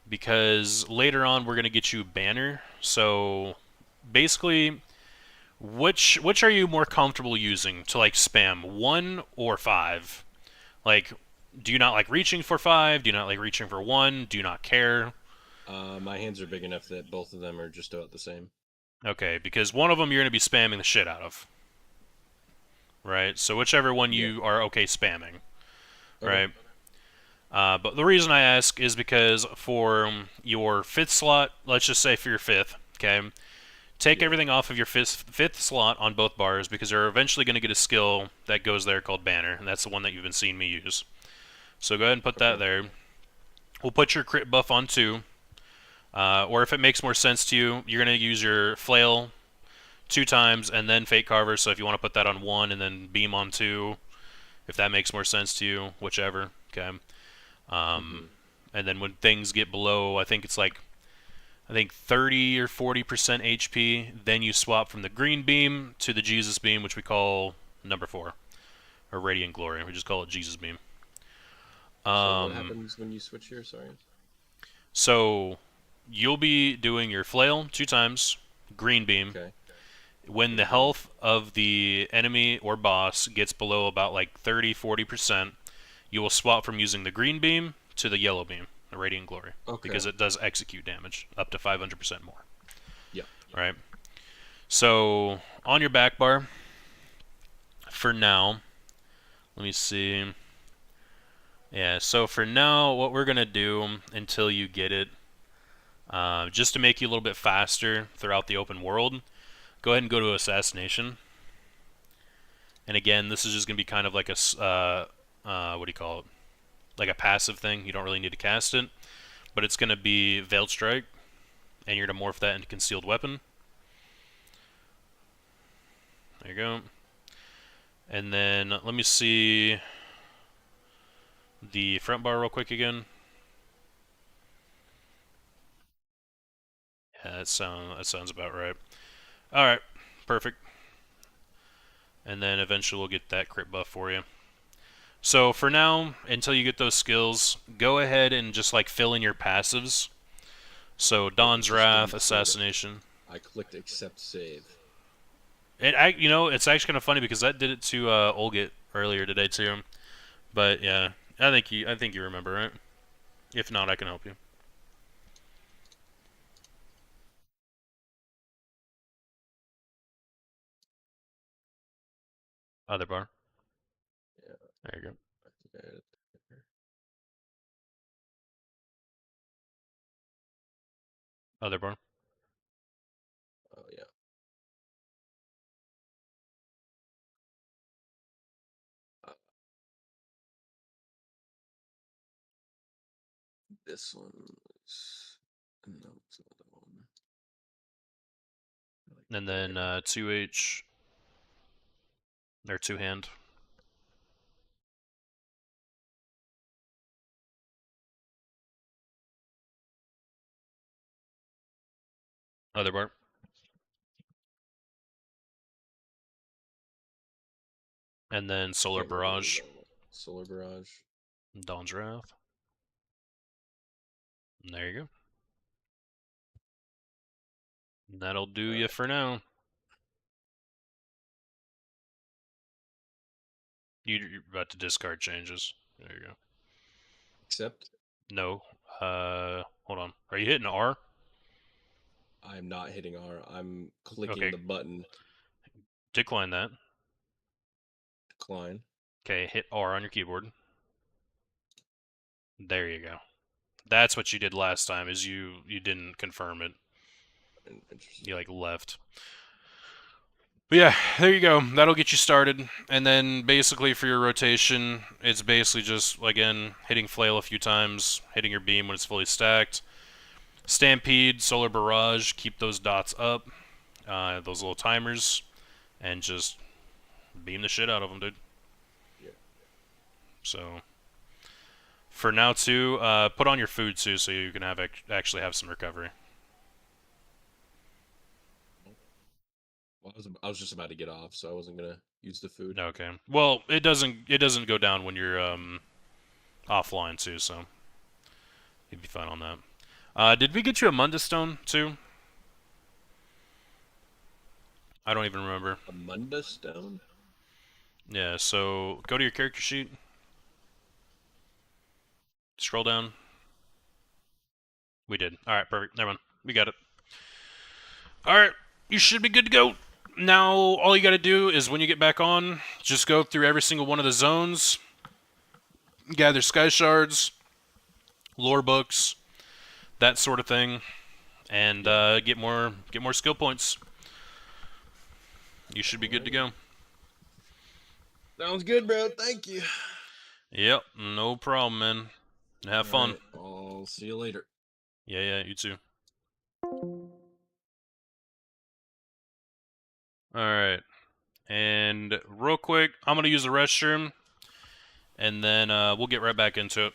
because later on we're going to get you Banner. So basically, which are you more comfortable using to like spam, 1 or 5? Like, do you not like reaching for 5? Do you not like reaching for 1? Do you not care? My hands are big enough that both of them are just about the same. Okay, because one of them you're going to be spamming the shit out of. Right? So whichever one you are okay spamming. Right? But the reason I ask is because for your 5th slot, let's just say for your 5th, okay, take everything off of your 5th slot on both bars, because you're eventually going to get a skill that goes there called Banner, and that's the one that you've been seeing me use. So go ahead and put that there. We'll put your crit buff on 2. Or if it makes more sense to you, you're going to use your Flail 2 times and then Fate Carver, so if you want to put that on 1 and then Beam on 2, if that makes more sense to you, whichever, okay. And then when things get below, I think 30 or 40% HP, then you swap from the green beam to the Jesus beam, which we call number 4, or Radiant Glory. We just call it Jesus beam. So what happens when you switch here? Sorry. So you'll be doing your flail 2 times, green beam. Okay. When the health of the enemy or boss gets below about like 30-40%, you will swap from using the green beam to the yellow beam, the Radiant Glory, because it does execute damage up to 500% more. Yeah. Right. So on your back bar, for now, let me see. Yeah. So for now, what we're gonna do until you get it, just to make you a little bit faster throughout the open world, go ahead and go to Assassination. And again, this is just gonna be kind of like a what do you call it? Like a passive thing. You don't really need to cast it, but it's gonna be Veiled Strike, and you're gonna morph that into Concealed Weapon. There you go. And then let me see the front bar real quick again. Yeah, that sounds about right. All right, perfect. And then eventually we'll get that crit buff for you. So for now, until you get those skills, go ahead and just like fill in your passives. So Dawn's Wrath, Assassination. I clicked accept save. You know, it's actually kind of funny because that did it to Olgit earlier today too. But yeah, I think you remember, right? If not, I can help you. Other bar. Yeah. There you go. I think I had it there. Other bar. Oh yeah. This one was no, it's another one. And then 2H. Or 2-hand. Other bar. And then Solar Can't remember Barrage. the Solar Barrage. Dawn's Wrath. And there you go. And that'll do you for now. You're about to discard changes. There you go. Except No. Hold on. Are you hitting R? I'm not hitting R. I'm clicking Okay. the button. Decline that. Decline. Okay, hit R on your keyboard. There you go. That's what you did last time, is you didn't confirm it. Interesting. You, like, left. But yeah, there you go. That'll get you started. And then basically for your rotation, it's basically just, again, hitting Flail a few times, hitting your beam when it's fully stacked. Stampede, Solar Barrage, keep those dots up, those little timers, and just beam the shit out of them, dude. Yeah. So, for now, too, put on your food, too, so you can have actually have some recovery. Well, I was just about to get off, so I wasn't gonna use the food. Okay. Well, it doesn't go down when you're offline, too, so you'd be fine on that. Did we get you a Mundus Stone, too? I don't even remember. A Mundus Stone? Yeah, so go to your character sheet. Scroll down. We did. Alright, perfect. Never mind. We got it. Alright, you should be good to go. Now, all you gotta do is when you get back on, just go through every single one of the zones, gather sky shards, lore books, that sort of thing, and get more skill points. You should be good to go. Sounds good, bro. Thank you. Yep, no problem, man. Have fun. Right, I'll see you later. Yeah, you too. Alright. And real quick, I'm going to use the restroom, and then we'll get right back into it.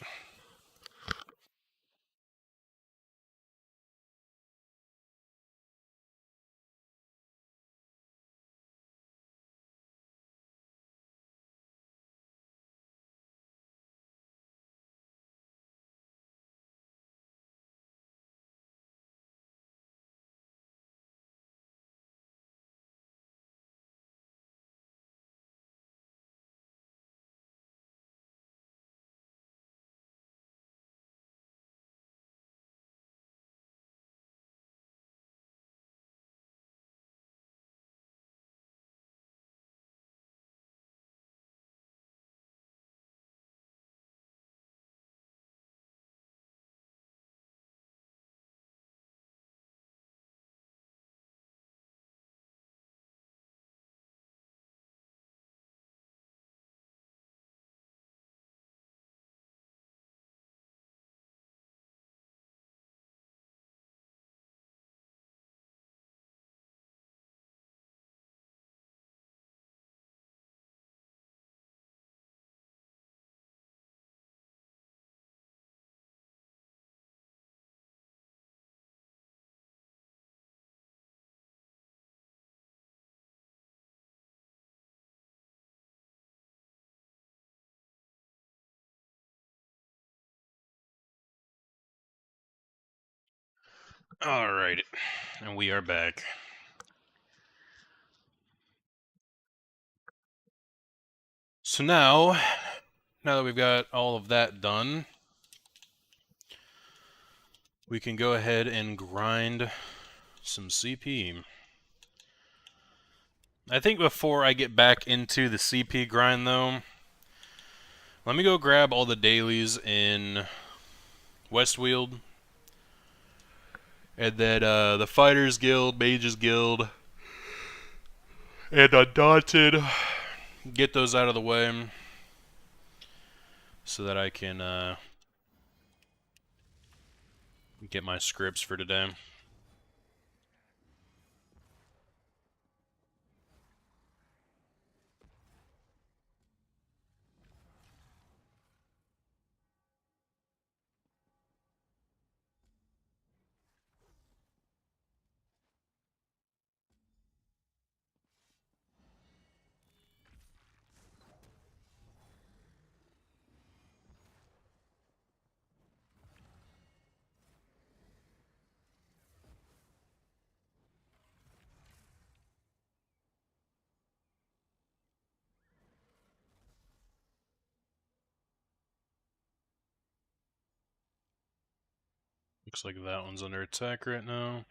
Alright, and we are back. So now that we've got all of that done, we can go ahead and grind some CP. I think before I get back into the CP grind, though, let me go grab all the dailies in Westweald. And then the Fighters Guild, Mages Guild, and Undaunted. Get those out of the way so that I can get my scripts for today. Looks like that one's under attack right now.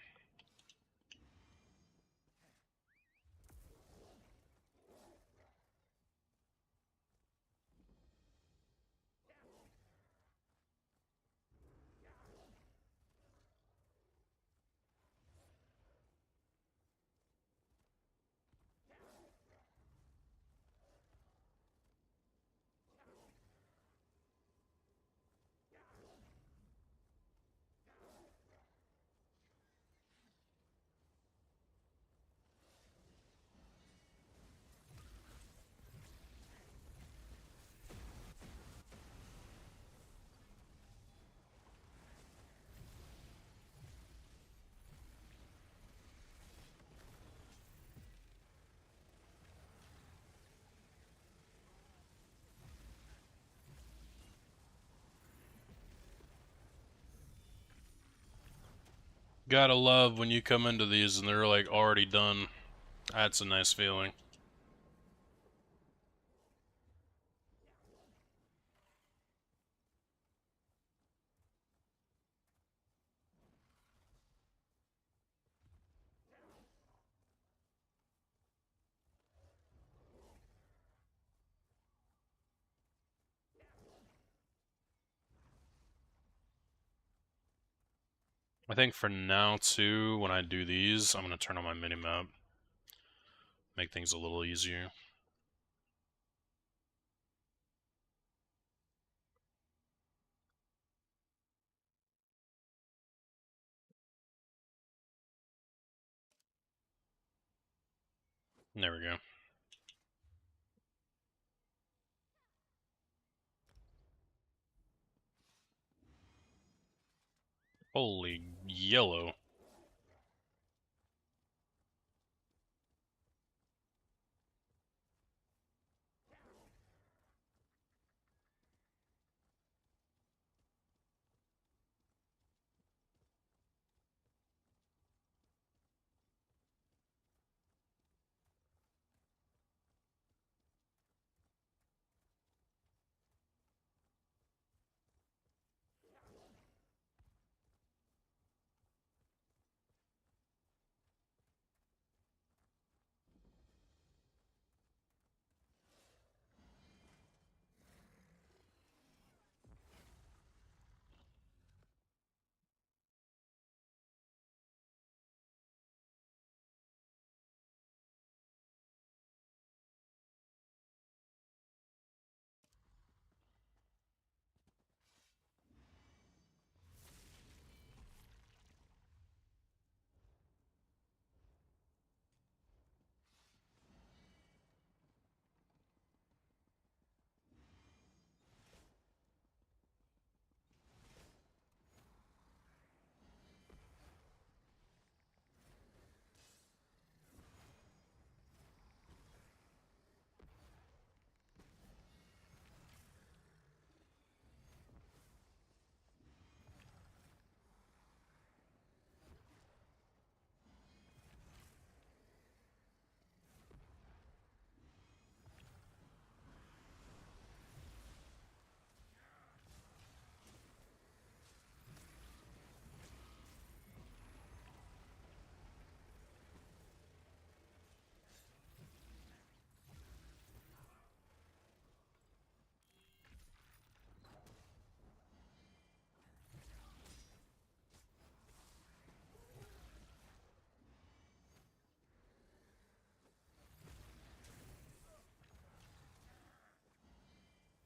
Gotta love when you come into these and they're like already done. That's a nice feeling. I think for now too, when I do these, I'm gonna turn on my minimap. Make things a little easier. There we go. Holy yellow.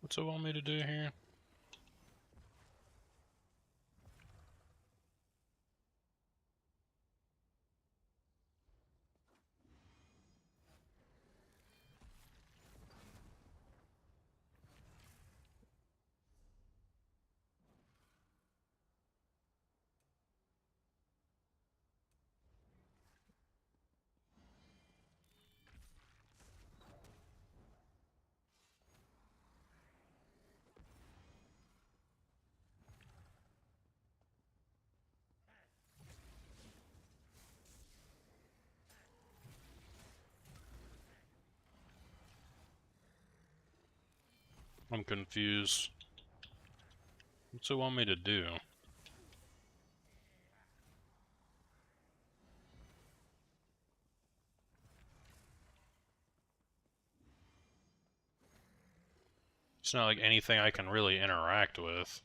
What's it want me to do here? I'm confused. What's it want me to do? It's not like anything I can really interact with.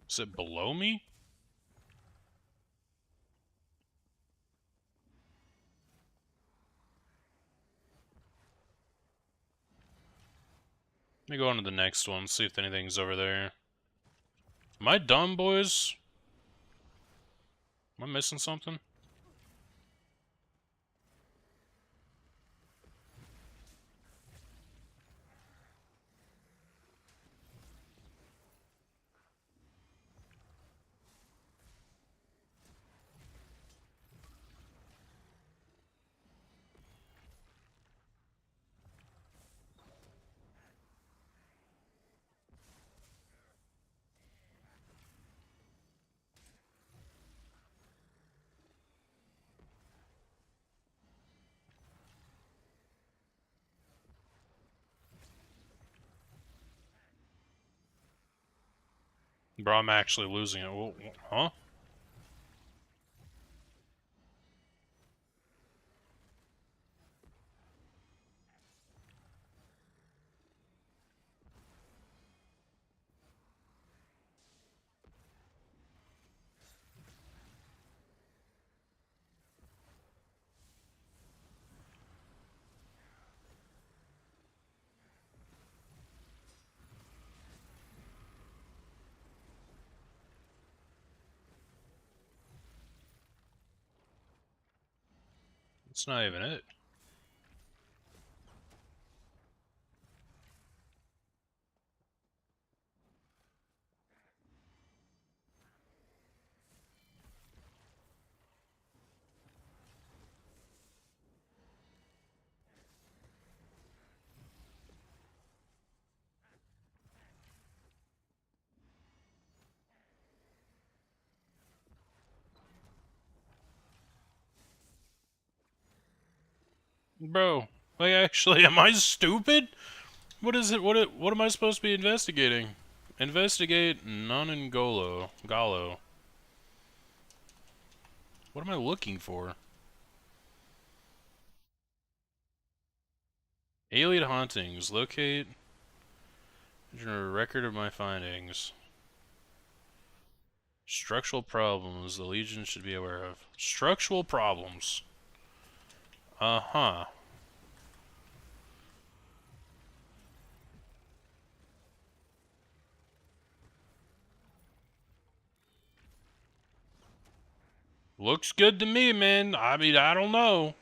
Is it below me? Let me go on to the next one, see if anything's over there. Am I dumb, boys? Am I missing something? Bro, I'm actually losing it. Huh? It's not even it. Bro, like actually, am I stupid? What is it? What am I supposed to be investigating? Investigate Nonangolo. Gallo. What am I looking for? Alien hauntings. Locate a record of my findings. Structural problems the Legion should be aware of. Structural problems. Uh-huh. Looks good to me, man. I mean, I don't know.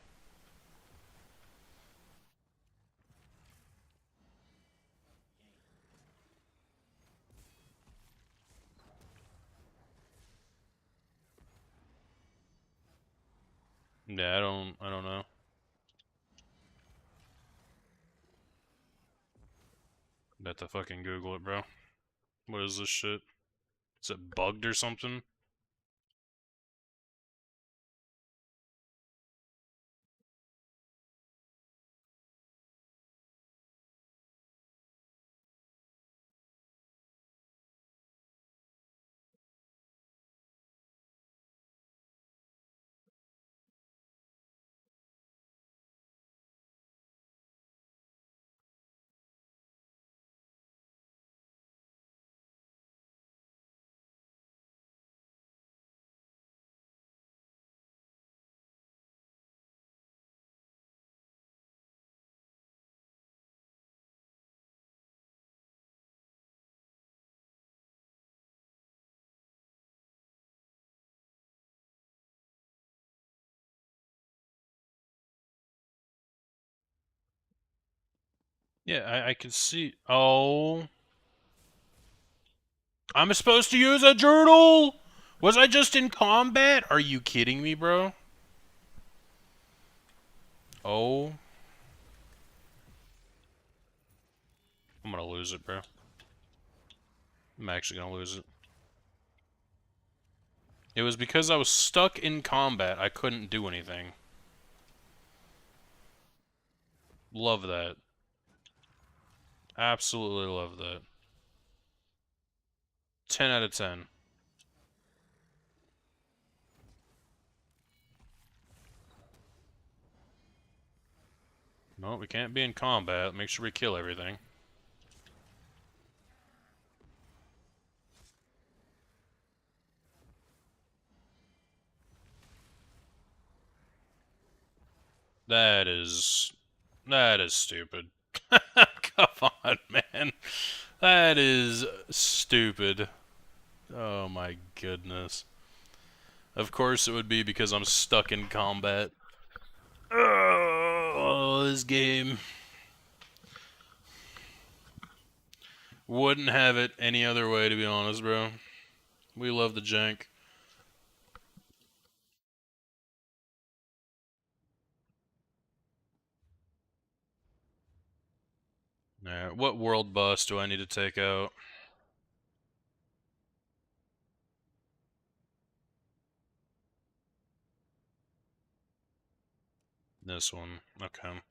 Yeah, I don't know. Bet to fucking Google it, bro. What is this shit? Is it bugged or something? Yeah, I can see. Oh. I'm supposed to use a journal? Was I just in combat? Are you kidding me, bro? Oh. I'm gonna lose it, bro. I'm actually gonna lose it. It was because I was stuck in combat. I couldn't do anything. Love that. Absolutely love that. 10 out of 10. No, we can't be in combat. Make sure we kill everything. That is stupid. Come on, man. That is stupid. Oh my goodness. Of course it would be because I'm stuck in combat. Oh, this game. Wouldn't have it any other way, to be honest, bro. We love the jank. Alright, what world boss do I need to take out? This one. Okay.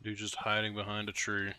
Dude just hiding behind a tree.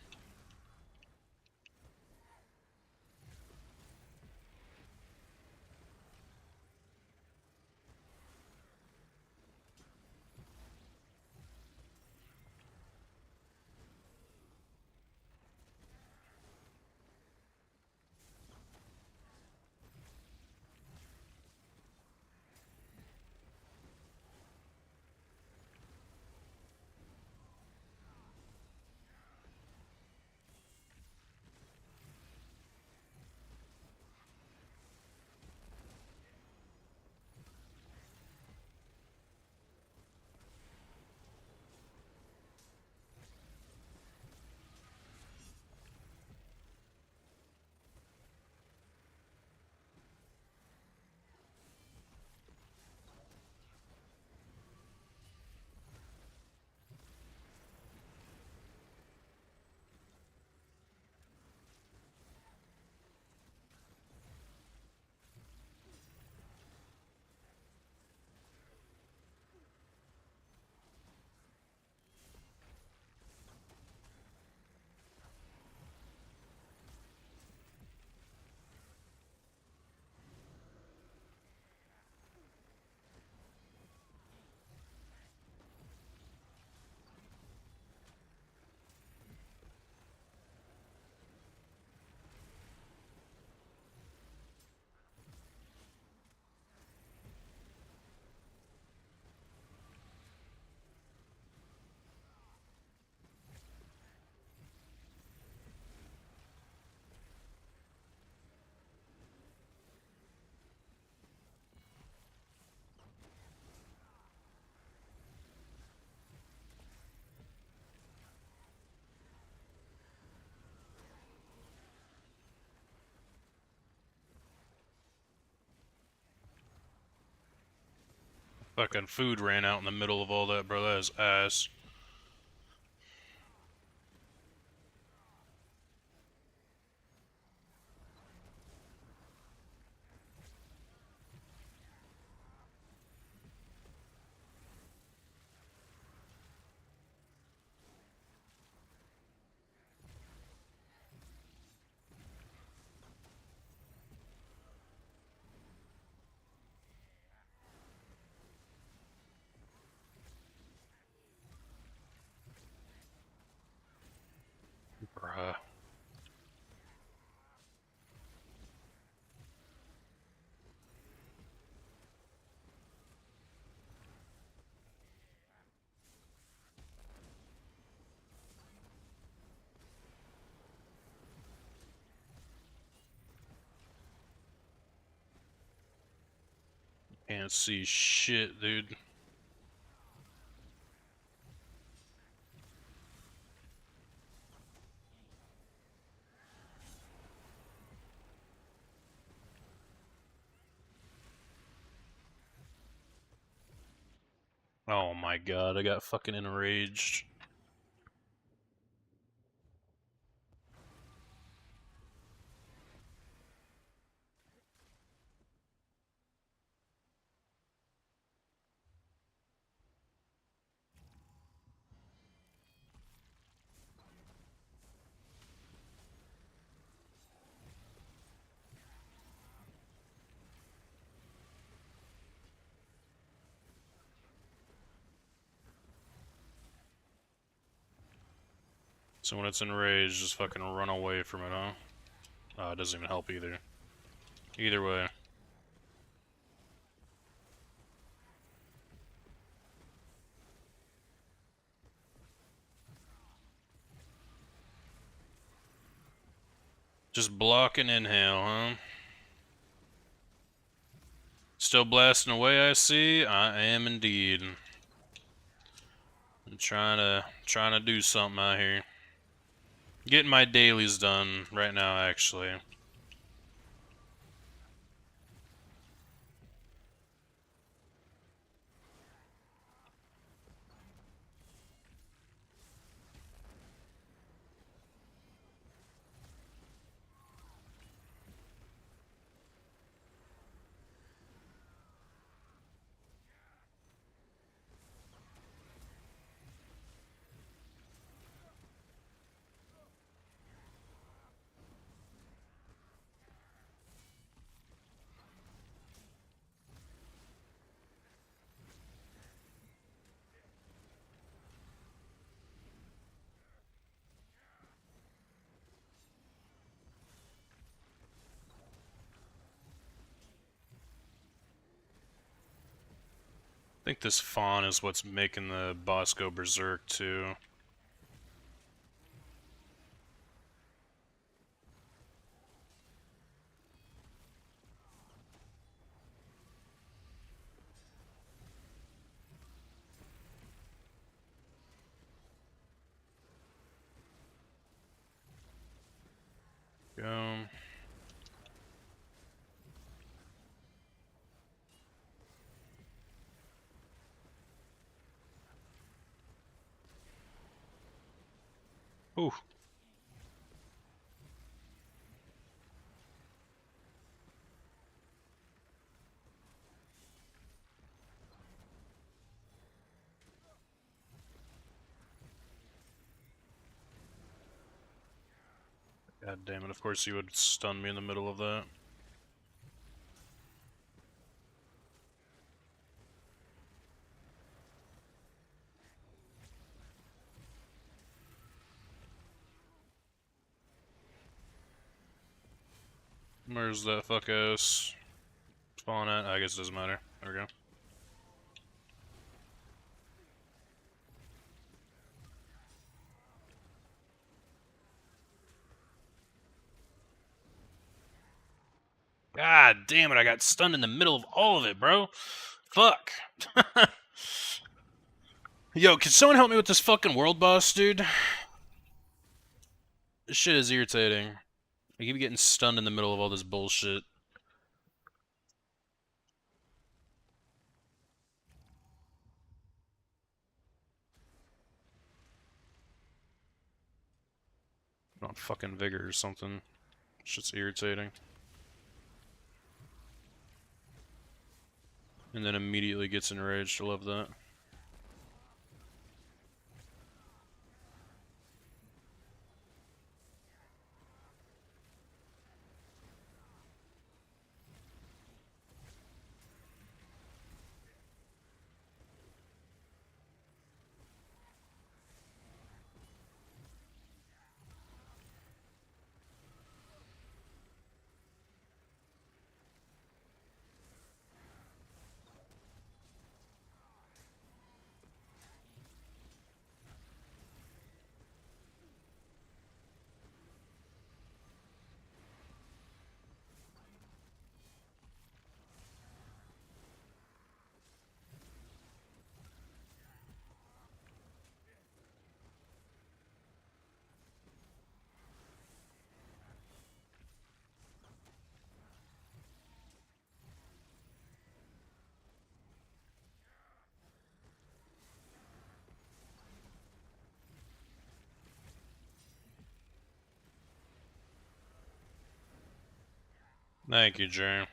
Fucking food ran out in the middle of all that, bro. That is ass. Can't see shit, dude. Oh my god, I got fucking enraged. So when it's enraged, just fucking run away from it, huh? Oh, it doesn't even help either. Either way. Just block and inhale, huh? Still blasting away, I see. I am indeed. I'm trying to do something out here. Getting my dailies done right now, actually. I think this fawn is what's making the boss go berserk, too. Go. Ooh. God damn it, of course you would stun me in the middle of that. Where's that fuck ass spawn at? I guess it doesn't matter. There we go. God damn it, I got stunned in the middle of all of it, bro. Fuck. Yo, can someone help me with this fucking world boss, dude? This shit is irritating. I keep getting stunned in the middle of all this bullshit. Not fucking vigor or something. Shit's irritating. And then immediately gets enraged. I love that. Thank you, Jay.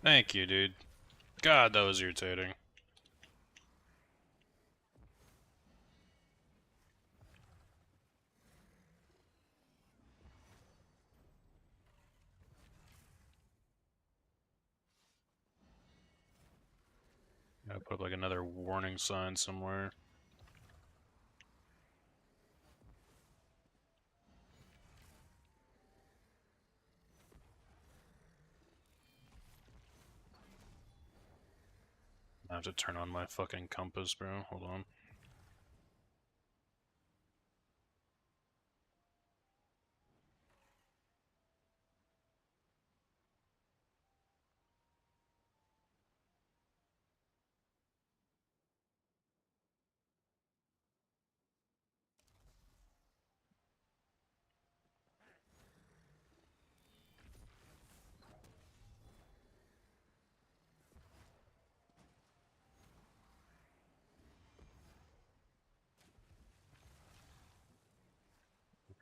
Thank you, dude. God, that was irritating. Gotta put up like another warning sign somewhere. I have to turn on my fucking compass, bro. Hold on.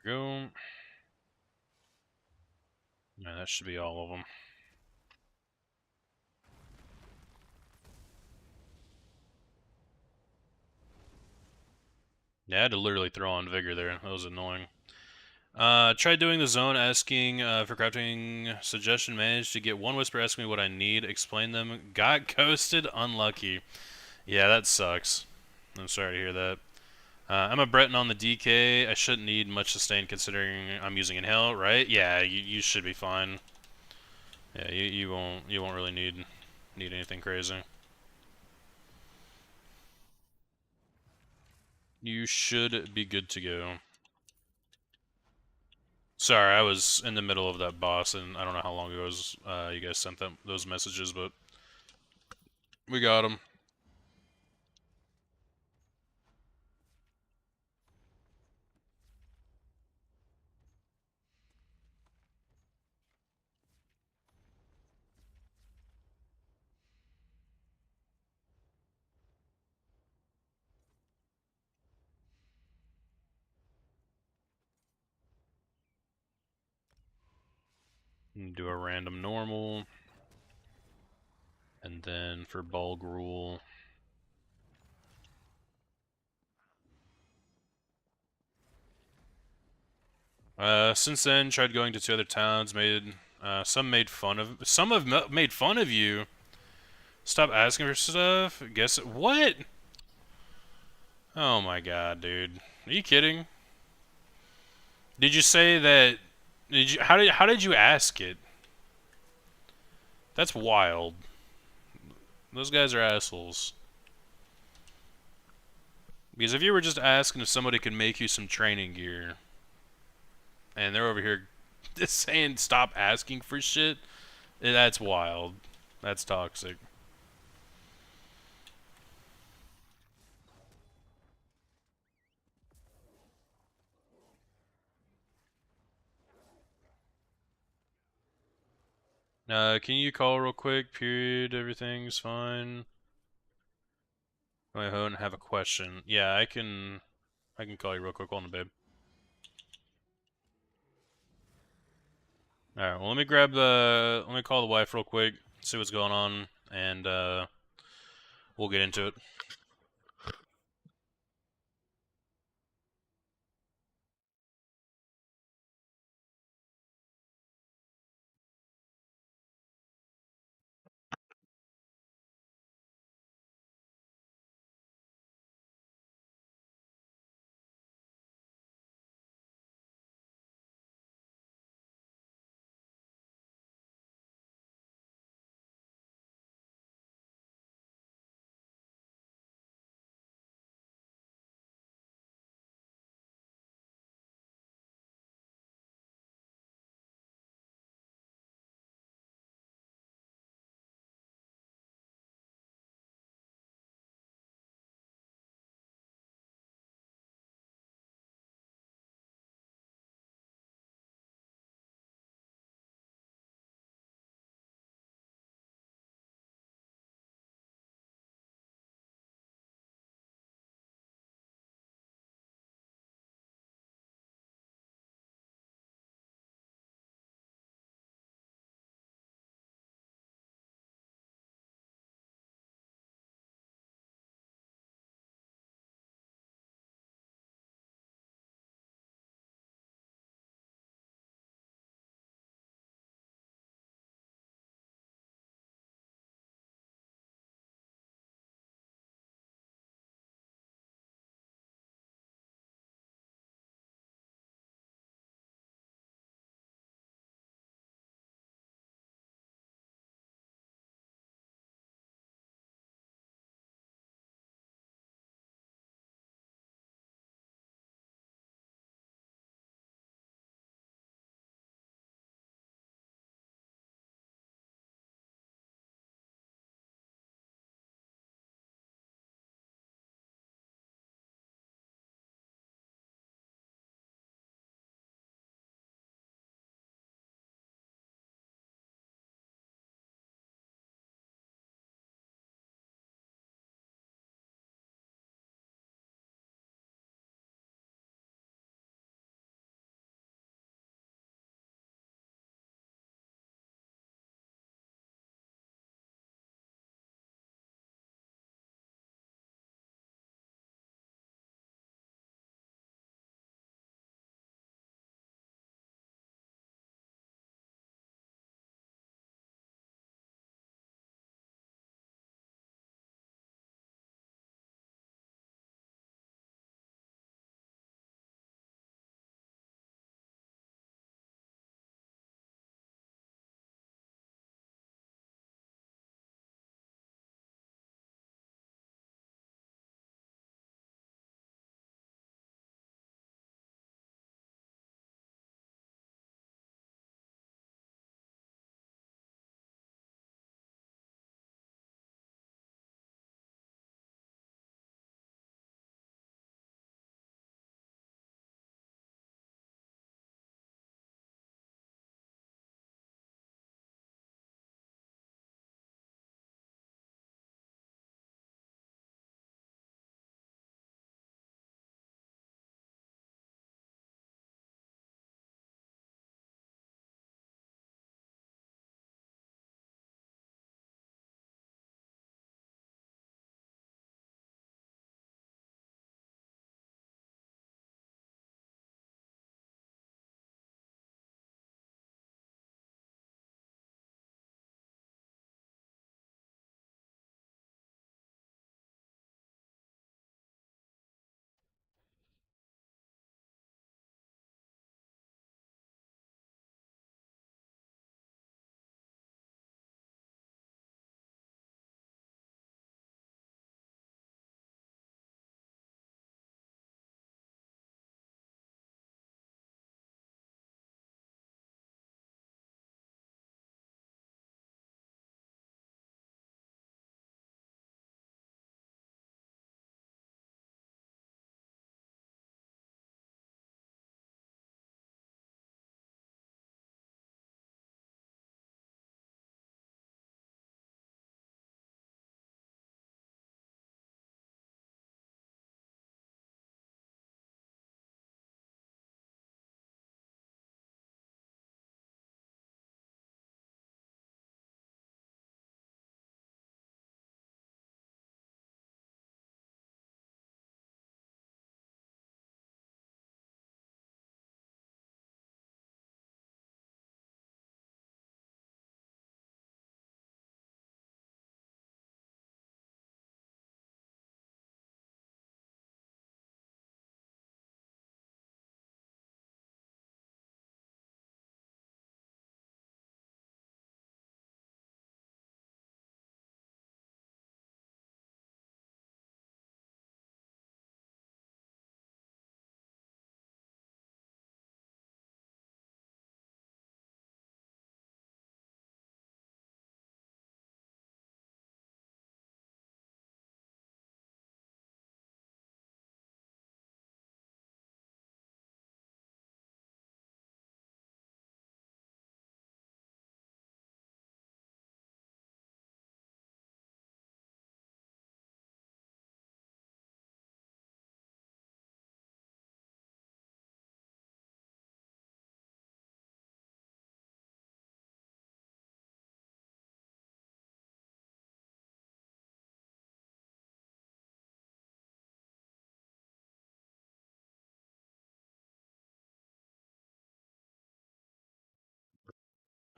There we go. Yeah, that should be all of them. Yeah, I had to literally throw on Vigor there. That was annoying. Tried doing the zone, asking for crafting suggestion. Managed to get one whisper asking me what I need. Explain them. Got ghosted. Unlucky. Yeah, that sucks. I'm sorry to hear that. I'm a Breton on the DK. I shouldn't need much sustain considering I'm using Inhale, right? Yeah, you should be fine. Yeah, you won't really need anything crazy. You should be good to go. Sorry, I was in the middle of that boss, and I don't know how long ago you guys sent those messages, but we got them. Do a random normal, and then for Bulgrul, since then, tried going to 2 other towns. Some made fun of you. Stop asking for stuff. Guess what? Oh my god, dude. Are you kidding? Did you say that? How did you ask it? That's wild. Those guys are assholes. Because if you were just asking if somebody could make you some training gear, and they're over here just saying stop asking for shit, that's wild. That's toxic. Can you call real quick? Period. Everything's fine. My home have a question. Yeah, I can call you real quick on the babe. Alright, well let me call the wife real quick, see what's going on, and we'll get into it.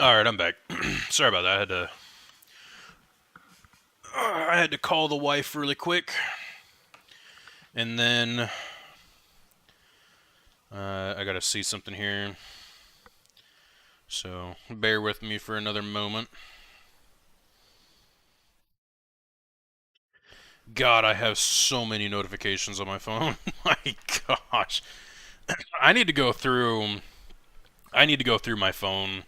Alright, I'm back. Sorry about that. I had to call the wife really quick. And then I gotta see something here. So bear with me for another moment. God, I have so many notifications on my phone. My gosh. I need to go through my phone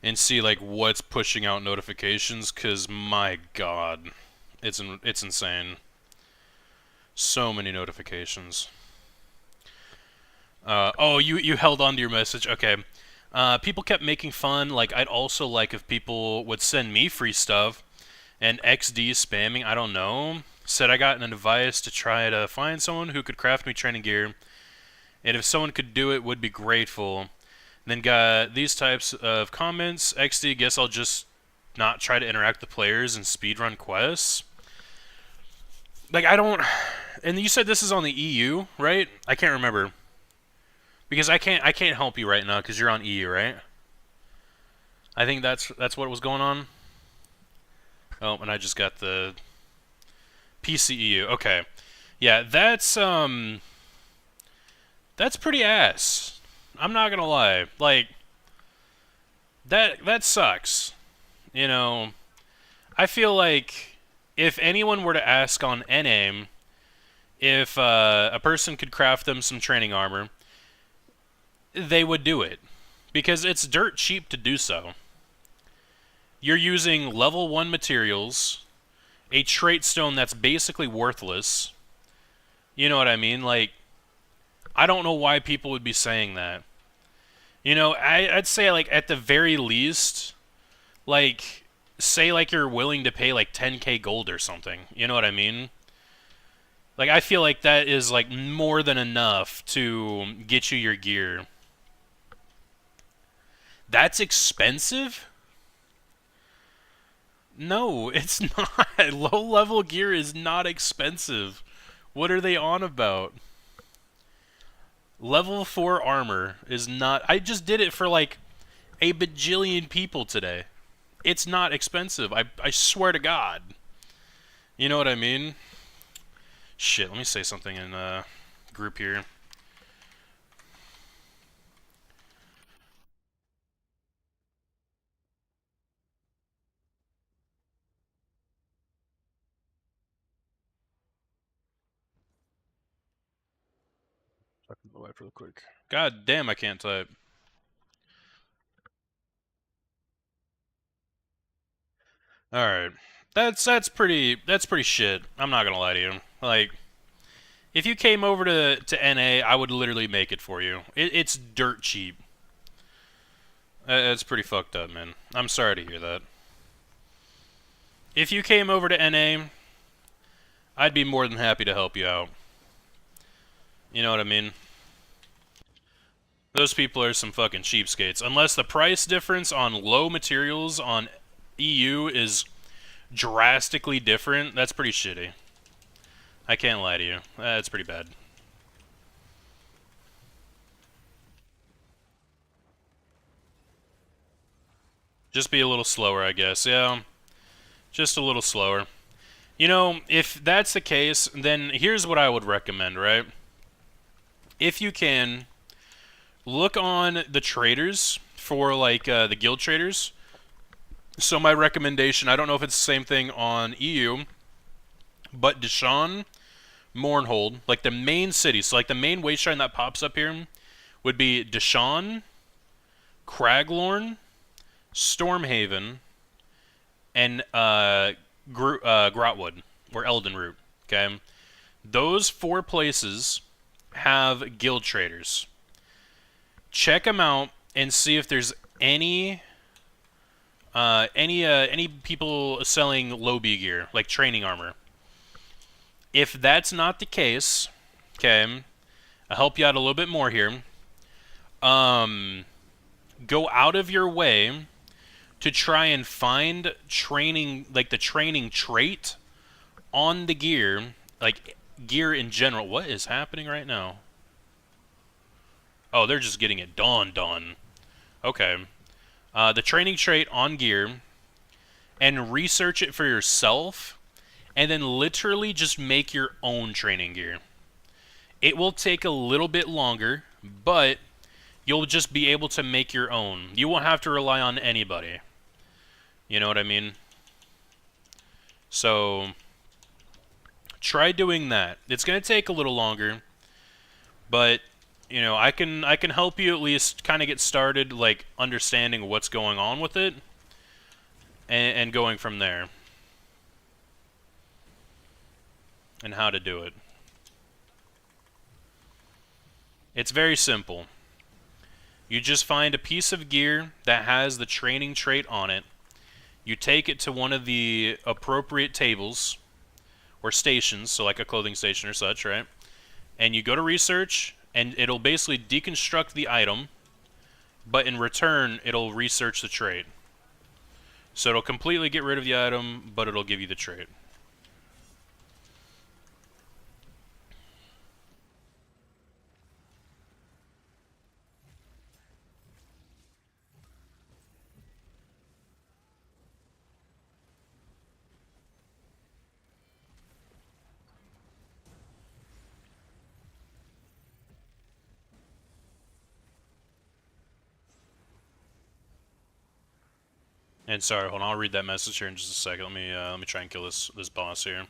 and see like what's pushing out notifications, cuz my god, it's insane. So many notifications. Oh, you held on to your message. Okay. People kept making fun, like I'd also like if people would send me free stuff, and XD spamming, I don't know. Said I got an advice to try to find someone who could craft me training gear, and if someone could do it, would be grateful. Then got these types of comments. XD, guess I'll just not try to interact with players and speedrun quests. Like, I don't... And you said this is on the EU, right? I can't remember. Because I can't help you right now because you're on EU, right? I think that's what was going on. Oh, and I just got the PCEU. Okay. Yeah, that's pretty ass. I'm not gonna lie. Like, that sucks. You know, I feel like if anyone were to ask on NAME if a person could craft them some training armor, they would do it. Because it's dirt cheap to do so. You're using level 1 materials, a trait stone that's basically worthless. You know what I mean? Like, I don't know why people would be saying that. You know, I'd say, like, at the very least, like, say, like, you're willing to pay, like, 10k gold or something. You know what I mean? Like, I feel like that is, like, more than enough to get you your gear. That's expensive? No, it's not. Low-level gear is not expensive. What are they on about? Level 4 armor is not... I just did it for like a bajillion people today. It's not expensive. I swear to God. You know what I mean? Shit, let me say something in group here. Talking to the wife real quick. God damn, I can't type. Alright. That's pretty shit. I'm not gonna lie to you. Like, if you came over to NA, I would literally make it for you. It's dirt cheap. That's pretty fucked up, man. I'm sorry to hear that. If you came over to NA, I'd be more than happy to help you out. You know what I mean? Those people are some fucking cheapskates. Unless the price difference on low materials on EU is drastically different, that's pretty shitty. I can't lie to you. That's pretty bad. Just be a little slower, I guess. Yeah. Just a little slower. You know, if that's the case, then here's what I would recommend, right? If you can, look on the traders for, like, the guild traders. So my recommendation, I don't know if it's the same thing on EU, but Deshaun, Mournhold, like the main cities, so like the main wayshrine that pops up here would be Deshaun, Craglorn, Stormhaven, and Grotwood, or Eldenroot, okay? Those 4 places have guild traders. Check them out and see if there's any people selling low B gear, like training armor. If that's not the case, okay, I'll help you out a little bit more here. Go out of your way to try and find training, like the training trait on the gear, like gear in general. What is happening right now? Oh, they're just getting it done. Okay. the training trait on gear, and research it for yourself, and then literally just make your own training gear. It will take a little bit longer, but you'll just be able to make your own. You won't have to rely on anybody. You know what I mean? So try doing that. It's going to take a little longer, but you know, I can help you at least kind of get started, like understanding what's going on with it, and going from there, and how to do it. It's very simple. You just find a piece of gear that has the training trait on it. You take it to one of the appropriate tables or stations, so like a clothing station or such, right? And you go to research, and it'll basically deconstruct the item, but in return, it'll research the trait. So it'll completely get rid of the item, but it'll give you the trait. And sorry, hold on, I'll read that message here in just a second. Let me try and kill this boss here.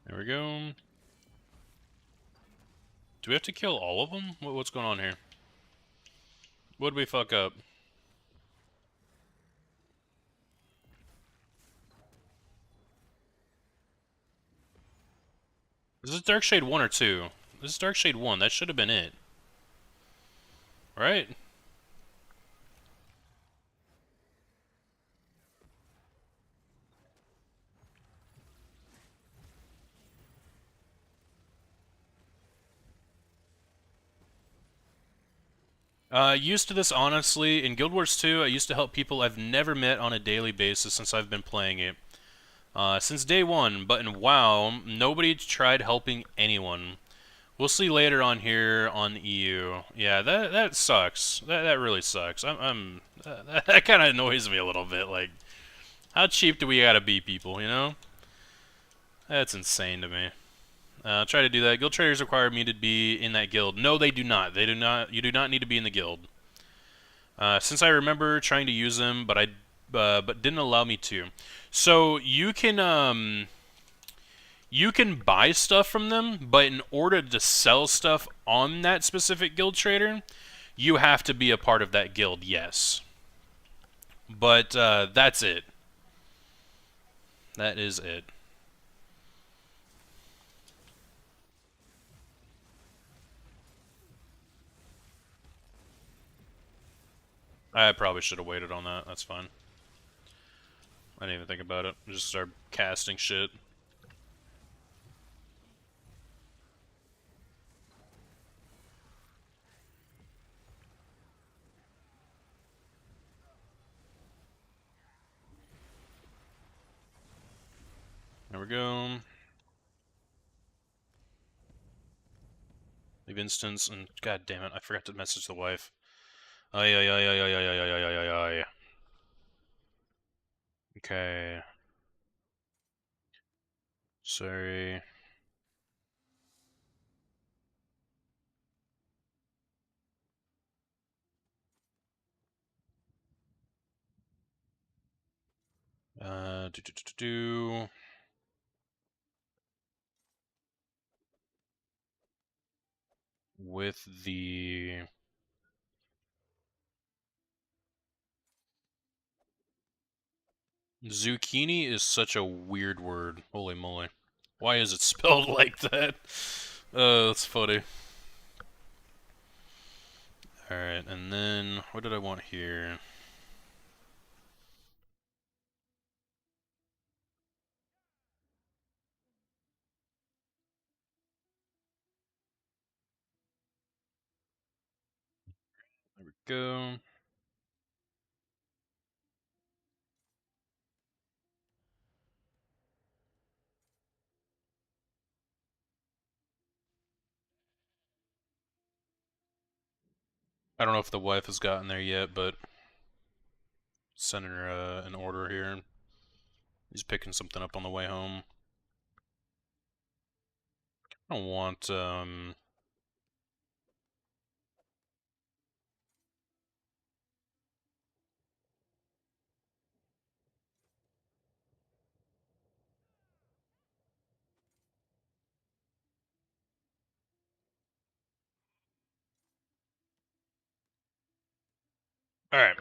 There we go. Do we have to kill all of them? What's going on here? What did we fuck up? Is this Darkshade 1 or 2? This is Darkshade 1. That should have been it. Right? Used to this, honestly. In Guild Wars 2, I used to help people I've never met on a daily basis since I've been playing it. Since day one, but in WoW, nobody tried helping anyone. We'll see later on here on EU. Yeah, that sucks. That really sucks. That kind of annoys me a little bit. Like, how cheap do we gotta be, people? You know? That's insane to me. Try to do that. Guild traders require me to be in that guild. No, they do not. They do not. You do not need to be in the guild. Since I remember trying to use them, but didn't allow me to. So you can buy stuff from them, but in order to sell stuff on that specific guild trader, you have to be a part of that guild. Yes. But that's it. That is it. I probably should have waited on that. That's fine. I didn't even think about it. Just start casting shit. There we go. Leave instance, and god damn it, I forgot to message the wife. Ay ay ay ay ay ay ay ay ay ay ay. Okay. Sorry. Do. With the zucchini is such a weird word. Holy moly. Why is it spelled like that? That's funny. Alright, and then what did I want here? There we go. I don't know if the wife has gotten there yet, but sending her an order here. He's picking something up on the way home. I don't want Alright.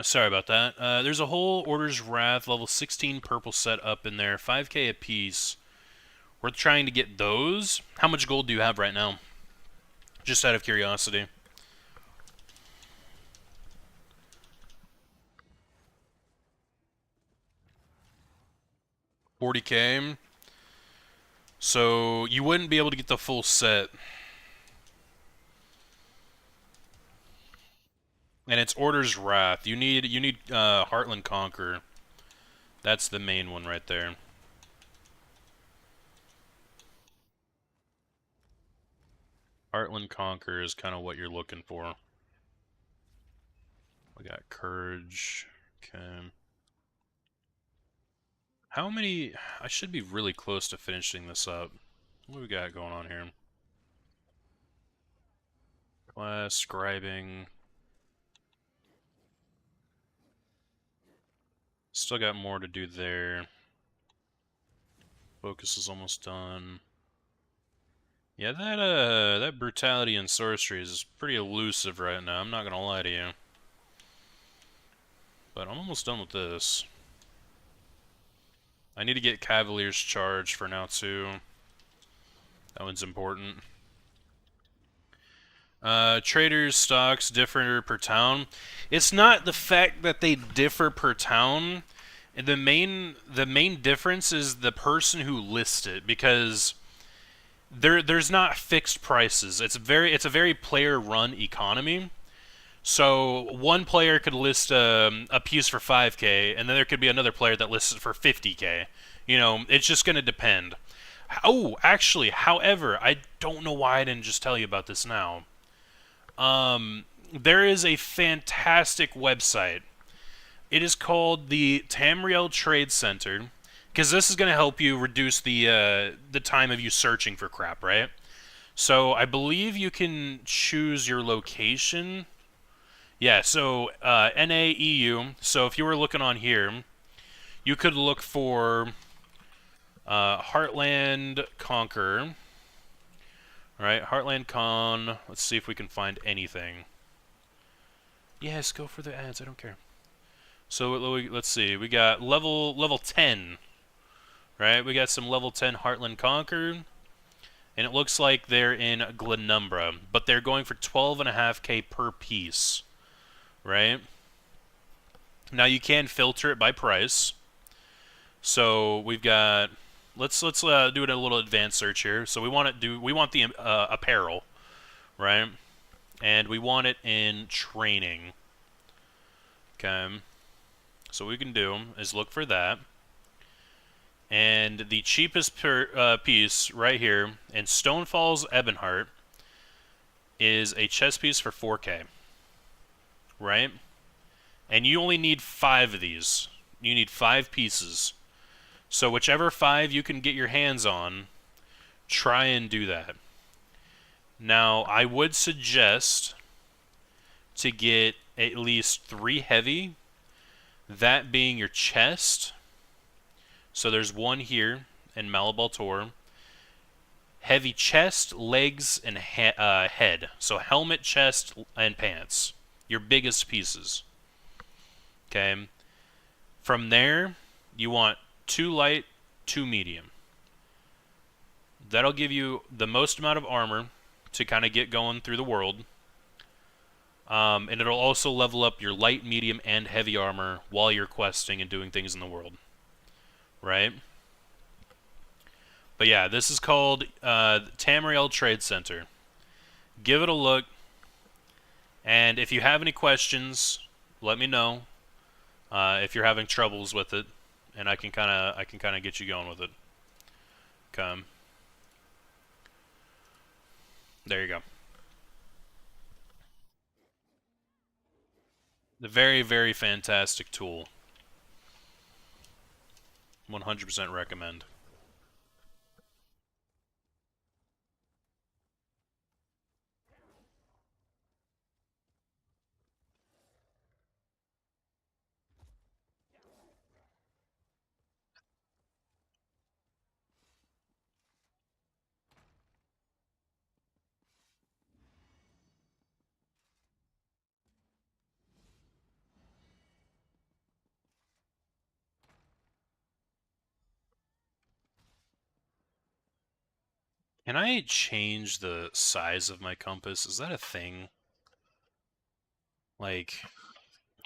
Sorry about that. There's a whole Order's Wrath level 16 purple set up in there, 5k a piece. We're trying to get those. How much gold do you have right now? Just out of curiosity. 40k. So you wouldn't be able to get the full set. And it's Order's Wrath. You need Heartland Conquer. That's the main one right there. Heartland Conquer is kind of what you're looking for. We got Courage. Okay. How many... I should be really close to finishing this up. What do we got going on here? Class, scribing. Still got more to do there. Focus is almost done. Yeah, that brutality and sorcery is pretty elusive right now, I'm not gonna lie to you. But I'm almost done with this. I need to get Cavalier's Charge for now too. That one's important. Traders, stocks differ per town. It's not the fact that they differ per town. The main difference is the person who lists it, because there's not fixed prices. It's a very player run economy. So one player could list a piece for 5k, and then there could be another player that lists it for 50k. You know, it's just going to depend. Oh, actually, however, I don't know why I didn't just tell you about this now. There is a fantastic website. It is called the Tamriel Trade Center, because this is going to help you reduce the time of you searching for crap, right? So I believe you can choose your location. Yeah, so NAEU. So if you were looking on here, you could look for Heartland Conquer. Alright, Heartland Con. Let's see if we can find anything. Yes, go for the ads, I don't care. So let's see, we got level 10. Right, we got some level 10 Heartland Conquer. And it looks like they're in Glenumbra, but they're going for 12.5k per piece. Right? Now you can filter it by price. So we've got... Let's do it a little advanced search here. So we want the apparel, right? And we want it in training. Okay. So what we can do is look for that. And the cheapest piece right here in Stonefall's Ebonheart is a chest piece for 4k. Right? And you only need 5 of these. You need 5 pieces. So whichever 5 you can get your hands on, try and do that. Now, I would suggest to get at least 3 heavy, that being your chest. So there's one here in Malabal Tor. Heavy chest, legs, and head. So helmet, chest, and pants. Your biggest pieces. Okay. From there, you want 2 light, 2 medium. That'll give you the most amount of armor to kind of get going through the world. And it'll also level up your light, medium, and heavy armor while you're questing and doing things in the world. Right? But yeah, this is called Tamriel Trade Center. Give it a look. And if you have any questions, let me know. If you're having troubles with it, and I can kind of get you going with it. Okay. There you go. The very, very fantastic tool. 100% recommend. Can I change the size of my compass? Is that a thing? Like,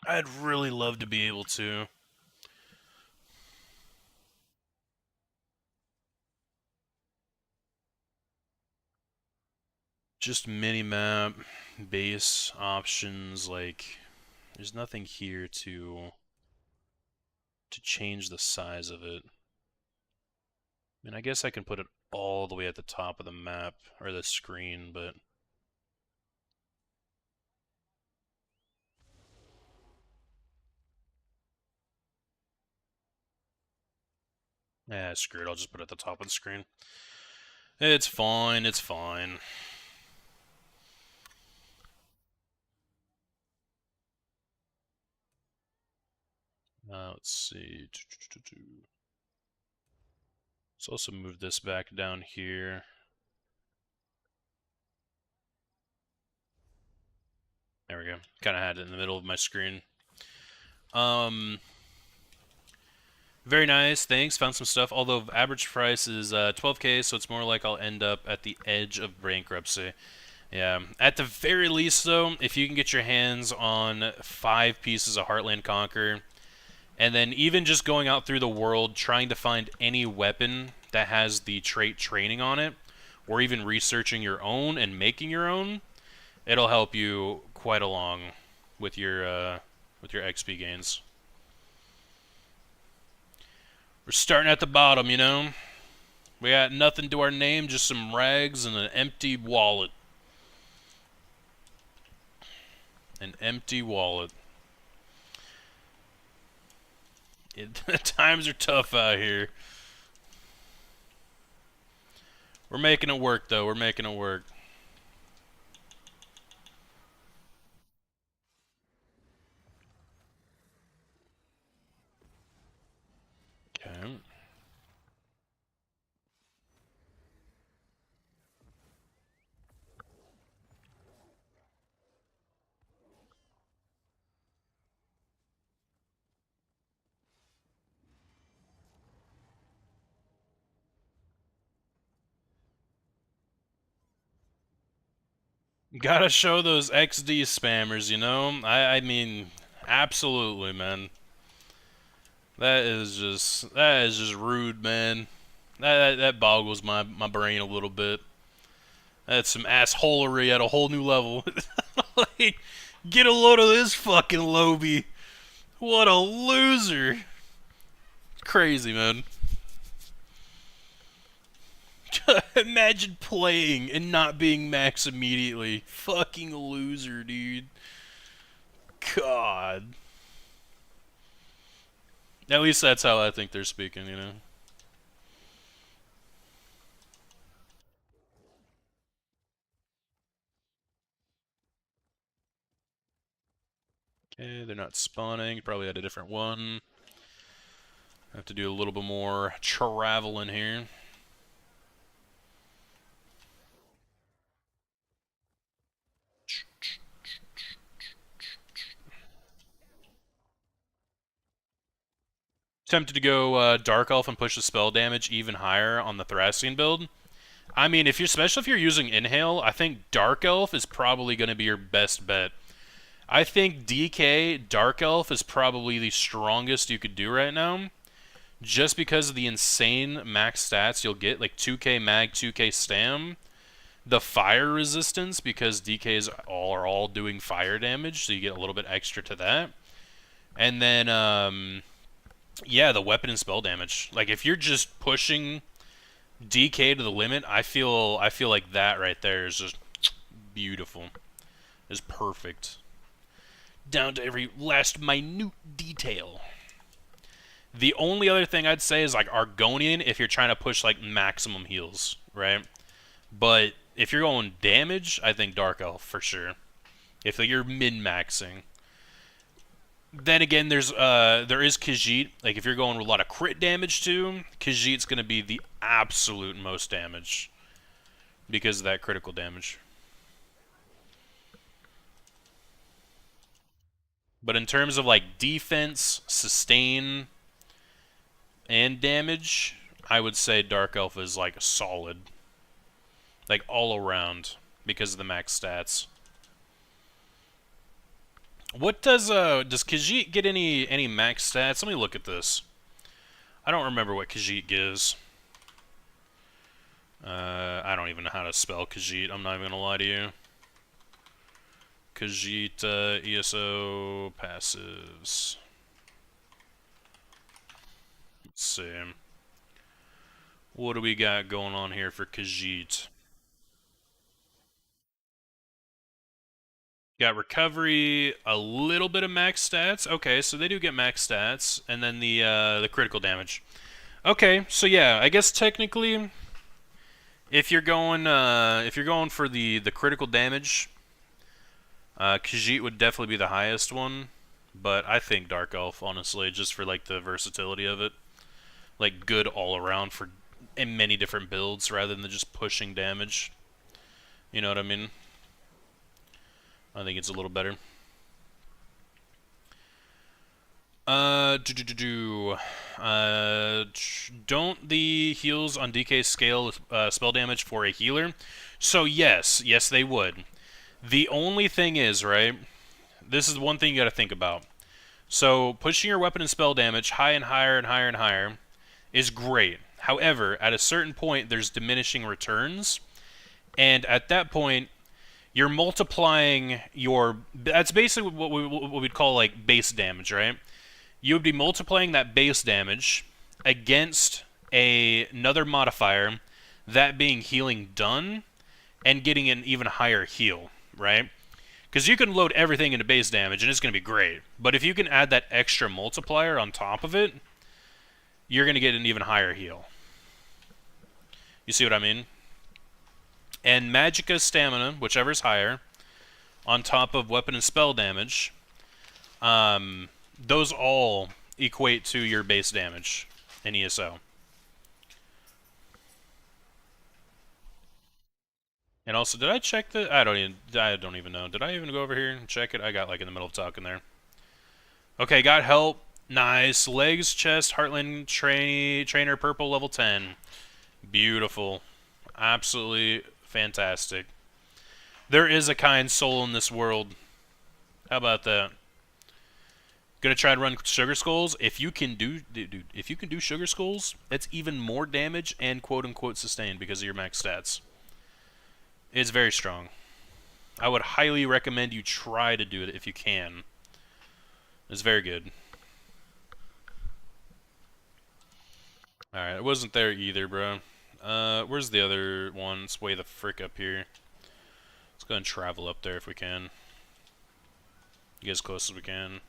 I'd really love to be able to. Just mini-map, base options, like, there's nothing here to change the size of it. I mean, I guess I can put it all the way at the top of the map, or the screen, but... Yeah, screw it, I'll just put it at the top of the screen. It's fine, it's fine. Let's see. Let's also move this back down here. There we go. Kind of had it in the middle of my screen. Very nice, thanks. Found some stuff. Although average price is 12K, so it's more like I'll end up at the edge of bankruptcy. Yeah. At the very least, though, if you can get your hands on 5 pieces of Heartland Conquer, and then even just going out through the world, trying to find any weapon that has the trait training on it, or even researching your own and making your own, it'll help you quite along with your XP gains. We're starting at the bottom, you know? We got nothing to our name, just some rags and an empty wallet. An empty wallet. Times are tough out here. We're making it work, though. We're making it work. Okay. Gotta show those XD spammers, you know? I mean, absolutely, man. That is just rude, man. That boggles my brain a little bit. That's some assholery at a whole new level. Like, get a load of this fucking Lobby. What a loser. Crazy, man. Imagine playing and not being max immediately. Fucking loser, dude. God. At least that's how I think they're speaking, you know? Okay, they're not spawning. Probably had a different one. I have to do a little bit more traveling here. Tempted to go Dark Elf and push the spell damage even higher on the Thracian build. I mean, especially if you're using Inhale, I think Dark Elf is probably going to be your best bet. I think DK Dark Elf is probably the strongest you could do right now, just because of the insane max stats you'll get, like 2k mag, 2k stam, the fire resistance, because DKs are all doing fire damage, so you get a little bit extra to that. And then, yeah, the weapon and spell damage. Like, if you're just pushing DK to the limit, I feel like that right there is just beautiful. Is perfect. Down to every last minute detail. The only other thing I'd say is like Argonian if you're trying to push like maximum heals, right? But if you're going damage, I think Dark Elf for sure. If like, you're min-maxing. Then again, there is Khajiit. Like if you're going with a lot of crit damage too, Khajiit's going to be the absolute most damage because of that critical damage. But in terms of like defense, sustain, and damage, I would say Dark Elf is like solid. Like all around because of the max stats. What does Khajiit get any max stats? Let me look at this. I don't remember what Khajiit gives. I don't even know how to spell Khajiit. I'm not even gonna lie to you. Khajiit ESO passives. Let's see. What do we got going on here for Khajiit? Got recovery, a little bit of max stats. Okay, so they do get max stats, and then the critical damage. Okay, so yeah, I guess technically, if you're going for the critical damage, Khajiit would definitely be the highest one, but I think Dark Elf, honestly, just for like the versatility of it, like good all around for in many different builds rather than just pushing damage. You know what I mean? I think it's a little better. Don't the heals on DK scale spell damage for a healer? So yes, they would. The only thing is, right, this is one thing you gotta think about. So pushing your weapon and spell damage high and higher and higher and higher is great. However, at a certain point, there's diminishing returns, and at that point, you're multiplying your... That's basically what we'd call, like, base damage, right? You would be multiplying that base damage against another modifier, that being healing done, and getting an even higher heal, right? Because you can load everything into base damage, and it's going to be great. But if you can add that extra multiplier on top of it, you're going to get an even higher heal. You see what I mean? And Magicka Stamina, whichever's higher, on top of weapon and spell damage, those all equate to your base damage in ESO. And also, did I check the... I don't even know. Did I even go over here and check it? I got like in the middle of talking there. Okay, got help. Nice. Legs, chest, Heartland trainer, purple, level 10. Beautiful. Absolutely fantastic. There is a kind soul in this world. How about that? Gonna try to run Sugar Skulls. If you can do, dude, if you can do Sugar Skulls, that's even more damage and quote-unquote sustain because of your max stats. It's very strong. I would highly recommend you try to do it if you can. It's very good. Alright, it wasn't there either, bro. Where's the other one? It's way the frick up here. Let's go and travel up there if we can. Get as close as we can.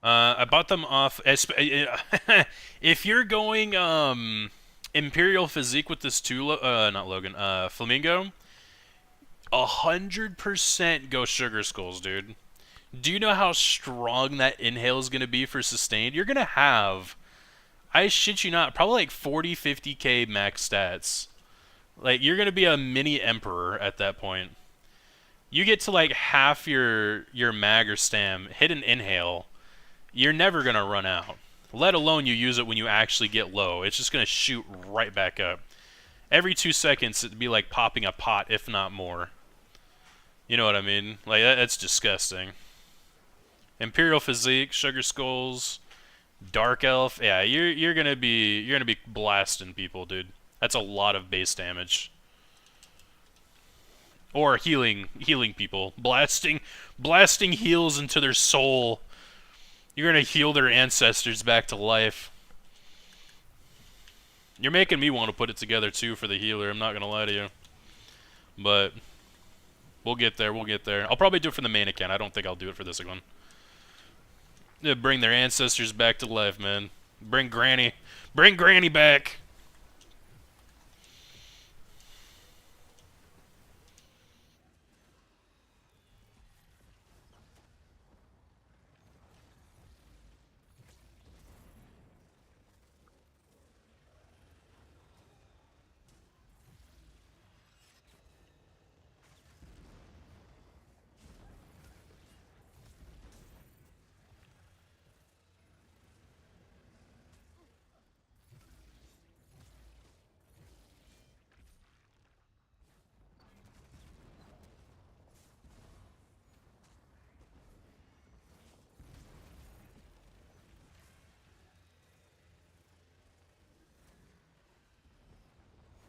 I bought them off... If you're going Imperial Physique with this too, not Logan, Flamingo, 100% go Sugar Skulls, dude. Do you know how strong that inhale is going to be for sustained? You're going to have... I shit you not, probably like 40, 50k max stats. Like, you're going to be a mini Emperor at that point. You get to like half your mag or stam, hit an inhale, you're never going to run out. let alone you use it when you actually get low. It's just going to shoot right back up. Every 2 seconds, it'd be like popping a pot, if not more. You know what I mean? Like, that's disgusting. Imperial Physique, Sugar Skulls, Dark Elf. Yeah, you're gonna be blasting people, dude. That's a lot of base damage. Or healing people. Blasting heals into their soul. You're gonna heal their ancestors back to life. You're making me want to put it together too for the healer, I'm not gonna lie to you. But we'll get there, we'll get there. I'll probably do it for the main account. I don't think I'll do it for this one. Yeah, bring their ancestors back to life, man. Bring Granny back.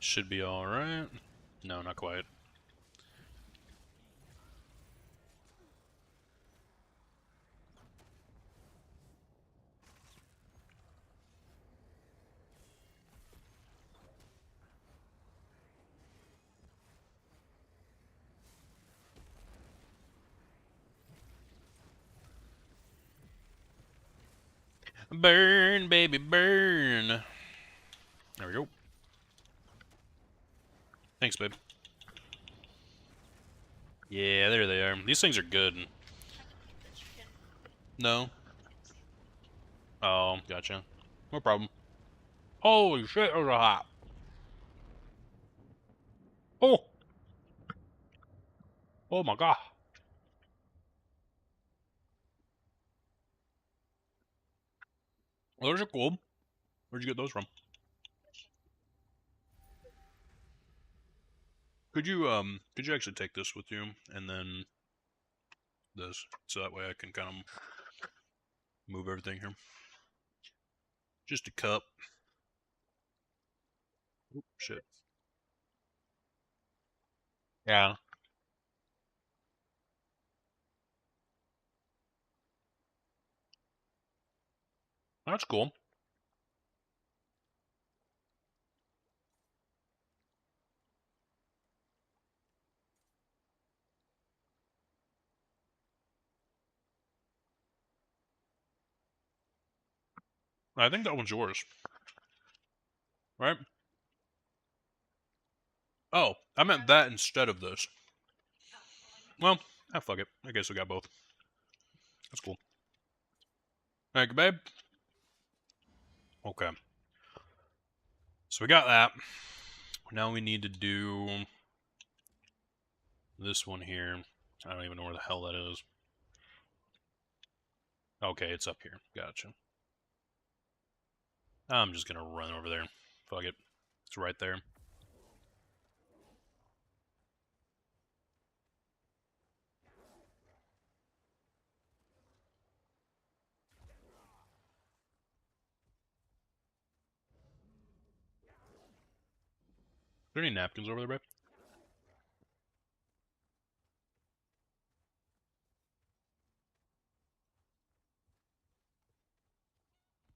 Should be alright. No, not quite. Burn, baby, burn. There we go. Thanks, babe. Yeah, there they are. These things are good. No. Oh, gotcha. No problem. Holy shit, those are hot. Oh! Oh my god. Well, those are cool. Where'd you get those from? Could you actually take this with you, and then this, so that way I can kind of move everything here. Just a cup. Oop, shit. Yeah. That's cool. I think that one's yours. Right? Oh, I meant that instead of this. Well, fuck it. I guess we got both. That's cool. Thank you, babe. Okay. So we got that. Now we need to do this one here. I don't even know where the hell that is. Okay, it's up here. Gotcha. I'm just gonna run over there. Fuck it. It's right there. Are there any napkins over there, babe?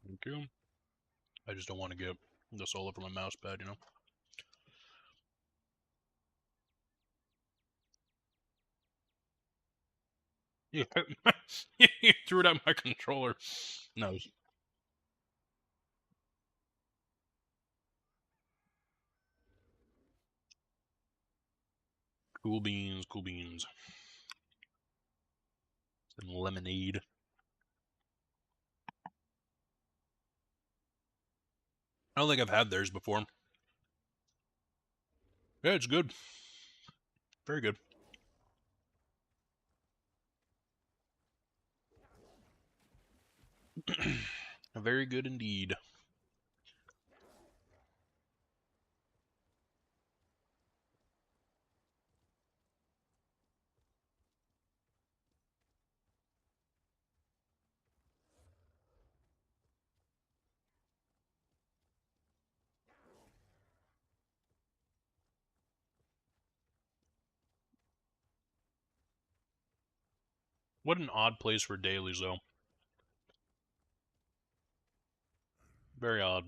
Thank you. I just don't want to get this all over my mouse pad, you know? You you threw it at my controller. No. Cool beans, cool beans. And lemonade. I don't think I've had theirs before. Yeah, it's good. Very good. Very good indeed. What an odd place for dailies, though. Very odd.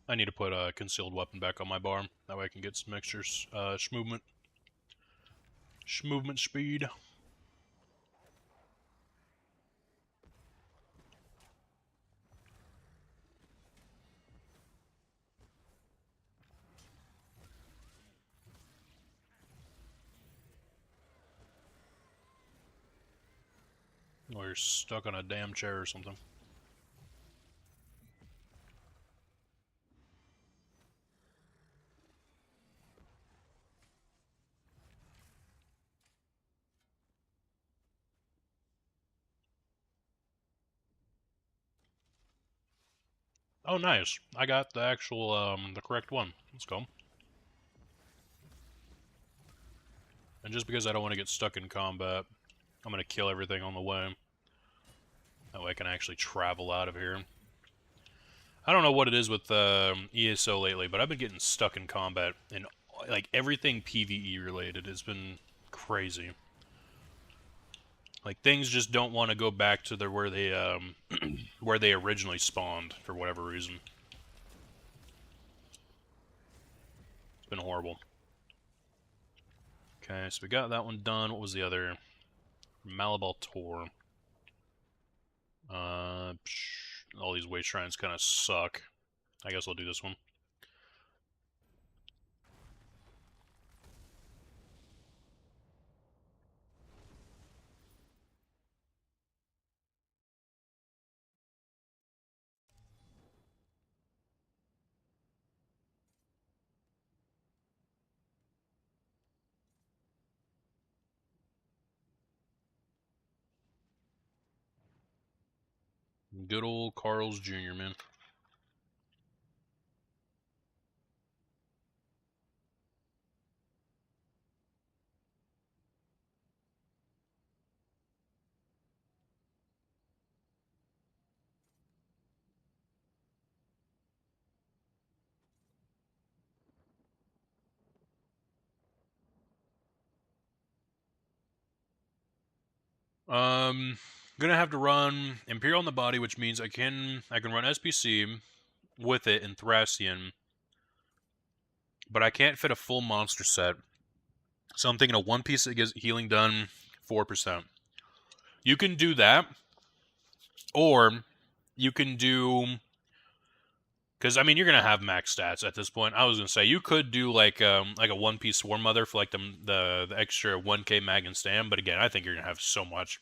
I need to put a concealed weapon back on my bar. That way I can get some extra schmovement speed. Or you're stuck on a damn chair or something. Oh, nice. I got the actual, the correct one. Let's go. And just because I don't want to get stuck in combat, I'm going to kill everything on the way. That way I can actually travel out of here. I don't know what it is with ESO lately, but I've been getting stuck in combat. And, like, everything PvE related has been crazy. Like, things just don't want to go back to where they originally spawned, for whatever reason. It's been horrible. Okay, so we got that one done. What was the other? Malabal Tor. All these way shrines kind of suck. I guess I'll do this one. Good old Carl's Jr., man. Gonna have to run Imperial on the body, which means I can run SPC with it in Thracian, but I can't fit a full monster set. So I'm thinking a one piece that gets healing done 4%. You can do that, or you can do, because I mean you're gonna have max stats at this point. I was gonna say you could do like a one piece Swarm Mother for like the extra 1k mag and stand, but again I think you're gonna have so much.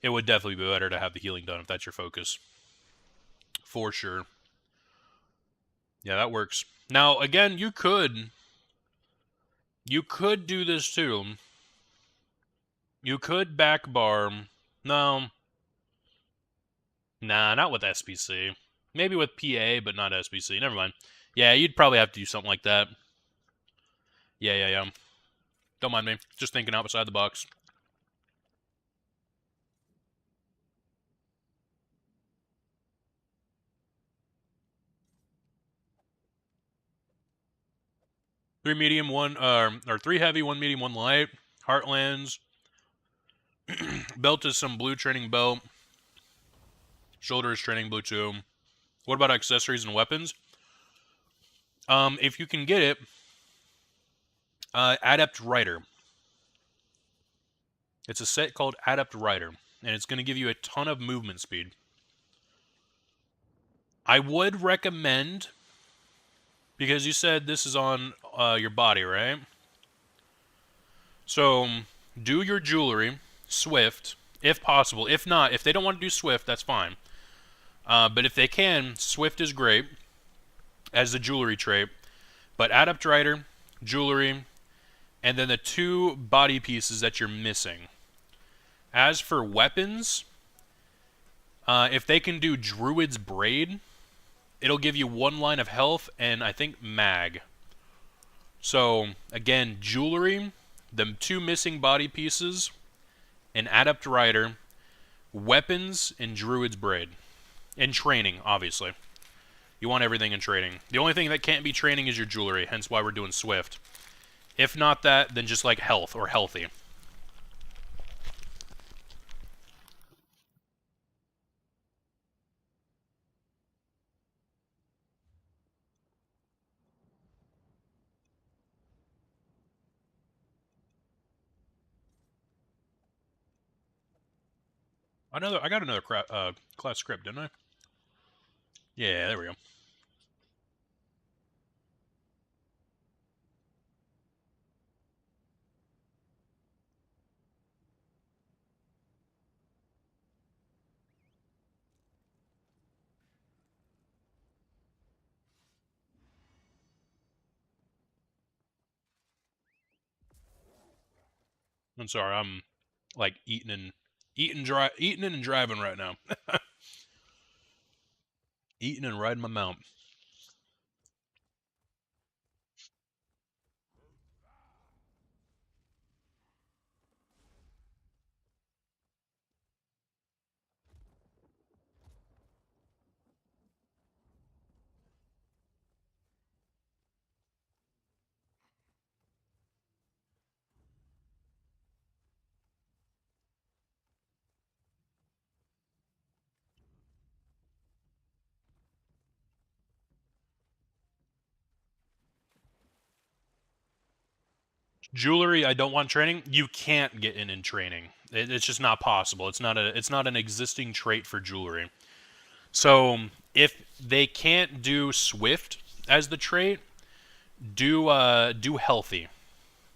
It would definitely be better to have the healing done if that's your focus. For sure. Yeah, that works. Now, again, you could do this too. You could back bar. No. Nah, not with SPC. Maybe with PA, but not SPC. Never mind. Yeah, you'd probably have to do something like that. Yeah. Don't mind me. Just thinking outside the box. Three medium, or 3 heavy, 1 medium, 1 light. Heartlands, Belt is some blue training belt. Shoulder is training blue too. What about accessories and weapons? If you can get it, Adept Rider. It's a set called Adept Rider, and it's going to give you a ton of movement speed. I would recommend, because you said this is on your body, right? So, do your jewelry, Swift, if possible. If not, if they don't want to do Swift, that's fine. But if they can, Swift is great as the jewelry trait. But Adept Rider, jewelry, and then the 2 body pieces that you're missing. As for weapons, if they can do Druid's Braid, it'll give you 1 line of health and I think mag. So, again, jewelry, the 2 missing body pieces, an Adept Rider, weapons, and Druid's Braid. And training, obviously. You want everything in training. The only thing that can't be training is your jewelry, hence why we're doing Swift. If not that, then just like health or healthy. I got another class script, didn't I? Yeah, there we go. I'm sorry, I'm like eating and driving right now. Eating and riding my mount. Jewelry, I don't want training. You can't get in training. It's just not possible. It's not an existing trait for jewelry. So if they can't do Swift as the trait, do healthy.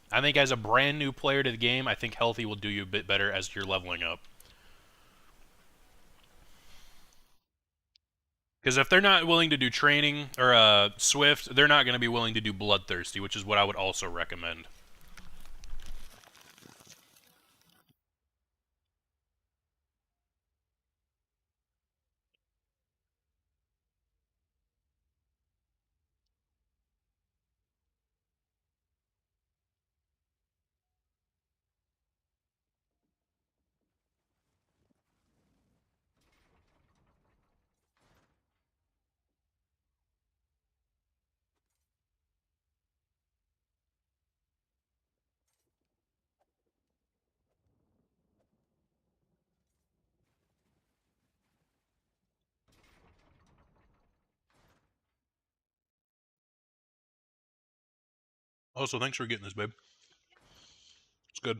I think as a brand new player to the game, I think healthy will do you a bit better as you're leveling up. Because if they're not willing to do training or Swift, they're not going to be willing to do Bloodthirsty, which is what I would also recommend. Also, thanks for getting this, babe. It's good.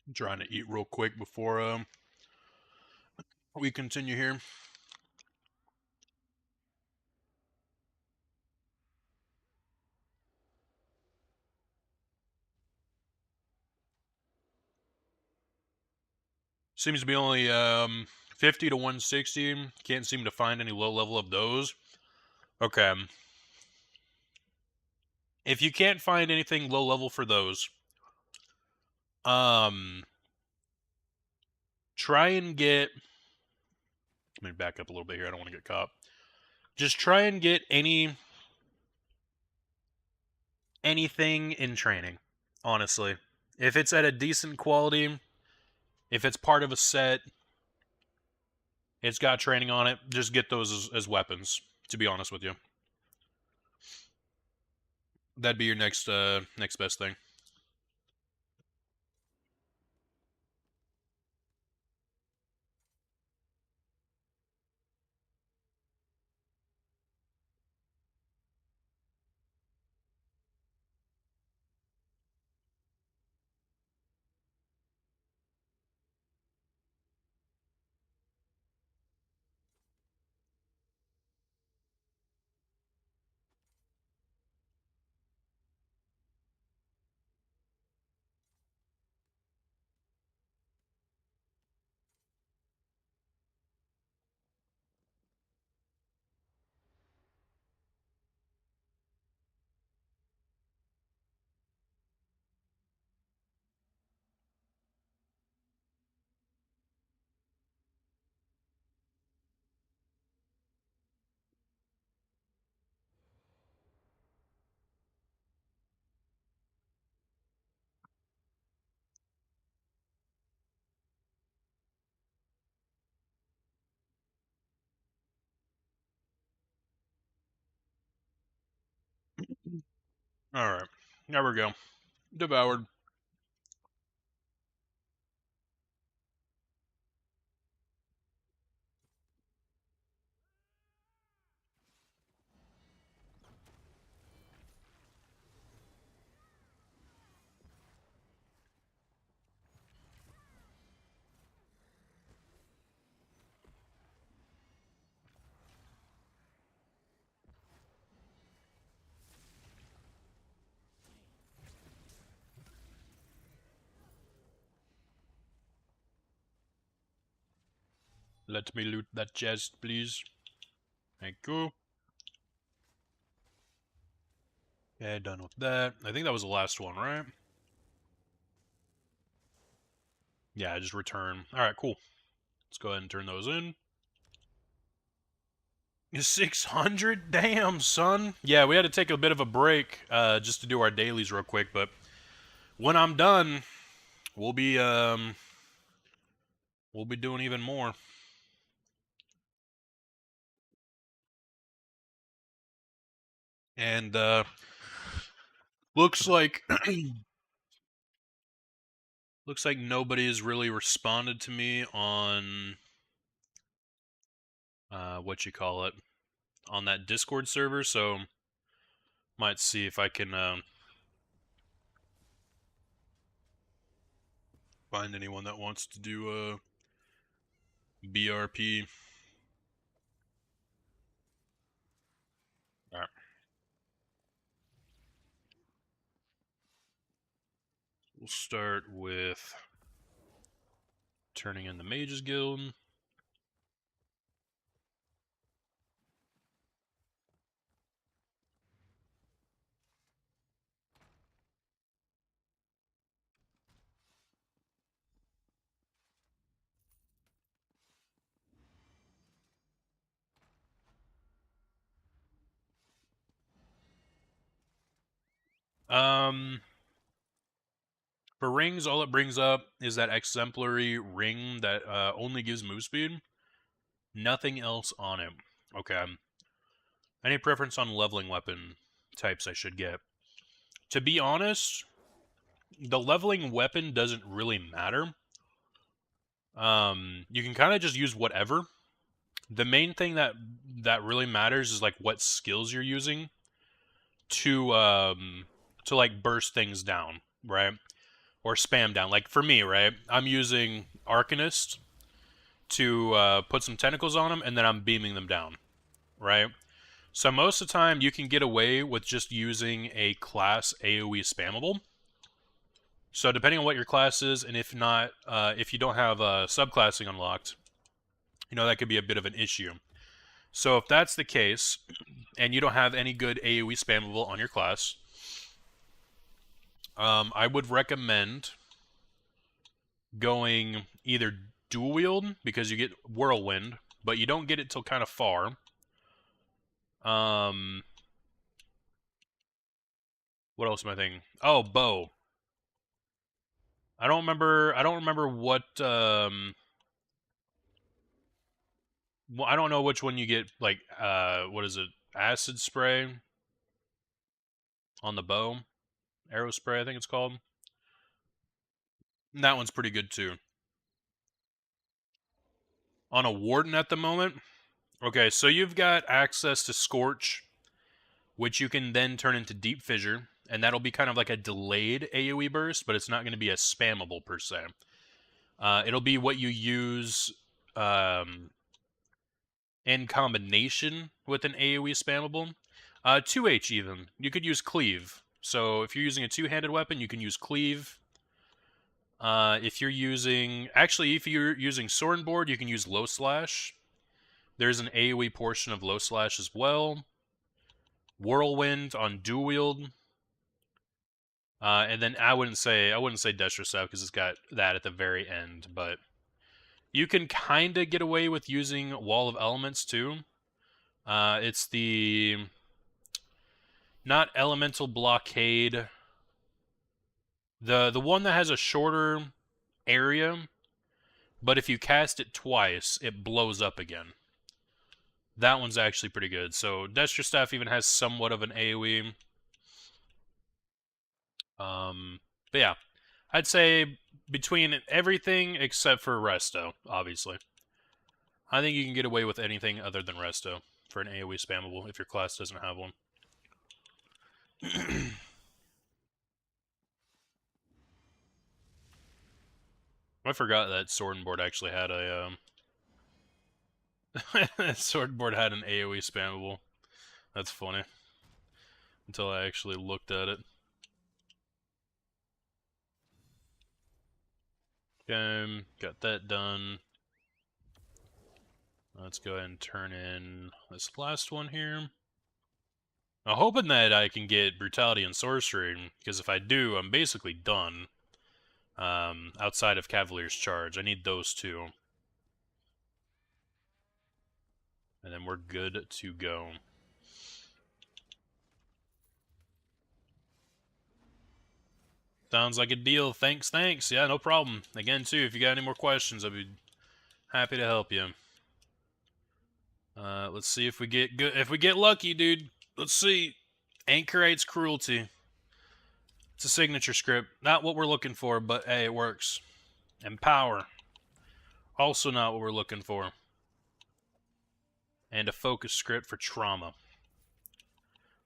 I'm trying to eat real quick before we continue here. Seems to be only 50 to 160. Can't seem to find any low level of those. Okay. If you can't find anything low level for those, try and get... Let me back up a little bit here. I don't want to get caught. Just try and get anything in training, honestly. If it's at a decent quality, if it's part of a set, it's got training on it, just get those as weapons, to be honest with you. That'd be your next best thing. Alright, there we go. Devoured. Let me loot that chest, please. Thank you. Okay, done with that. I think that was the last one, right? Yeah, just return. Alright, cool. Let's go ahead and turn those in. 600? Damn, son. Yeah, we had to take a bit of a break just to do our dailies real quick, but when I'm done, we'll be doing even more. And looks like nobody has really responded to me on what you call it, on that Discord server, so might see if I can find anyone that wants to do BRP. Alright. We'll start with turning in the Mages Guild. For rings, all it brings up is that exemplary ring that only gives move speed. Nothing else on it. Okay. Any preference on leveling weapon types I should get? To be honest, the leveling weapon doesn't really matter. You can kind of just use whatever. The main thing that really matters is like what skills you're using to like burst things down, right? Or spam down. Like for me, right? I'm using Arcanist to put some tentacles on them, and then I'm beaming them down, right? So most of the time, you can get away with just using a class AoE spammable. So depending on what your class is, and if not, if you don't have subclassing unlocked, you know, that could be a bit of an issue. So if that's the case, and you don't have any good AoE spammable on your class, I would recommend going either dual wield, because you get whirlwind, but you don't get it till kind of far. What else am I thinking? Oh, bow. I don't remember what well, I don't know which one you get, like, what is it? Acid spray on the bow? Arrow spray, I think it's called. And that one's pretty good, too. On a Warden at the moment? Okay, so you've got access to Scorch, which you can then turn into Deep Fissure, and that'll be kind of like a delayed AoE burst, but it's not going to be as spammable, per se. It'll be what you use in combination with an AoE spammable. 2H even. You could use Cleave. So if you're using a two-handed weapon, you can use Cleave. If you're using... Actually, if you're using Sword Board, you can use Low Slash. There's an AoE portion of Low Slash as well. Whirlwind on dual wield. And then I wouldn't say Destro Staff because it's got that at the very end, but you can kind of get away with using Wall of Elements too. It's the not Elemental Blockade. The one that has a shorter area, but if you cast it twice, it blows up again. That one's actually pretty good. So Destro Staff even has somewhat of an AoE. But yeah, I'd say between everything except for Resto, obviously. I think you can get away with anything other than Resto for an AoE spammable if your class doesn't have one. I forgot that Sword Board actually had a Sword Board had an AoE spammable. That's funny. Until I actually looked at it. Okay, got that done. Let's go ahead and turn in this last one here. I'm hoping that I can get Brutality and Sorcery, because if I do, I'm basically done. Outside of Cavalier's Charge. I need those two. And then we're good to go. Sounds like a deal. Thanks. Yeah, no problem. Again, too, if you got any more questions, I'd be happy to help you. Let's see if we get good. If we get lucky, dude. Let's see. Anchorite's Cruelty. It's a signature script. Not what we're looking for, but hey, it works. Empower. Also not what we're looking for. And a focus script for trauma.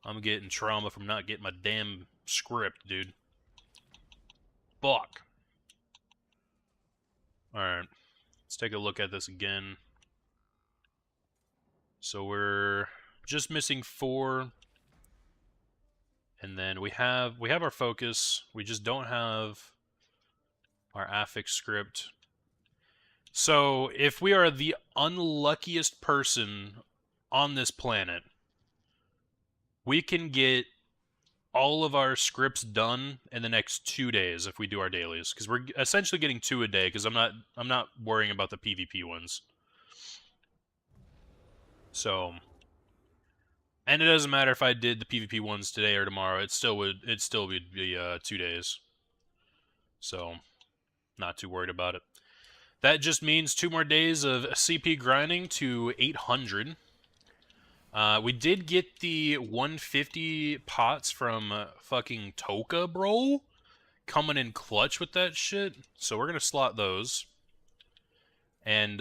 I'm getting trauma from not getting my damn script, dude. Fuck. Alright. Let's take a look at this again. So we're just missing 4. And then we have our focus. We just don't have our affix script. So if we are the unluckiest person on this planet, we can get all of our scripts done in the next 2 days if we do our dailies, because we're essentially getting 2 a day. Because I'm not worrying about the PvP ones. So, and it doesn't matter if I did the PvP ones today or tomorrow. It still would be 2 days. So, not too worried about it. That just means 2 more days of CP grinding to 800. We did get the 150 pots from fucking Toka, bro. Coming in clutch with that shit. So we're going to slot those. And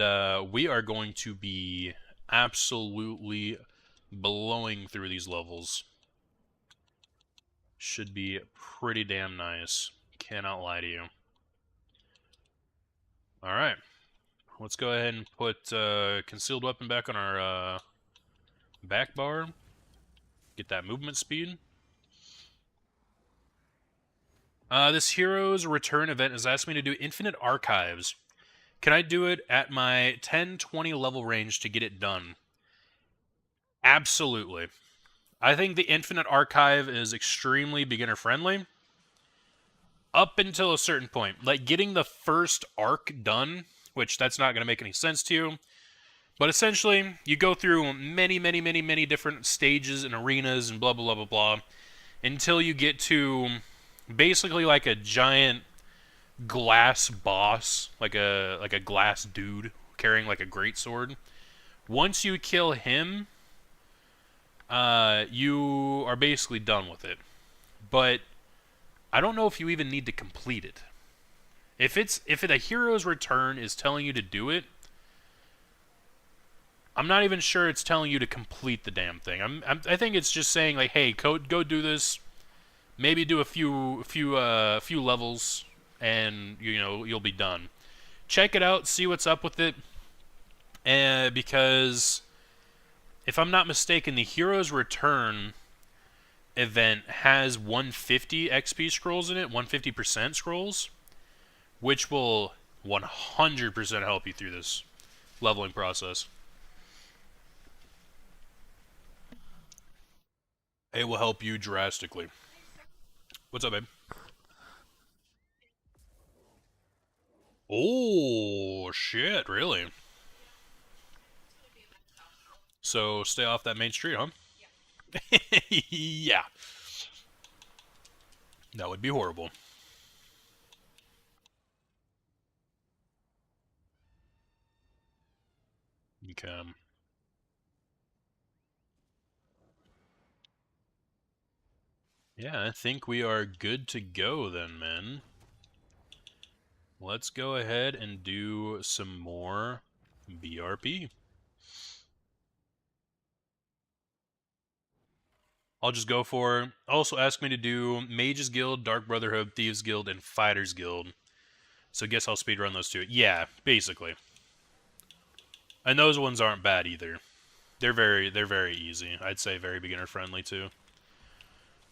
we are going to be absolutely blowing through these levels. Should be pretty damn nice. Cannot lie to you. Alright. Let's go ahead and put concealed weapon back on our back bar. Get that movement speed. This Heroes Return event has asked me to do Infinite Archives. Can I do it at my 10-20 level range to get it done? Absolutely. I think the Infinite Archive is extremely beginner friendly. Up until a certain point. Like getting the first arc done, which that's not going to make any sense to you. But essentially, you go through many different stages and arenas and blah, blah, blah, blah, blah, until you get to basically like a giant glass boss, like a glass dude carrying like a greatsword. Once you kill him, you are basically done with it. But I don't know if you even need to complete it. If a Hero's Return is telling you to do it, I'm not even sure it's telling you to complete the damn thing. I think it's just saying like, hey, go do this. Maybe do a few levels, and you'll be done. Check it out, see what's up with it, because if I'm not mistaken, the Hero's Return event has 150 XP scrolls in it, 150% scrolls, which will 100% help you through this leveling process. It will help you drastically. What's up, babe? Oh, shit, really? So, stay off that main street, huh? Yeah. That would be horrible. Okay. Yeah, I think we are good to go then, man. Let's go ahead and do some more BRP. I'll just go for... Also ask me to do Mages Guild, Dark Brotherhood, Thieves Guild, and Fighters Guild. So guess I'll speedrun those two. Yeah, basically. And those ones aren't bad either. They're very easy. I'd say very beginner friendly too.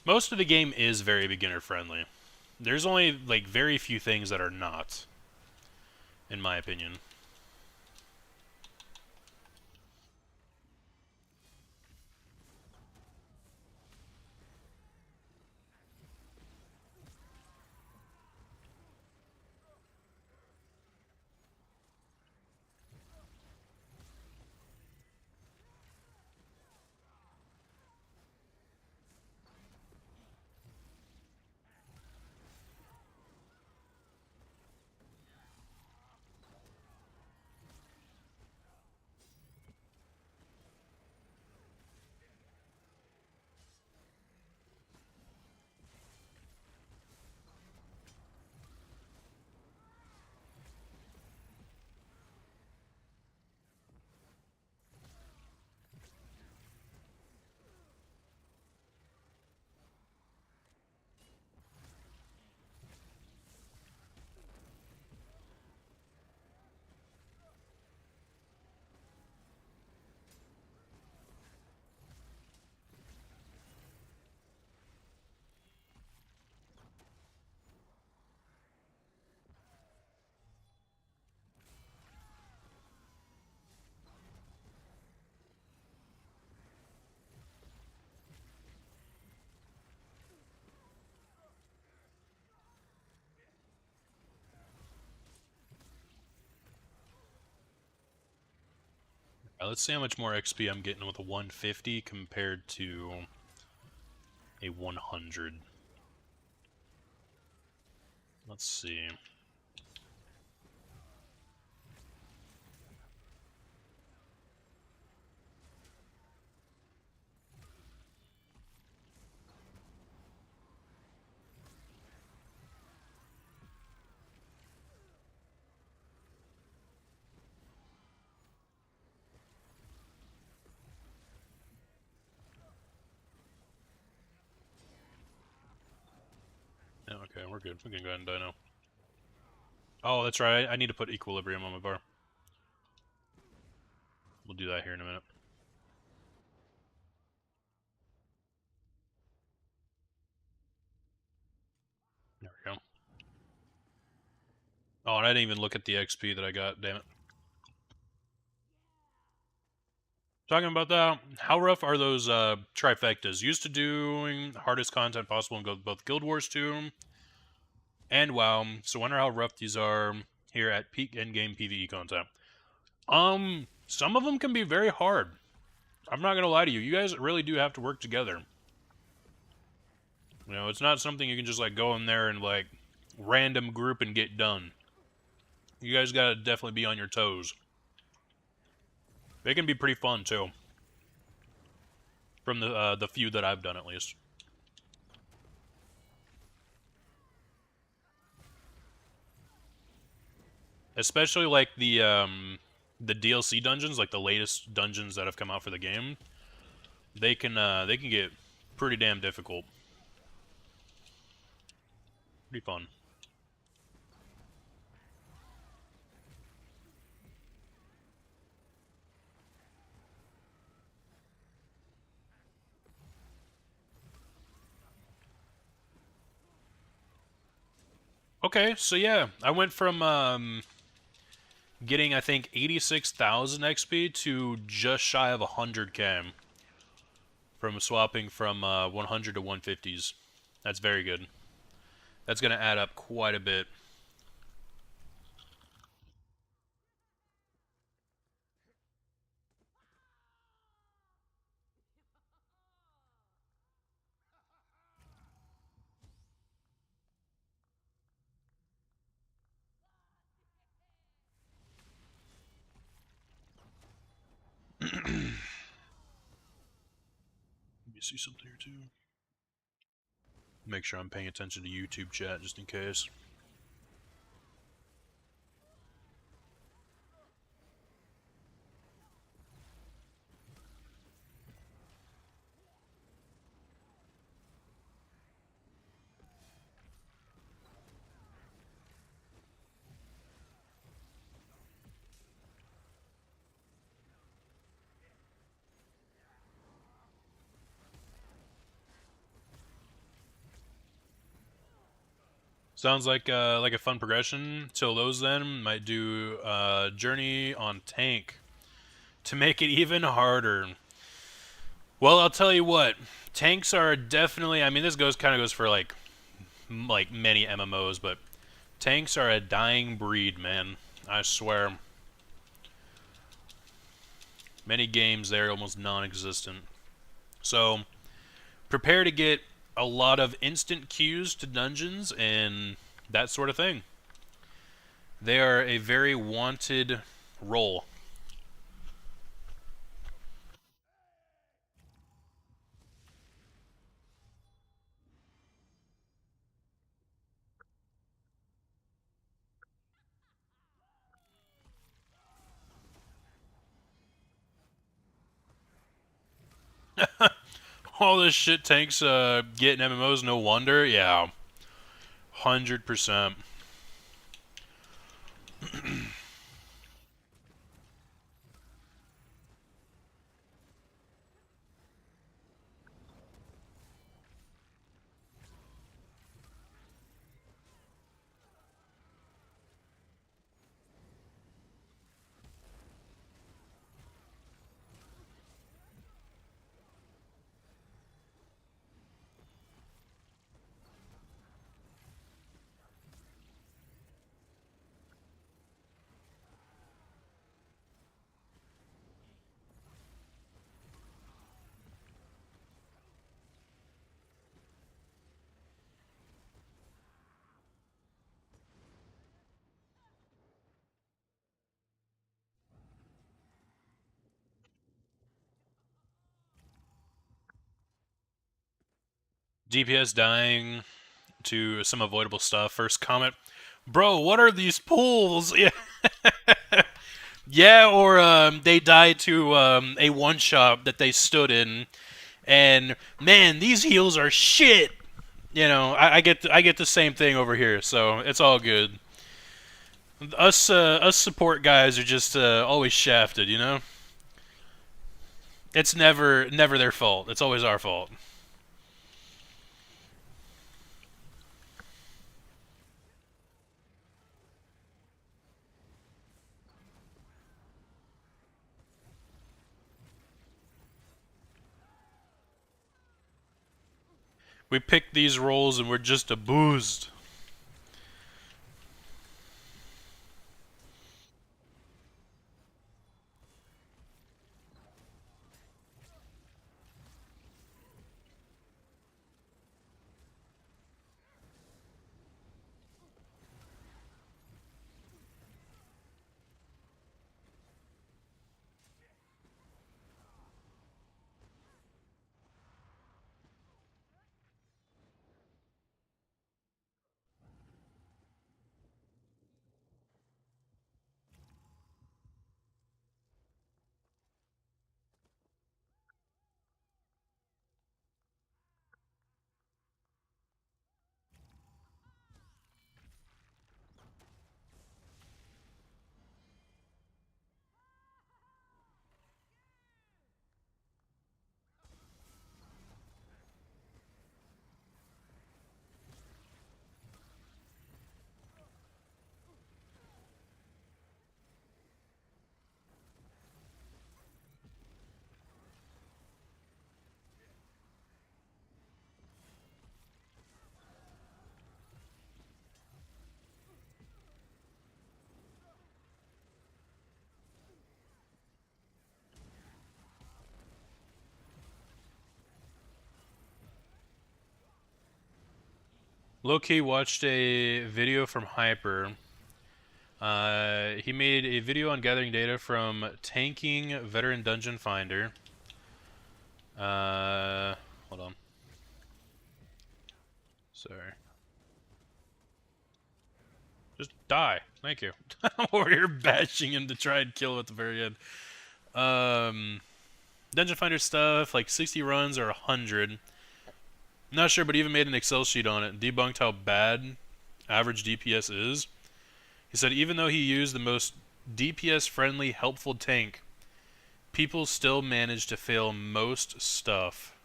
Most of the game is very beginner friendly. There's only like very few things that are not, in my opinion. Let's see how much more XP I'm getting with a 150 compared to a 100. Let's see. Yeah, okay, we're good. We can go ahead and die now. Oh, that's right. I need to put equilibrium on my bar. We'll do that here in a minute. There we Oh, and I didn't even look at the XP that I got, damn it. Talking about that, how rough are those trifectas? Used to doing hardest content possible in both Guild Wars 2 and WoW, so wonder how rough these are here at peak endgame PvE content. Some of them can be very hard. I'm not gonna lie to you. You guys really do have to work together. You know, it's not something you can just like go in there and like random group and get done. You guys gotta definitely be on your toes. They can be pretty fun too. From the few that I've done at least. Especially like the DLC dungeons, like the latest dungeons that have come out for the game. They can get pretty damn difficult. Pretty fun. Okay, so yeah, I went from getting I think 86,000 XP to just shy of 100k from swapping from 100 to 150s. That's very good. That's gonna add up quite a bit. Let me see something here too. Make sure I'm paying attention to YouTube chat just in case. Sounds like a fun progression. Till those then might do journey on tank to make it even harder. Well, I'll tell you what, tanks are definitely. I mean, this kind of goes for like many MMOs, but tanks are a dying breed, man. I swear. Many games they're almost non-existent. So prepare to get a lot of instant queues to dungeons and that sort of thing. They are a very wanted role. All this shit tanks getting MMOs, no wonder. Yeah. 100%. DPS dying to some avoidable stuff. First comment, bro, what are these pools? Yeah, yeah, or they died to a one shot that they stood in, and man, these heals are shit. You know, I get the same thing over here, so it's all good. Us support guys are just always shafted, you know. It's never their fault. It's always our fault. We picked these roles and we're just abused. Low-key watched a video from Hyper. He made a video on gathering data from tanking veteran dungeon finder. Hold on. Sorry. Just die. Thank you. I'm over here bashing him to try and kill him at the very end. Dungeon finder stuff, like 60 runs or 100. Not sure, but even made an Excel sheet on it. Debunked how bad average DPS is. He said even though he used the most DPS-friendly, helpful tank, people still manage to fail most stuff.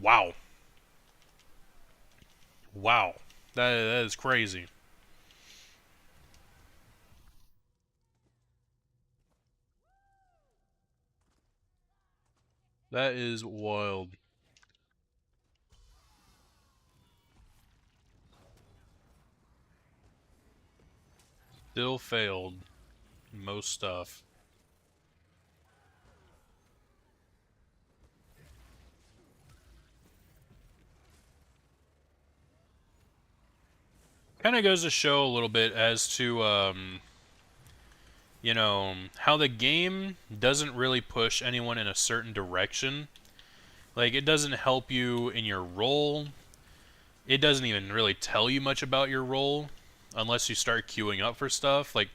Wow. Wow. That is crazy. That is wild. Still failed most stuff. Kind of goes to show a little bit as to, you know, how the game doesn't really push anyone in a certain direction. Like, it doesn't help you in your role. It doesn't even really tell you much about your role unless you start queuing up for stuff. Like,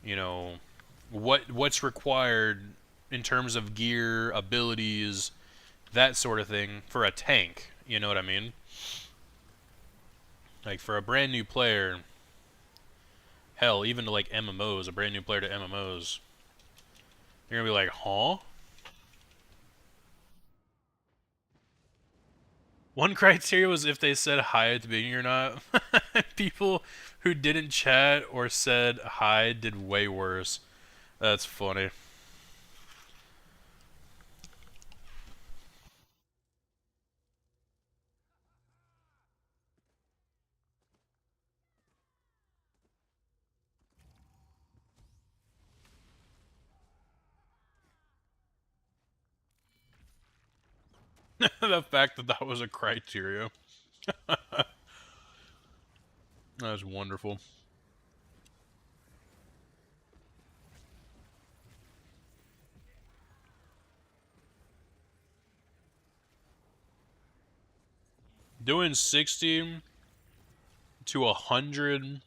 you know, what's required in terms of gear, abilities, that sort of thing for a tank. You know what I mean? Like, for a brand new player, hell, even to like MMOs, a brand new player to MMOs, you're gonna be like, huh? One criteria was if they said hi at the beginning or not. People who didn't chat or said hi did way worse. That's funny. The fact that that was a criteria. That's wonderful. Doing 60 to 100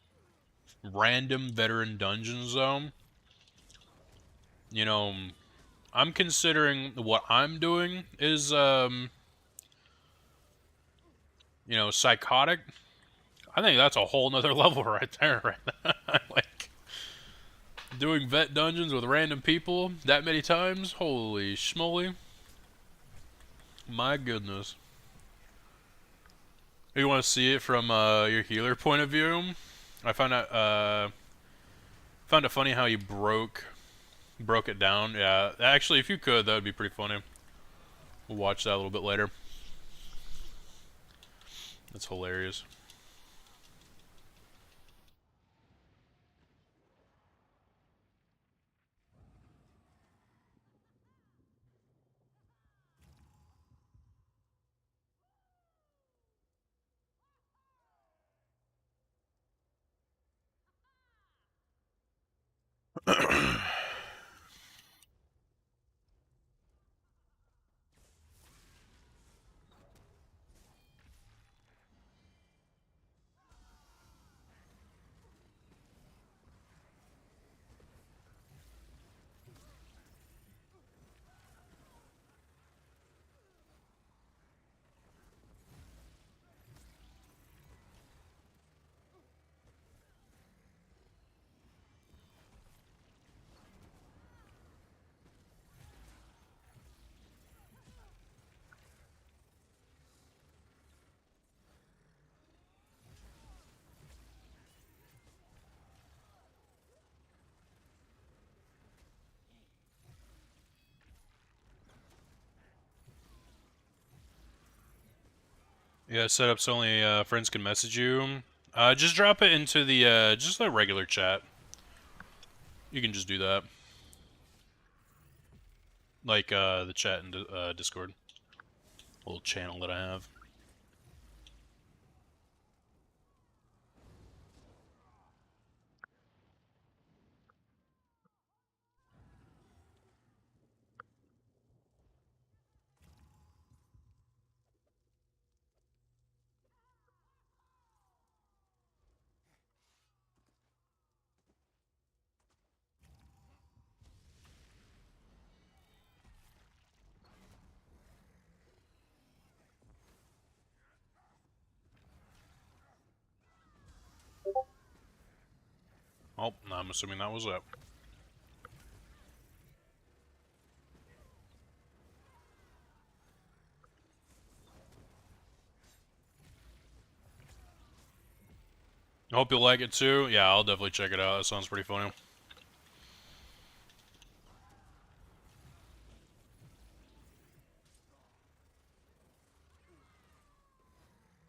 random veteran dungeons, though, you know, I'm considering what I'm doing is, you know, psychotic. I think that's a whole nother level right there, right? Like, doing vet dungeons with random people that many times? Holy schmoly. My goodness. You want to see it from your healer point of view? I found it funny how you broke it down. Yeah, actually, if you could, that would be pretty funny. We'll watch that a little bit later. That's hilarious. Yeah, setup's only friends can message you. Just drop it into the just the regular chat. You can just do that, like the chat in Discord, little channel that I have. Oh, I'm assuming that was it. I hope you'll like it too. Yeah, I'll definitely check it out. That sounds pretty funny.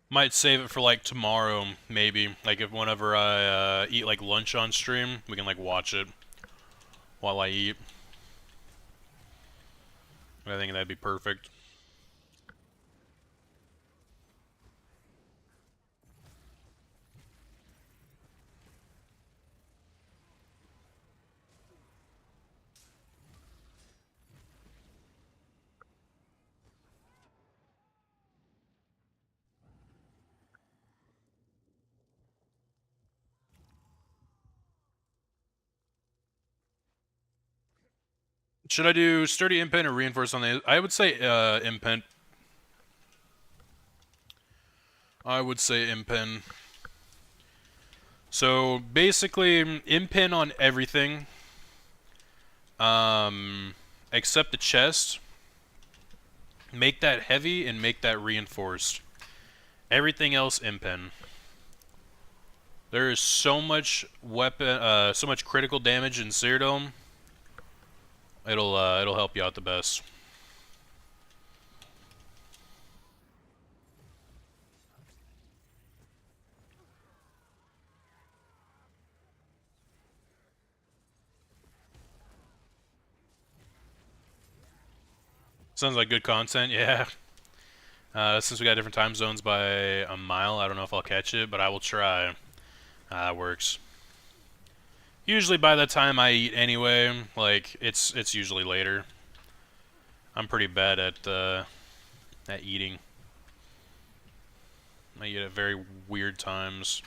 Might save it for like tomorrow, maybe. Like if whenever I eat like lunch on stream, we can like watch it while I eat. I think that'd be perfect. Should I do sturdy impen or reinforce on the? I would say impen. I would say impen. So basically, impen on everything, except the chest. Make that heavy and make that reinforced. Everything else impen. There is so much weapon, so much critical damage in Cyrodiil. It'll help you out the best. Sounds like good content, yeah. Since we got different time zones by a mile, I don't know if I'll catch it, but I will try. That works. Usually by the time I eat anyway, like it's usually later. I'm pretty bad at eating. I eat at very weird times.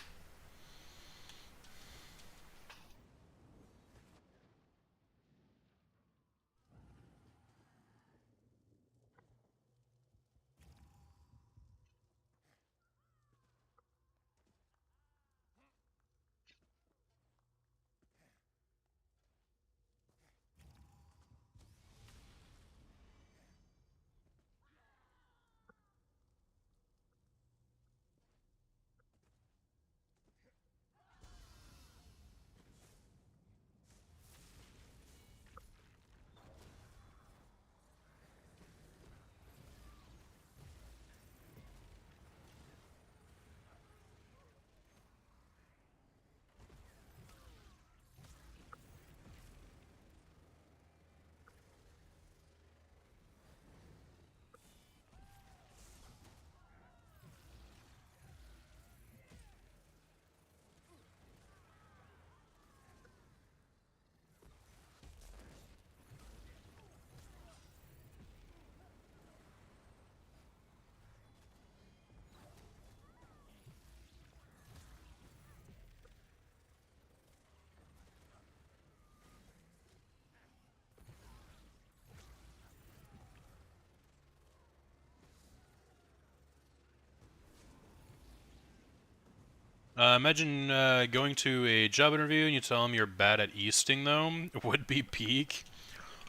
Imagine going to a job interview and you tell them you're bad at easting, though. Would be peak.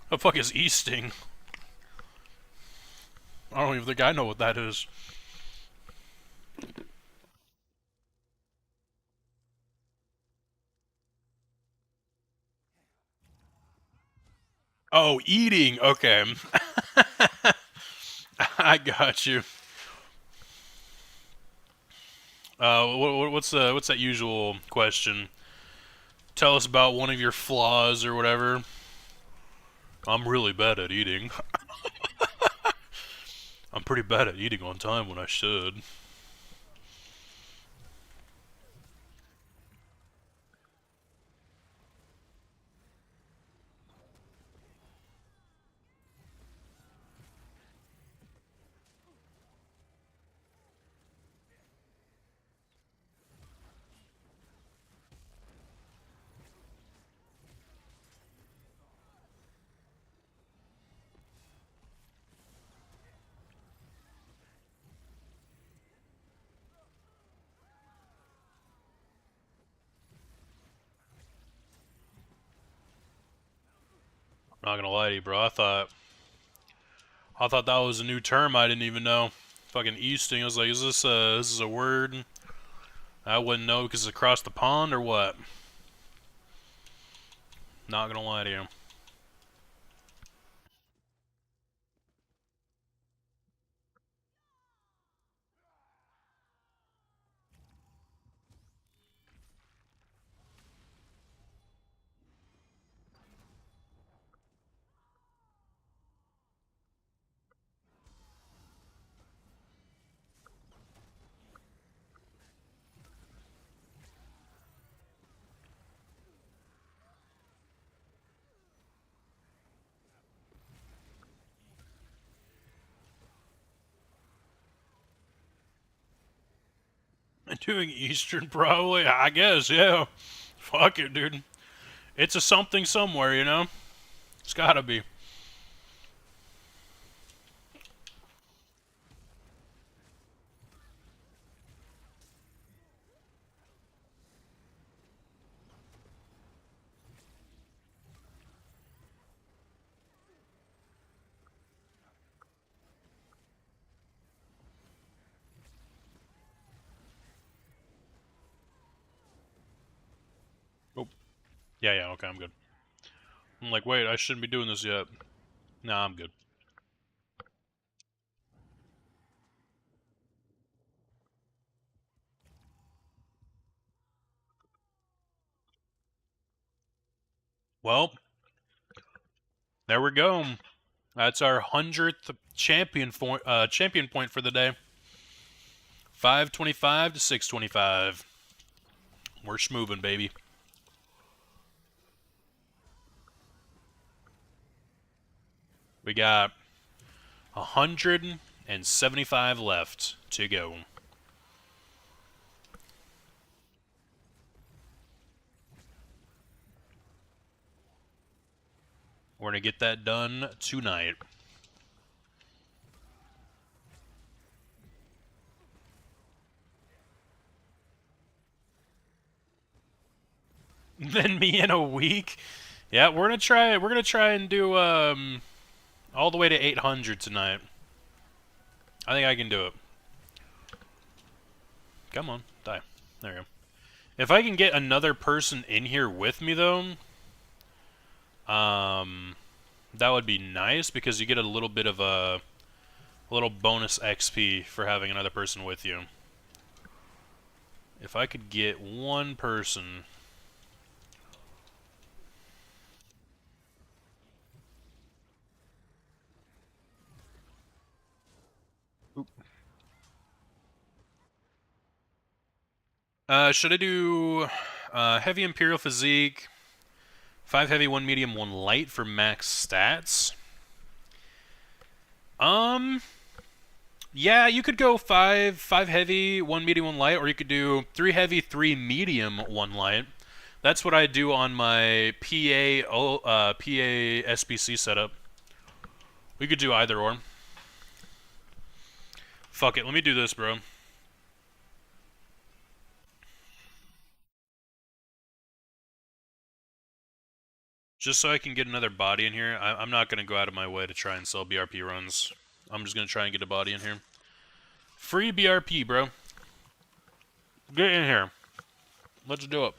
What the fuck is easting? I don't even think I know what that is. Oh, eating. Okay. I got you. What's that usual question? Tell us about one of your flaws or whatever. I'm really bad at eating. I'm pretty bad at eating on time when I should. Not gonna lie to you, bro. I thought that was a new term I didn't even know. Fucking easting. I was like, is this a word? I wouldn't know because it's across the pond or what? Not gonna lie to you. Doing Eastern probably, I guess, yeah. Fuck it, dude. It's a something somewhere, you know? It's gotta be. Oh. Yeah, okay, I'm good. I'm like, wait, I shouldn't be doing this yet. Nah, I'm good. Well, there we go. That's our 100th champion point for the day. 525 to 625. We're schmoving, baby. We got 175 left to go. We're gonna get that done tonight. Then me in a week. Yeah, we're gonna try and do all the way to 800 tonight. I think I can do it. Come on, die. There you go. If I can get another person in here with me though, that would be nice because you get a little bit of a little bonus XP for having another person with you. If I could get one person. Should I do heavy Imperial Physique, 5 heavy, 1 medium, 1 light for max stats? Yeah, you could go 5 heavy, 1 medium, 1 light, or you could do 3 heavy, 3 medium, 1 light. That's what I do on my PA SBC setup. We could do either or. Fuck it, let me do this, bro. Just so I can get another body in here. I'm not going to go out of my way to try and sell BRP runs. I'm just going to try and get a body in here. Free BRP, bro. Get in here. Let's do it.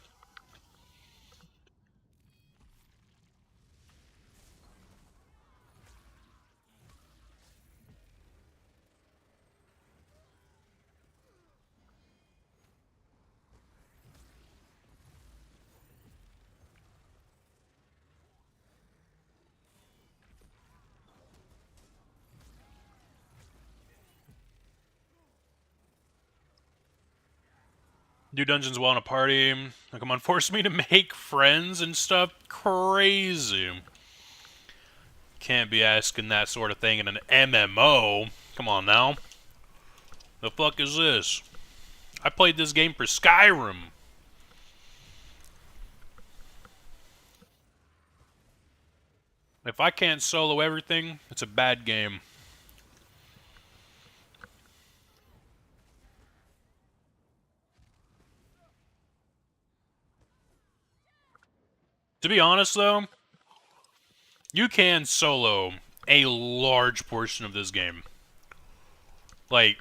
Do dungeons well in a party. Like, come on, force me to make friends and stuff. Crazy. Can't be asking that sort of thing in an MMO. Come on now. The fuck is this? I played this game for Skyrim. If I can't solo everything, it's a bad game. To be honest, though, you can solo a large portion of this game. Like,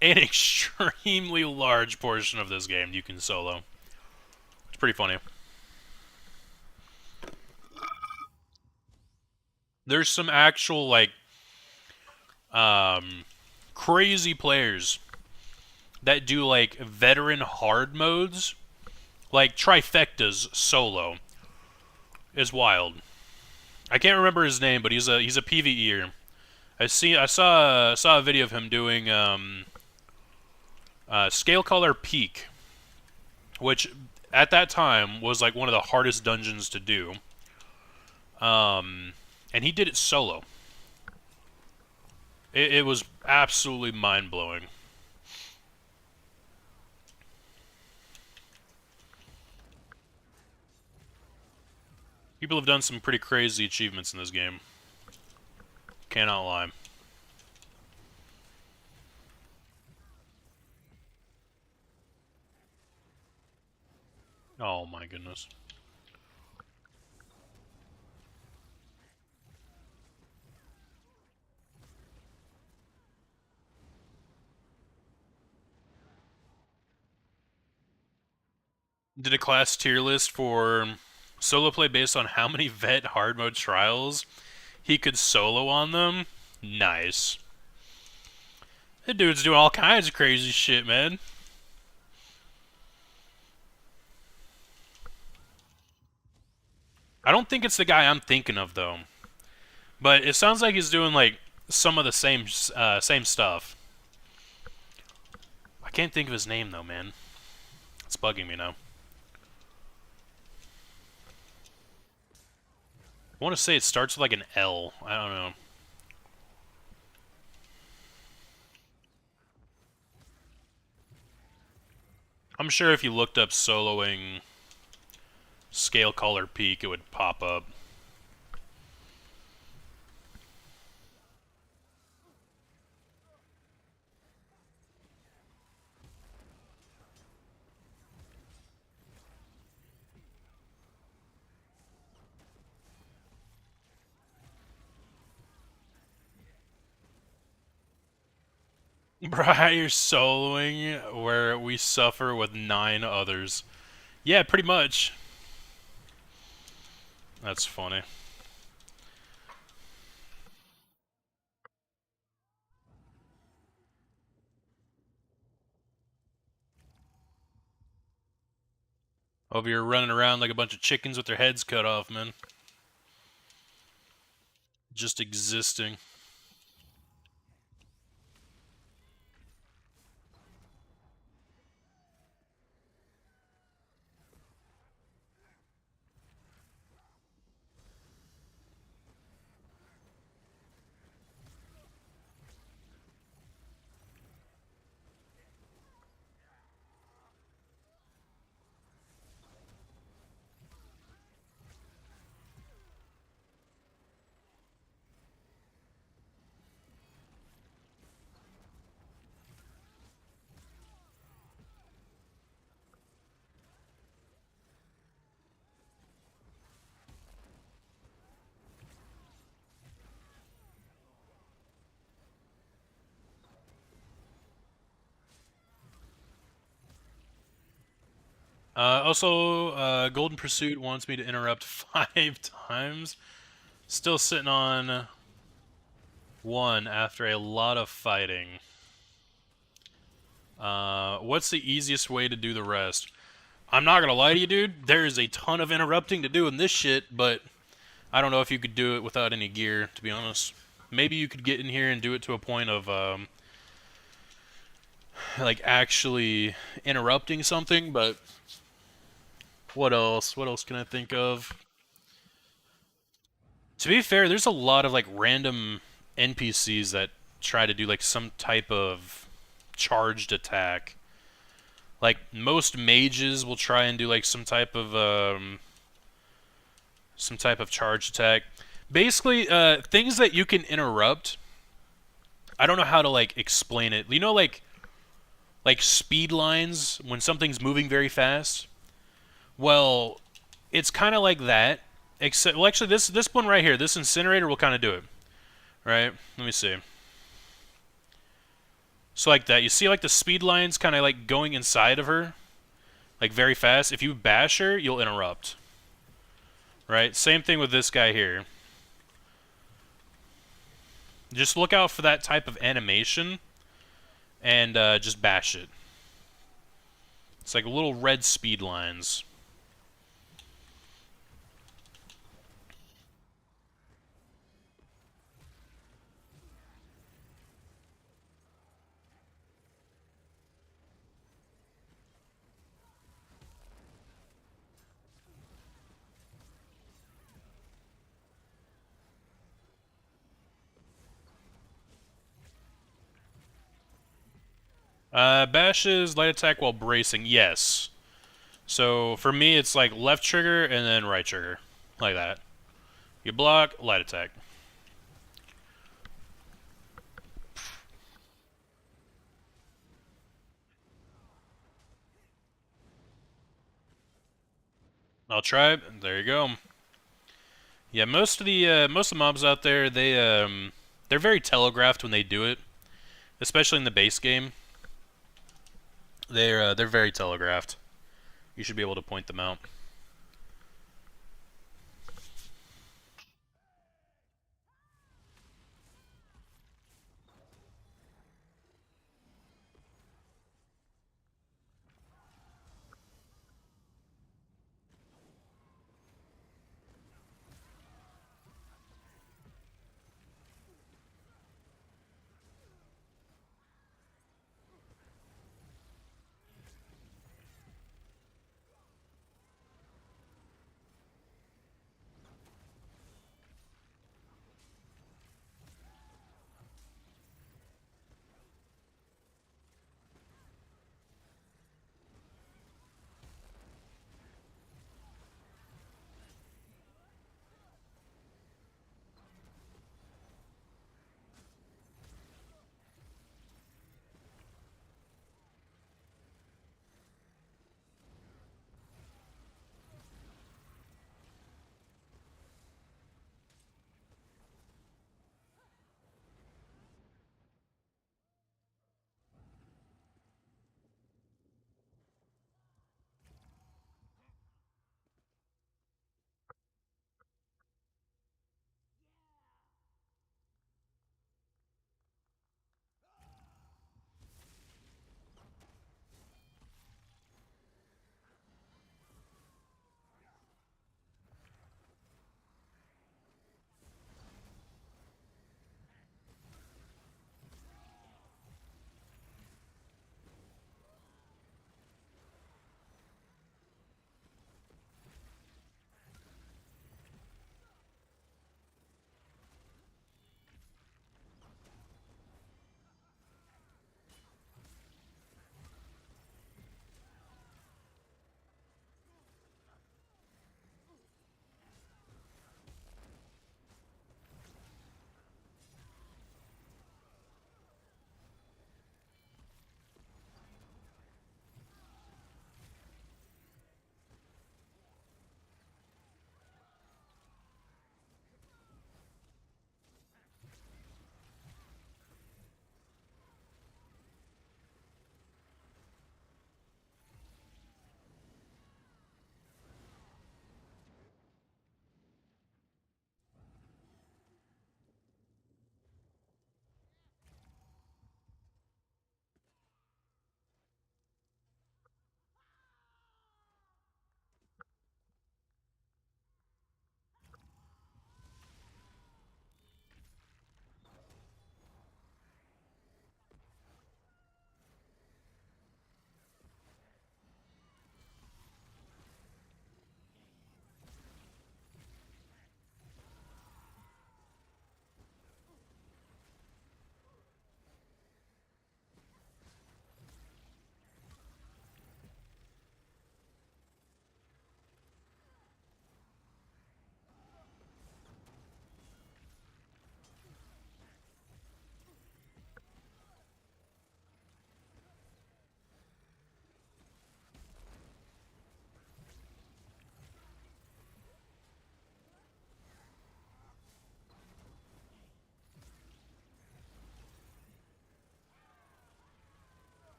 an extremely large portion of this game you can solo. It's pretty funny. There's some actual, like, crazy players that do, like, veteran hard modes. Like, trifectas solo. Is wild. I can't remember his name, but he's a PvEer. I saw a video of him doing Scale Color Peak, which at that time was like one of the hardest dungeons to do. And he did it solo. It was absolutely mind-blowing. People have done some pretty crazy achievements in this game. Cannot lie. Oh my goodness. Did a class tier list for solo play based on how many vet hard mode trials he could solo on them. Nice. That dude's doing all kinds of crazy shit, man. I don't think it's the guy I'm thinking of, though. But it sounds like he's doing, like, some of the same stuff. I can't think of his name, though, man. It's bugging me now. I want to say it starts with, like, an L. I don't know. I'm sure if you looked up soloing Scale Color Peak, it would pop up. Bruh, you're soloing where we suffer with 9 others. Yeah, pretty much. That's funny. Over here running around like a bunch of chickens with their heads cut off, man. Just existing. Also, Golden Pursuit wants me to interrupt 5 times. Still sitting on 1 after a lot of fighting. What's the easiest way to do the rest? I'm not gonna lie to you, dude. There is a ton of interrupting to do in this shit, but I don't know if you could do it without any gear, to be honest. Maybe you could get in here and do it to a point of, like, actually interrupting something, but what else? What else can I think of? To be fair, there's a lot of, like, random NPCs that try to do, like, some type of charged attack. Like, most mages will try and do, like, some type of charge attack. Basically, things that you can interrupt. I don't know how to, like, explain it. You know, like speed lines when something's moving very fast? Well, it's kind of like that. Except, well, actually, this one right here, this incinerator will kind of do it. Right? Let me see. So like that. You see, like, the speed lines kind of, like, going inside of her? Like, very fast. If you bash her, you'll interrupt. Right? Same thing with this guy here. Just look out for that type of animation and just bash it. It's like little red speed lines. Bashes light attack while bracing. Yes. So for me, it's like left trigger and then right trigger, like that. You block, light attack. I'll try it. There you go. Yeah, most of the mobs out there, they're very telegraphed when they do it, especially in the base game. They're very telegraphed. You should be able to point them out.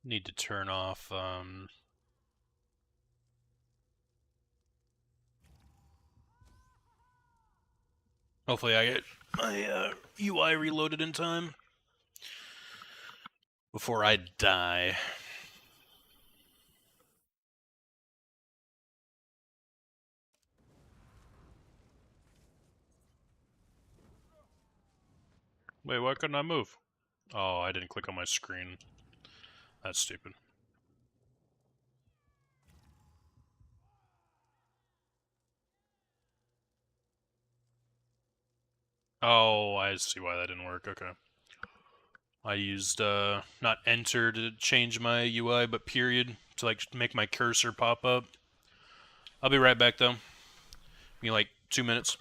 Need to turn off, hopefully I get my UI reloaded in time before I die. Wait, why couldn't I move? Oh, I didn't click on my screen. That's stupid. Oh, I see why that didn't work. Okay. I used not enter to change my UI, but period to like make my cursor pop up. I'll be right back though. Give me like 2 minutes.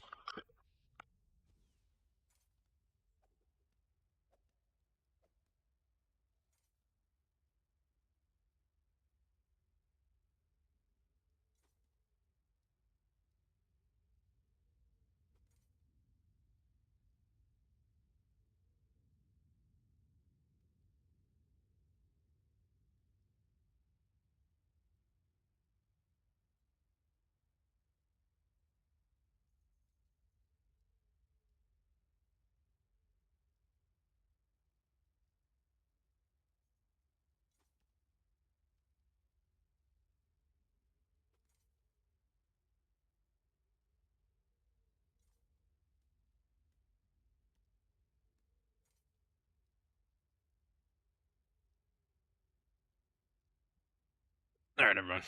Alright, never mind.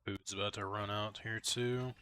Food's about to run out here too.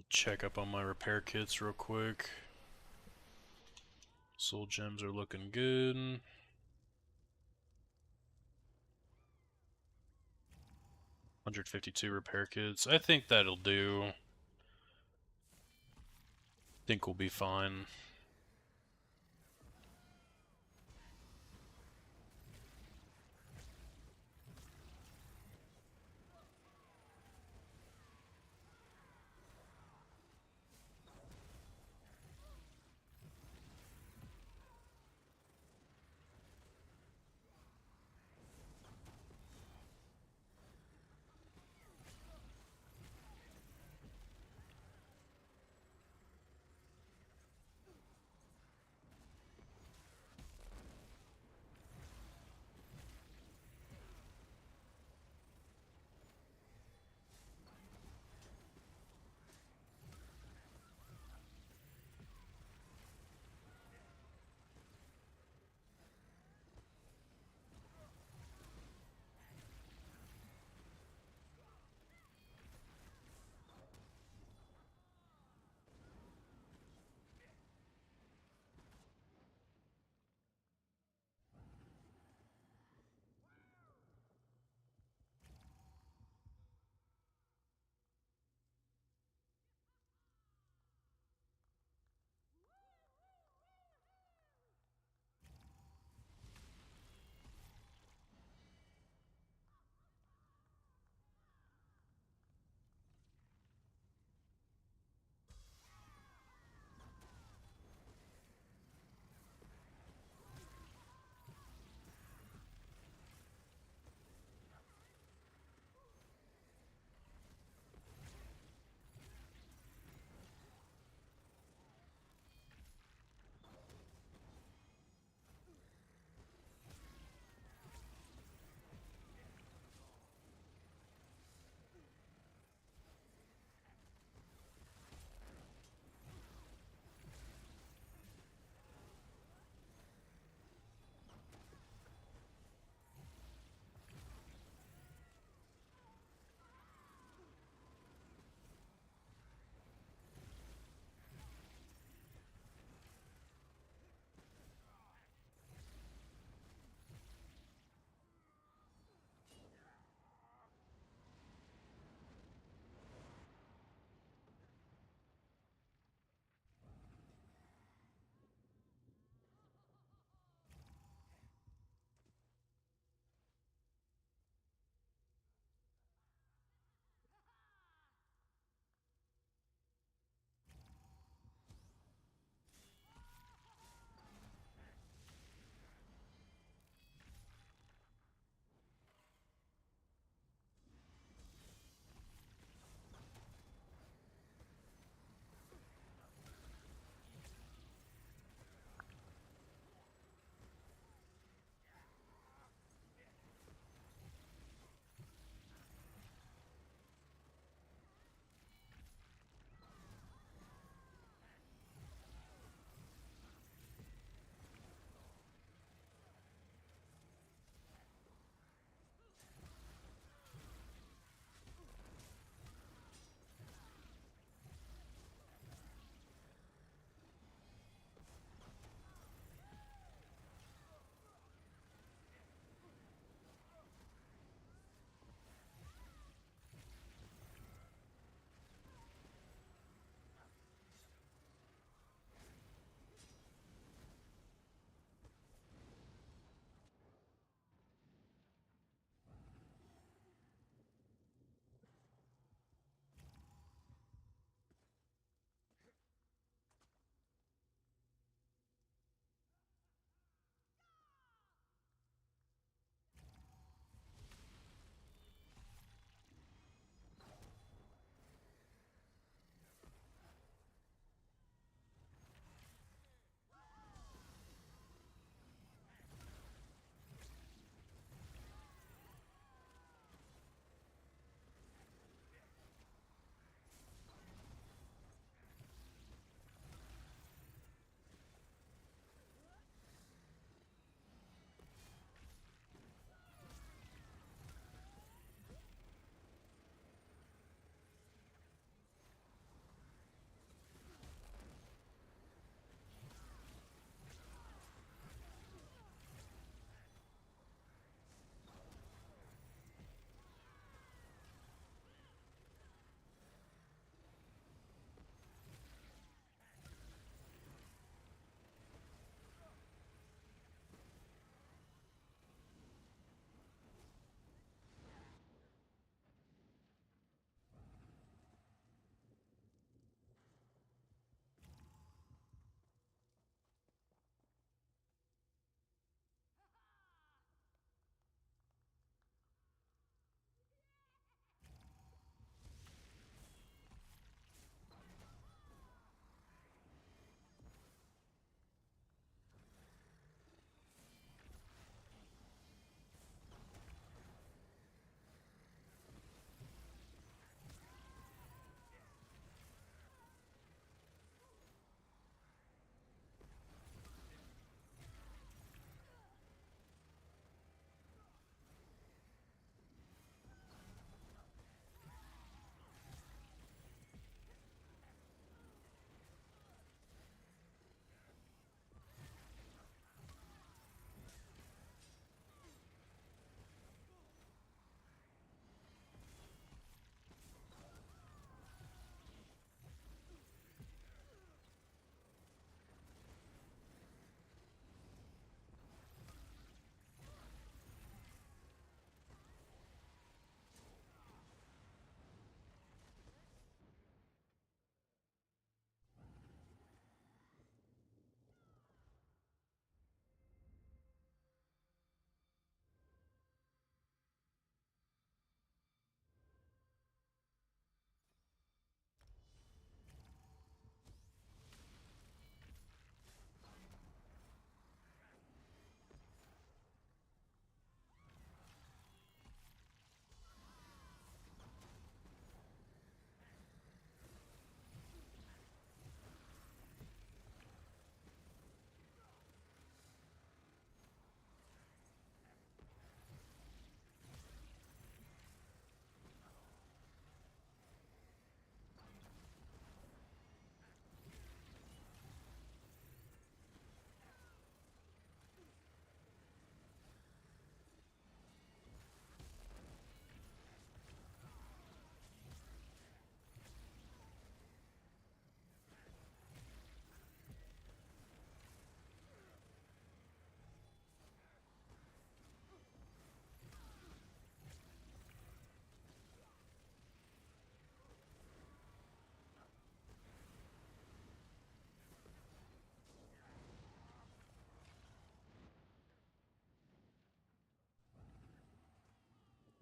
Check up on my repair kits real quick. Soul gems are looking good. $152 repair kits. I think that'll do. Think we'll be fine.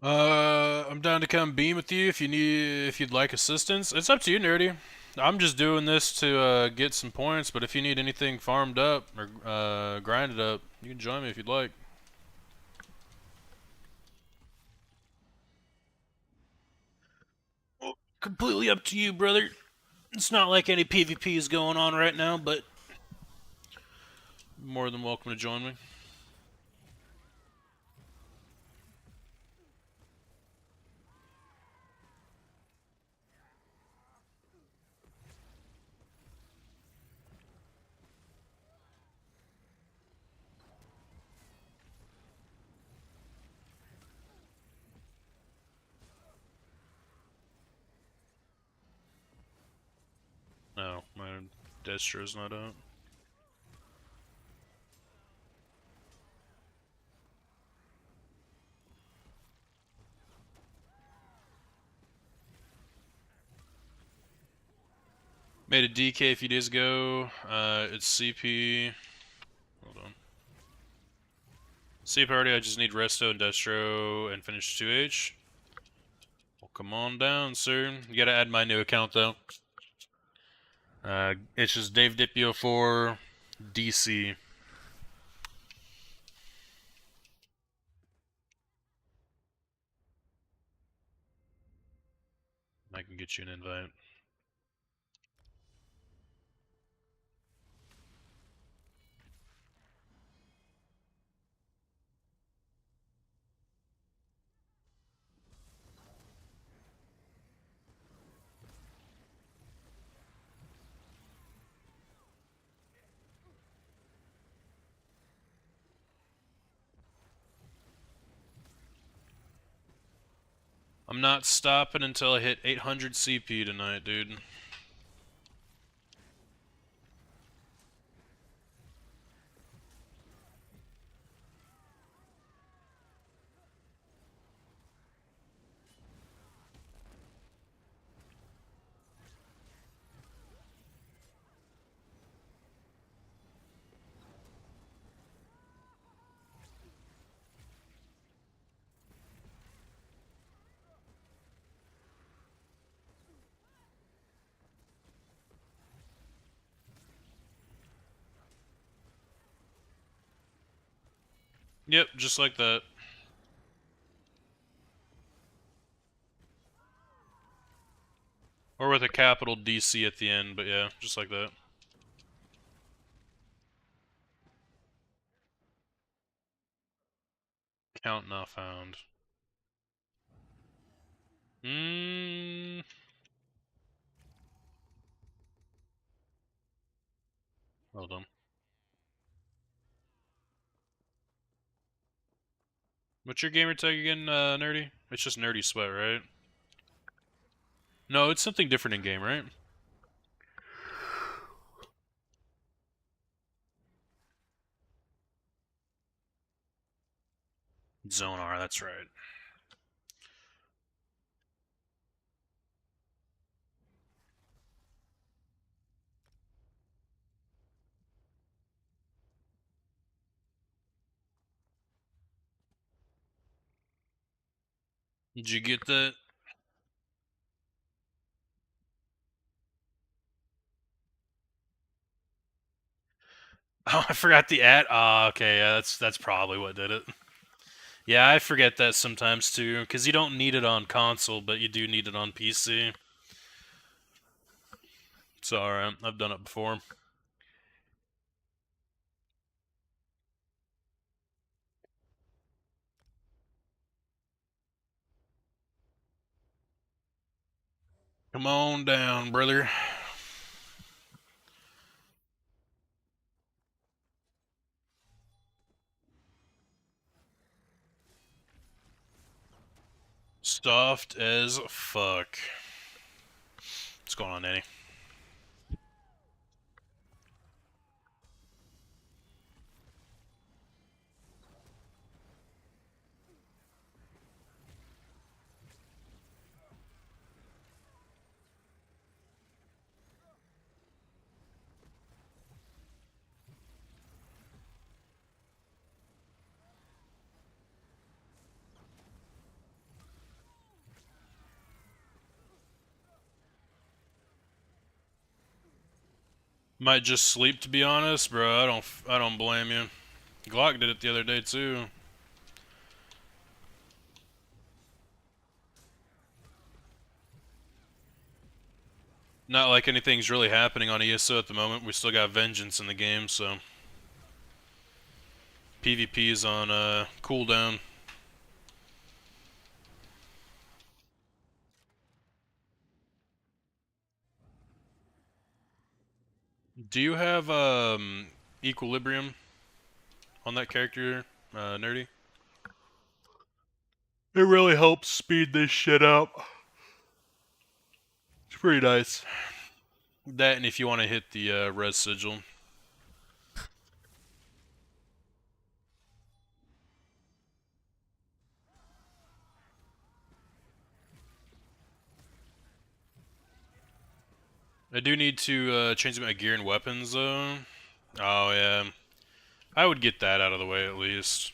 I'm down to come beam with you if you'd like assistance. It's up to you, Nerdy. I'm just doing this to get some points, but if you need anything farmed up or grinded up, you can join me if you'd like. Well, completely up to you, brother. It's not like any PvP is going on right now, but more than welcome to join me. No, my Destro's not out. Made a DK a few days ago. It's CP. Hold on. CP party, I just need Resto and Destro and finish 2H. Well, come on down, sir. You gotta add my new account, though. It's just Dave Dipio 4 DC. I can get you an invite. I'm not stopping until I hit 800 CP tonight, dude. Yep, just like that. Or with a capital DC at the end, but yeah, just like that. Count not found. Hold on. What's your gamer tag again, Nerdy? It's just Nerdy Sweat, right? No, it's something different in game, right? Zonar, that's right. Did you get that? Oh, I forgot the ad. Oh, okay, yeah, that's probably what did it. Yeah, I forget that sometimes too, because you don't need it on console, but you do need it on PC. It's alright, I've done it before. Come on down, brother. Soft as fuck. What's going on, Danny? Might just sleep, to be honest, bro. I don't blame you. Glock did it the other day too. Not like anything's really happening on ESO at the moment. We still got Vengeance in the game, so PvP is on cooldown. Do you have Equilibrium on that character, Nerdy? It really helps speed this shit up. It's pretty nice. That, and if you want to hit the res sigil. I do need to change my gear and weapons though. Oh yeah, I would get that out of the way at least,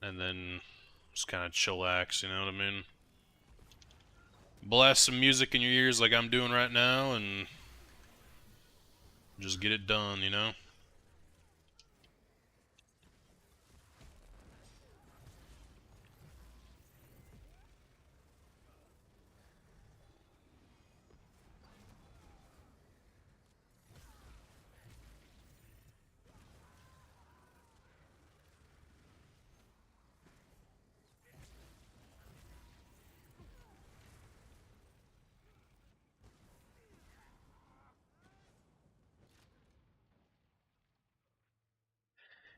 and then just kind of chillax. You know what I mean? Blast some music in your ears like I'm doing right now, and just get it done. You know?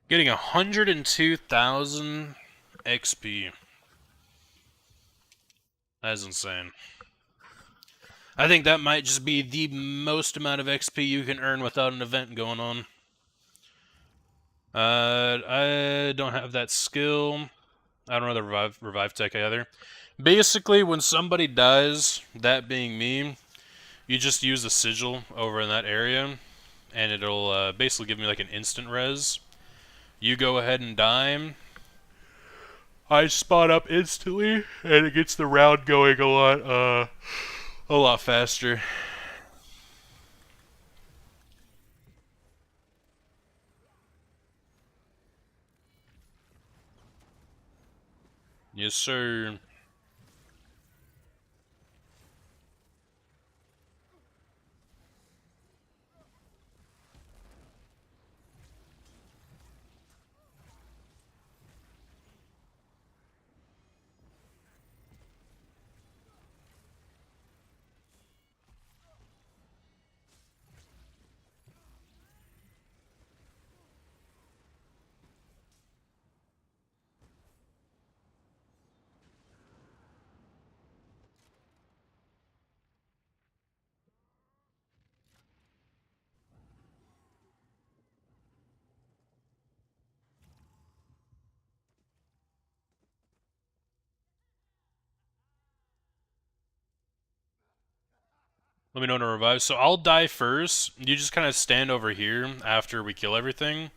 Getting 102,000 XP. That's insane. I think that might just be the most amount of XP you can earn without an event going on. I don't have that skill. I don't know the revive tech either. Basically, when somebody dies, that being me, you just use the sigil over in that area, and it'll basically give me like an instant res. You go ahead and die. I spot up instantly, and it gets the round going a lot faster. Yes, sir. Let me know when to revive. So I'll die first. You just kind of stand over here after we kill everything.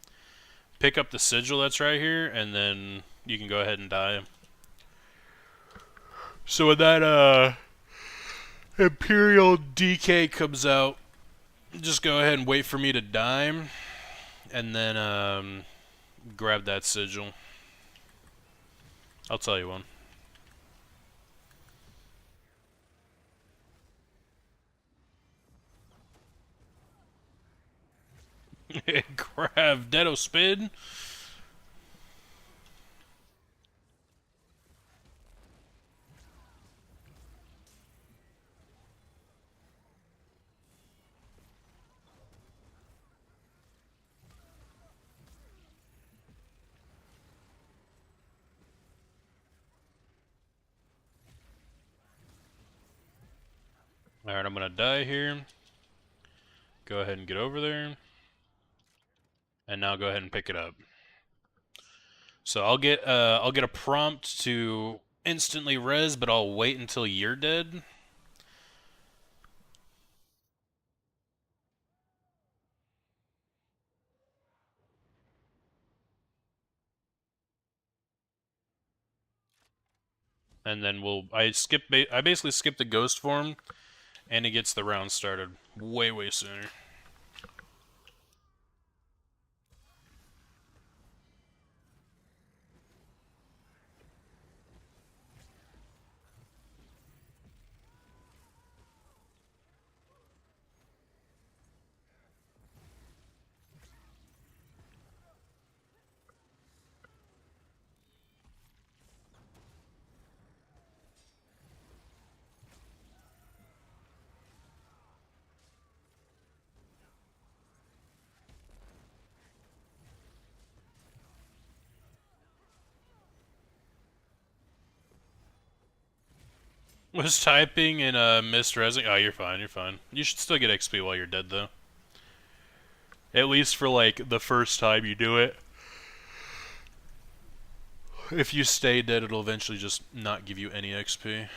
Pick up the sigil that's right here, and then you can go ahead and die. So when that Imperial DK comes out, just go ahead and wait for me to die, and then grab that sigil. I'll tell you one. Grab Deado Spin. Alright, I'm gonna die here. Go ahead and get over there. And now go ahead and pick it up. So I'll get a prompt to instantly res, but I'll wait until you're dead. And then I basically skip the ghost form, And it gets the round started way sooner. Was typing and missed resing? Oh, you're fine, you're fine. You should still get XP while you're dead, though. At least for, like, the first time you do it. If you stay dead, it'll eventually just not give you any XP.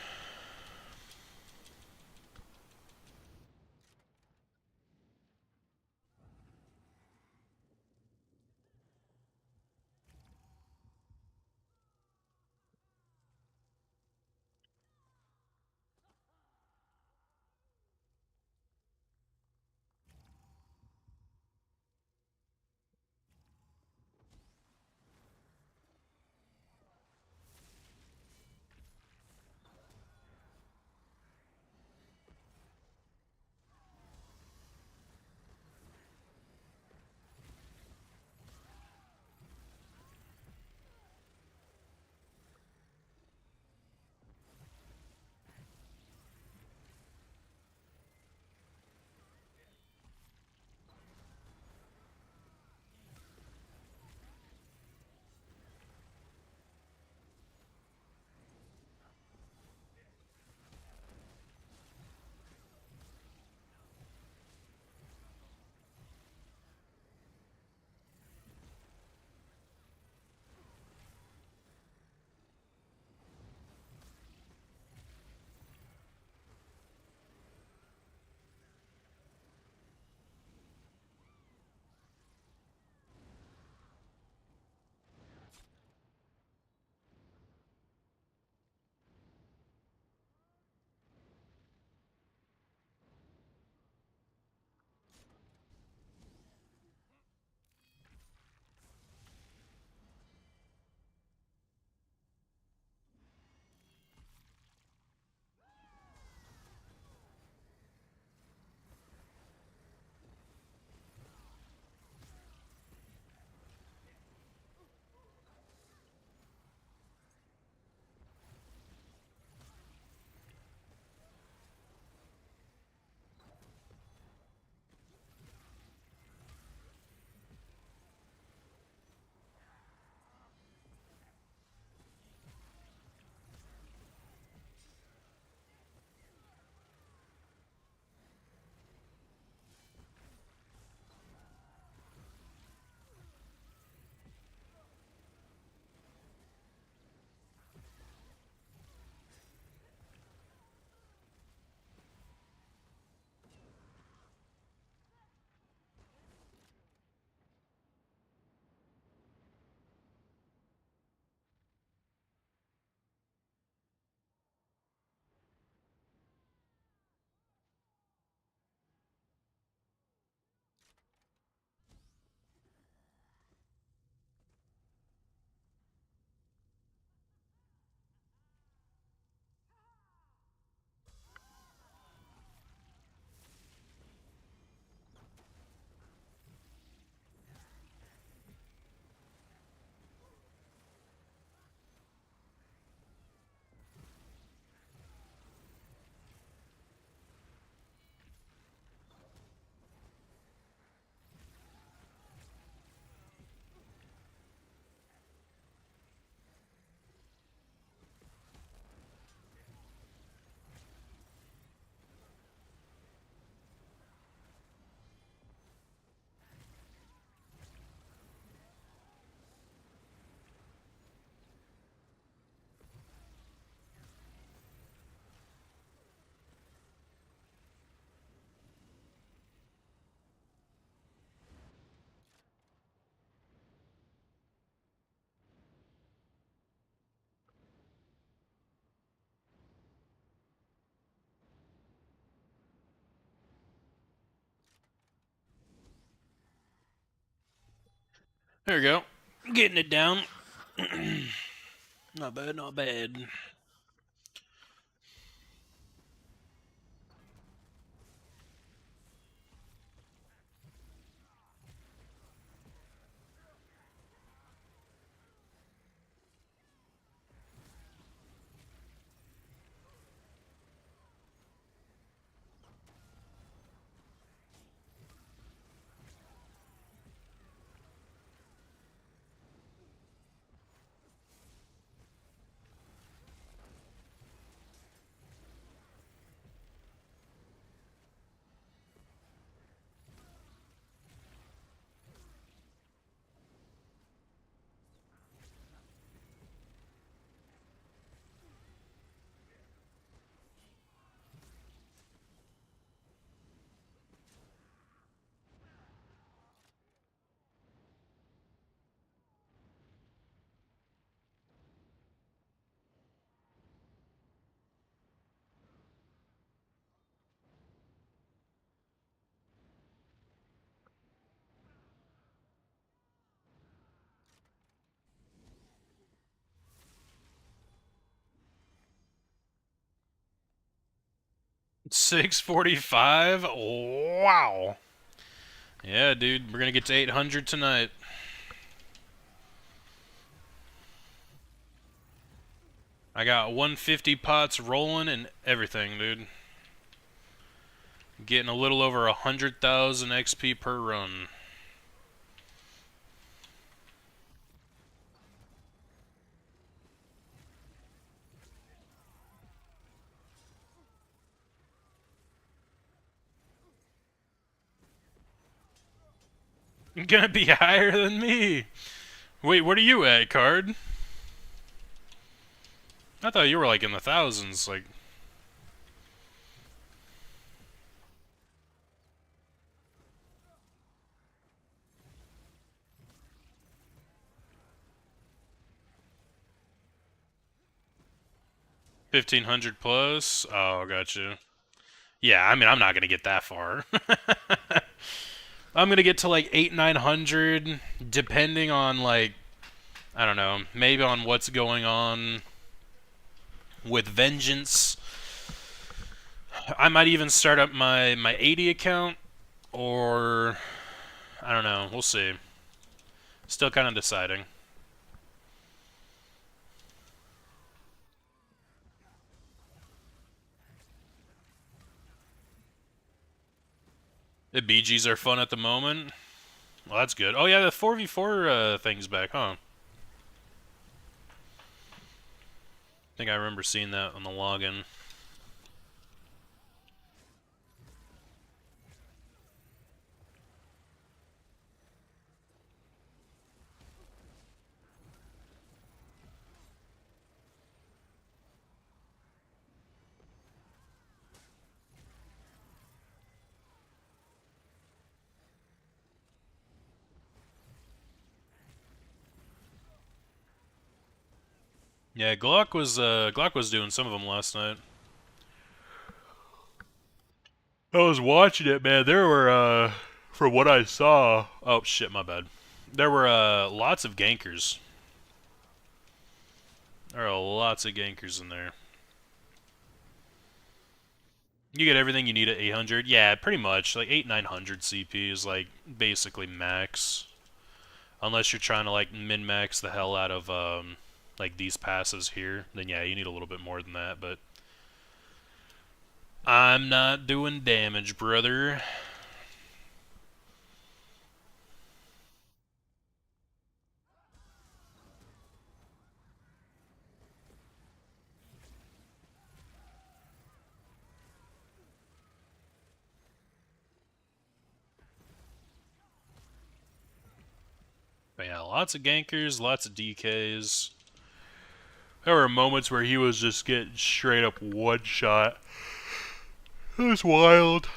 There we go. Getting it down. Not bad, not bad. $645. Wow. Yeah, dude, we're gonna get to 800 tonight. I got 150 pots rolling and everything, dude. Getting a little over 100,000 XP per run. Gonna be higher than me. Wait, what are you at, Card? I thought you were like in the thousands, like. $1,500 plus? Oh, gotcha. Yeah, I mean, I'm not gonna get that far. I'm gonna get to like 800-900, depending on like, I don't know, maybe on what's going on with Vengeance. I might even start up my 80 account, or I don't know. We'll see. Still kind of deciding. The BGs are fun at the moment. Well, that's good. Oh yeah, the 4v4 thing's back, huh? I think I remember seeing that on the login. Yeah, Glock was doing some of them last night. I was watching it, man. There were from what I saw. Oh shit, my bad. There were lots of gankers. There are lots of gankers in there. You get everything you need at 800. Yeah, pretty much. Like 800-900 CP is like basically max. Unless you're trying to like min-max the hell out of like these passes here, then yeah, you need a little bit more than that, but I'm not doing damage, brother. But yeah, lots of gankers, lots of DKs. There were moments where he was just getting straight up one shot. It was wild.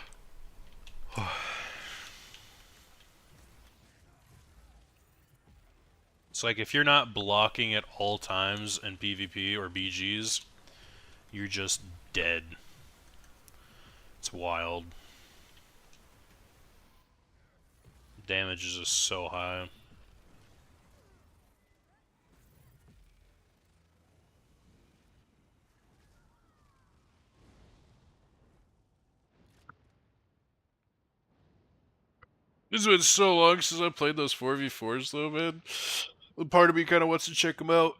It's like if you're not blocking at all times in PvP or BGs, you're just dead. It's wild. Damage is just so high. It's been so long since I played those 4v4s, though, man. Part of me kind of wants to check them out.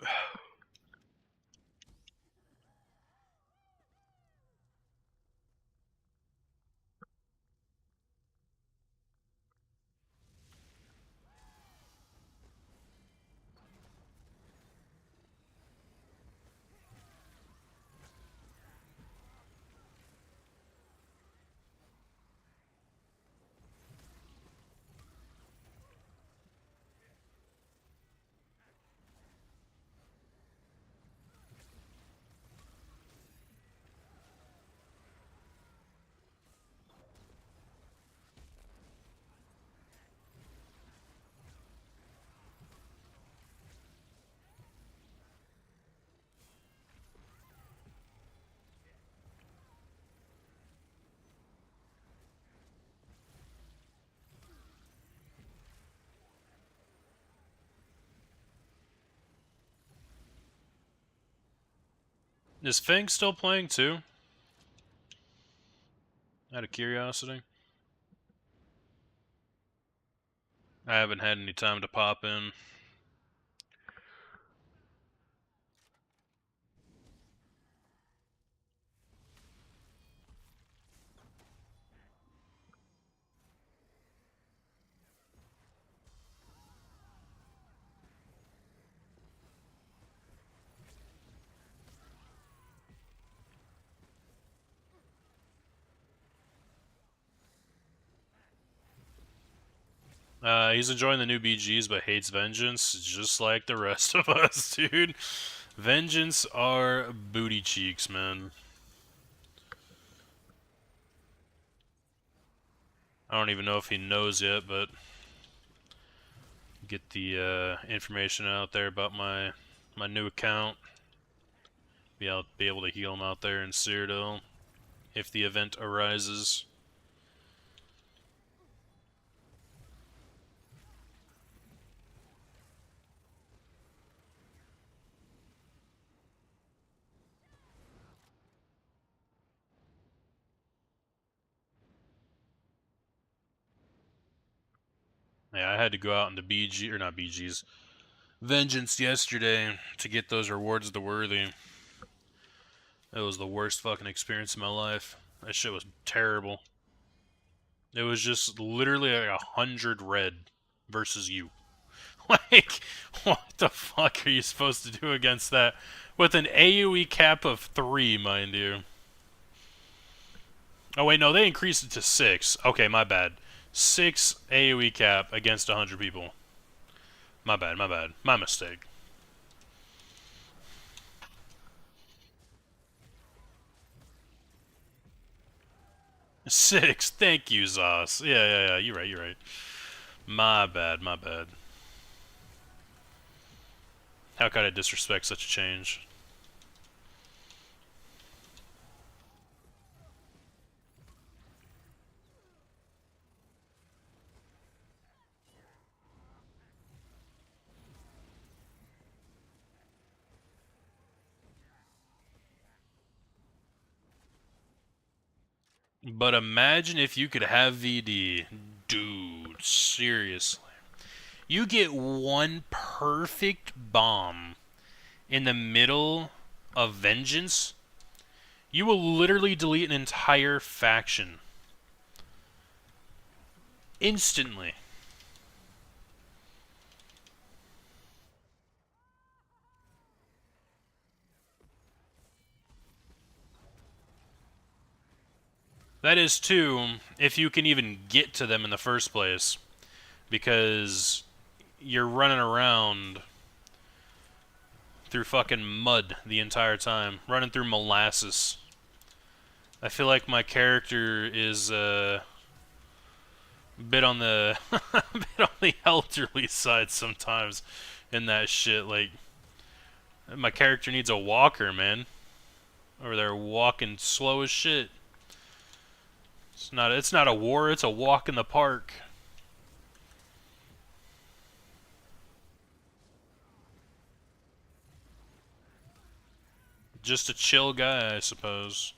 Is Fang still playing too? Out of curiosity. I haven't had any time to pop in. He's enjoying the new BGs but hates Vengeance, just like the rest of us, dude. Vengeance are booty cheeks, man. I don't even know if he knows yet, but get the information out there about my new account. Be able to heal him out there in Cyrodiil if the event arises. Yeah, I had to go out into BG, or not BGs, Vengeance yesterday to get those rewards of the worthy. It was the worst fucking experience of my life. That shit was terrible. It was just literally like 100 red versus you. Like, what the fuck are you supposed to do against that? With an AoE cap of 3, mind you. Oh wait, no, they increased it to 6. Okay, my bad. 6 AoE cap against 100 people. My bad, my bad. My mistake. Six. Thank you, Zos. Yeah. You're right, you're right. My bad, my bad. How could I disrespect such a change? But imagine if you could have VD. Dude, seriously. You get one perfect bomb in the middle of Vengeance, you will literally delete an entire faction. Instantly. That is too, if you can even get to them in the first place. Because you're running around through fucking mud the entire time. Running through molasses. I feel like my character is a bit on the elderly side sometimes in that shit. Like, my character needs a walker, man. Over there walking slow as shit. It's not a war, it's a walk in the park. Just a chill guy, I suppose.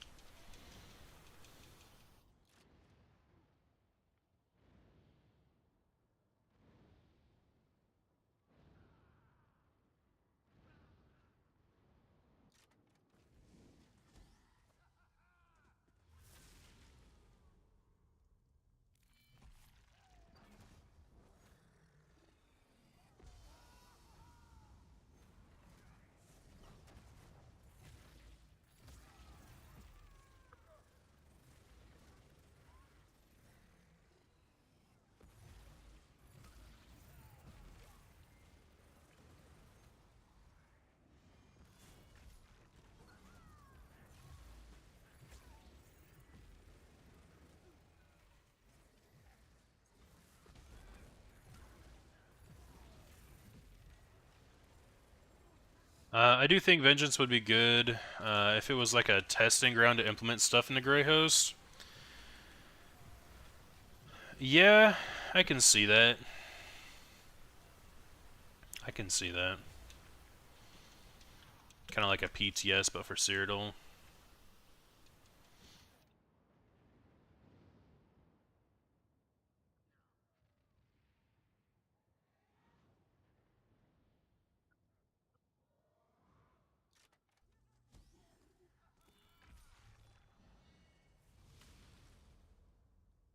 I do think Vengeance would be good if it was like a testing ground to implement stuff into Grey Host. Yeah, I can see that. I can see that. Kind of like a PTS, but for Cyrodiil.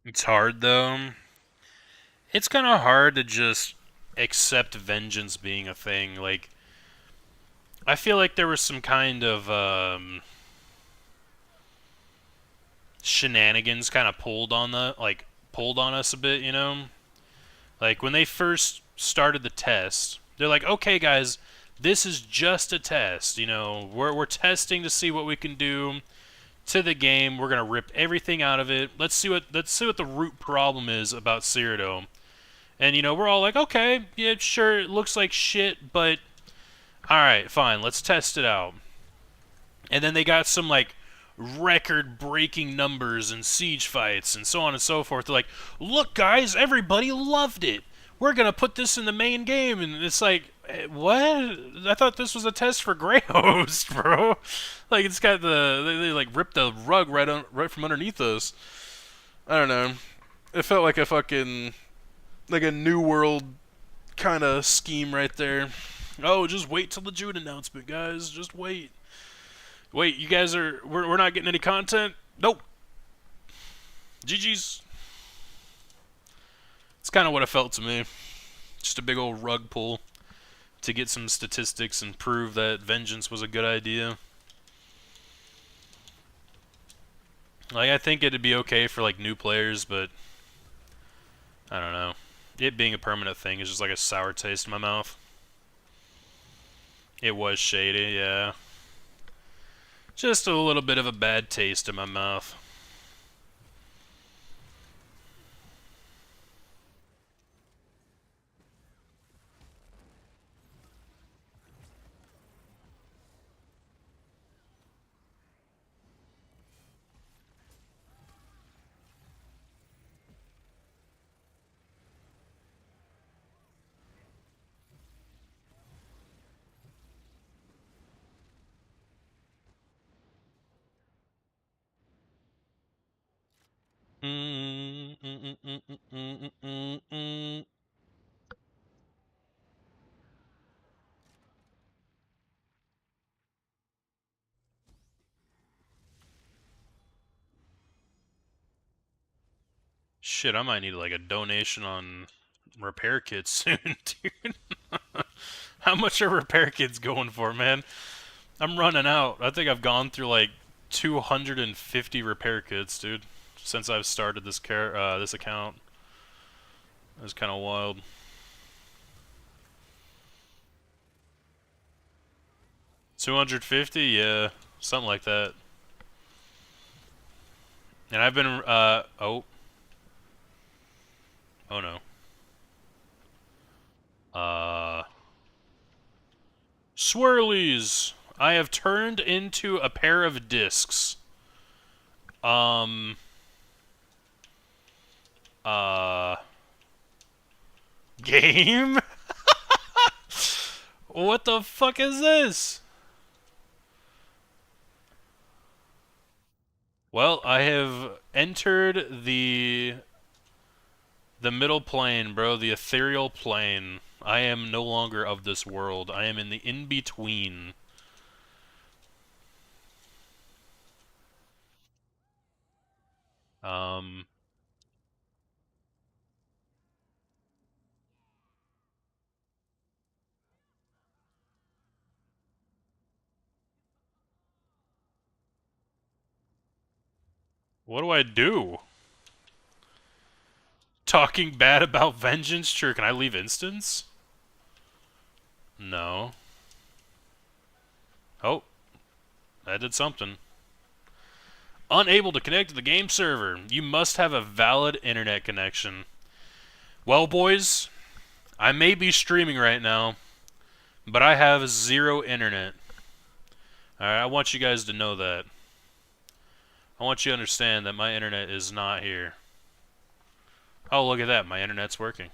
It's hard, though. It's kind of hard to just accept Vengeance being a thing. Like, I feel like there was some kind of shenanigans kind of pulled on us a bit, you know? Like, when they first started the test, they're like, okay, guys, this is just a test, you know? We're testing to see what we can do to the game. We're gonna rip everything out of it. Let's see what the root problem is about Cyrodiil. And, you know, we're all like, okay, yeah, sure, it looks like shit, but alright, fine, let's test it out. And then they got some, like, record-breaking numbers and siege fights and so on and so forth. They're like, look, guys, everybody loved it. We're going to put this in the main game. And it's like, what? I thought this was a test for Grey Host, bro. Like, it's got they like, ripped the rug right from underneath us. I don't know. It felt like a fucking, like a New World kind of scheme right there. Oh, just wait till the June announcement, guys. Just wait. Wait, you guys we're not getting any content? Nope. GG's. It's kind of what it felt to me. Just a big old rug pull to get some statistics and prove that Vengeance was a good idea. Like, I think it'd be okay for, like, new players, but I don't know. It being a permanent thing is just like a sour taste in my mouth. It was shady, yeah. Just a little bit of a bad taste in my mouth. Shit, I might need like a donation on repair kits soon, dude. How much are repair kits going for, man? I'm running out. I think I've gone through like 250 repair kits, dude, since I've started this this account. It's kind of wild. $250, yeah, something like that. And I've been oh no. Swirlies! I have turned into a pair of discs. Game? What the fuck is this? Well, I have entered the middle plane, bro, the ethereal plane. I am no longer of this world. I am in the in-between. What do I do? Talking bad about Vengeance? Sure, can I leave instance? No. Oh. That did something. Unable to connect to the game server. You must have a valid internet connection. Well, boys, I may be streaming right now, But I have 0 internet. Alright, I want you guys to know that. I want you to understand that my internet is not here. Oh, look at that. My internet's working.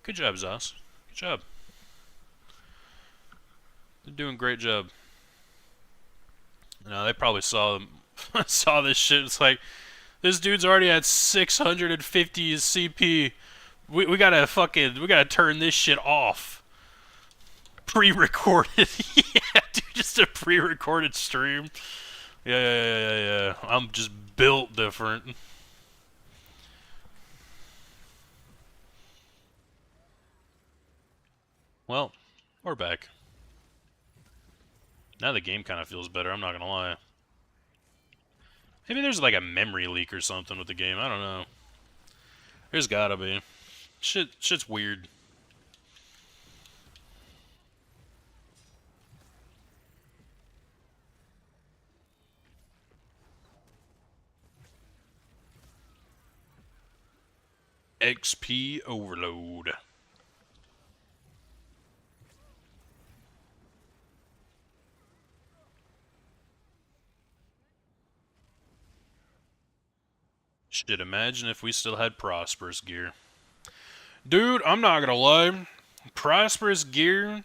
Good job, Zos. Good job. They're doing a great job. No, they probably saw saw this shit. It's like, this dude's already at 650 CP. We gotta turn this shit off. Pre-recorded. Yeah, dude, just a pre-recorded stream. Yeah. I'm just built different. Well, we're back. Now the game kind of feels better, I'm not gonna lie. Maybe there's like a memory leak or something with the game, I don't know. There's gotta be. Shit's weird. XP overload. Shit, imagine if we still had Prosperous gear. Dude, I'm not gonna lie. Prosperous gear,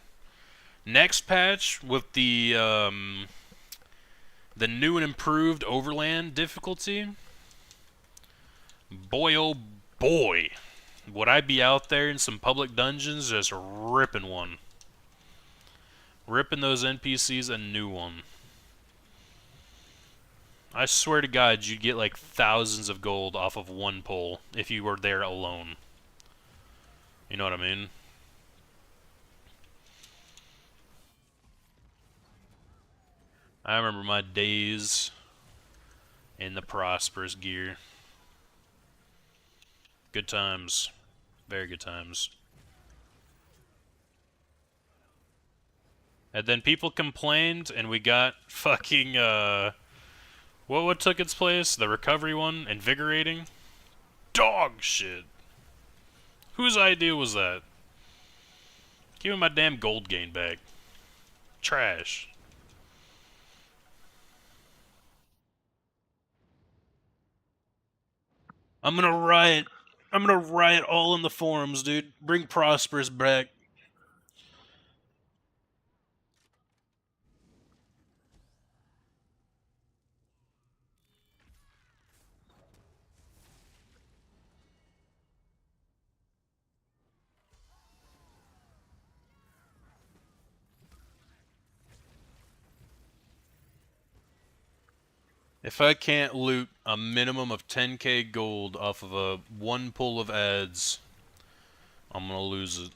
next patch with the new and improved Overland difficulty. Boy, oh boy, would I be out there in some public dungeons just ripping one. Ripping those NPCs a new one. I swear to God, you'd get like thousands of gold off of one pull if you were there alone. You know what I mean? I remember my days in the Prosperous gear. Good times. Very good times. And then people complained, and we got fucking, what took its place? The recovery one? Invigorating? Dog shit. Whose idea was that? Give me my damn gold gain back. Trash. I'm gonna riot. I'm gonna riot all in the forums, dude. Bring Prosperous back. If I can't loot a minimum of 10k gold off of a one pull of ads, I'm gonna lose it.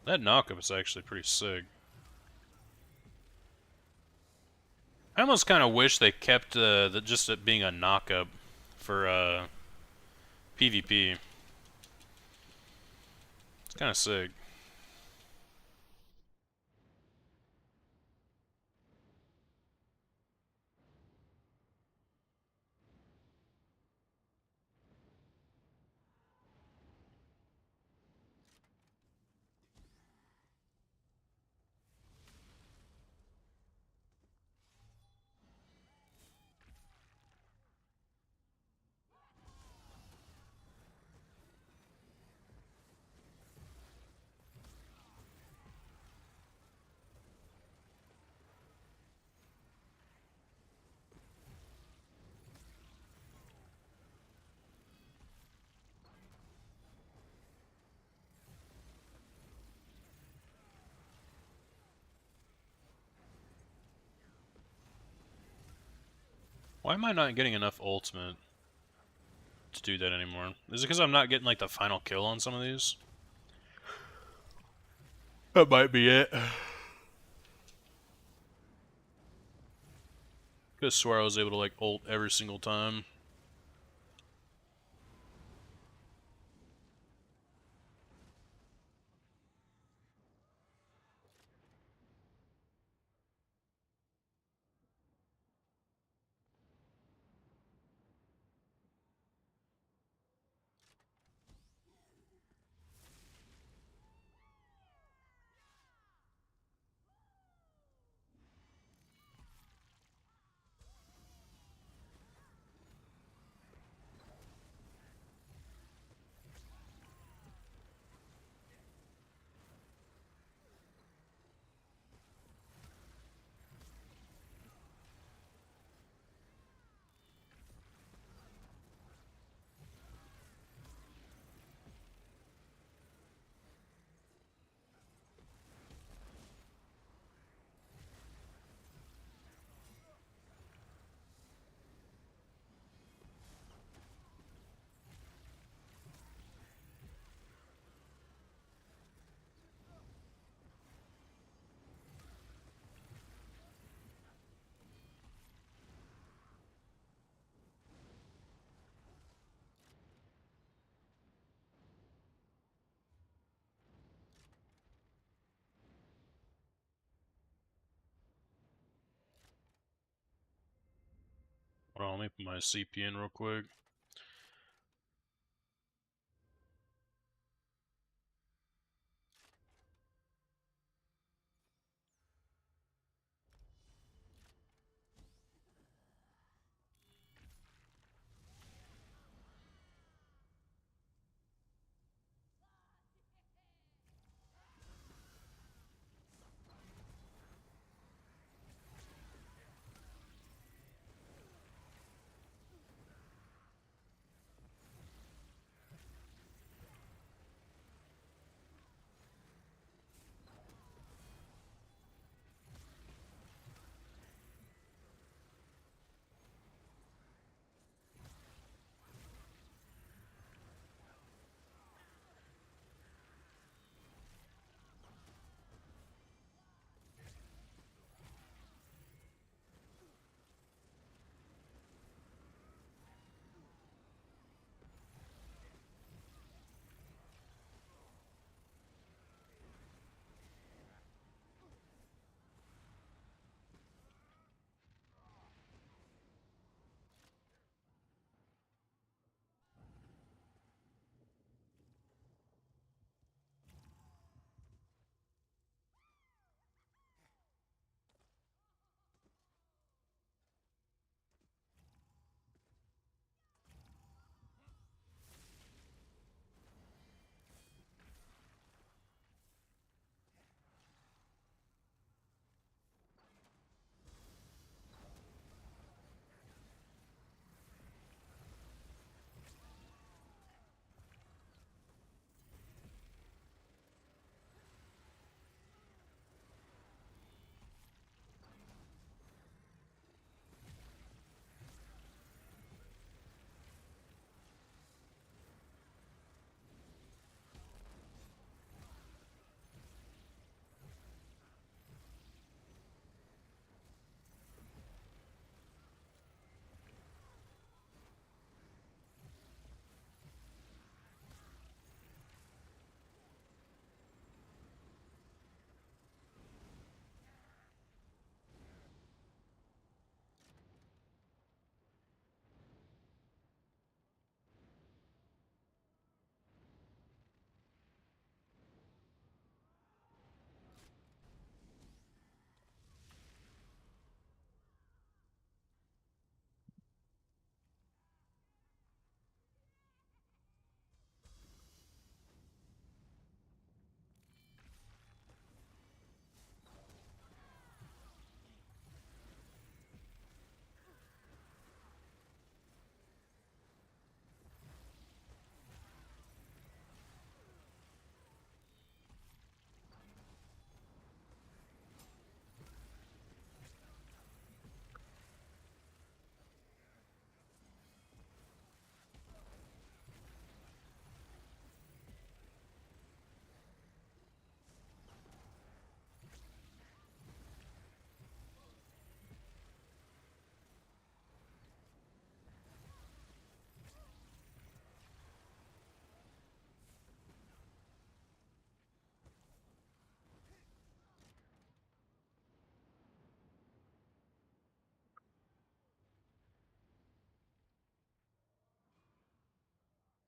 That knockup is actually pretty sick. I almost kind of wish they kept just it being a knockup for PvP. It's kind of sick. Why am I not getting enough ultimate to do that anymore? Is it because I'm not getting like the final kill on some of these? That might be it. Could swear I was able to like ult every single time. Hold on, let me put my CP in real quick.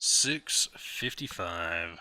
$6.55.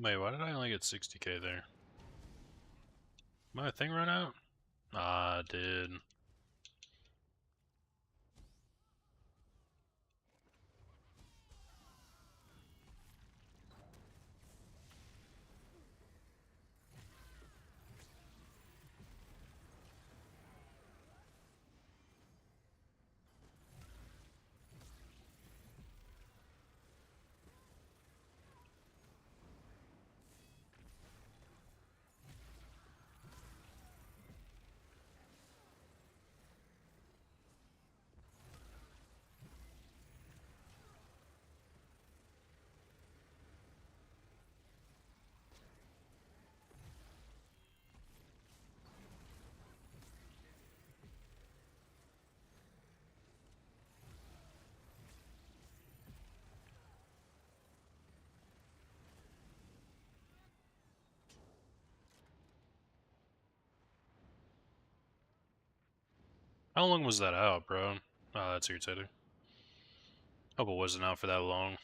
Wait, why did I only get 60k there? My thing run out? Ah, it did. How long was that out, bro? Oh, that's irritating. Hope it wasn't out for that long.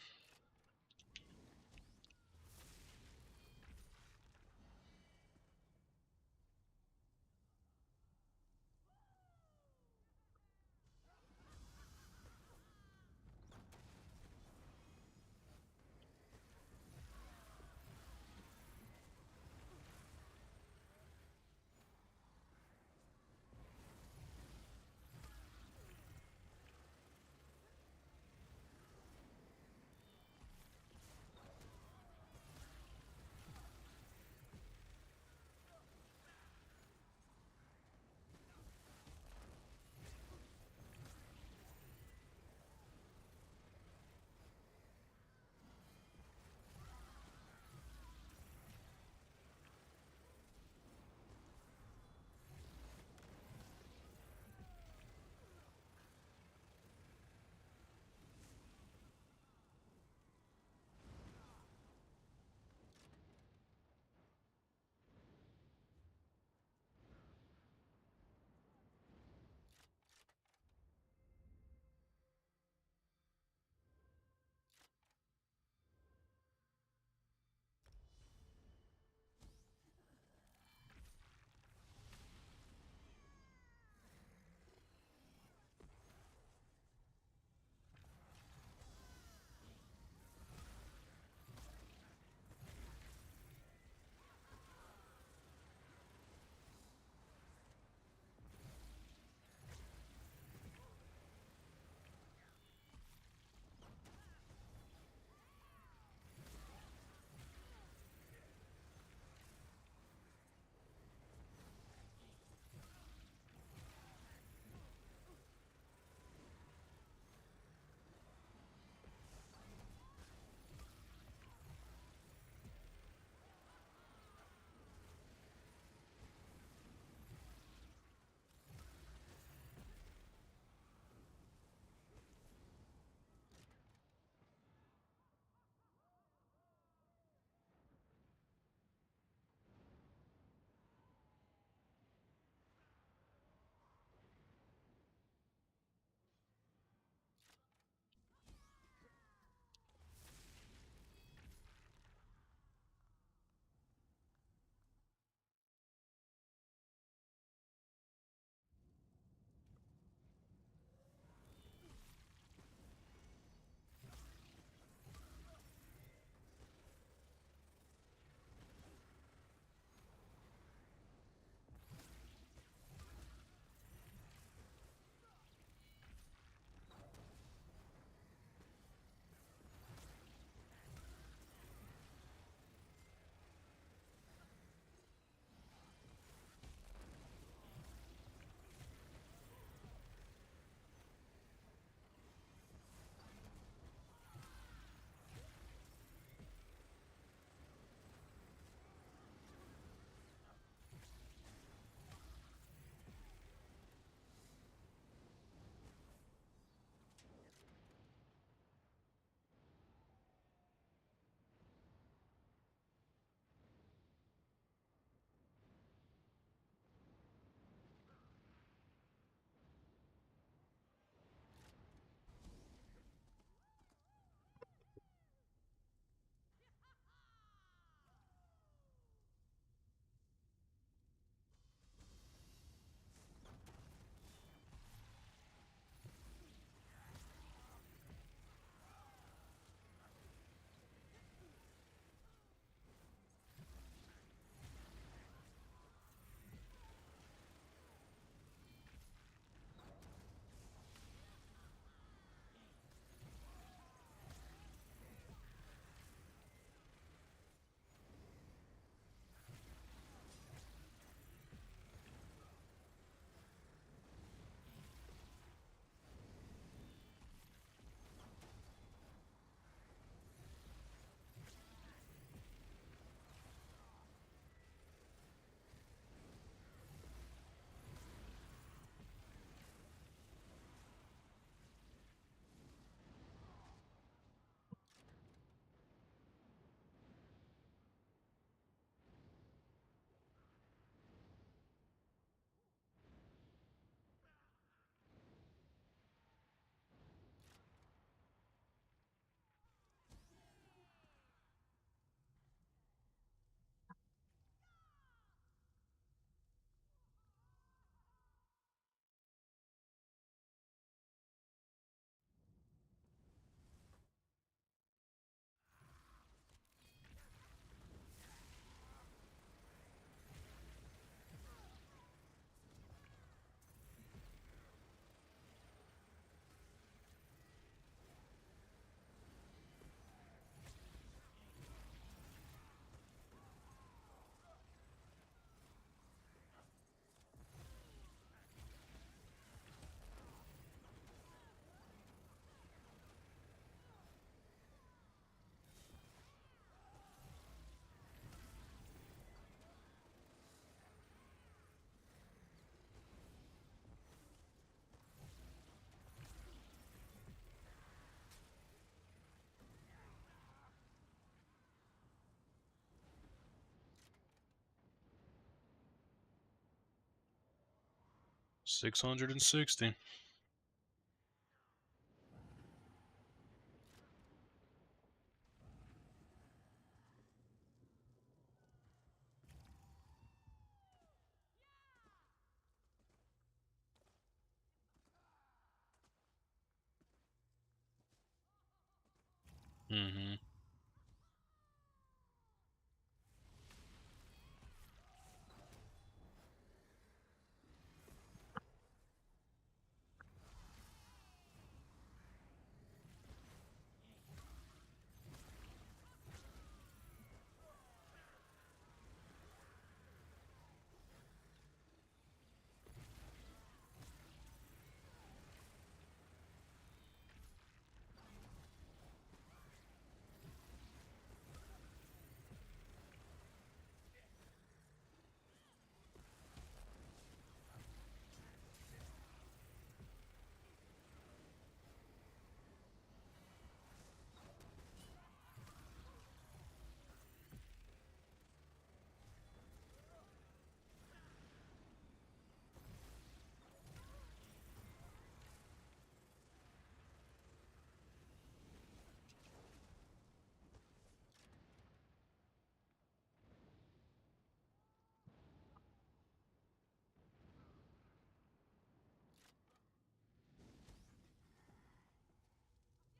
660. Mm-hmm.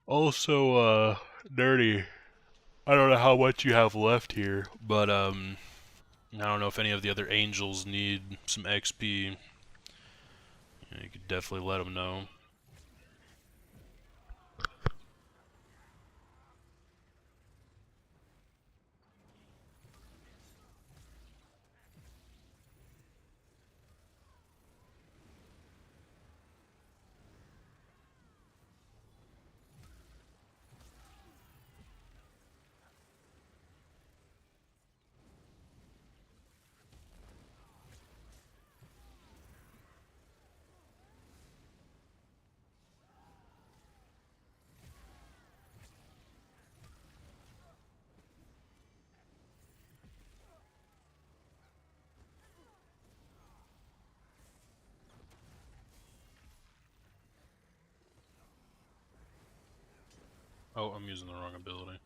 Also, Nerdy, I don't know how much you have left here, but, I don't know if any of the other angels need some XP. You could definitely let them know. Oh, I'm using the wrong ability.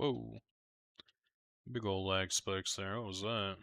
Whoa. Big ol' lag spikes there. What was that?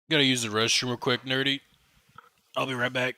Gotta use the restroom real quick, nerdy. I'll be right back.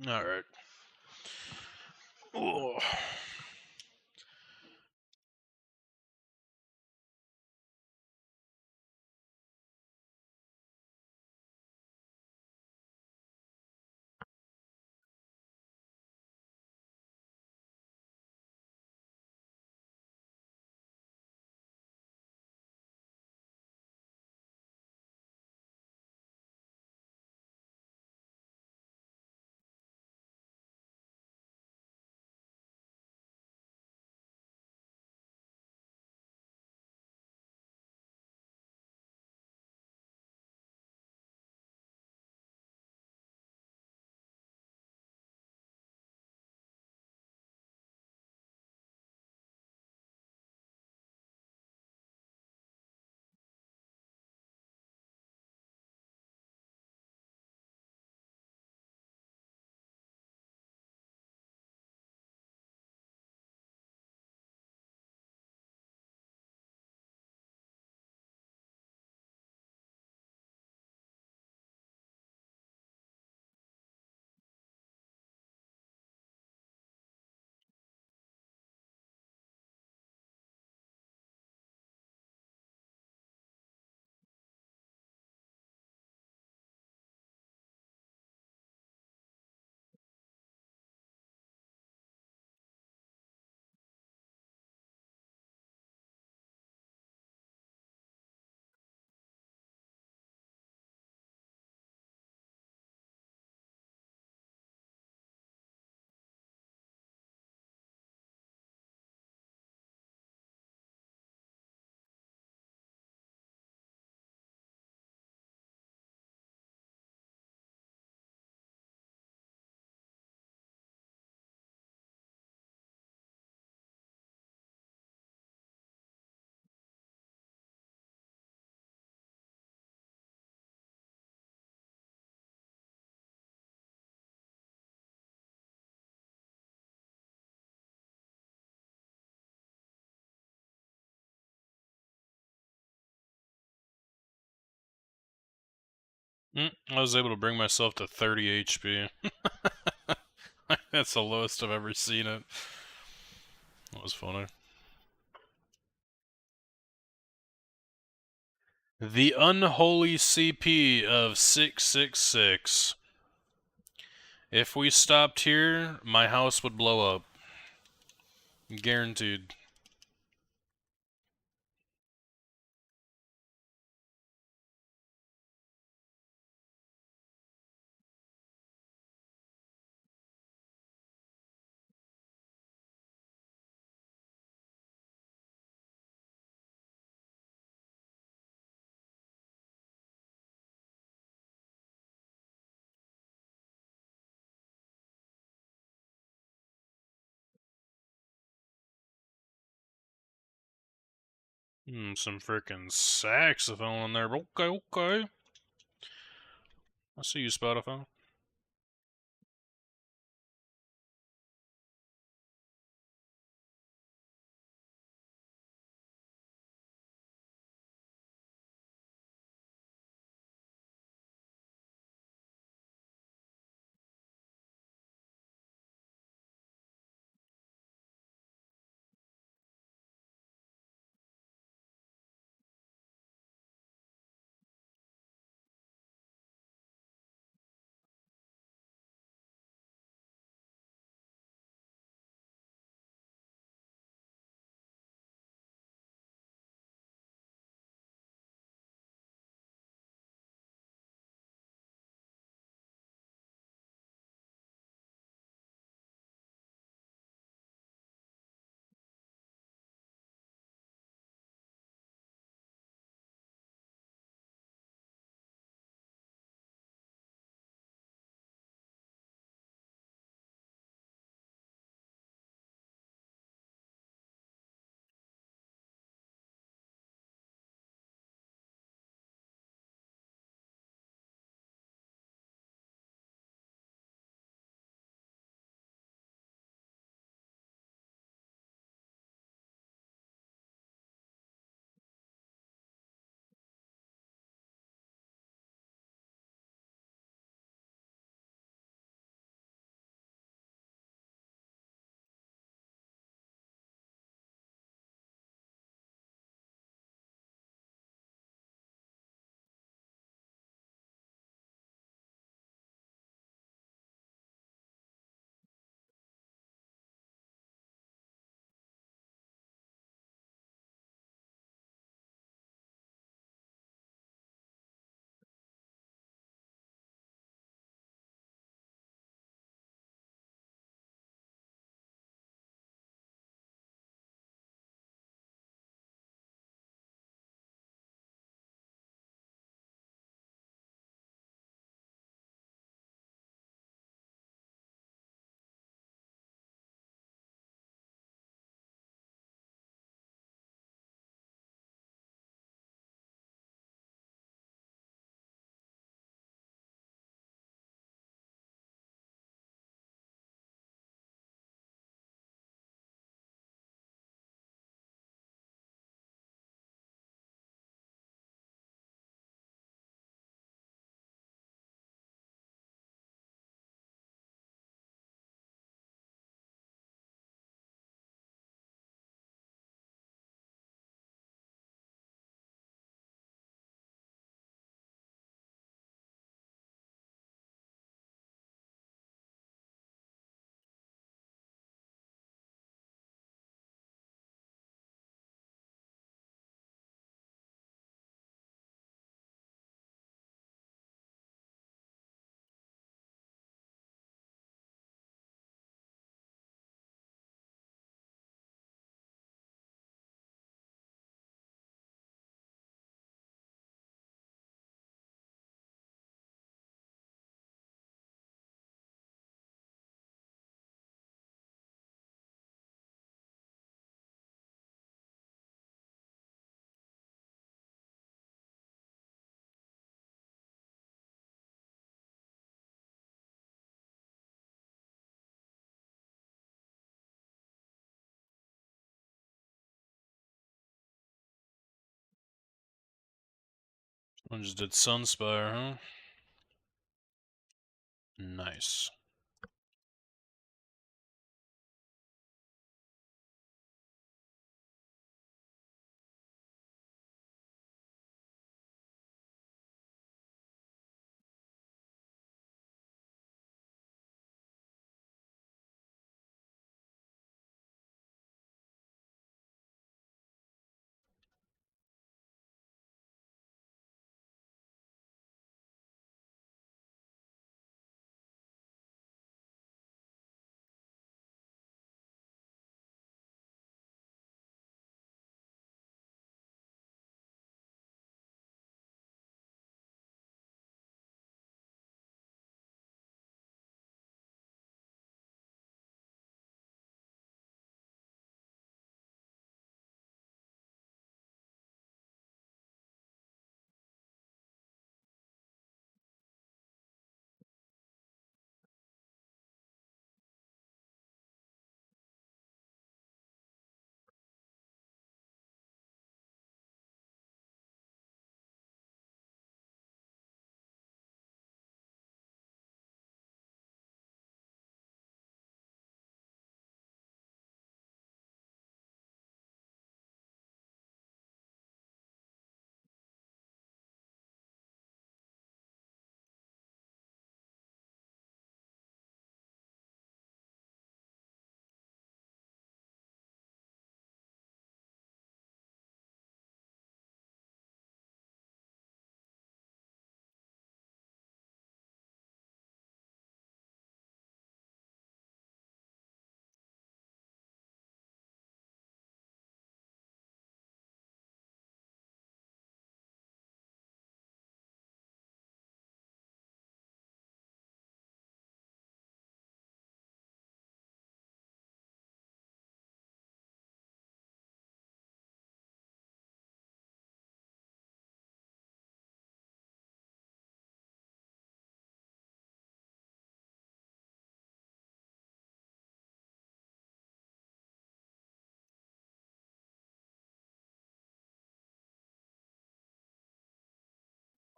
All right. Oh. I was able to bring myself to 30 HP. That's the lowest I've ever seen it. That was funny. The unholy CP of 666. If we stopped here, my house would blow up. Guaranteed. Some freaking saxophone in there. Okay, okay. I see you, Spotify. I just did Sunspire, huh? Nice.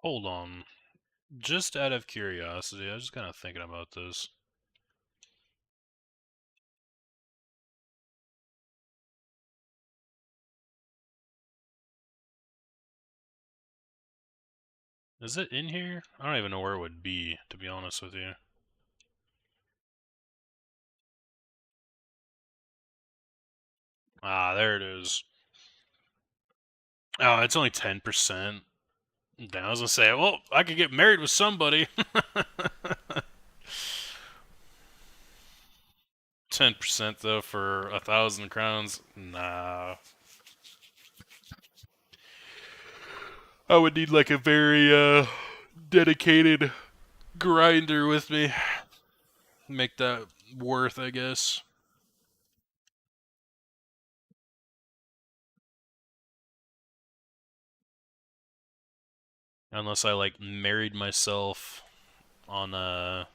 Hold on. Just out of curiosity, I was just kind of thinking about this. Is it in here? I don't even know where it would be, to be honest with you. Ah, there it is. Oh, it's only 10%. Damn, I was gonna say, well, I could get married with somebody. 10% though for 1,000 crowns? Nah. I would need like a very dedicated grinder with me. Make that worth, I guess. Unless I like married myself on an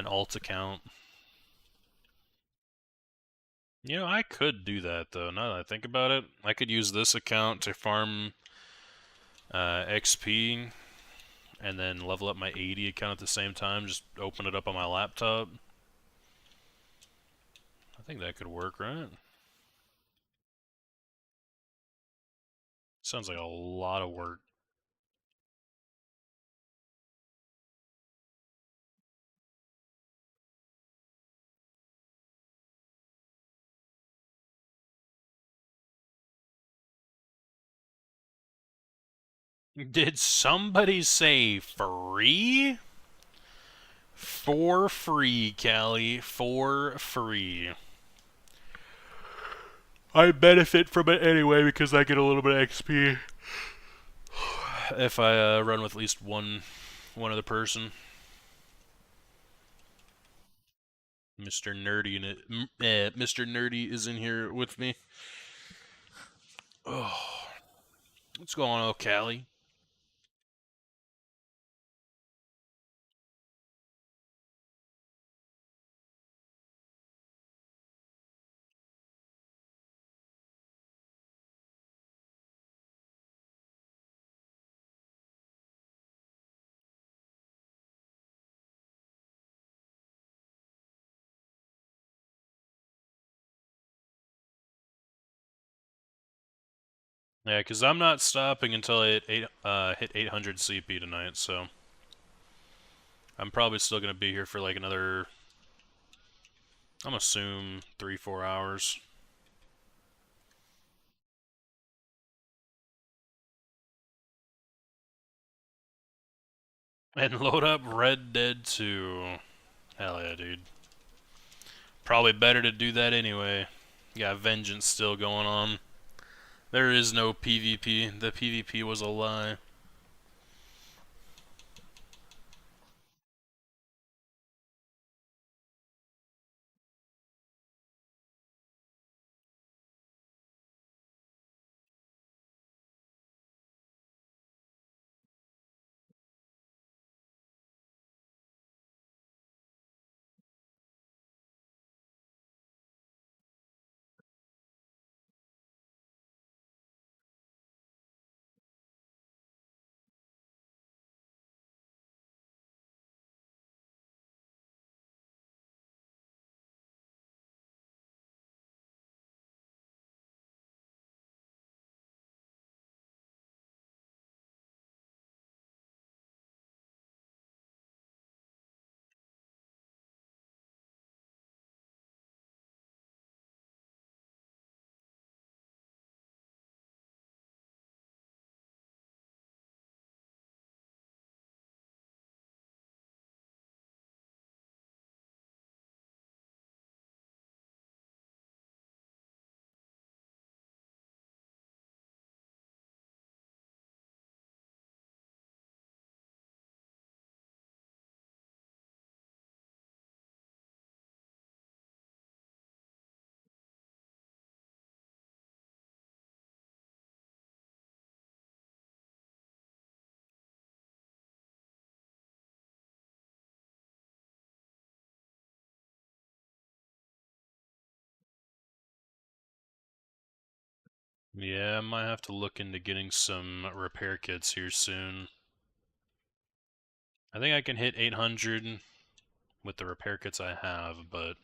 alt account. You know, I could do that though. Now that I think about it, I could use this account to farm XP and then level up my 80 account at the same time. Just open it up on my laptop. I think that could work, right? Sounds like a lot of work. Did somebody say free? For free, Callie. For free. I benefit from it anyway because I get a little bit of XP if I run with at least one other person. Mr. Nerdy in it. Mr. Nerdy is in here with me. Oh, what's going on, Callie? Yeah, because I'm not stopping until I hit 800 CP tonight, so I'm probably still gonna be here for like another, I'm assume 3-4 hours. And load up Red Dead 2. Hell yeah, dude. Probably better to do that anyway. Got Vengeance still going on. There is no PvP. The PvP was a lie. Yeah, I might have to look into getting some repair kits here soon. I think I can hit 800 with the repair kits I have, but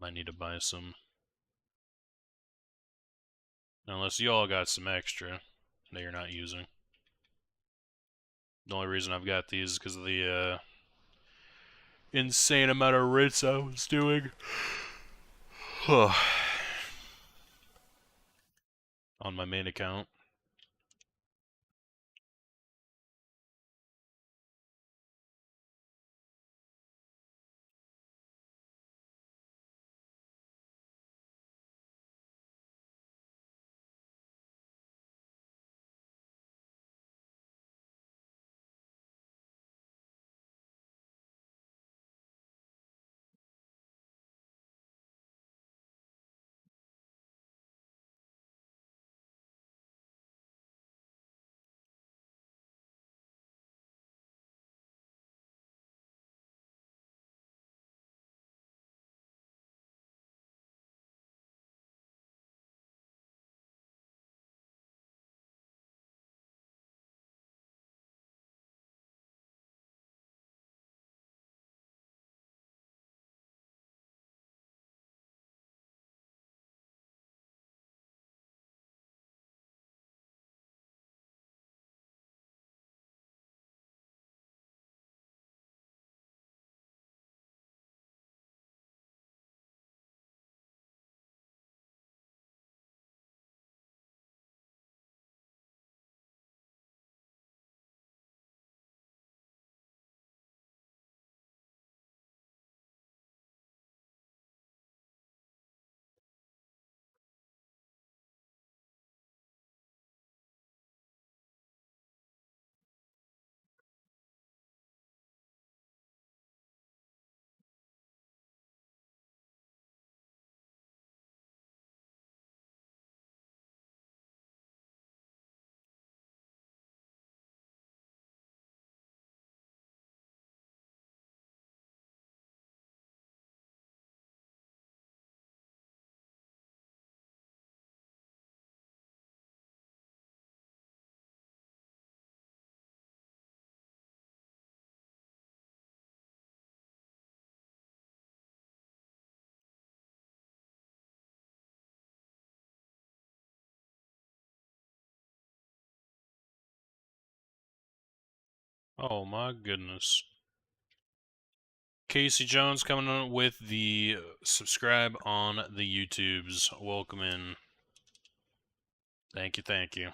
might need to buy some. Unless you all got some extra that you're not using. The only reason I've got these is because of the insane amount of writs I was doing. On my main account. Oh my goodness. Casey Jones coming on with the subscribe on the YouTubes. Welcome in. Thank you, thank you.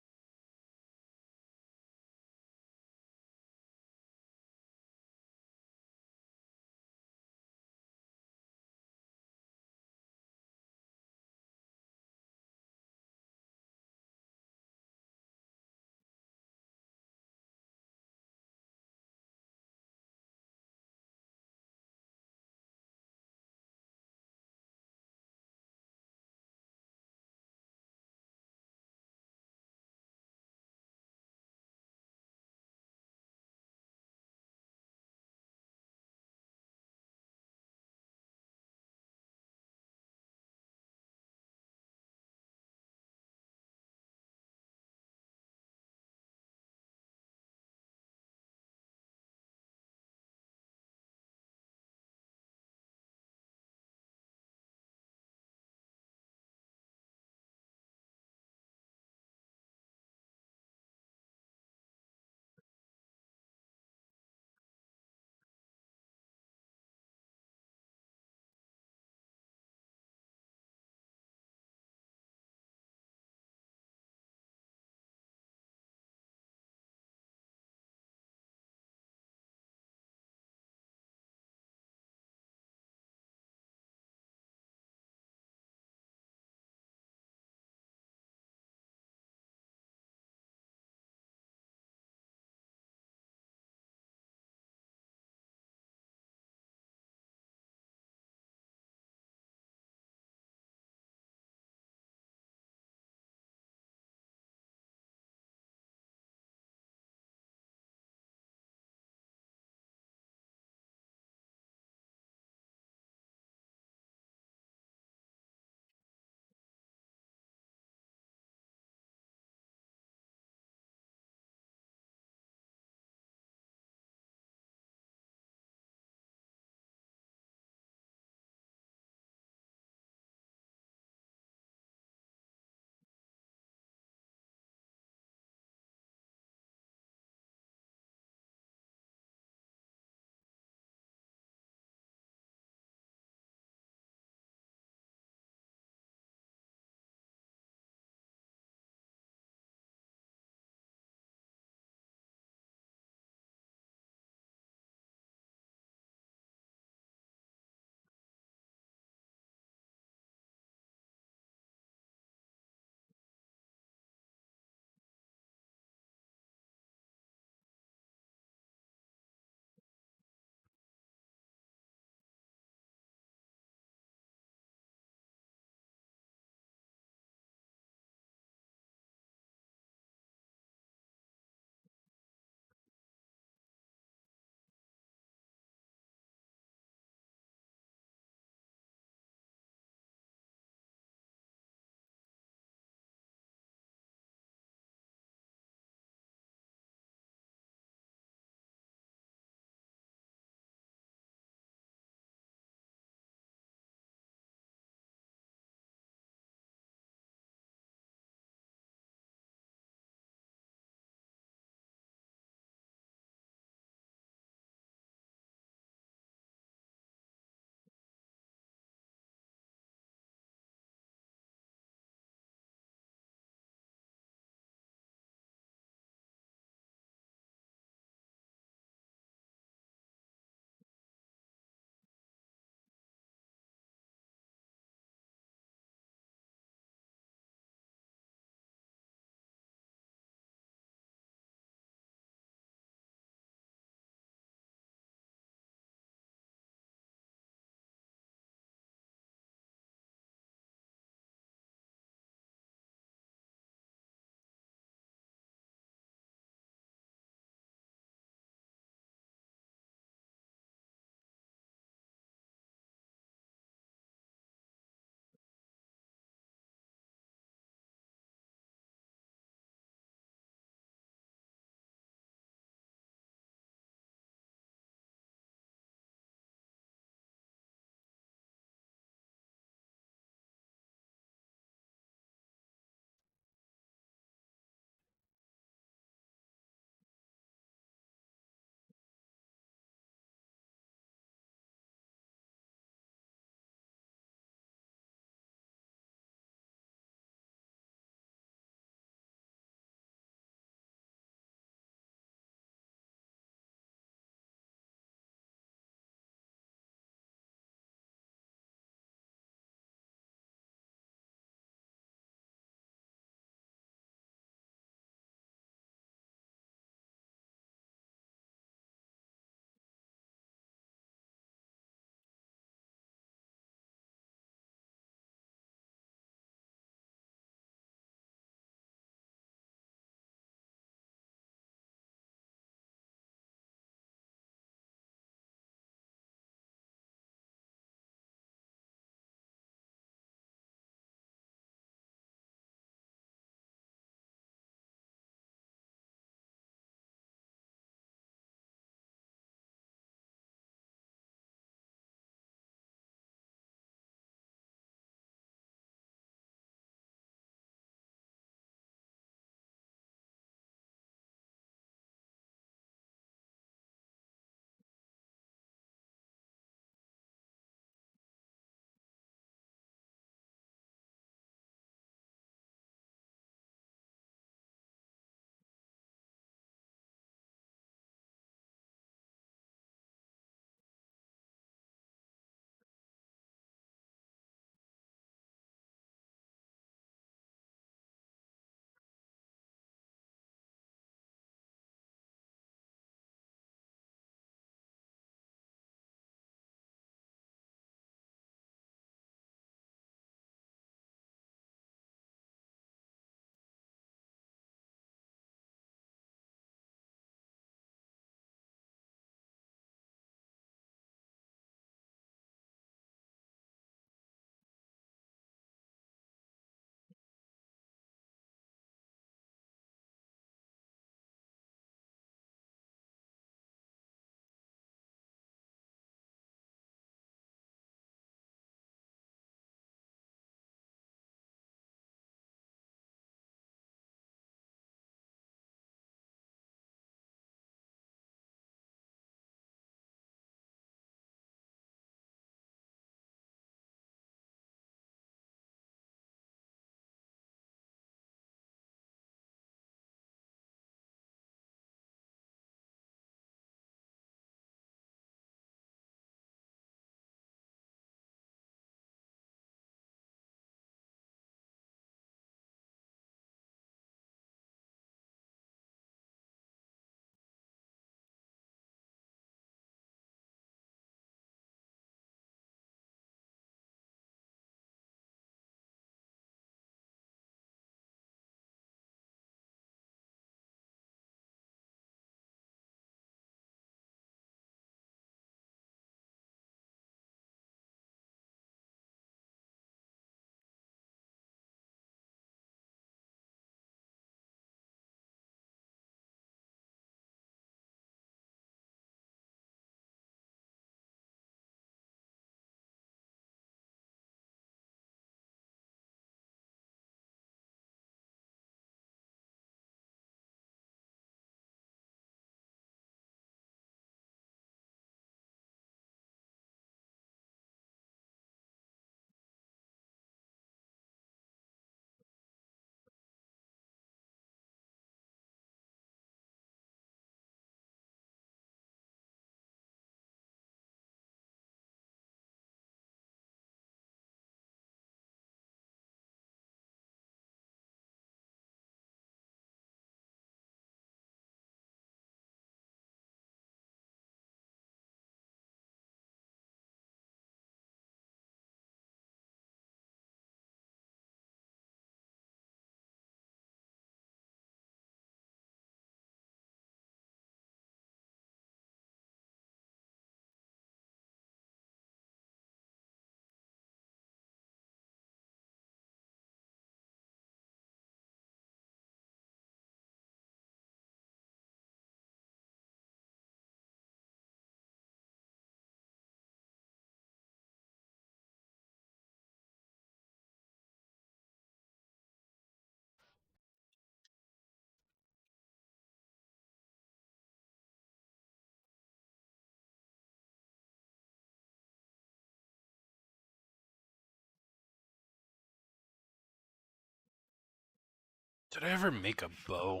Did I ever make a bow?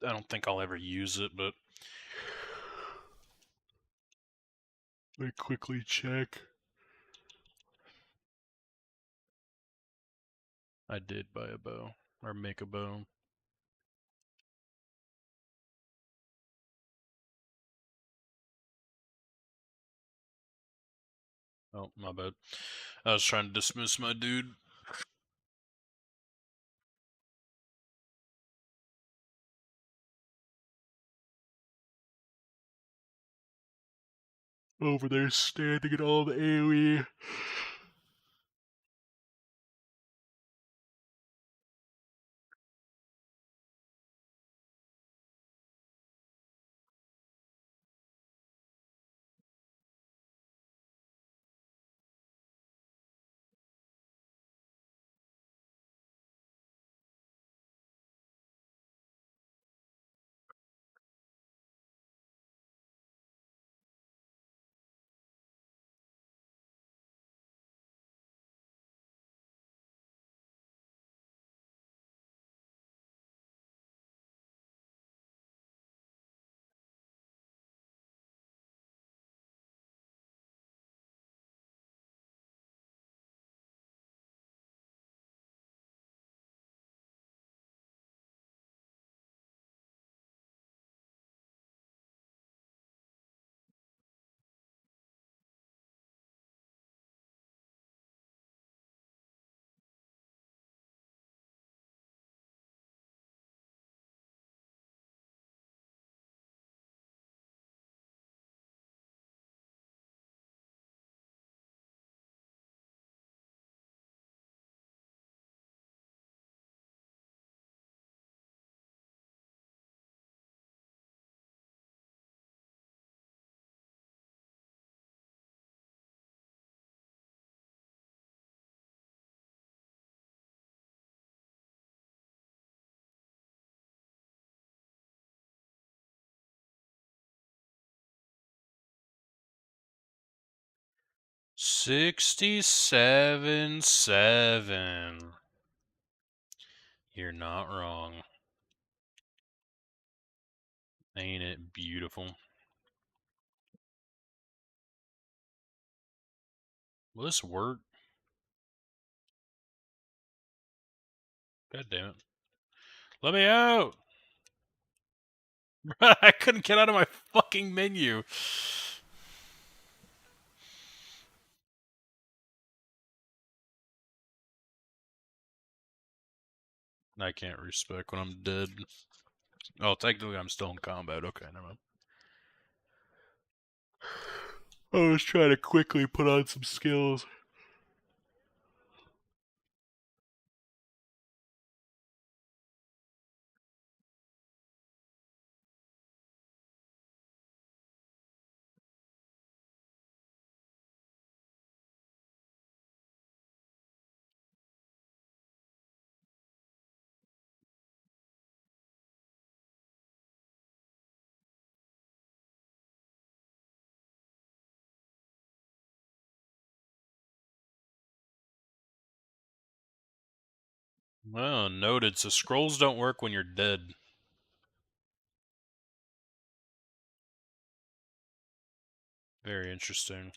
I don't think I'll ever use it, but let me quickly check. I did buy a bow, or make a bow. Oh, my bad. I was trying to dismiss my dude. Over there standing at all the AoE. $67.7. You're not wrong. Ain't it beautiful? Will this work? God damn it. Let me out! I couldn't get out of my fucking menu. I can't respec when I'm dead. Oh, technically I'm still in combat. Okay, never mind. I was trying to quickly put on some skills. Well, noted. So scrolls don't work when you're dead. Very interesting.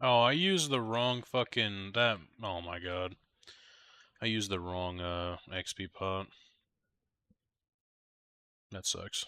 Oh, I used the wrong fucking that. Oh my god, I used the wrong XP pot. That sucks.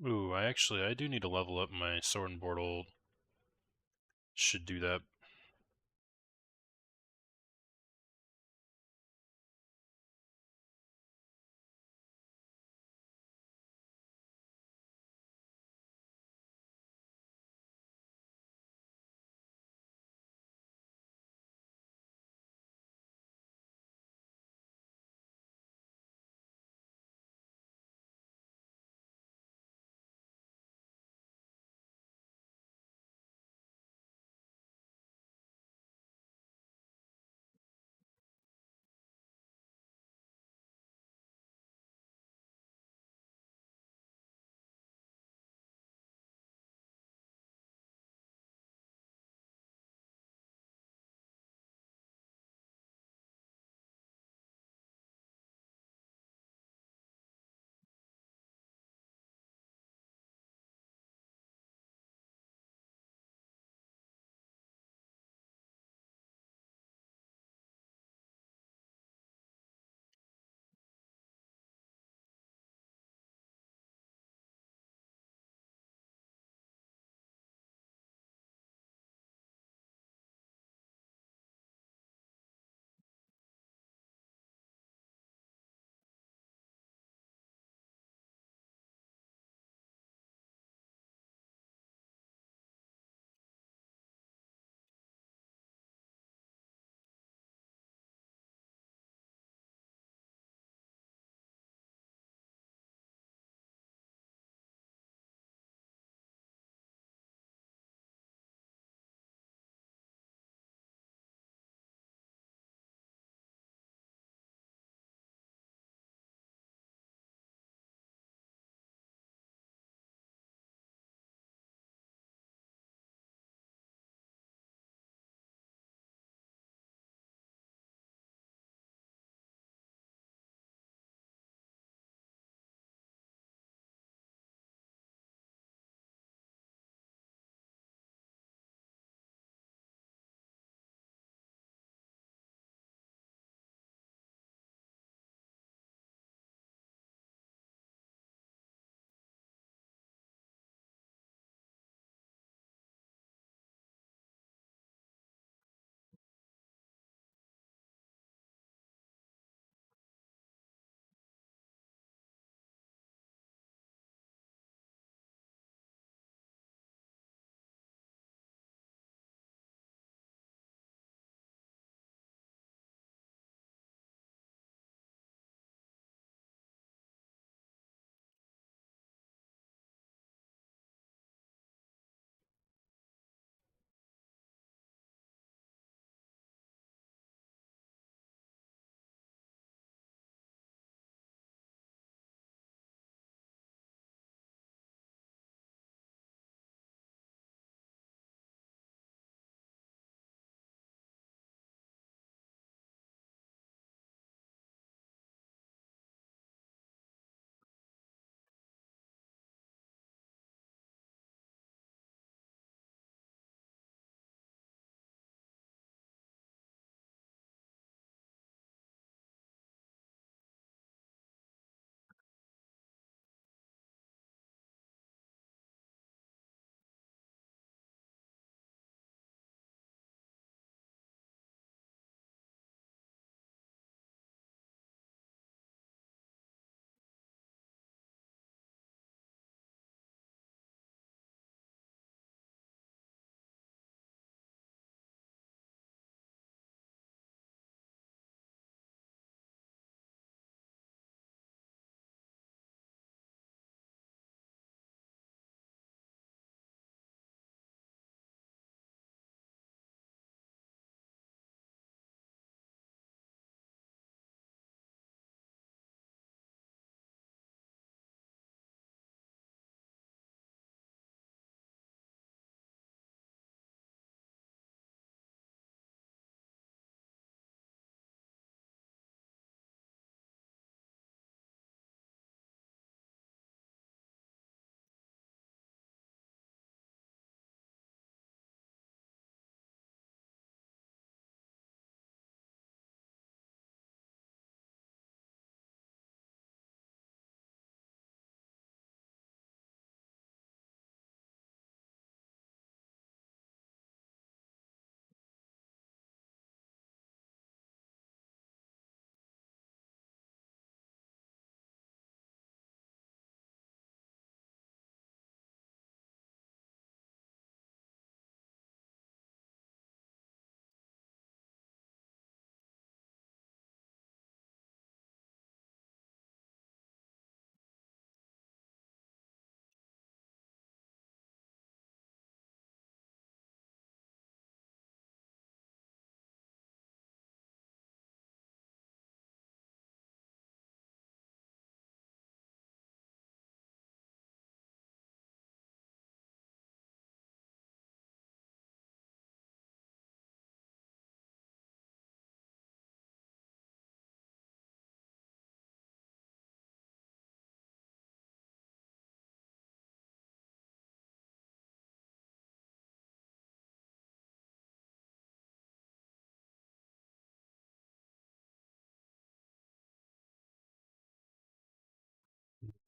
Ooh, I do need to level up my sword and portal. Should do that.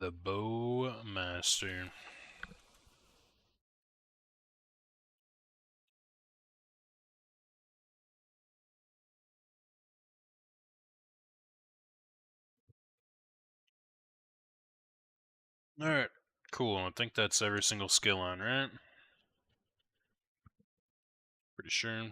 The Bowmaster. Alright, cool. I think that's every single skill line, right? Pretty sure.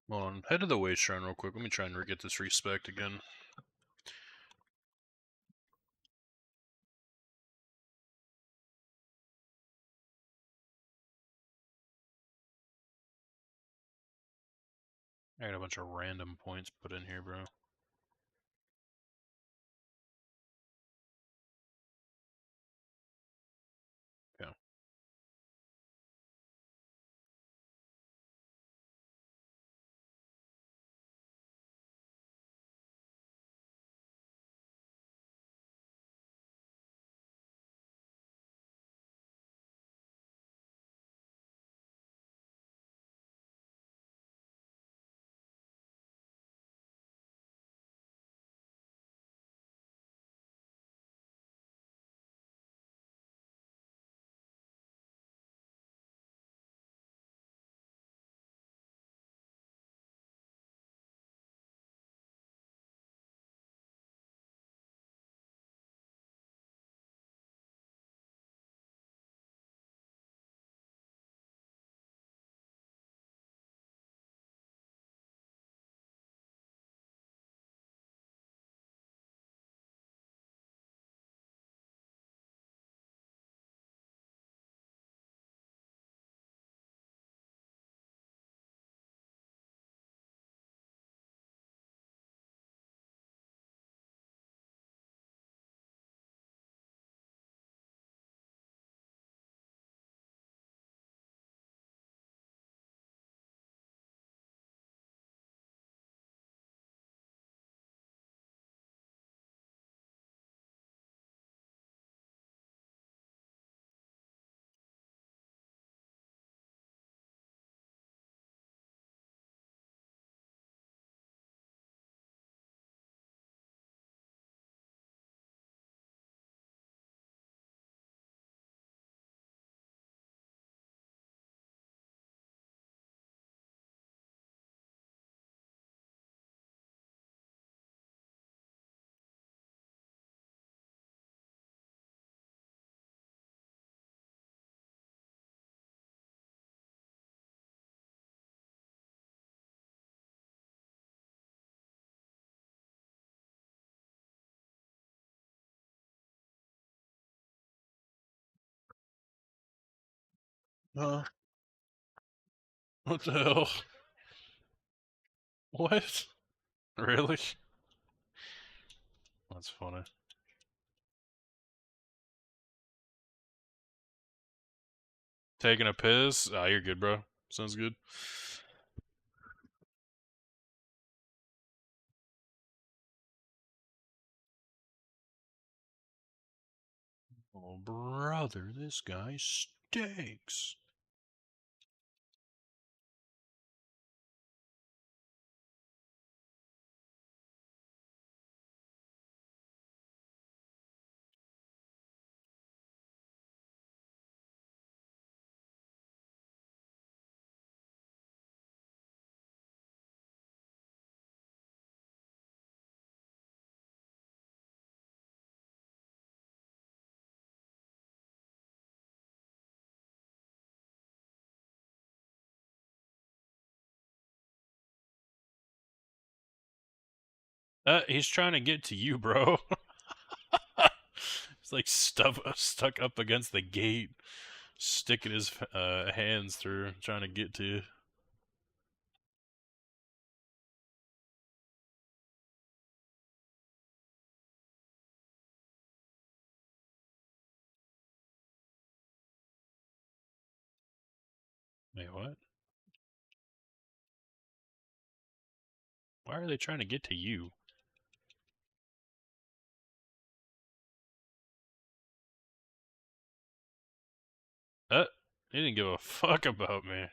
Hold on, head to the way shrine real quick. Let me try and get this respect again. I got a bunch of random points put in here, bro. Yeah. What the hell? What? Really? That's funny. Taking a piss? Ah, you're good, bro. Sounds good. Oh, brother, this guy stinks. He's trying to get to you, bro. He's like stuck up against the gate, sticking his hands through, trying to get to you. Wait, what? Why are they trying to get to you? They didn't give a fuck about me.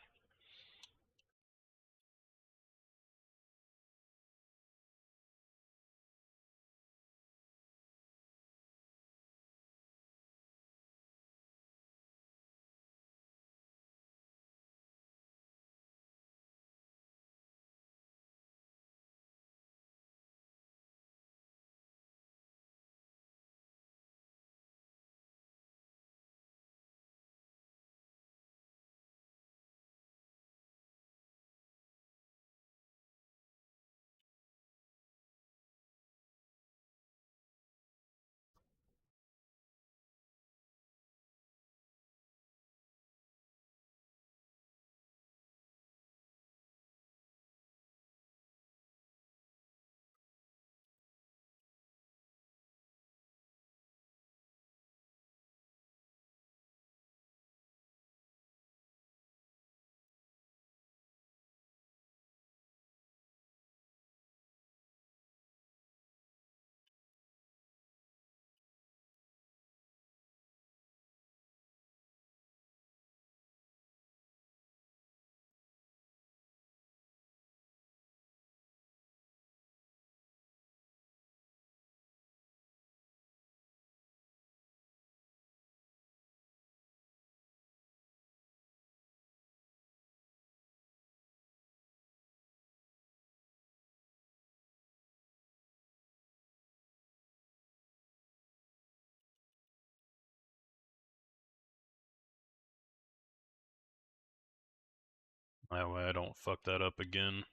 That way I don't fuck that up again.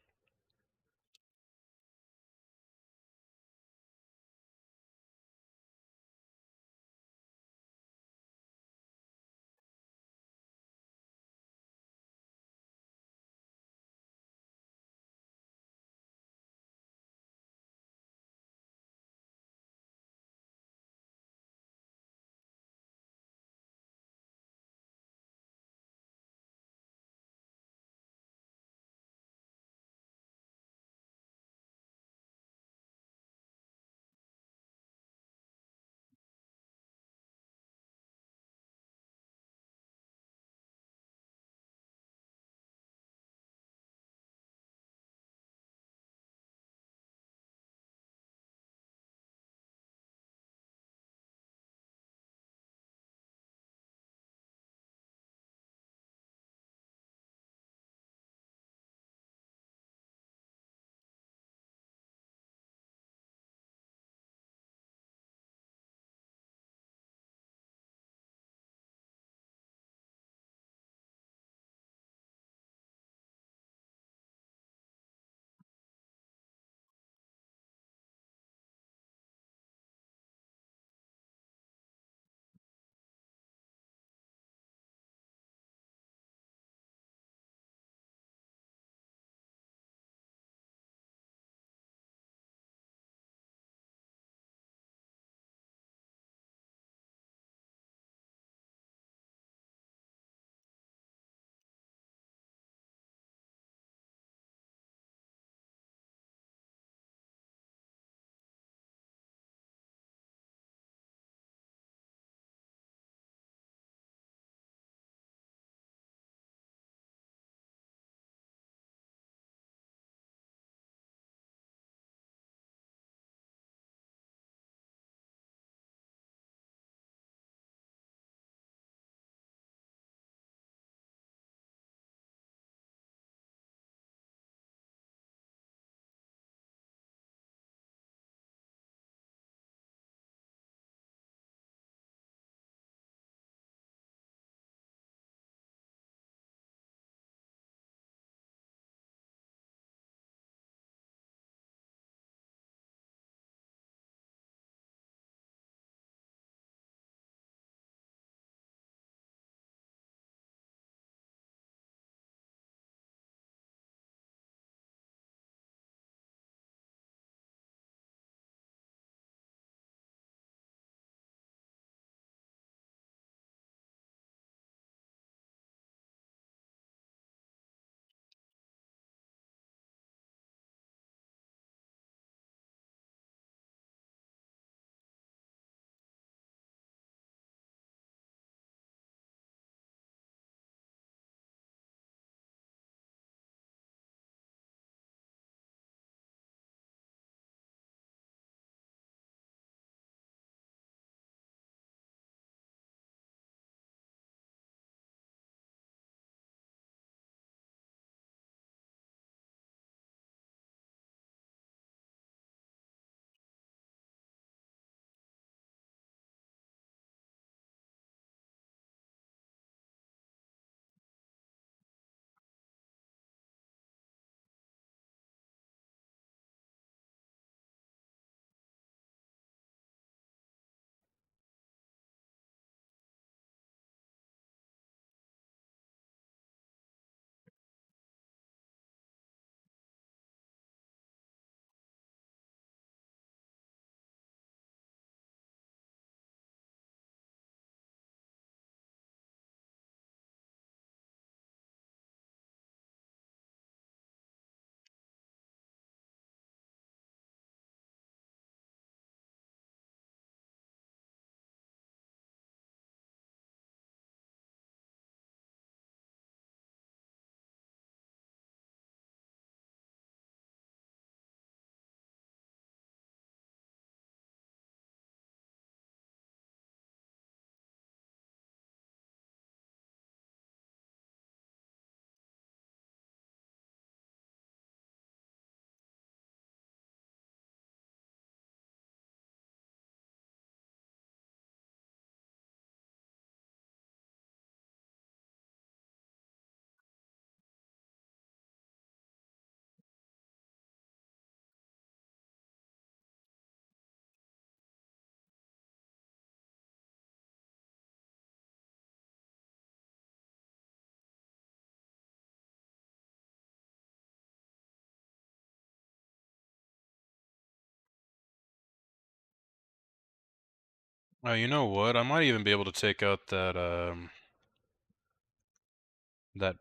Oh, you know what? I might even be able to take out that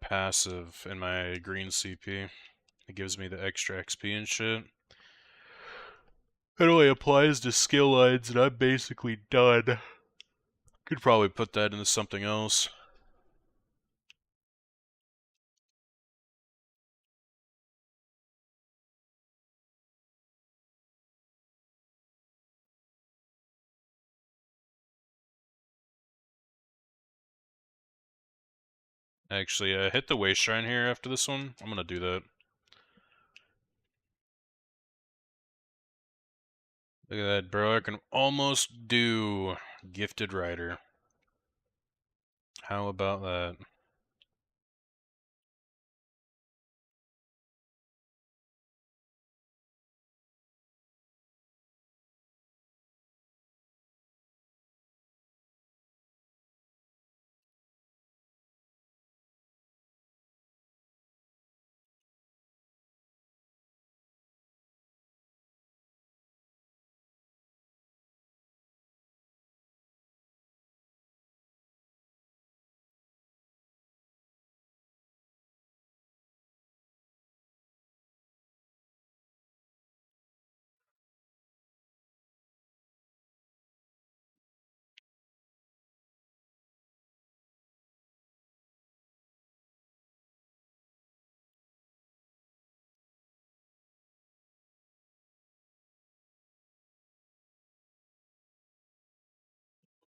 passive in my green CP. It gives me the extra XP and shit. It only applies to skill lines, and I'm basically done. Could probably put that into something else. Actually, hit the Waste Shrine here after this one. I'm gonna do that. Look at that, bro. I can almost do Gifted Rider. How about that?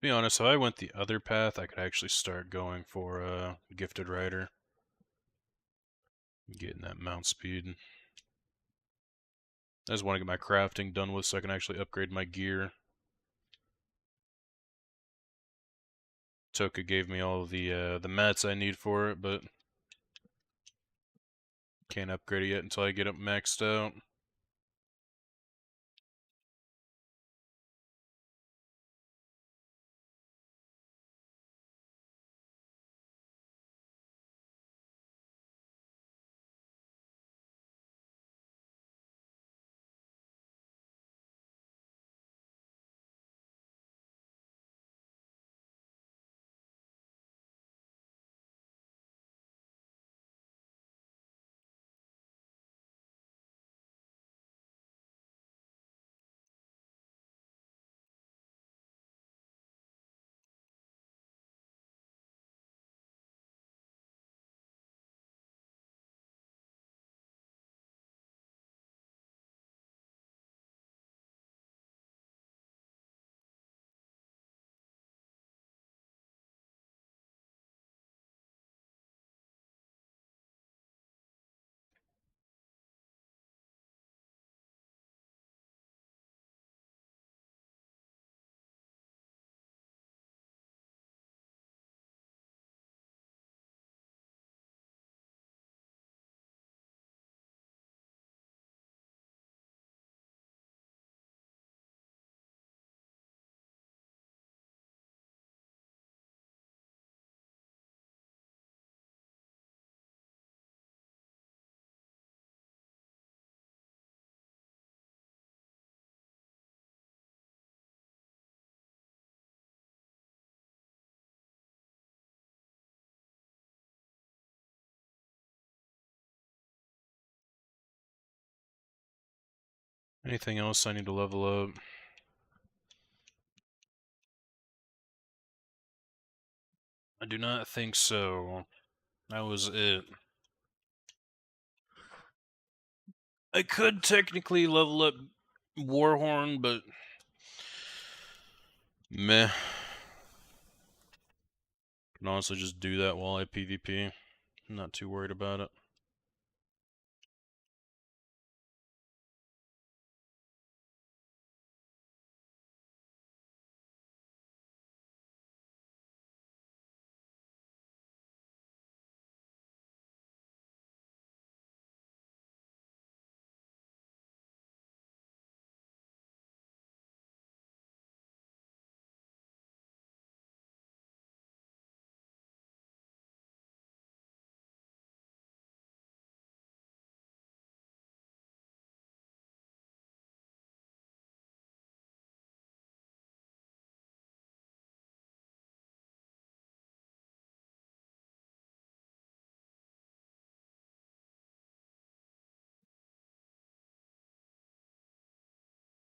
To be honest, if I went the other path, I could actually start going for Gifted Rider. Getting that mount speed. I just want to get my crafting done with so I can actually upgrade my gear. Toka gave me all the mats I need for it, but can't upgrade it yet until I get it maxed out. Anything else I need to level up? I do not think so. That was it. I could technically level up Warhorn, but meh. Can honestly just do that while I PvP. I'm not too worried about it.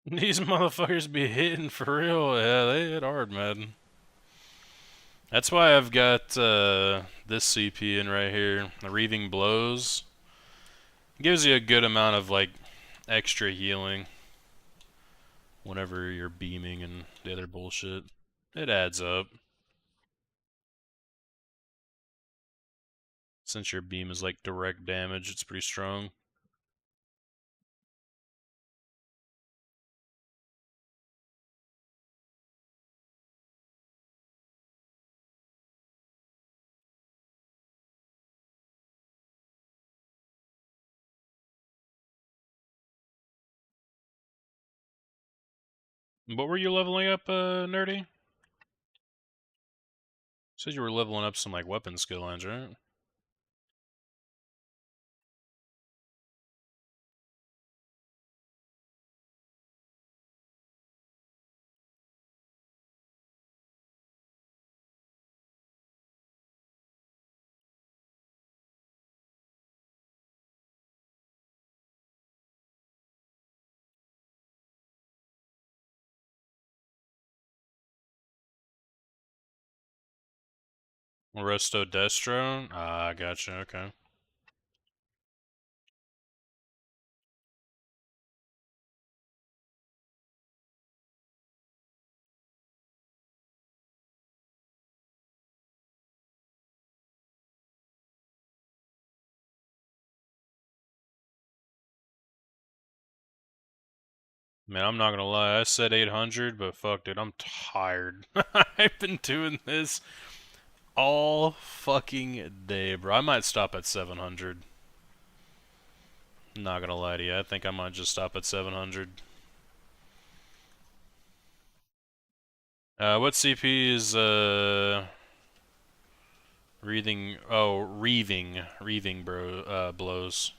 These motherfuckers be hitting for real. Yeah, they hit hard, man. That's why I've got this CP in right here. The Reaving Blows. Gives you a good amount of like extra healing whenever you're beaming and the other bullshit. It adds up. Since your beam is like direct damage, it's pretty strong. What were you leveling up, Nerdy? Said you were leveling up some like weapon skill lines, right? Resto Destro? Ah, gotcha, okay. Man, I'm not gonna lie, I said 800, but fuck, dude, I'm tired. I've been doing this all fucking day, bro. I might stop at 700. Not gonna lie to you, I think I might just stop at 700. What CP is, Reaving, bro, blows.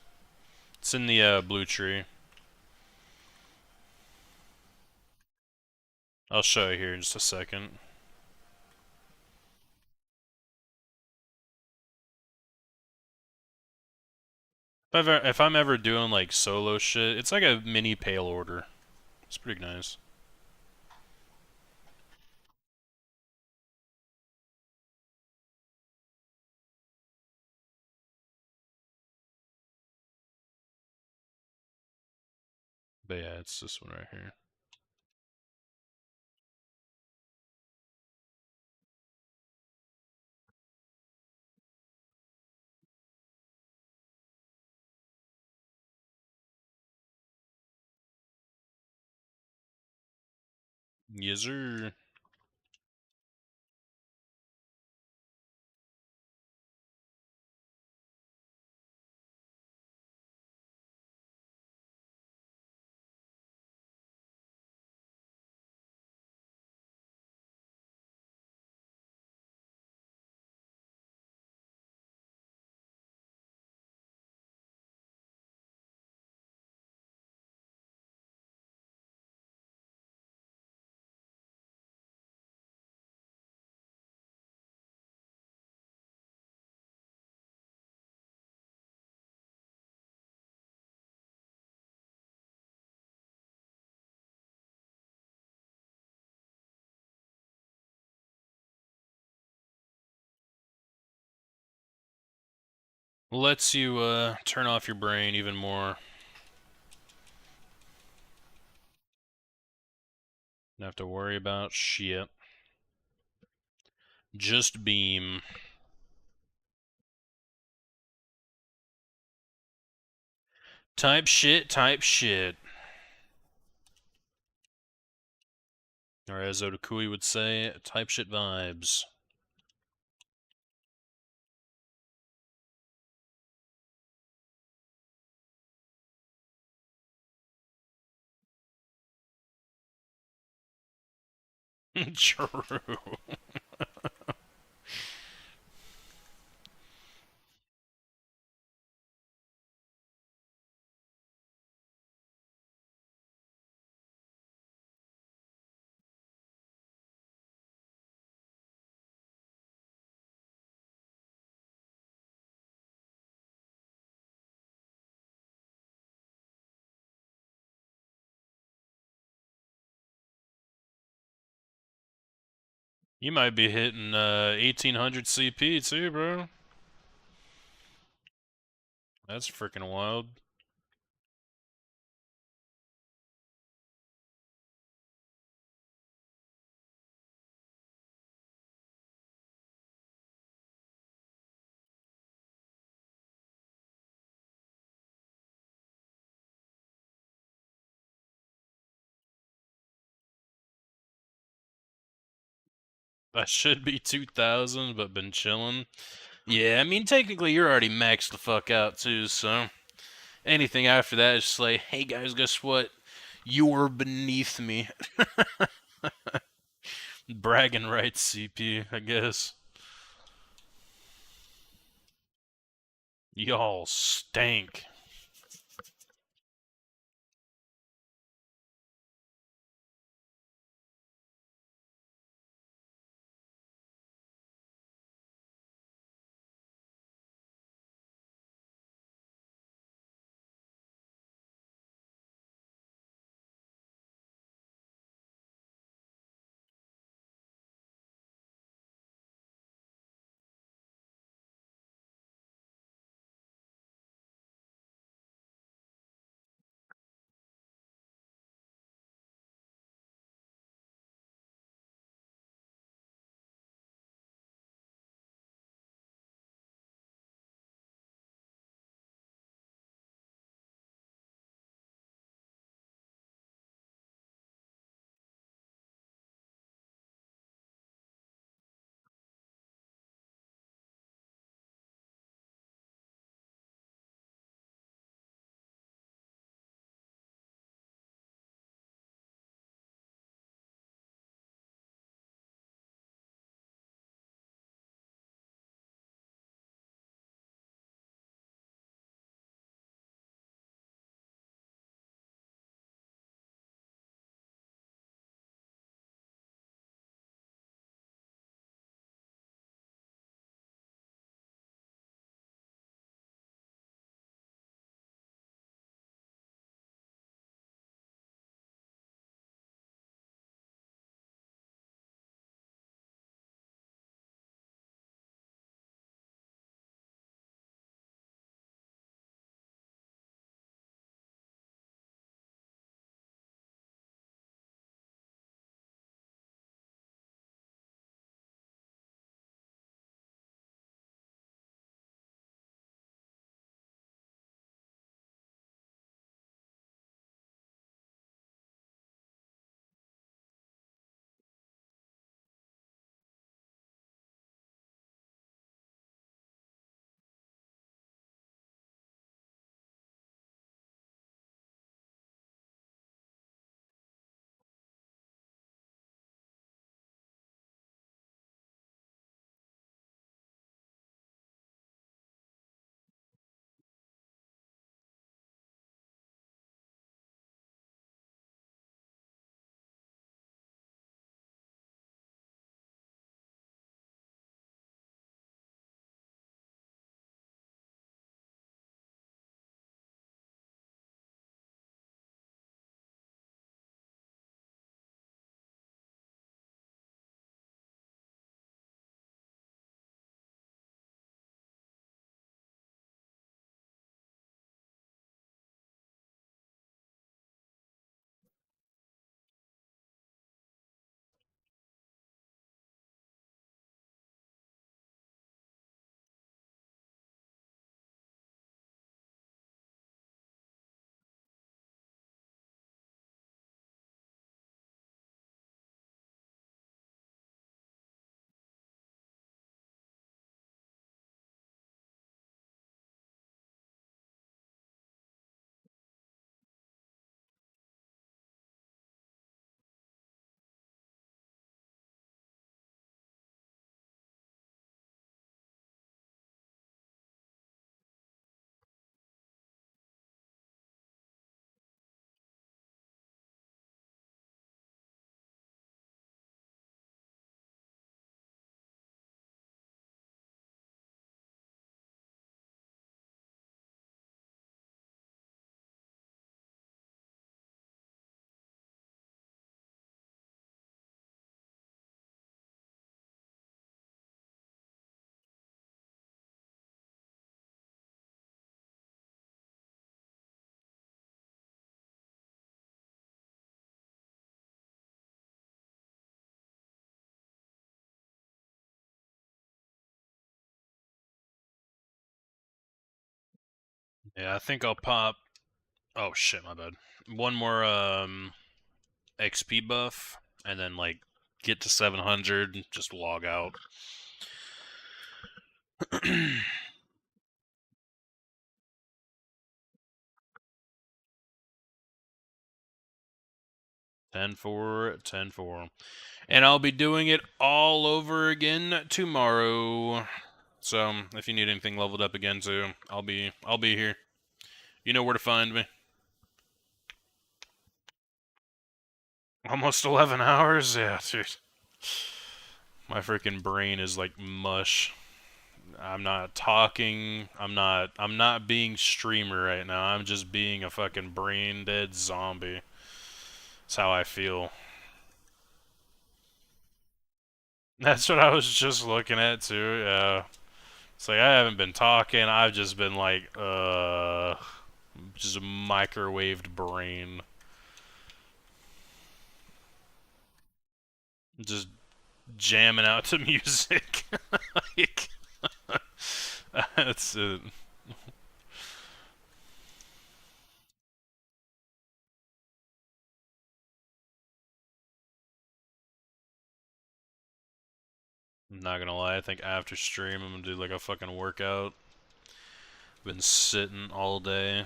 It's in the, blue tree. I'll show you here in just a second. If I'm ever doing, like, solo shit, it's like a mini Pale Order. It's pretty nice. But yeah, it's this one right here. Yes, sir. Lets you, turn off your brain even more. Don't have to worry about shit. Just beam. Type shit, type shit. Or as Otakui would say, type shit vibes. True. You might be hitting 1800 CP too, bro. That's freaking wild. That should be 2000, but been chilling. Yeah, I mean, technically you're already maxed the fuck out too, so anything after that is just like, hey guys, guess what? You're beneath me. Bragging rights, CP, I guess. Y'all stank. Yeah, I think I'll pop. Oh shit, my bad. One more XP buff, and then like get to 700 and just log out. 10-4, 10-4. And I'll be doing it all over again tomorrow. So if you need anything leveled up again too, I'll be here. You know where to find me. Almost 11 hours? Yeah, dude. My freaking brain is like mush. I'm not talking. I'm not being streamer right now. I'm just being a fucking brain dead zombie. That's how I feel. That's what I was just looking at too. Yeah. It's like I haven't been talking. I've just been like just a microwaved brain. Just jamming out to music. Like, that's it. I'm not gonna lie, I think after stream I'm gonna do like a fucking workout. Been sitting all day.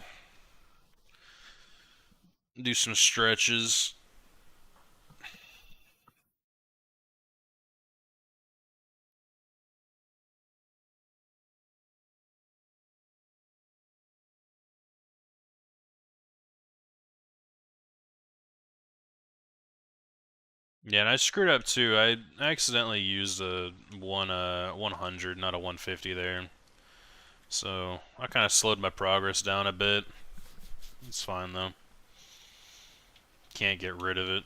Do some stretches. Yeah, and I screwed up too. I accidentally used a 100, not a 150 there. So I kind of slowed my progress down a bit. It's fine though. Can't get rid of it.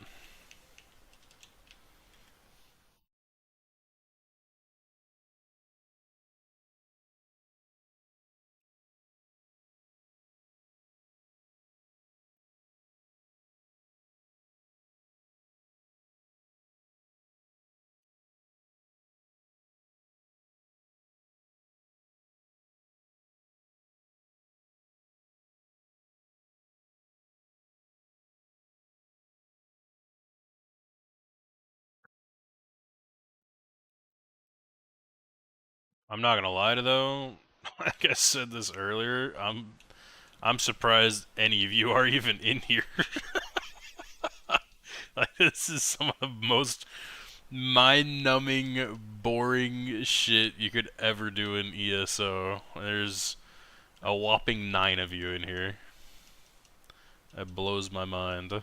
I'm not gonna lie to though. Like I said this earlier, I'm surprised any of you are even in here. Like this is some of the most mind-numbing, boring shit you could ever do in ESO. There's a whopping 9 of you in here. That blows my mind.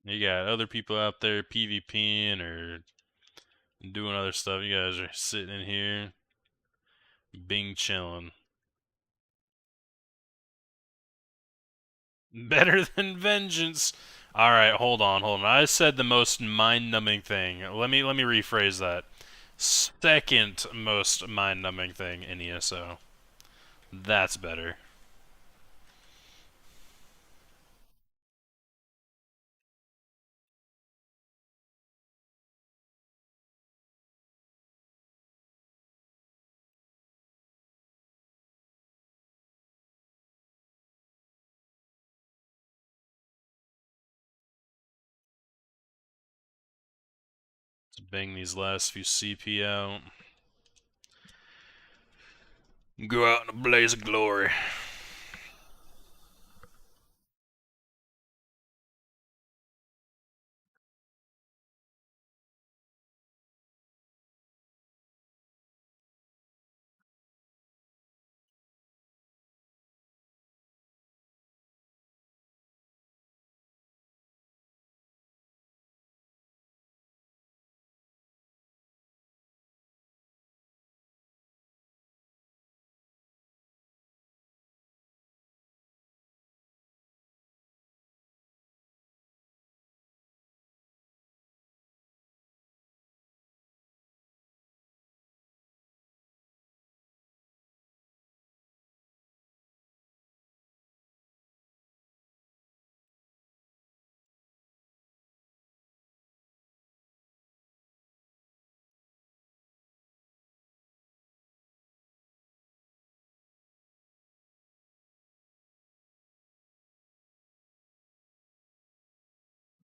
You got other people out there PvPing or doing other stuff. You guys are sitting in here, being chilling. Better than vengeance. All right, hold on. I said the most mind-numbing thing. Let me rephrase that. Second most mind-numbing thing in ESO. That's better. Let's bang these last few CP out. Go out in a blaze of glory.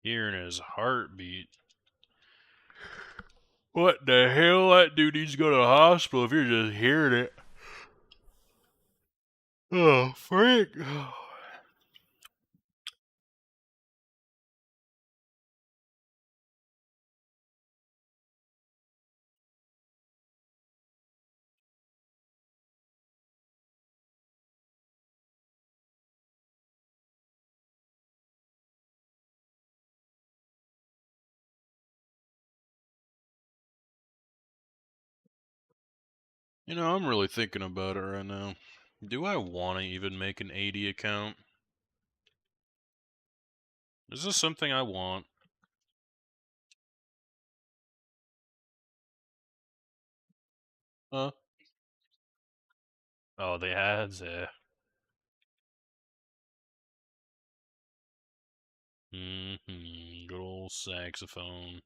Hearing his heartbeat. What the hell? That dude needs to go to the hospital if you're just hearing it. Oh, freak. You know, I'm really thinking about it right now. Do I want to even make an 80 account? Is this something I want? Huh? Oh, the ads, yeah. Good old saxophone.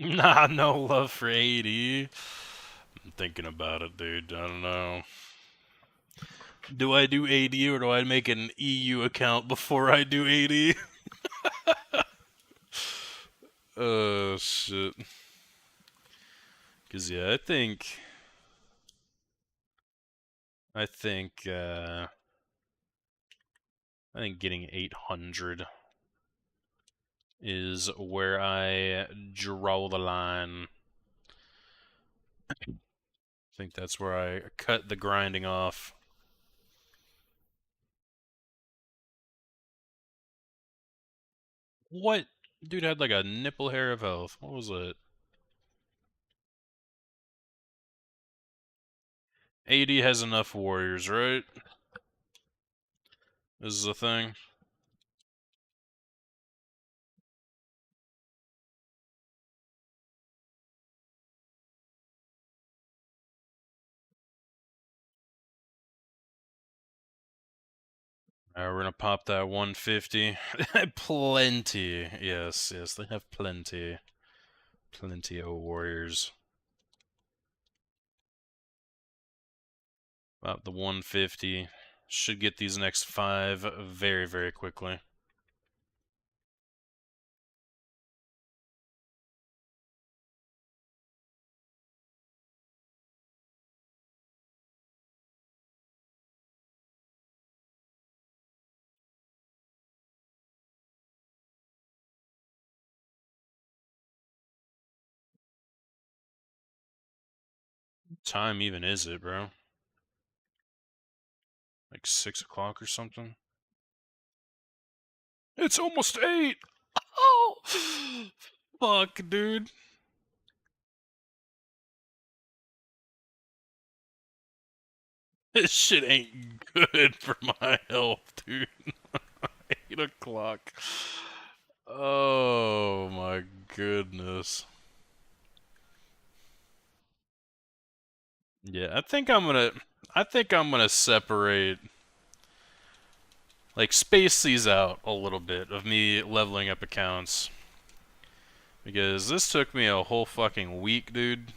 Nah, no love for 80. I'm thinking about it, dude. I don't know. Do I do 80 or do I make an EU account before I do 80? Oh, shit. Cause yeah, I think getting 800 is where I draw the line. I think that's where I cut the grinding off. What? Dude had like a nipple hair of health. What was it? 80 has enough warriors, right? This is the thing. Alright, we're gonna pop that 150. Plenty. Yes, they have plenty. Plenty of warriors. About the 150. Should get these next 5 very, very quickly. What time even is it, bro? Like 6 o'clock or something? It's almost 8! Oh! Fuck, dude. This shit ain't good for my health, dude. 8 o'clock. Oh my goodness. Yeah, I think I'm gonna separate, like, space these out a little bit of me leveling up accounts. Because this took me a whole fucking week, dude.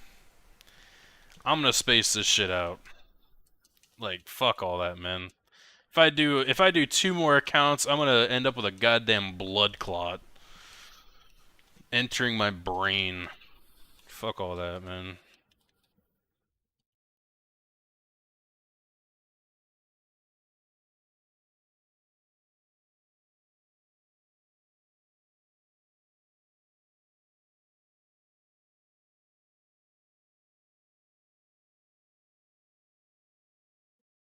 I'm gonna space this shit out. Like, fuck all that, man. If I do 2 more accounts, I'm gonna end up with a goddamn blood clot entering my brain. Fuck all that, man.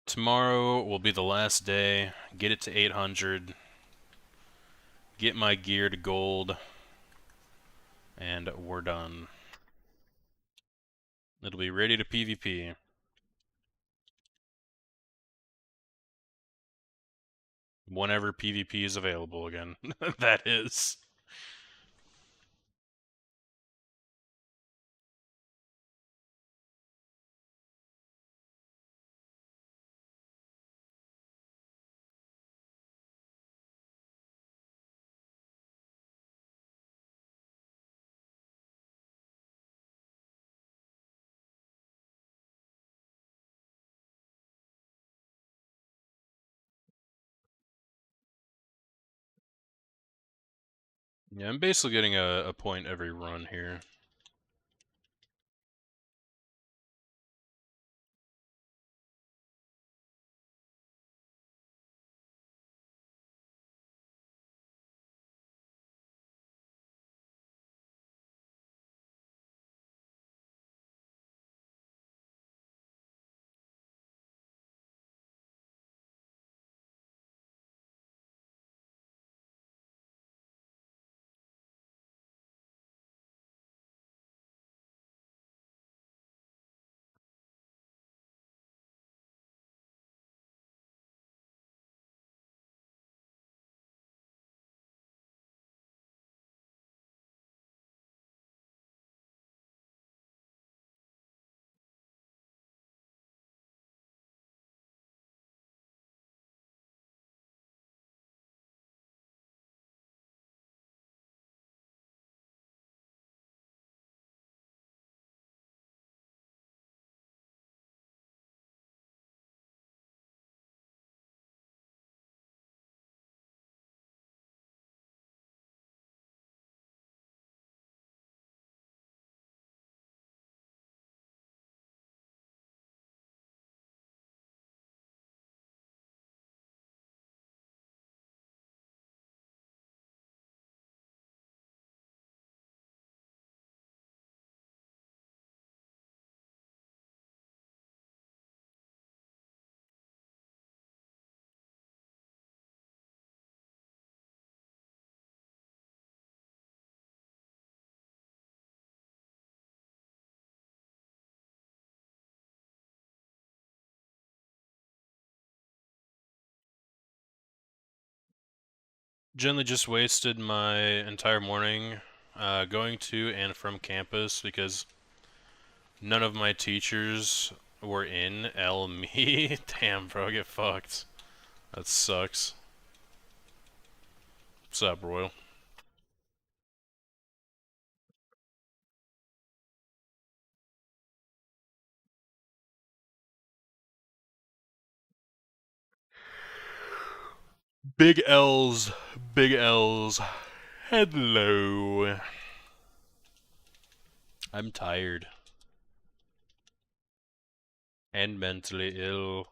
Tomorrow will be the last day. Get it to 800. Get my gear to gold. And we're done. It'll be ready to PvP. Whenever PvP is available again. That is. Yeah, I'm basically getting a point every run here. Generally just wasted my entire morning going to and from campus because none of my teachers were in. Me. Damn, bro, get fucked. That sucks. What's up, Royal? Big L's. Big L's. Hello. I'm tired. And mentally ill.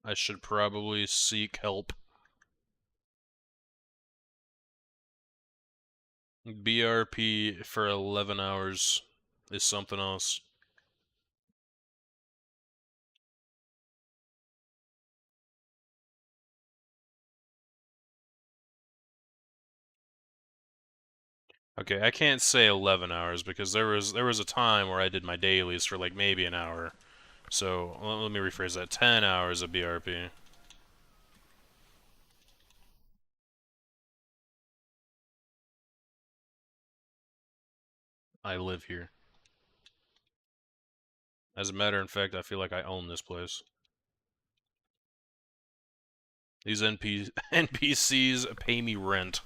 I should probably seek help. BRP for 11 hours is something else. Okay, I can't say 11 hours because there was a time where I did my dailies for like maybe an hour. So let me rephrase that. 10 hours of BRP. I live here. As a matter of fact, I feel like I own this place. These NPCs pay me rent.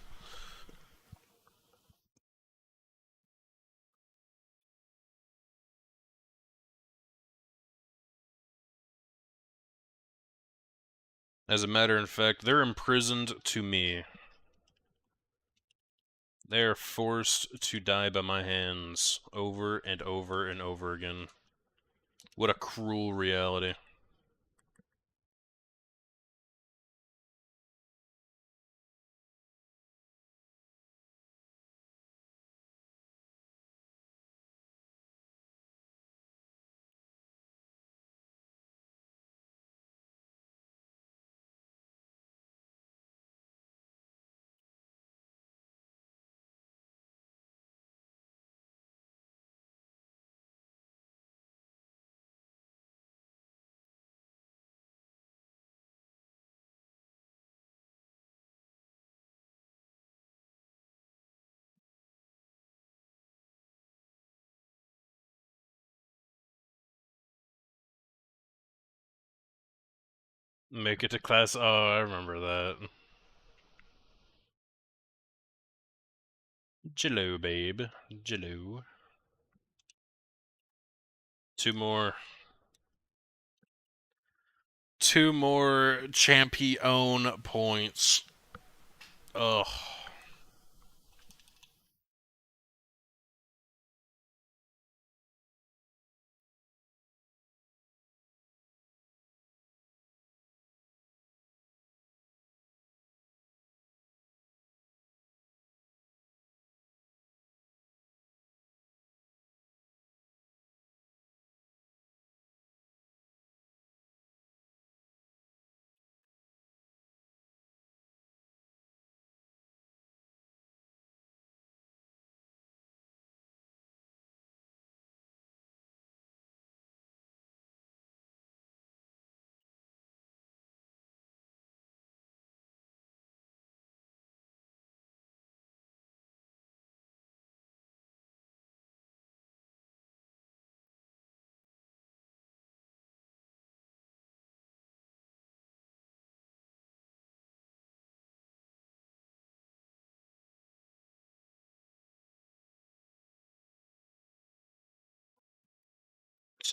As a matter of fact, they're imprisoned to me. They are forced to die by my hands over and over and over again. What a cruel reality. Make it to class. Oh, I remember that. Jello, babe. Jello. Two more. Two more champion points. Ugh.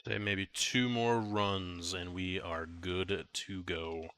Say maybe two more runs and we are good to go.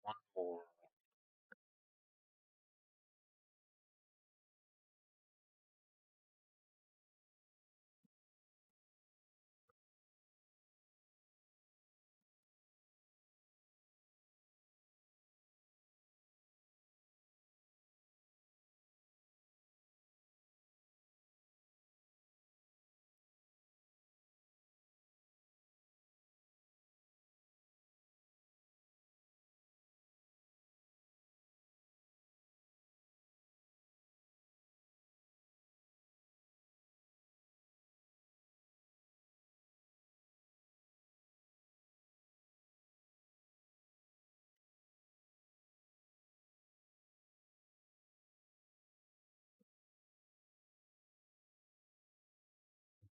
One more.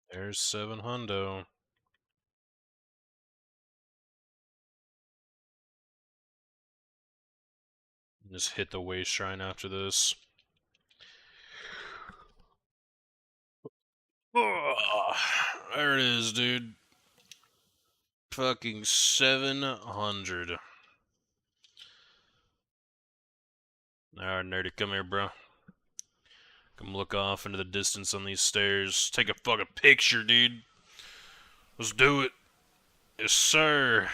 There's 7 hundo. Just hit the way shrine after this. There it is, dude. Fucking 700. Alright, nerdy, come here, bro. Come look off into the distance on these stairs. Take a fucking picture, dude. Let's do it. Yes, sir.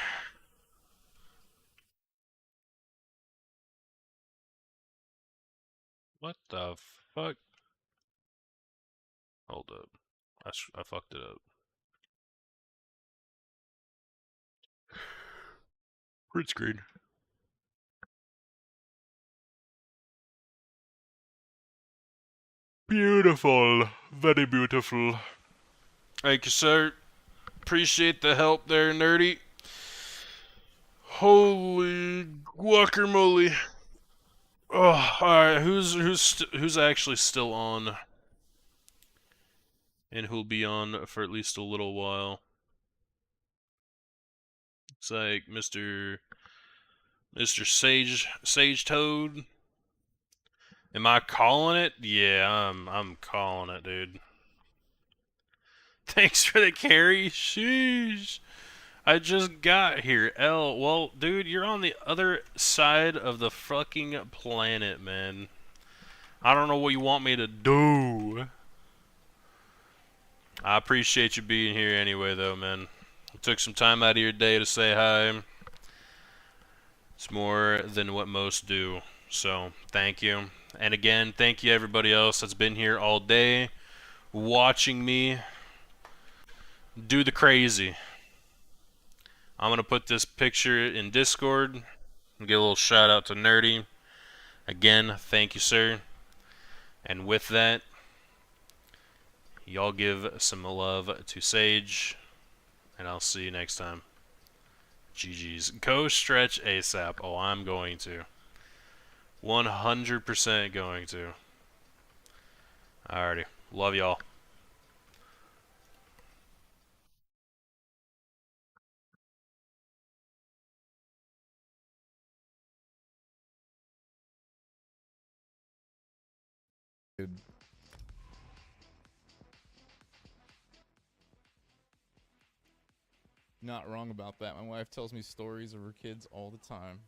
What the fuck? Hold up. I fucked it up. Print screen. Beautiful. Very beautiful. Thank you, sir. Appreciate the help there, nerdy. Holy guacamole. Oh, alright, who's actually still on? And who'll be on for at least a little while. It's like Mr. Sage Toad. Am I calling it? Yeah, I'm calling it, dude. Thanks for the carry. Sheesh. I just got here. Well, dude, you're on the other side of the fucking planet, man. I don't know what you want me to do. I appreciate you being here anyway, though, man. You took some time out of your day to say hi. It's more than what most do. So, thank you. And again, thank you everybody else that's been here all day watching me do the crazy. I'm going to put this picture in Discord and give a little shout out to Nerdy. Again, thank you, sir. And with that, y'all give some love to Sage, and I'll see you next time. GG's. Go stretch ASAP. Oh, I'm going to. 100% going to. Alrighty. Love y'all. Dude. Not wrong about that. My wife tells me stories of her kids all the time.